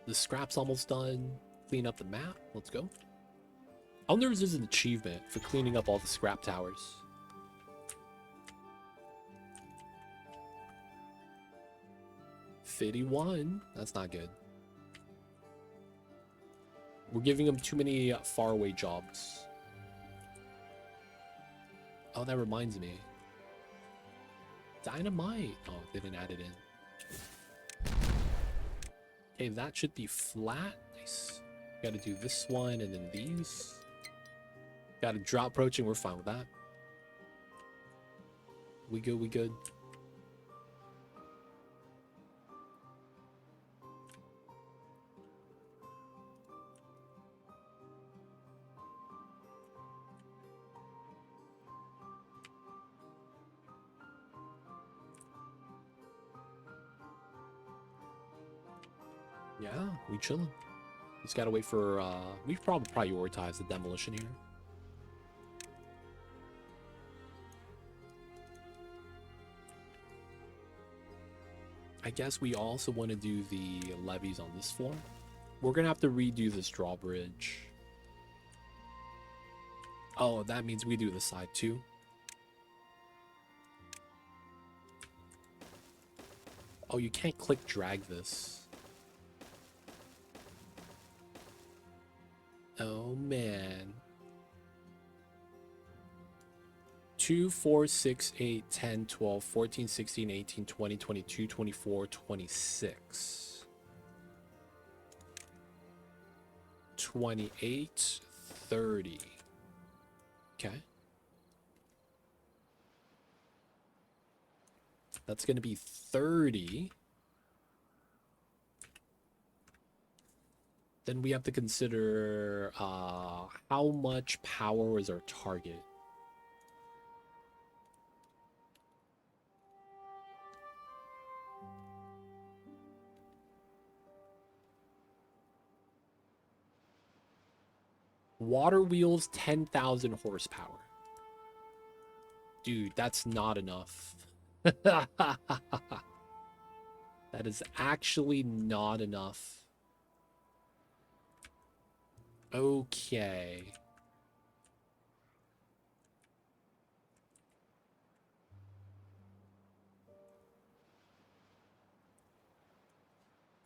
The scrap's almost done. Clean up the map. Let's go. I wonder if there's an achievement for cleaning up all the scrap towers. $51. That's not good. We're giving them too many faraway jobs. Oh, that reminds me. Dynamite. Oh, they didn't add it in. Okay, that should be flat. Nice. Got to do this one and then these. Got a drought approaching. We're fine with that. We good. We good. Yeah, we chilling. Just gotta wait for, we probably prioritize the demolition here. I guess we also want to do the levees on this floor. We're gonna have to redo this drawbridge. Oh, that means we do the side too. Oh, you can't click drag this. Oh, man. 2, 4, 6, 8, 10, 12, 14, 16, 18, 20, 22, 24, 26. 28, 30. Okay. That's going to be 30. Then we have to consider how much power is our target. Water wheels, 10,000 horsepower. Dude, that's not enough. That is actually not enough. Okay.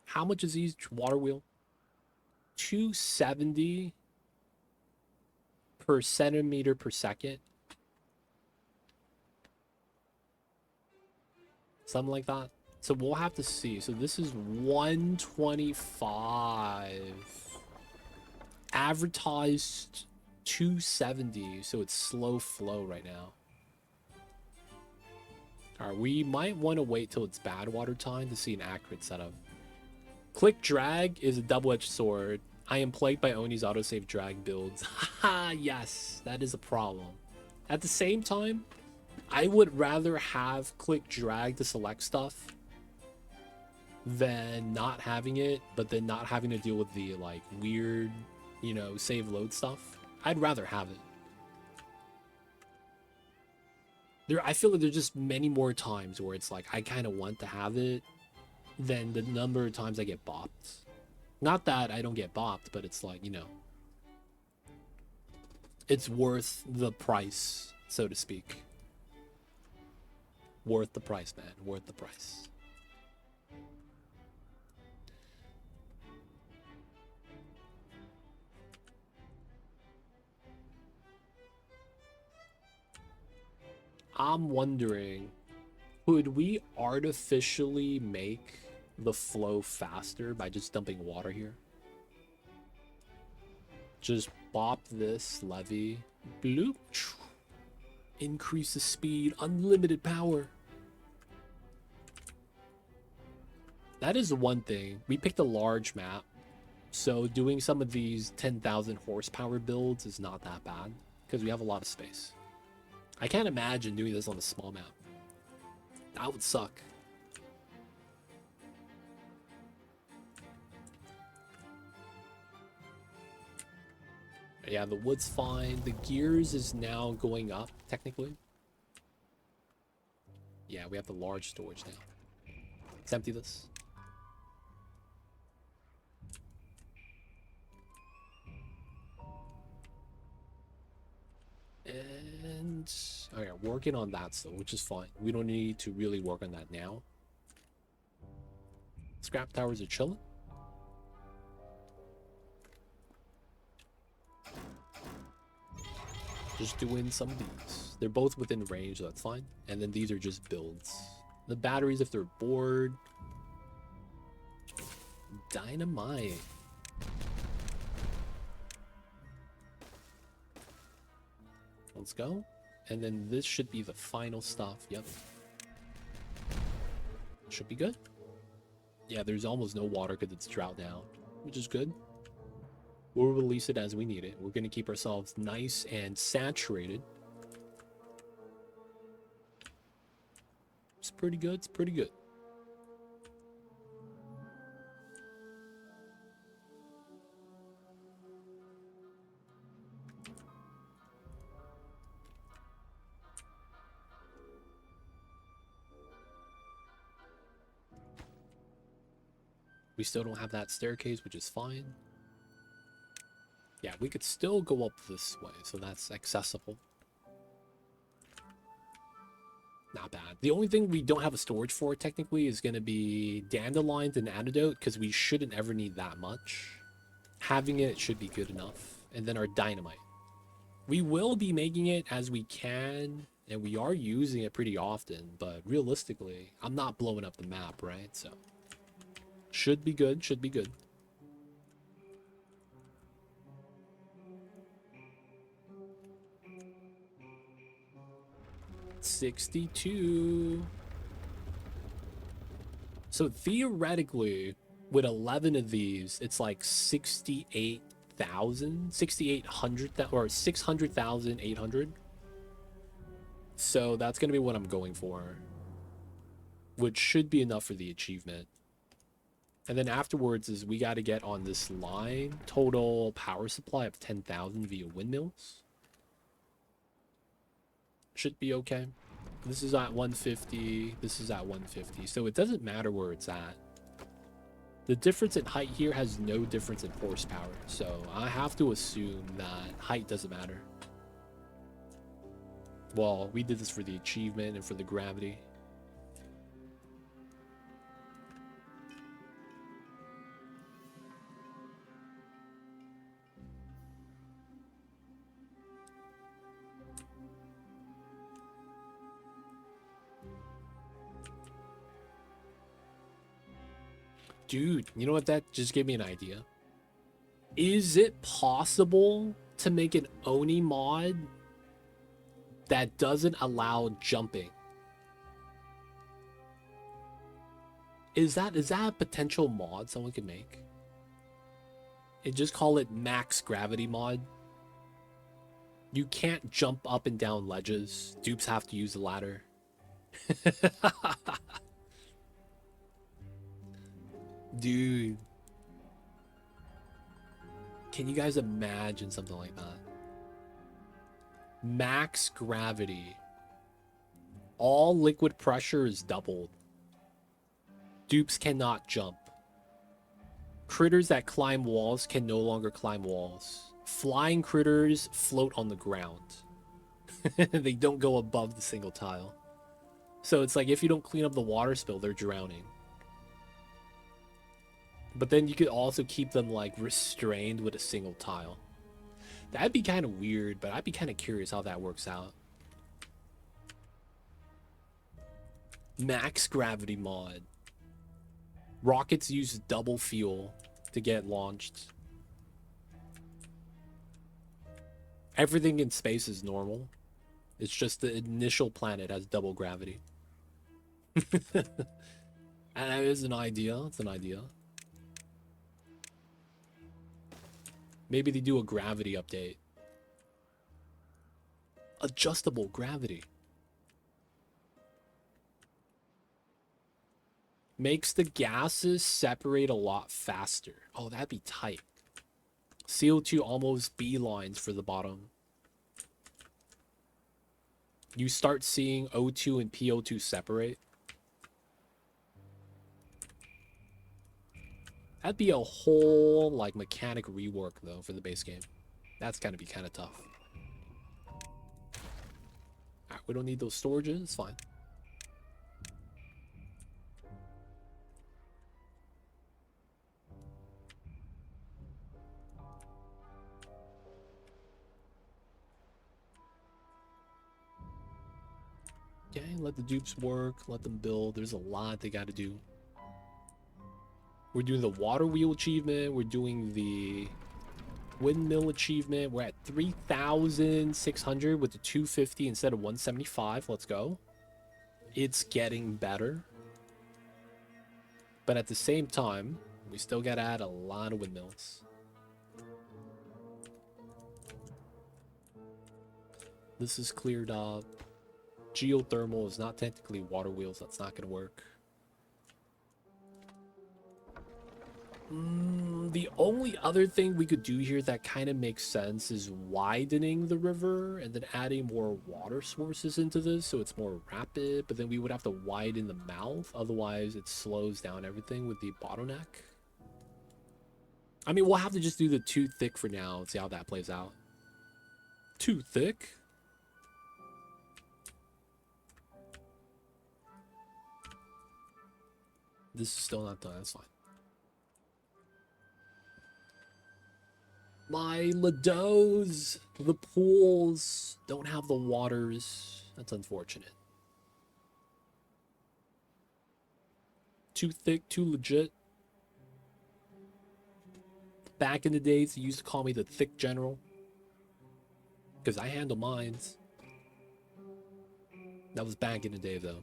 How much is each water wheel? 270 per centimeter per second. Something like that. So we'll have to see. So this is 125. Advertised 270, so it's slow flow right now. Alright, we might want to wait till it's bad water time to see an accurate setup. Click drag is a double-edged sword. I am plagued by Oni's autosave drag builds. Haha, yes, that is a problem. At the same time, I would rather have click drag to select stuff than not having it, but then not having to deal with the like weird, you know, save load stuff. I'd rather have it. I feel like there's just many more times where it's like I kind of want to have it than the number of times I get bopped. Not that I don't get bopped, but it's like, you know, it's worth the price, so to speak. Worth the price, man. Worth the price. I'm wondering, could we artificially make the flow faster by just dumping water here? Just bop this levee. Bloop. Increase the speed. Unlimited power. That is one thing. We picked a large map, so doing some of these 10,000 horsepower builds is not that bad because we have a lot of space. I can't imagine doing this on a small map. That would suck. Yeah, the wood's fine. The gears is now going up, technically. Yeah, we have the large storage now. Let's empty this. And okay, working on that still, which is fine. We don't need to really work on that now. Scrap towers are chilling. Just doing some of these. They're both within range, so that's fine. And then these are just builds. The batteries, if they're bored. Dynamite. Let's go. And then this should be the final stuff. Yep. Should be good. Yeah, there's almost no water because it's drought now, which is good. We'll release it as we need it. We're going to keep ourselves nice and saturated. It's pretty good. It's pretty good. We still don't have that staircase, which is fine. Yeah, we could still go up this way, so that's accessible. Not bad. The only thing we don't have a storage for, technically, is going to be dandelions and antidote, because we shouldn't ever need that much. Having it should be good enough. And then our dynamite. We will be making it as we can, and we are using it pretty often, but realistically, I'm not blowing up the map, right? So, should be good, should be good. $62. So theoretically, with 11 of these, it's like 68,000, 6,800, or 600,800. So that's gonna be what I'm going for, which should be enough for the achievement. And then afterwards is we got to get on this line. Total power supply of 10,000 via windmills. Should be okay. This is at 150. This is at 150. So it doesn't matter where it's at. The difference in height here has no difference in horsepower. So I have to assume that height doesn't matter. Well, we did this for the achievement and for the gravity. Dude, you know what? That just gave me an idea. Is it possible to make an Oni mod that doesn't allow jumping? Is that a potential mod someone could make? And just call it max gravity mod. You can't jump up and down ledges. Dupes have to use the ladder. Dude. Can you guys imagine something like that? Max gravity. All liquid pressure is doubled. Dupes cannot jump. Critters that climb walls can no longer climb walls. Flying critters float on the ground. They don't go above the single tile. So it's like if you don't clean up the water spill, they're drowning. But then you could also keep them like restrained with a single tile. That'd be kind of weird, but I'd be kind of curious how that works out. Max gravity mod. Rockets use double fuel to get launched. Everything in space is normal. It's just the initial planet has double gravity. That is an idea. It's an idea. Maybe they do a gravity update. Adjustable gravity. Makes the gases separate a lot faster. Oh, that'd be tight. CO2 almost beelines for the bottom. You start seeing O2 and PO2 separate. That'd be a whole like mechanic rework though for the base game. That's gonna be kind of tough. Alright, we don't need those storages. It's fine. Okay, let the dupes work. Let them build. There's a lot they got to do. We're doing the water wheel achievement. We're doing the windmill achievement. We're at 3,600 with the 250 instead of 175. Let's go. It's getting better. But at the same time, we still got to add a lot of windmills. This is cleared up. Geothermal is not technically water wheels. That's not going to work. The only other thing we could do here that kind of makes sense is widening the river and then adding more water sources into this so it's more rapid, but then we would have to widen the mouth. Otherwise, it slows down everything with the bottleneck. I mean, we'll have to just do the too thick for now and see how that plays out. Too thick? This is still not done. That's fine. My Lados, the pools don't have the waters. That's unfortunate. Too thick, too legit. Back in the days, they used to call me the thick general. Because I handle mines. That was back in the day, though.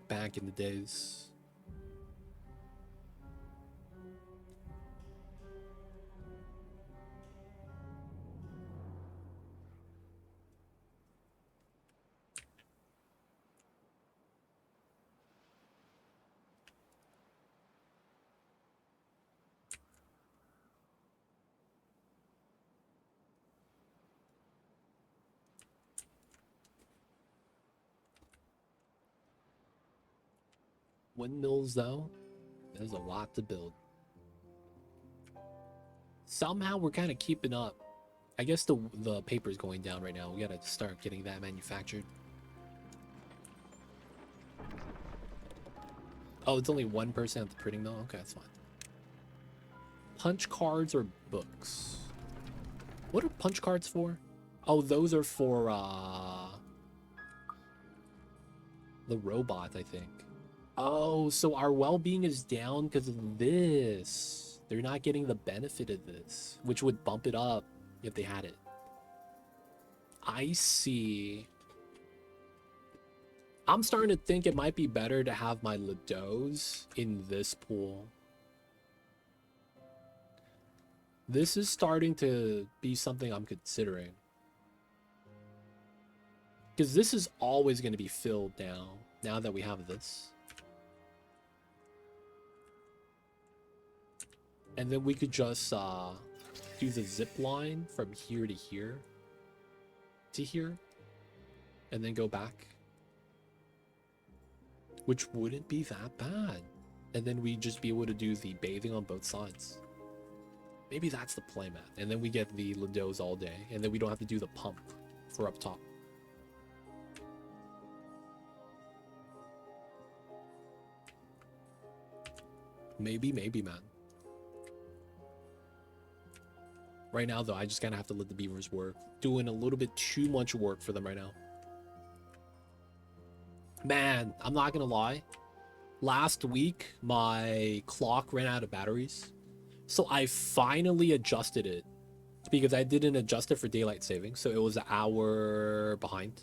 Back in the days. Windmills, though, there's a lot to build. Somehow we're kind of keeping up. I guess the paper's going down right now. We gotta start getting that manufactured. Oh, it's only 1% of the printing mill? Okay, that's fine. Punch cards or books? What are punch cards for? Oh, those are for the robot, I think. Oh, so our well-being is down because of this. They're not getting the benefit of this, which would bump it up if they had it. I see. I'm starting to think it might be better to have my Lados in this pool. This is starting to be something I'm considering. Because this is always going to be filled now that we have this. And then we could just do the zip line from here to here to here. And then go back. Which wouldn't be that bad. And then we'd just be able to do the bathing on both sides. Maybe that's the play, man. And then we get the Lados all day, and then we don't have to do the pump for up top. Maybe, man. Right now, though, I just kind of have to let the beavers work. Doing a little bit too much work for them right now. Man, I'm not gonna lie. Last week, my clock ran out of batteries. So I finally adjusted it. Because I didn't adjust it for daylight saving. So it was an hour behind.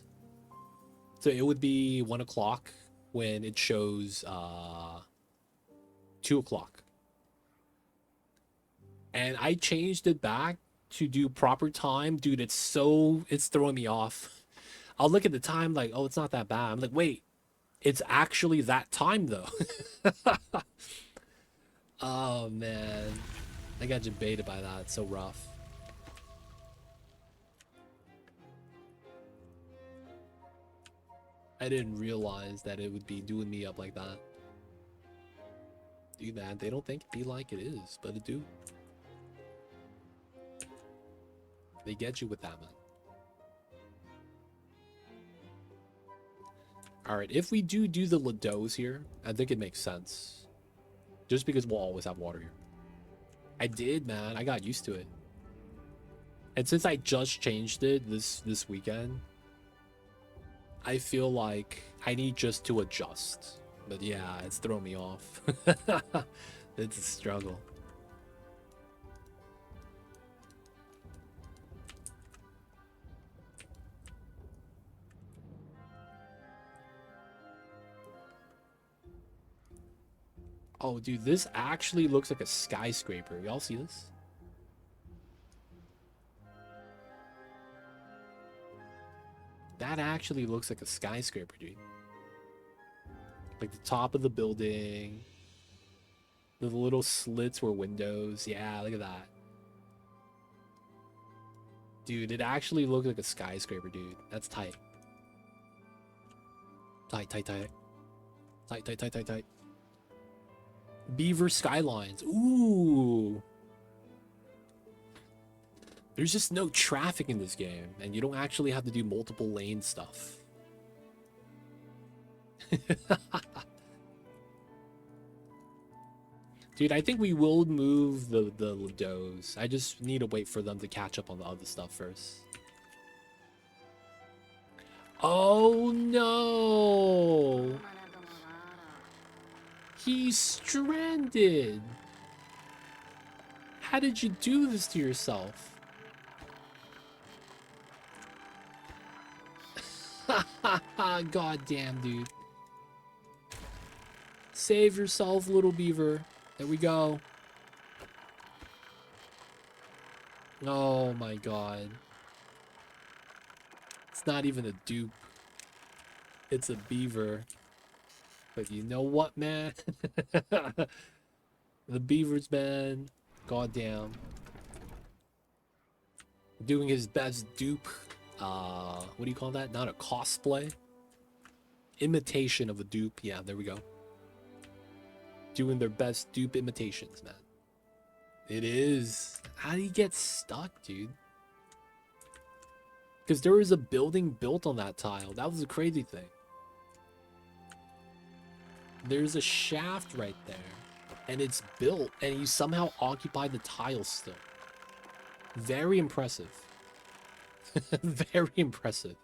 So it would be 1 o'clock when it shows 2 o'clock. And I changed it back to do proper time. Dude, it's throwing me off. I'll look at the time like, oh, it's not that bad. I'm like, wait, it's actually that time though. Oh man, I got debated by that. It's so rough. I didn't realize that it would be doing me up like that. Dude, man, they don't think it be like it is, but it do. They get you with that, man. Alright, if we do the Lados here, I think it makes sense. Just because we'll always have water here. I did, man. I got used to it. And since I just changed it this weekend, I feel like I need just to adjust. But yeah, it's throwing me off. It's a struggle. Oh, dude, this actually looks like a skyscraper. Y'all see this? That actually looks like a skyscraper, dude. Like the top of the building. The little slits were windows. Yeah, look at that. Dude, it actually looked like a skyscraper, dude. That's tight. Tight, tight, tight. Tight, tight, tight, tight, tight. Beaver skylines. Ooh. There's just no traffic in this game, and you don't actually have to do multiple lane stuff. Dude, I think we will move the Lados. I just need to wait for them to catch up on the other stuff first. Oh no! He's stranded! How did you do this to yourself? God damn, dude. Save yourself, little beaver. There we go. Oh my god. It's not even a dupe. It's a beaver. But you know what, man? The beavers, man. Goddamn. Doing his best dupe. What do you call that? Not a cosplay. Imitation of a dupe. Yeah, there we go. Doing their best dupe imitations, man. It is. How do you get stuck, dude? Because there was a building built on that tile. That was a crazy thing. There's a shaft right there. And it's built. And you somehow occupy the tile still. Very impressive. Very impressive.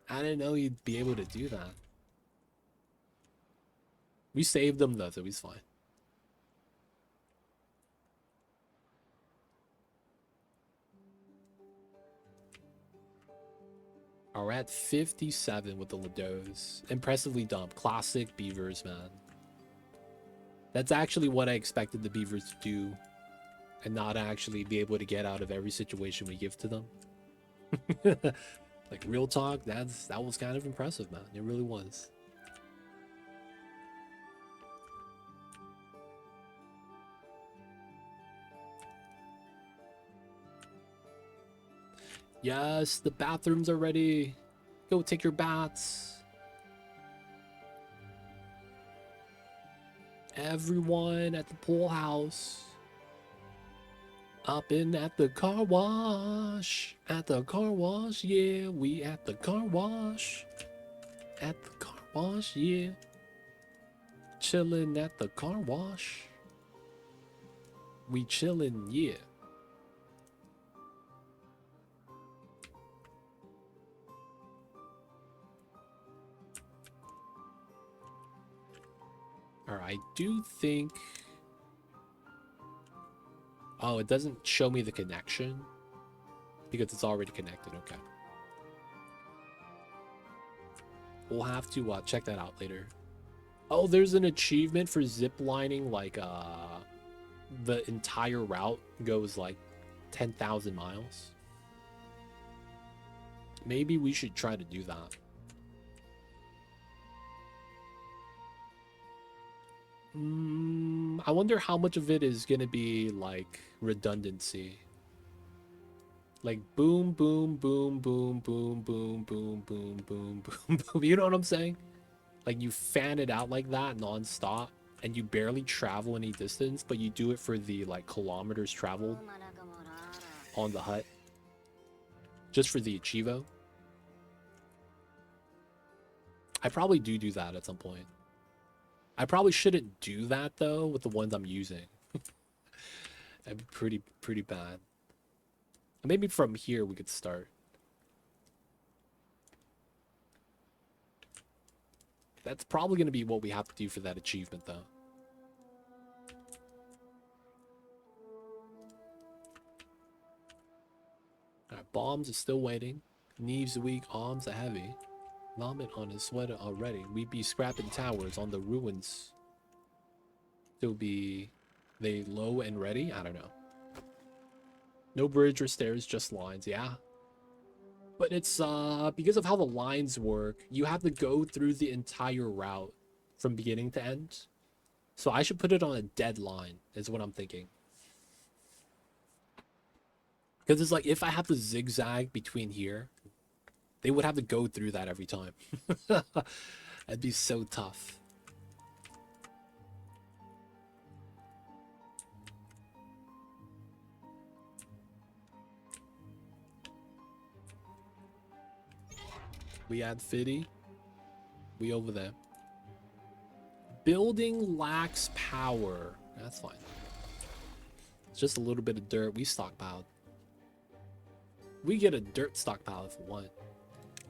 I didn't know you'd be able to do that. We saved him though, so he's fine. We're at 57 with the Lados. Impressively dumped. Classic beavers, man. That's actually what I expected the beavers to do. And not actually be able to get out of every situation we give to them. Like, real talk, that was kind of impressive, man. It really was. Yes, the bathrooms are ready. Go take your baths. Everyone at the pool house. Up in at the car wash. At the car wash, yeah. We at the car wash. At the car wash, yeah. Chillin' at the car wash. We chillin', yeah. Alright, I do think... Oh, it doesn't show me the connection because it's already connected. Okay. We'll have to check that out later. Oh, there's an achievement for ziplining, like, the entire route goes, like, 10,000 miles. Maybe we should try to do that. I wonder how much of it is gonna be, like, redundancy. Like, boom, boom, boom, boom, boom, boom, boom, boom, boom, boom, boom. You know what I'm saying? Like, you fan it out like that non-stop, and you barely travel any distance, but you do it for the, like, kilometers traveled on the hut. Just for the Achievo. I probably do that at some point. I probably shouldn't do that, though, with the ones I'm using. That'd be pretty bad. Maybe from here we could start. That's probably going to be what we have to do for that achievement, though. Alright, bombs are still waiting. Knees weak, arms are heavy. Vomit on his sweater already. We be scrapping towers on the ruins. Still be they low and ready? I don't know. No bridge or stairs, just lines. Yeah. But it's because of how the lines work, you have to go through the entire route from beginning to end. So I should put it on a dead line, is what I'm thinking. Because it's like, if I have to zigzag between here, they would have to go through that every time. That'd be so tough. We add Fiddy. We over there. Building lacks power. That's fine. It's just a little bit of dirt. We stockpiled. We get a dirt stockpile if we want.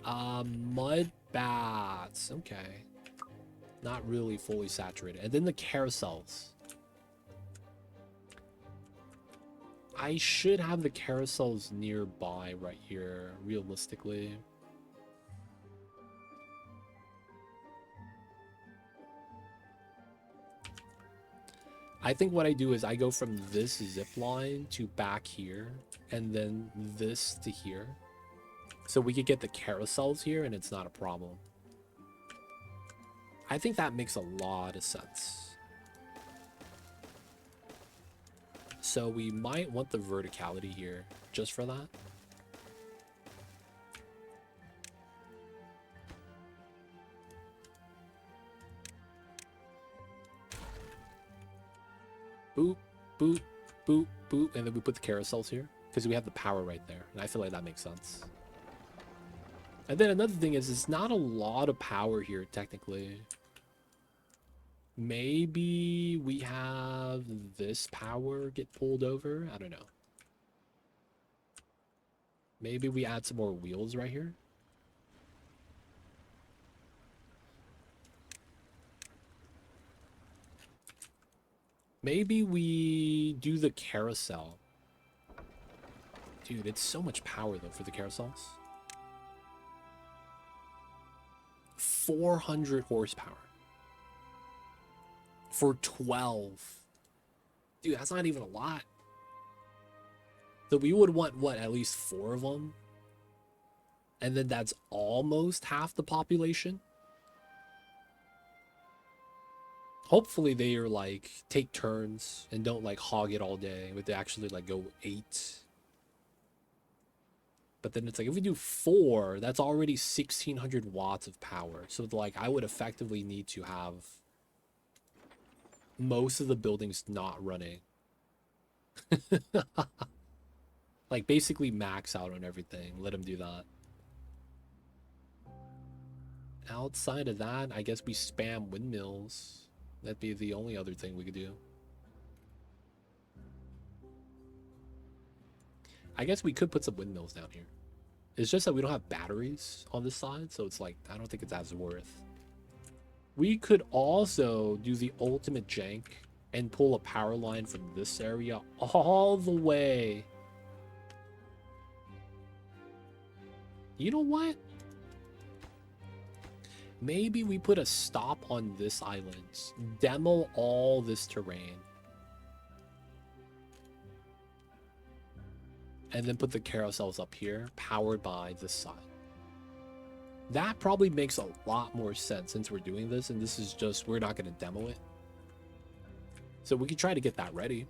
Mud bats. Okay. Not really fully saturated. And then the carousels. I should have the carousels nearby right here, realistically. I think what I do is I go from this zip line to back here, and then this to here. So we could get the carousels here, and it's not a problem. I think that makes a lot of sense. So we might want the verticality here, just for that. Boop, boop, boop, boop, and then we put the carousels here because we have the power right there, and I feel like that makes sense. And then another thing is, it's not a lot of power here technically. Maybe we have this power get pulled over. I don't know. Maybe we add some more wheels right here. Maybe we do the carousel. Dude, it's so much power, though, for the carousels. 400 horsepower. For 12. Dude, that's not even a lot. So we would want, what, at least 4 of them? And then that's almost half the population? Hopefully they are like take turns and don't like hog it all day, but they actually like go 8. But then it's like, if we do 4, that's already 1600 watts of power. So like I would effectively need to have most of the buildings not running. Like, basically max out on everything. Let him do that. Outside of that, I guess we spam windmills. That'd be the only other thing we could do. I guess we could put some windmills down here. It's just that we don't have batteries on this side, so it's like, I don't think it's as worth. We could also do the ultimate jank and pull a power line from this area all the way. You know what? Maybe we put a stop on this island. Demo all this terrain. And then put the carousels up here, powered by this side. That probably makes a lot more sense since we're doing this, and this is just, we're not going to demo it. So we can try to get that ready.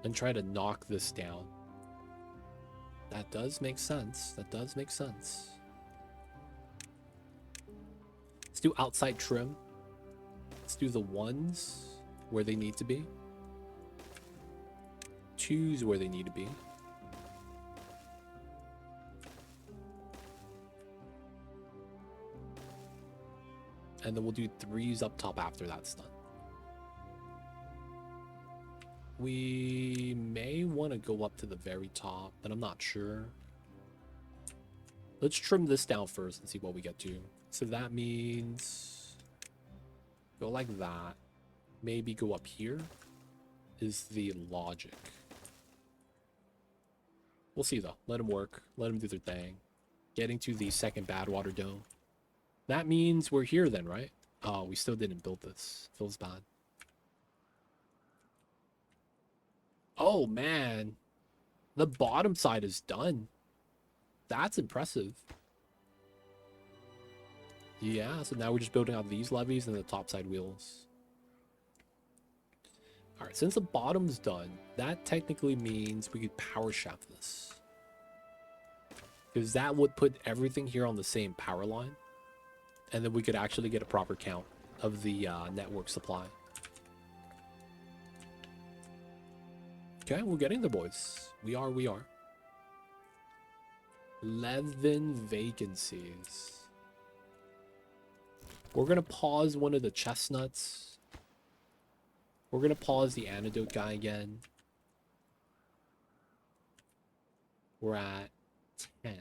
And try to knock this down. That does make sense. That does make sense. Let's do outside trim. Let's do the ones where they need to be. Twos where they need to be. And then we'll do threes up top after that's done. We may want to go up to the very top, but I'm not sure. Let's trim this down first and see what we get to. So that means go like that. Maybe go up here is the logic. We'll see though. Let them work. Let them do their thing. Getting to the second Badwater Dome. That means we're here then, right? Oh, we still didn't build this. Feels bad. Oh, man. The bottom side is done. That's impressive. Yeah, so now we're just building out these levees and the top side wheels. Alright, since the bottom's done, that technically means we could power shaft this. Because that would put everything here on the same power line. And then we could actually get a proper count of the network supply. Okay, we're getting there, boys. We are. 11 vacancies. We're going to pause one of the chestnuts. We're going to pause the antidote guy again. We're at 10.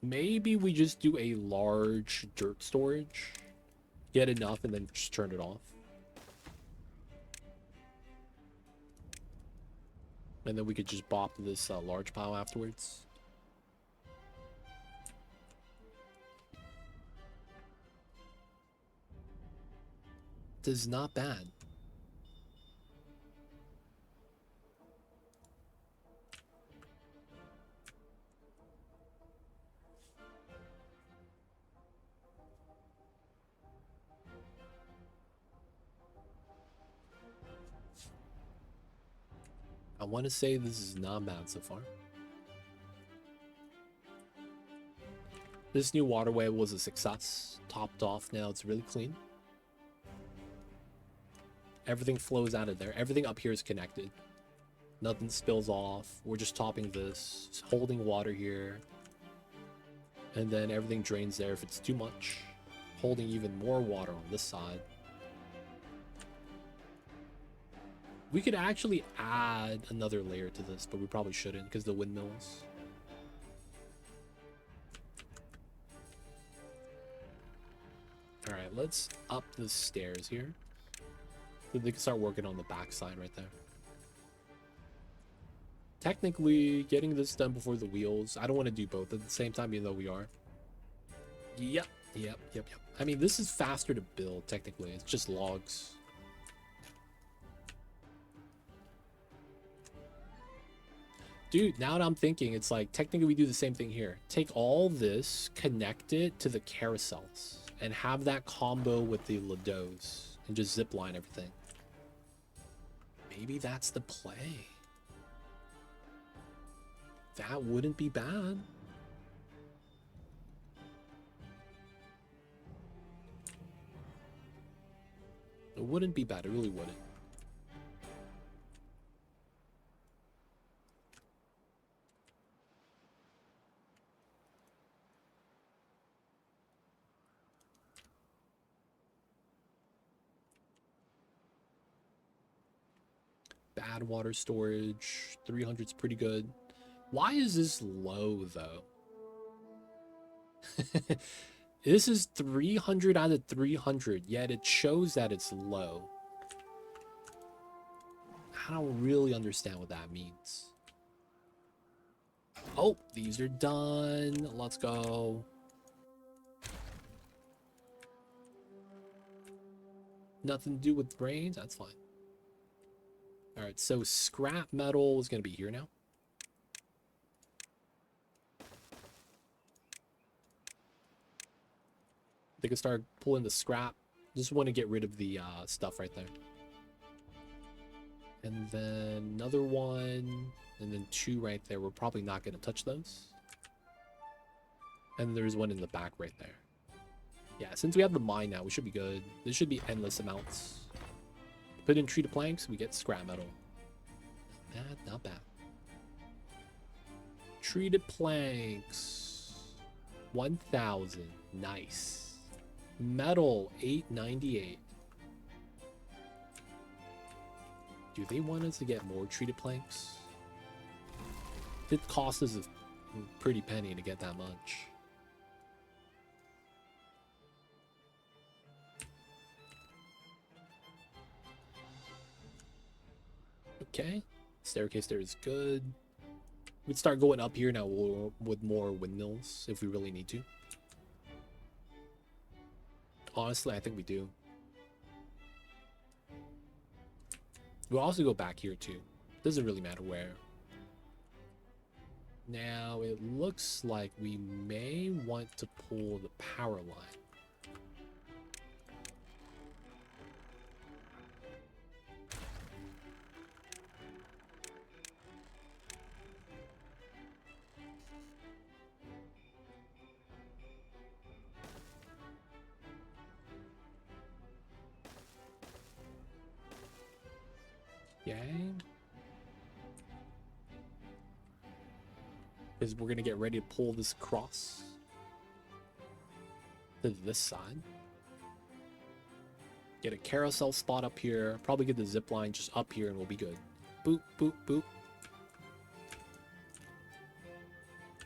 Maybe we just do a large dirt storage. Get enough and then just turn it off. And then we could just bop this large pile afterwards. This is not bad. I want to say this is not bad so far. This new waterway was a success. Topped off now, it's really clean. Everything flows out of there. Everything up here is connected. Nothing spills off. We're just topping this. It's holding water here. And then everything drains there if it's too much. Holding even more water on this side. We could actually add another layer to this, but we probably shouldn't because the windmills. Alright, let's up the stairs here. So they can start working on the backside right there. Technically, getting this done before the wheels. I don't want to do both at the same time, even though we are. Yep. I mean, this is faster to build, technically. It's just logs. Dude, now that I'm thinking, it's like, technically we do the same thing here. Take all this, connect it to the carousels, and have that combo with the Lados, and just zipline everything. Maybe that's the play. That wouldn't be bad. It wouldn't be bad. It really wouldn't. Bad water storage. 300's pretty good. Why is this low, though? This is 300 out of 300, yet it shows that it's low. I don't really understand what that means. Oh, these are done. Let's go. Nothing to do with brains? That's fine. Alright, so scrap metal is going to be here now. They can start pulling the scrap. Just want to get rid of the stuff right there. And then another one. And then 2 right there. We're probably not going to touch those. And there's one in the back right there. Yeah, since we have the mine now, we should be good. There should be endless amounts. Put in treated planks, we get scrap metal. Not bad. Treated planks. 1,000. Nice. Metal, 898. Do they want us to get more treated planks? It costs us a pretty penny to get that much. Okay. Staircase there is good. We'd start going up here now with more windmills if we really need to. Honestly, I think we do. We'll also go back here too. Doesn't really matter where. Now, it looks like we may want to pull the power line. Okay. Because we're going to get ready to pull this across to this side. Get a carousel spot up here. Probably get the zip line just up here and we'll be good. Boop, boop, boop.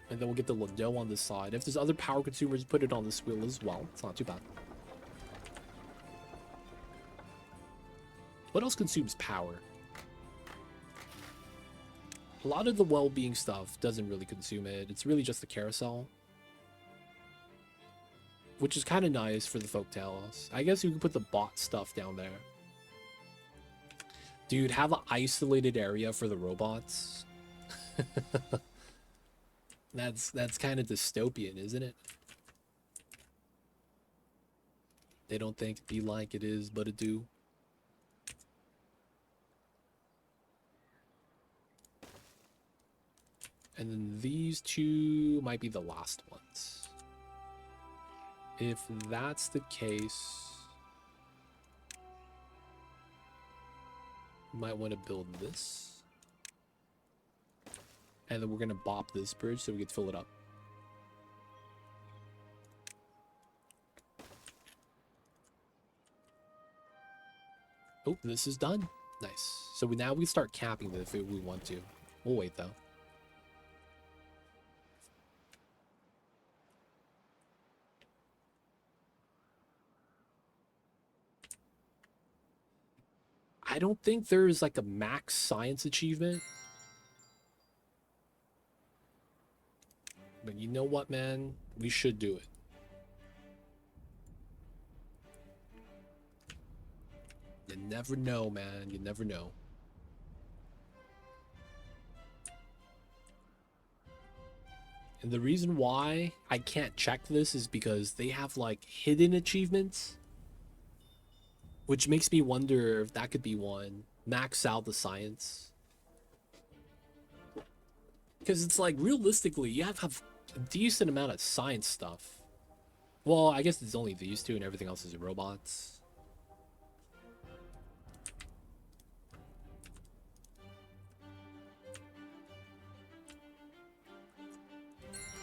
And then we'll get the Lado on this side. If there's other power consumers, put it on this wheel as well. It's not too bad. What else consumes power? A lot of the well-being stuff doesn't really consume it. It's really just the carousel. Which is kind of nice for the Folktails. I guess you can put the bot stuff down there. Dude, have an isolated area for the robots. That's kind of dystopian, isn't it? They don't think it be like it is, but it do. And then these 2 might be the last ones. If that's the case, you might want to build this. And then we're going to bop this bridge so we can fill it up. Oh, this is done. Nice. So now we start capping this if we want to. We'll wait though. I don't think there's like a max science achievement. But you know what, man? We should do it. You never know, man. You never know. And the reason why I can't check this is because they have like hidden achievements. Which makes me wonder if that could be one. Max out the science. Because it's like, realistically, you have a decent amount of science stuff. Well, I guess it's only these two and everything else is robots.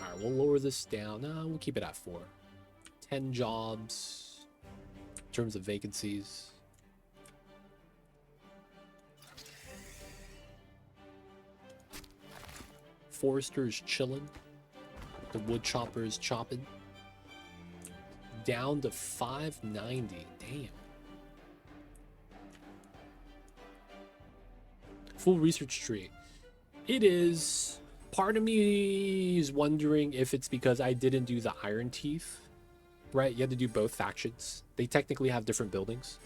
Alright, we'll lower this down. No, we'll keep it at 4. 10 jobs in terms of vacancies. Forester is chilling. The wood chopper is chopping. Down to 590. Damn. Full research tree. It is. Part of me is wondering if it's because I didn't do the Ironteeth. Right? You had to do both factions. They technically have different buildings.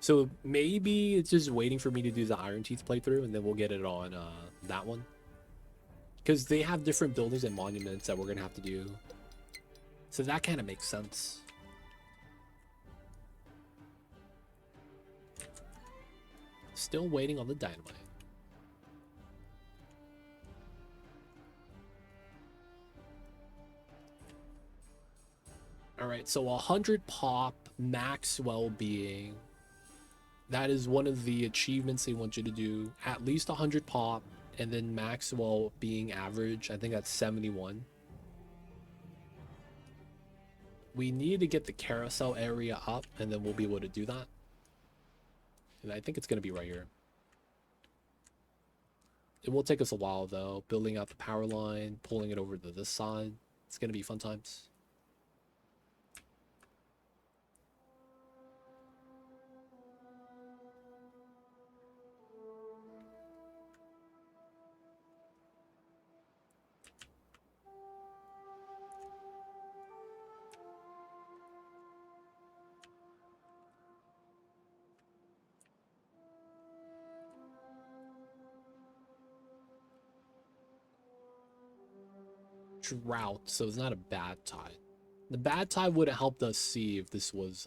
So maybe it's just waiting for me to do the Ironteeth playthrough, and then we'll get it on that one. Because they have different buildings and monuments that we're going to have to do. So that kind of makes sense. Still waiting on the dynamite. Alright, so 100 pop, max well-being. That is one of the achievements they want you to do. At least 100 pop, and then max well-being average. I think that's 71. We need to get the carousel area up, and then we'll be able to do that. And I think it's going to be right here. It will take us a while, though. Building out the power line, pulling it over to this side. It's going to be fun times. Drought, so it's not a bad tide. The bad tide would have helped us see if this was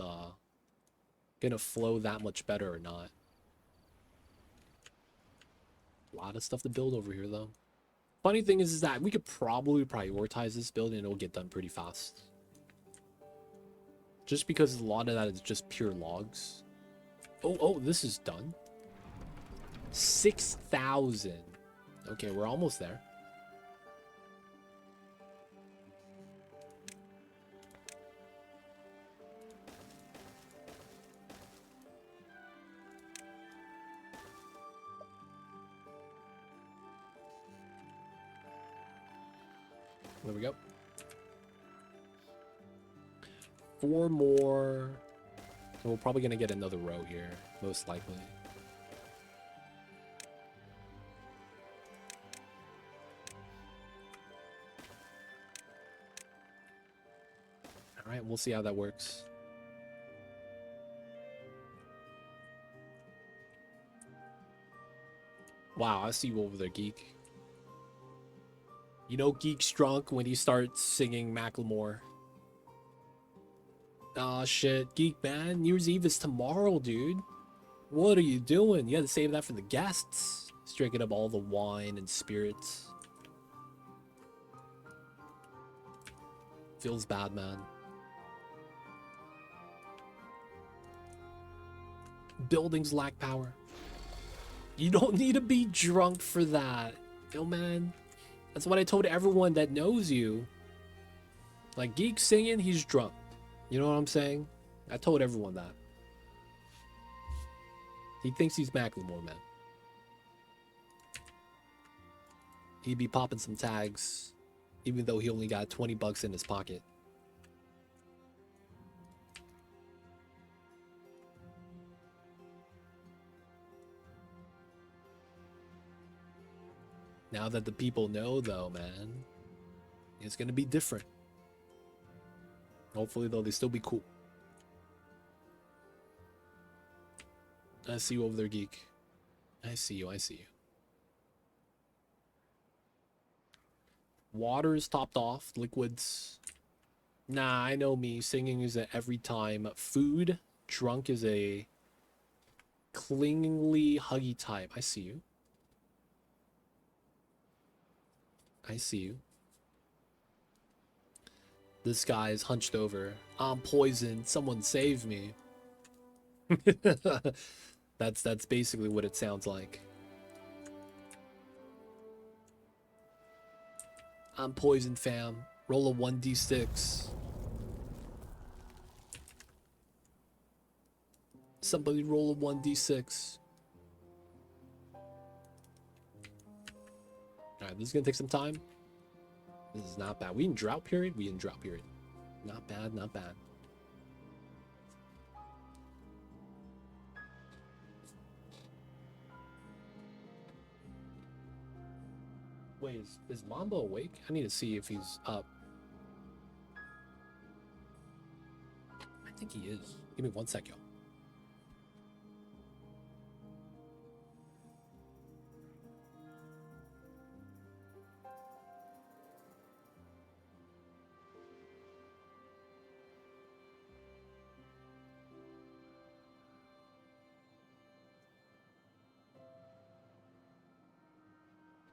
gonna flow that much better or not. A lot of stuff to build over here, though. Funny thing is that we could probably prioritize this build and it'll get done pretty fast. Just because a lot of that is just pure logs. Oh, this is done. 6,000. Okay, we're almost there. There we go. 4 more. So we're probably gonna get another row here, most likely. All right, we'll see how that works. Wow, I see you over there, Geek. You know Geek's drunk when he starts singing Macklemore. Aw, shit. Geek, man. New Year's Eve is tomorrow, dude. What are you doing? You gotta save that for the guests. He's drinking up all the wine and spirits. Feels bad, man. Buildings lack power. You don't need to be drunk for that. Yo, man. That's what I told everyone that knows you. Like, Geek singing, he's drunk. You know what I'm saying? I told everyone that. He thinks he's Macklemore, man. He'd be popping some tags, even though he only got 20 bucks in his pocket. Now that the people know, though, man, it's gonna be different. Hopefully, though, they still be cool. I see you over there, Geek. I see you, I see you. Water is topped off. Liquids. Nah, I know me. Singing is a every time. Food. Drunk is a clingingly huggy type. I see you. I see you. This guy is hunched over. I'm poisoned. Someone save me. That's basically what it sounds like. I'm poisoned, fam. Roll a 1d6. Somebody roll a 1d6. Alright, this is gonna take some time. This is not bad. We in drought period? We in drought period. Not bad, not bad. Wait, is Mamba awake? I need to see if he's up. I think he is. Give me 1 sec, yo.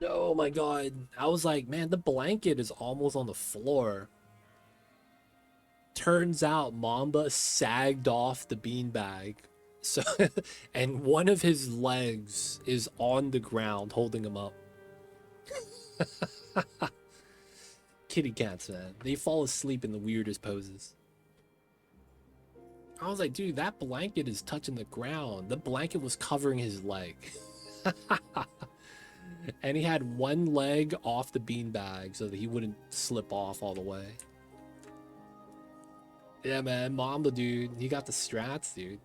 Oh my god. I was like, man, the blanket is almost on the floor. Turns out Mamba sagged off the beanbag. So, and one of his legs is on the ground holding him up. Kitty cats, man. They fall asleep in the weirdest poses. I was like, dude, that blanket is touching the ground. The blanket was covering his leg. And he had one leg off the beanbag so that he wouldn't slip off all the way. Yeah, man, Mamba, dude, he got the strats, dude.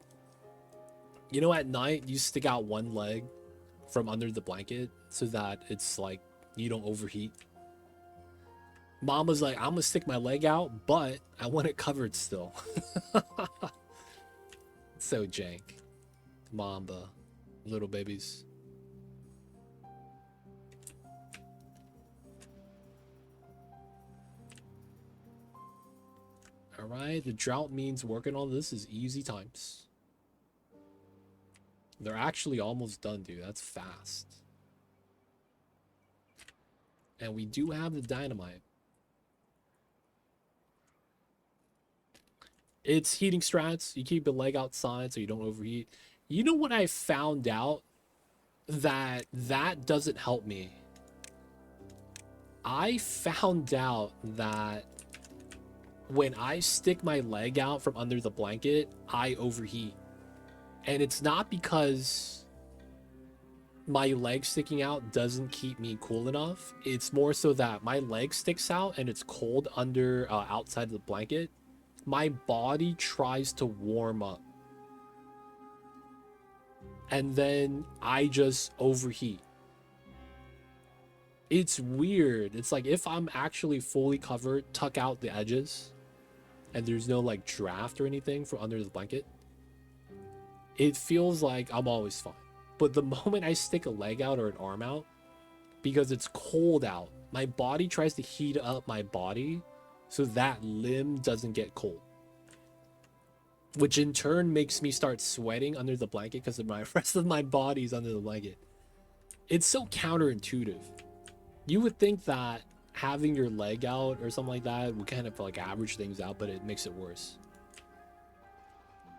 You know, at night, you stick out one leg from under the blanket so that it's like you don't overheat. Mamba's like, I'm gonna stick my leg out, but I want it covered still. So jank. Mamba. Little babies. Alright, the drought means working on this is easy times. They're actually almost done, dude. That's fast. And we do have the dynamite. It's heating strats. You keep the leg outside so you don't overheat. You know what I found out? That doesn't help me. I found out that when I stick my leg out from under the blanket, I overheat. And it's not because my leg sticking out doesn't keep me cool enough. It's more so that my leg sticks out and it's cold under outside of the blanket. My body tries to warm up. And then I just overheat. It's weird. It's like if I'm actually fully covered, tuck out the edges, and there's no like draft or anything from under the blanket, it feels like I'm always fine. But the moment I stick a leg out or an arm out, because it's cold out, my body tries to heat up my body so that limb doesn't get cold. Which in turn makes me start sweating under the blanket because the rest of my body's under the blanket. It's so counterintuitive. You would think that having your leg out or something like that would kind of like average things out, but it makes it worse.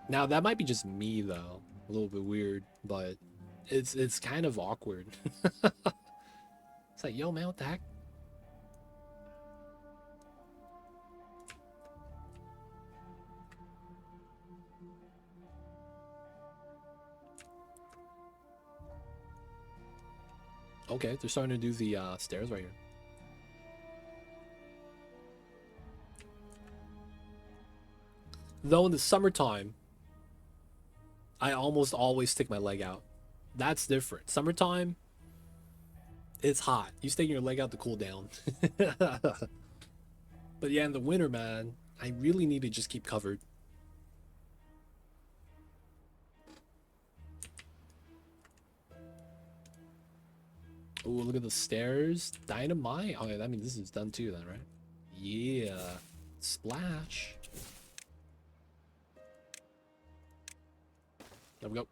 Now that might be just me though, a little bit weird, but it's kind of awkward. It's like, yo man, what the heck? Okay, they're starting to do the stairs right here. Though in the summertime, I almost always stick my leg out. That's different. Summertime, it's hot. You stick your leg out to cool down. But yeah, in the winter, man, I really need to just keep covered. Oh, look at the stairs. Dynamite. Oh, yeah, that means this is done too then, right? Yeah. Splash. There we go.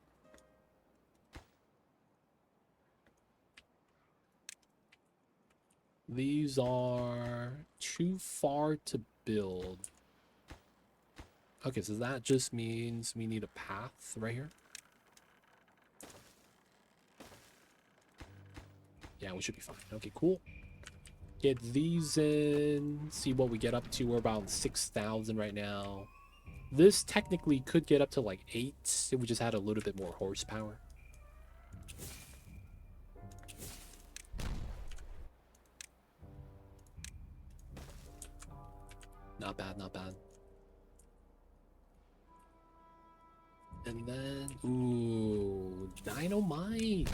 These are too far to build. Okay, so that just means we need a path right here. Yeah, we should be fine. Okay, cool. Get these in. See what we get up to. We're about 6,000 right now. This technically could get up to like 8 if we just had a little bit more horsepower. Not bad, not bad. And then, ooh, dynamite.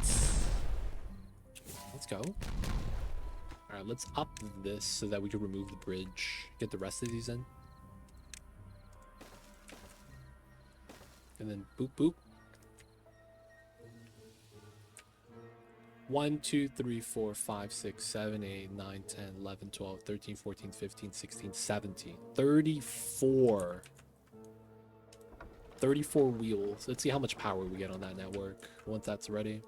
Let's go. All right, let's up this so that we can remove the bridge. Get the rest of these in. And then boop, boop. 1, 2, 3, 4, 5, 6, 7, 8, 9, 10, 11, 12, 13, 14, 15, 16, 17. 34. 34 wheels. Let's see how much power we get on that network once that's ready.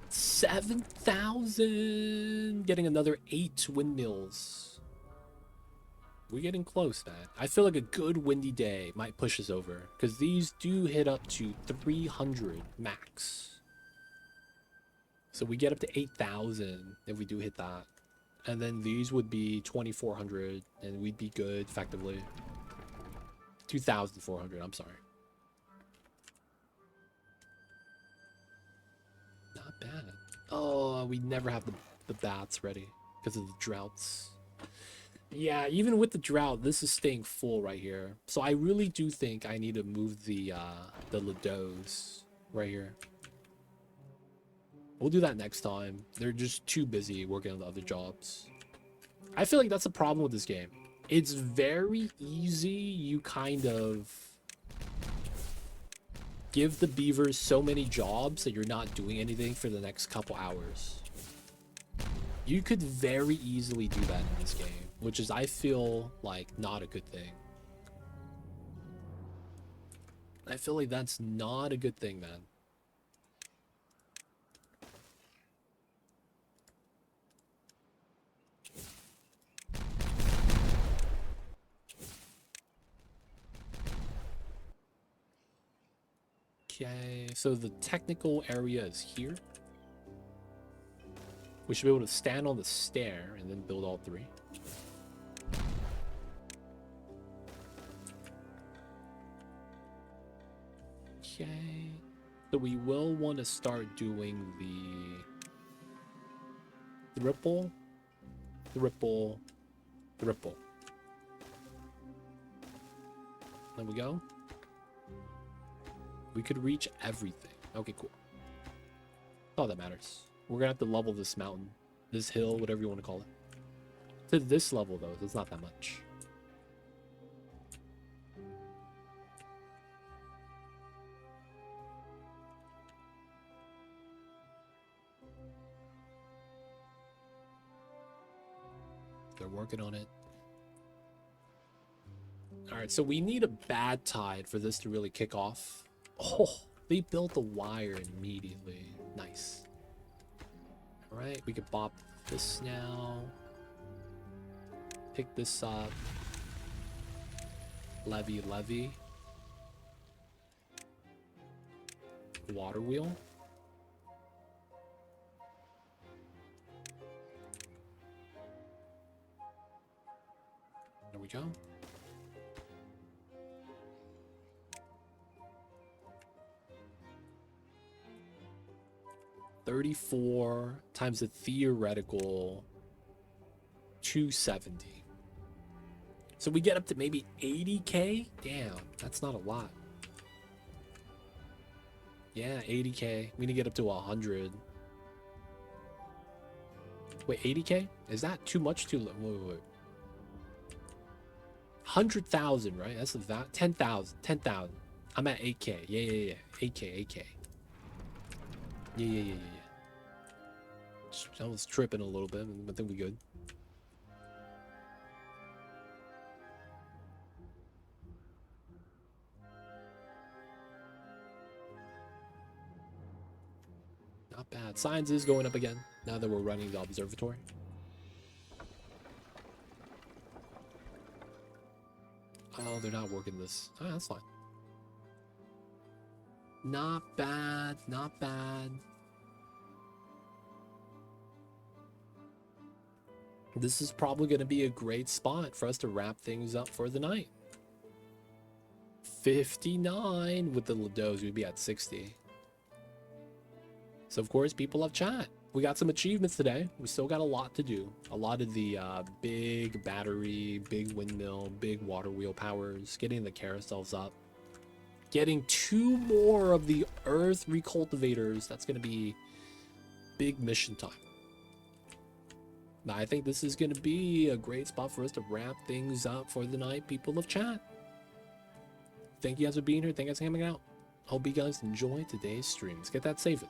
$7,000. Getting another 8 windmills. We're getting close, man. I feel like a good windy day might push us over because these do hit up to 300 max. So we get up to 8,000 if we do hit that. And then these would be 2,400 and we'd be good effectively. 2,400, I'm sorry. Not bad. Oh, we never have the bats ready because of the droughts. Yeah, even with the drought, this is staying full right here. So I really do think I need to move the Lados right here. We'll do that next time. They're just too busy working on the other jobs. I feel like that's the problem with this game. It's very easy. You kind of give the beavers so many jobs that you're not doing anything for the next couple hours. You could very easily do that in this game, which is, I feel like, not a good thing. I feel like that's not a good thing, man. Okay, so the technical area is here. We should be able to stand on the stair and then build all 3. Okay, so we will want to start doing the ripple, the ripple, the ripple. There we go. We could reach everything. Okay, cool. That's all that matters. We're gonna have to level this mountain, this hill, whatever you want to call it. To this level, though, it's not that much. They're working on it. All right, so we need a bad tide for this to really kick off. Oh, they built the wire immediately. Nice. All right, we can bop this now. Pick this up. Levy, levy. Water wheel. There we go. $34 times the theoretical 270. So we get up to maybe 80K? Damn, that's not a lot. Yeah, 80K. We need to get up to 100. Wait, 80K? Is that too much? Too low? Wait. 100,000, right? That's that. 10,000. 10,000. I'm at 8K. Yeah. 8K. 8K. Yeah. I was tripping a little bit, but I think we good. Not bad. Science is going up again now that we're running the observatory. Oh, they're not working this. Oh, that's fine. Not bad, not bad. This is probably going to be a great spot for us to wrap things up for the night. 59 with the Lados, we'd be at 60. So of course, people love chat. We got some achievements today. We still got a lot to do. A lot of the big battery, big windmill, big water wheel powers, getting the carousels up. Getting 2 more of the earth recultivators. That's going to be big mission time. Now, I think this is going to be a great spot for us to wrap things up for the night, people of chat. Thank you guys for being here. Thank you guys for hanging out. Hope you guys enjoy today's stream. Let's get that saved.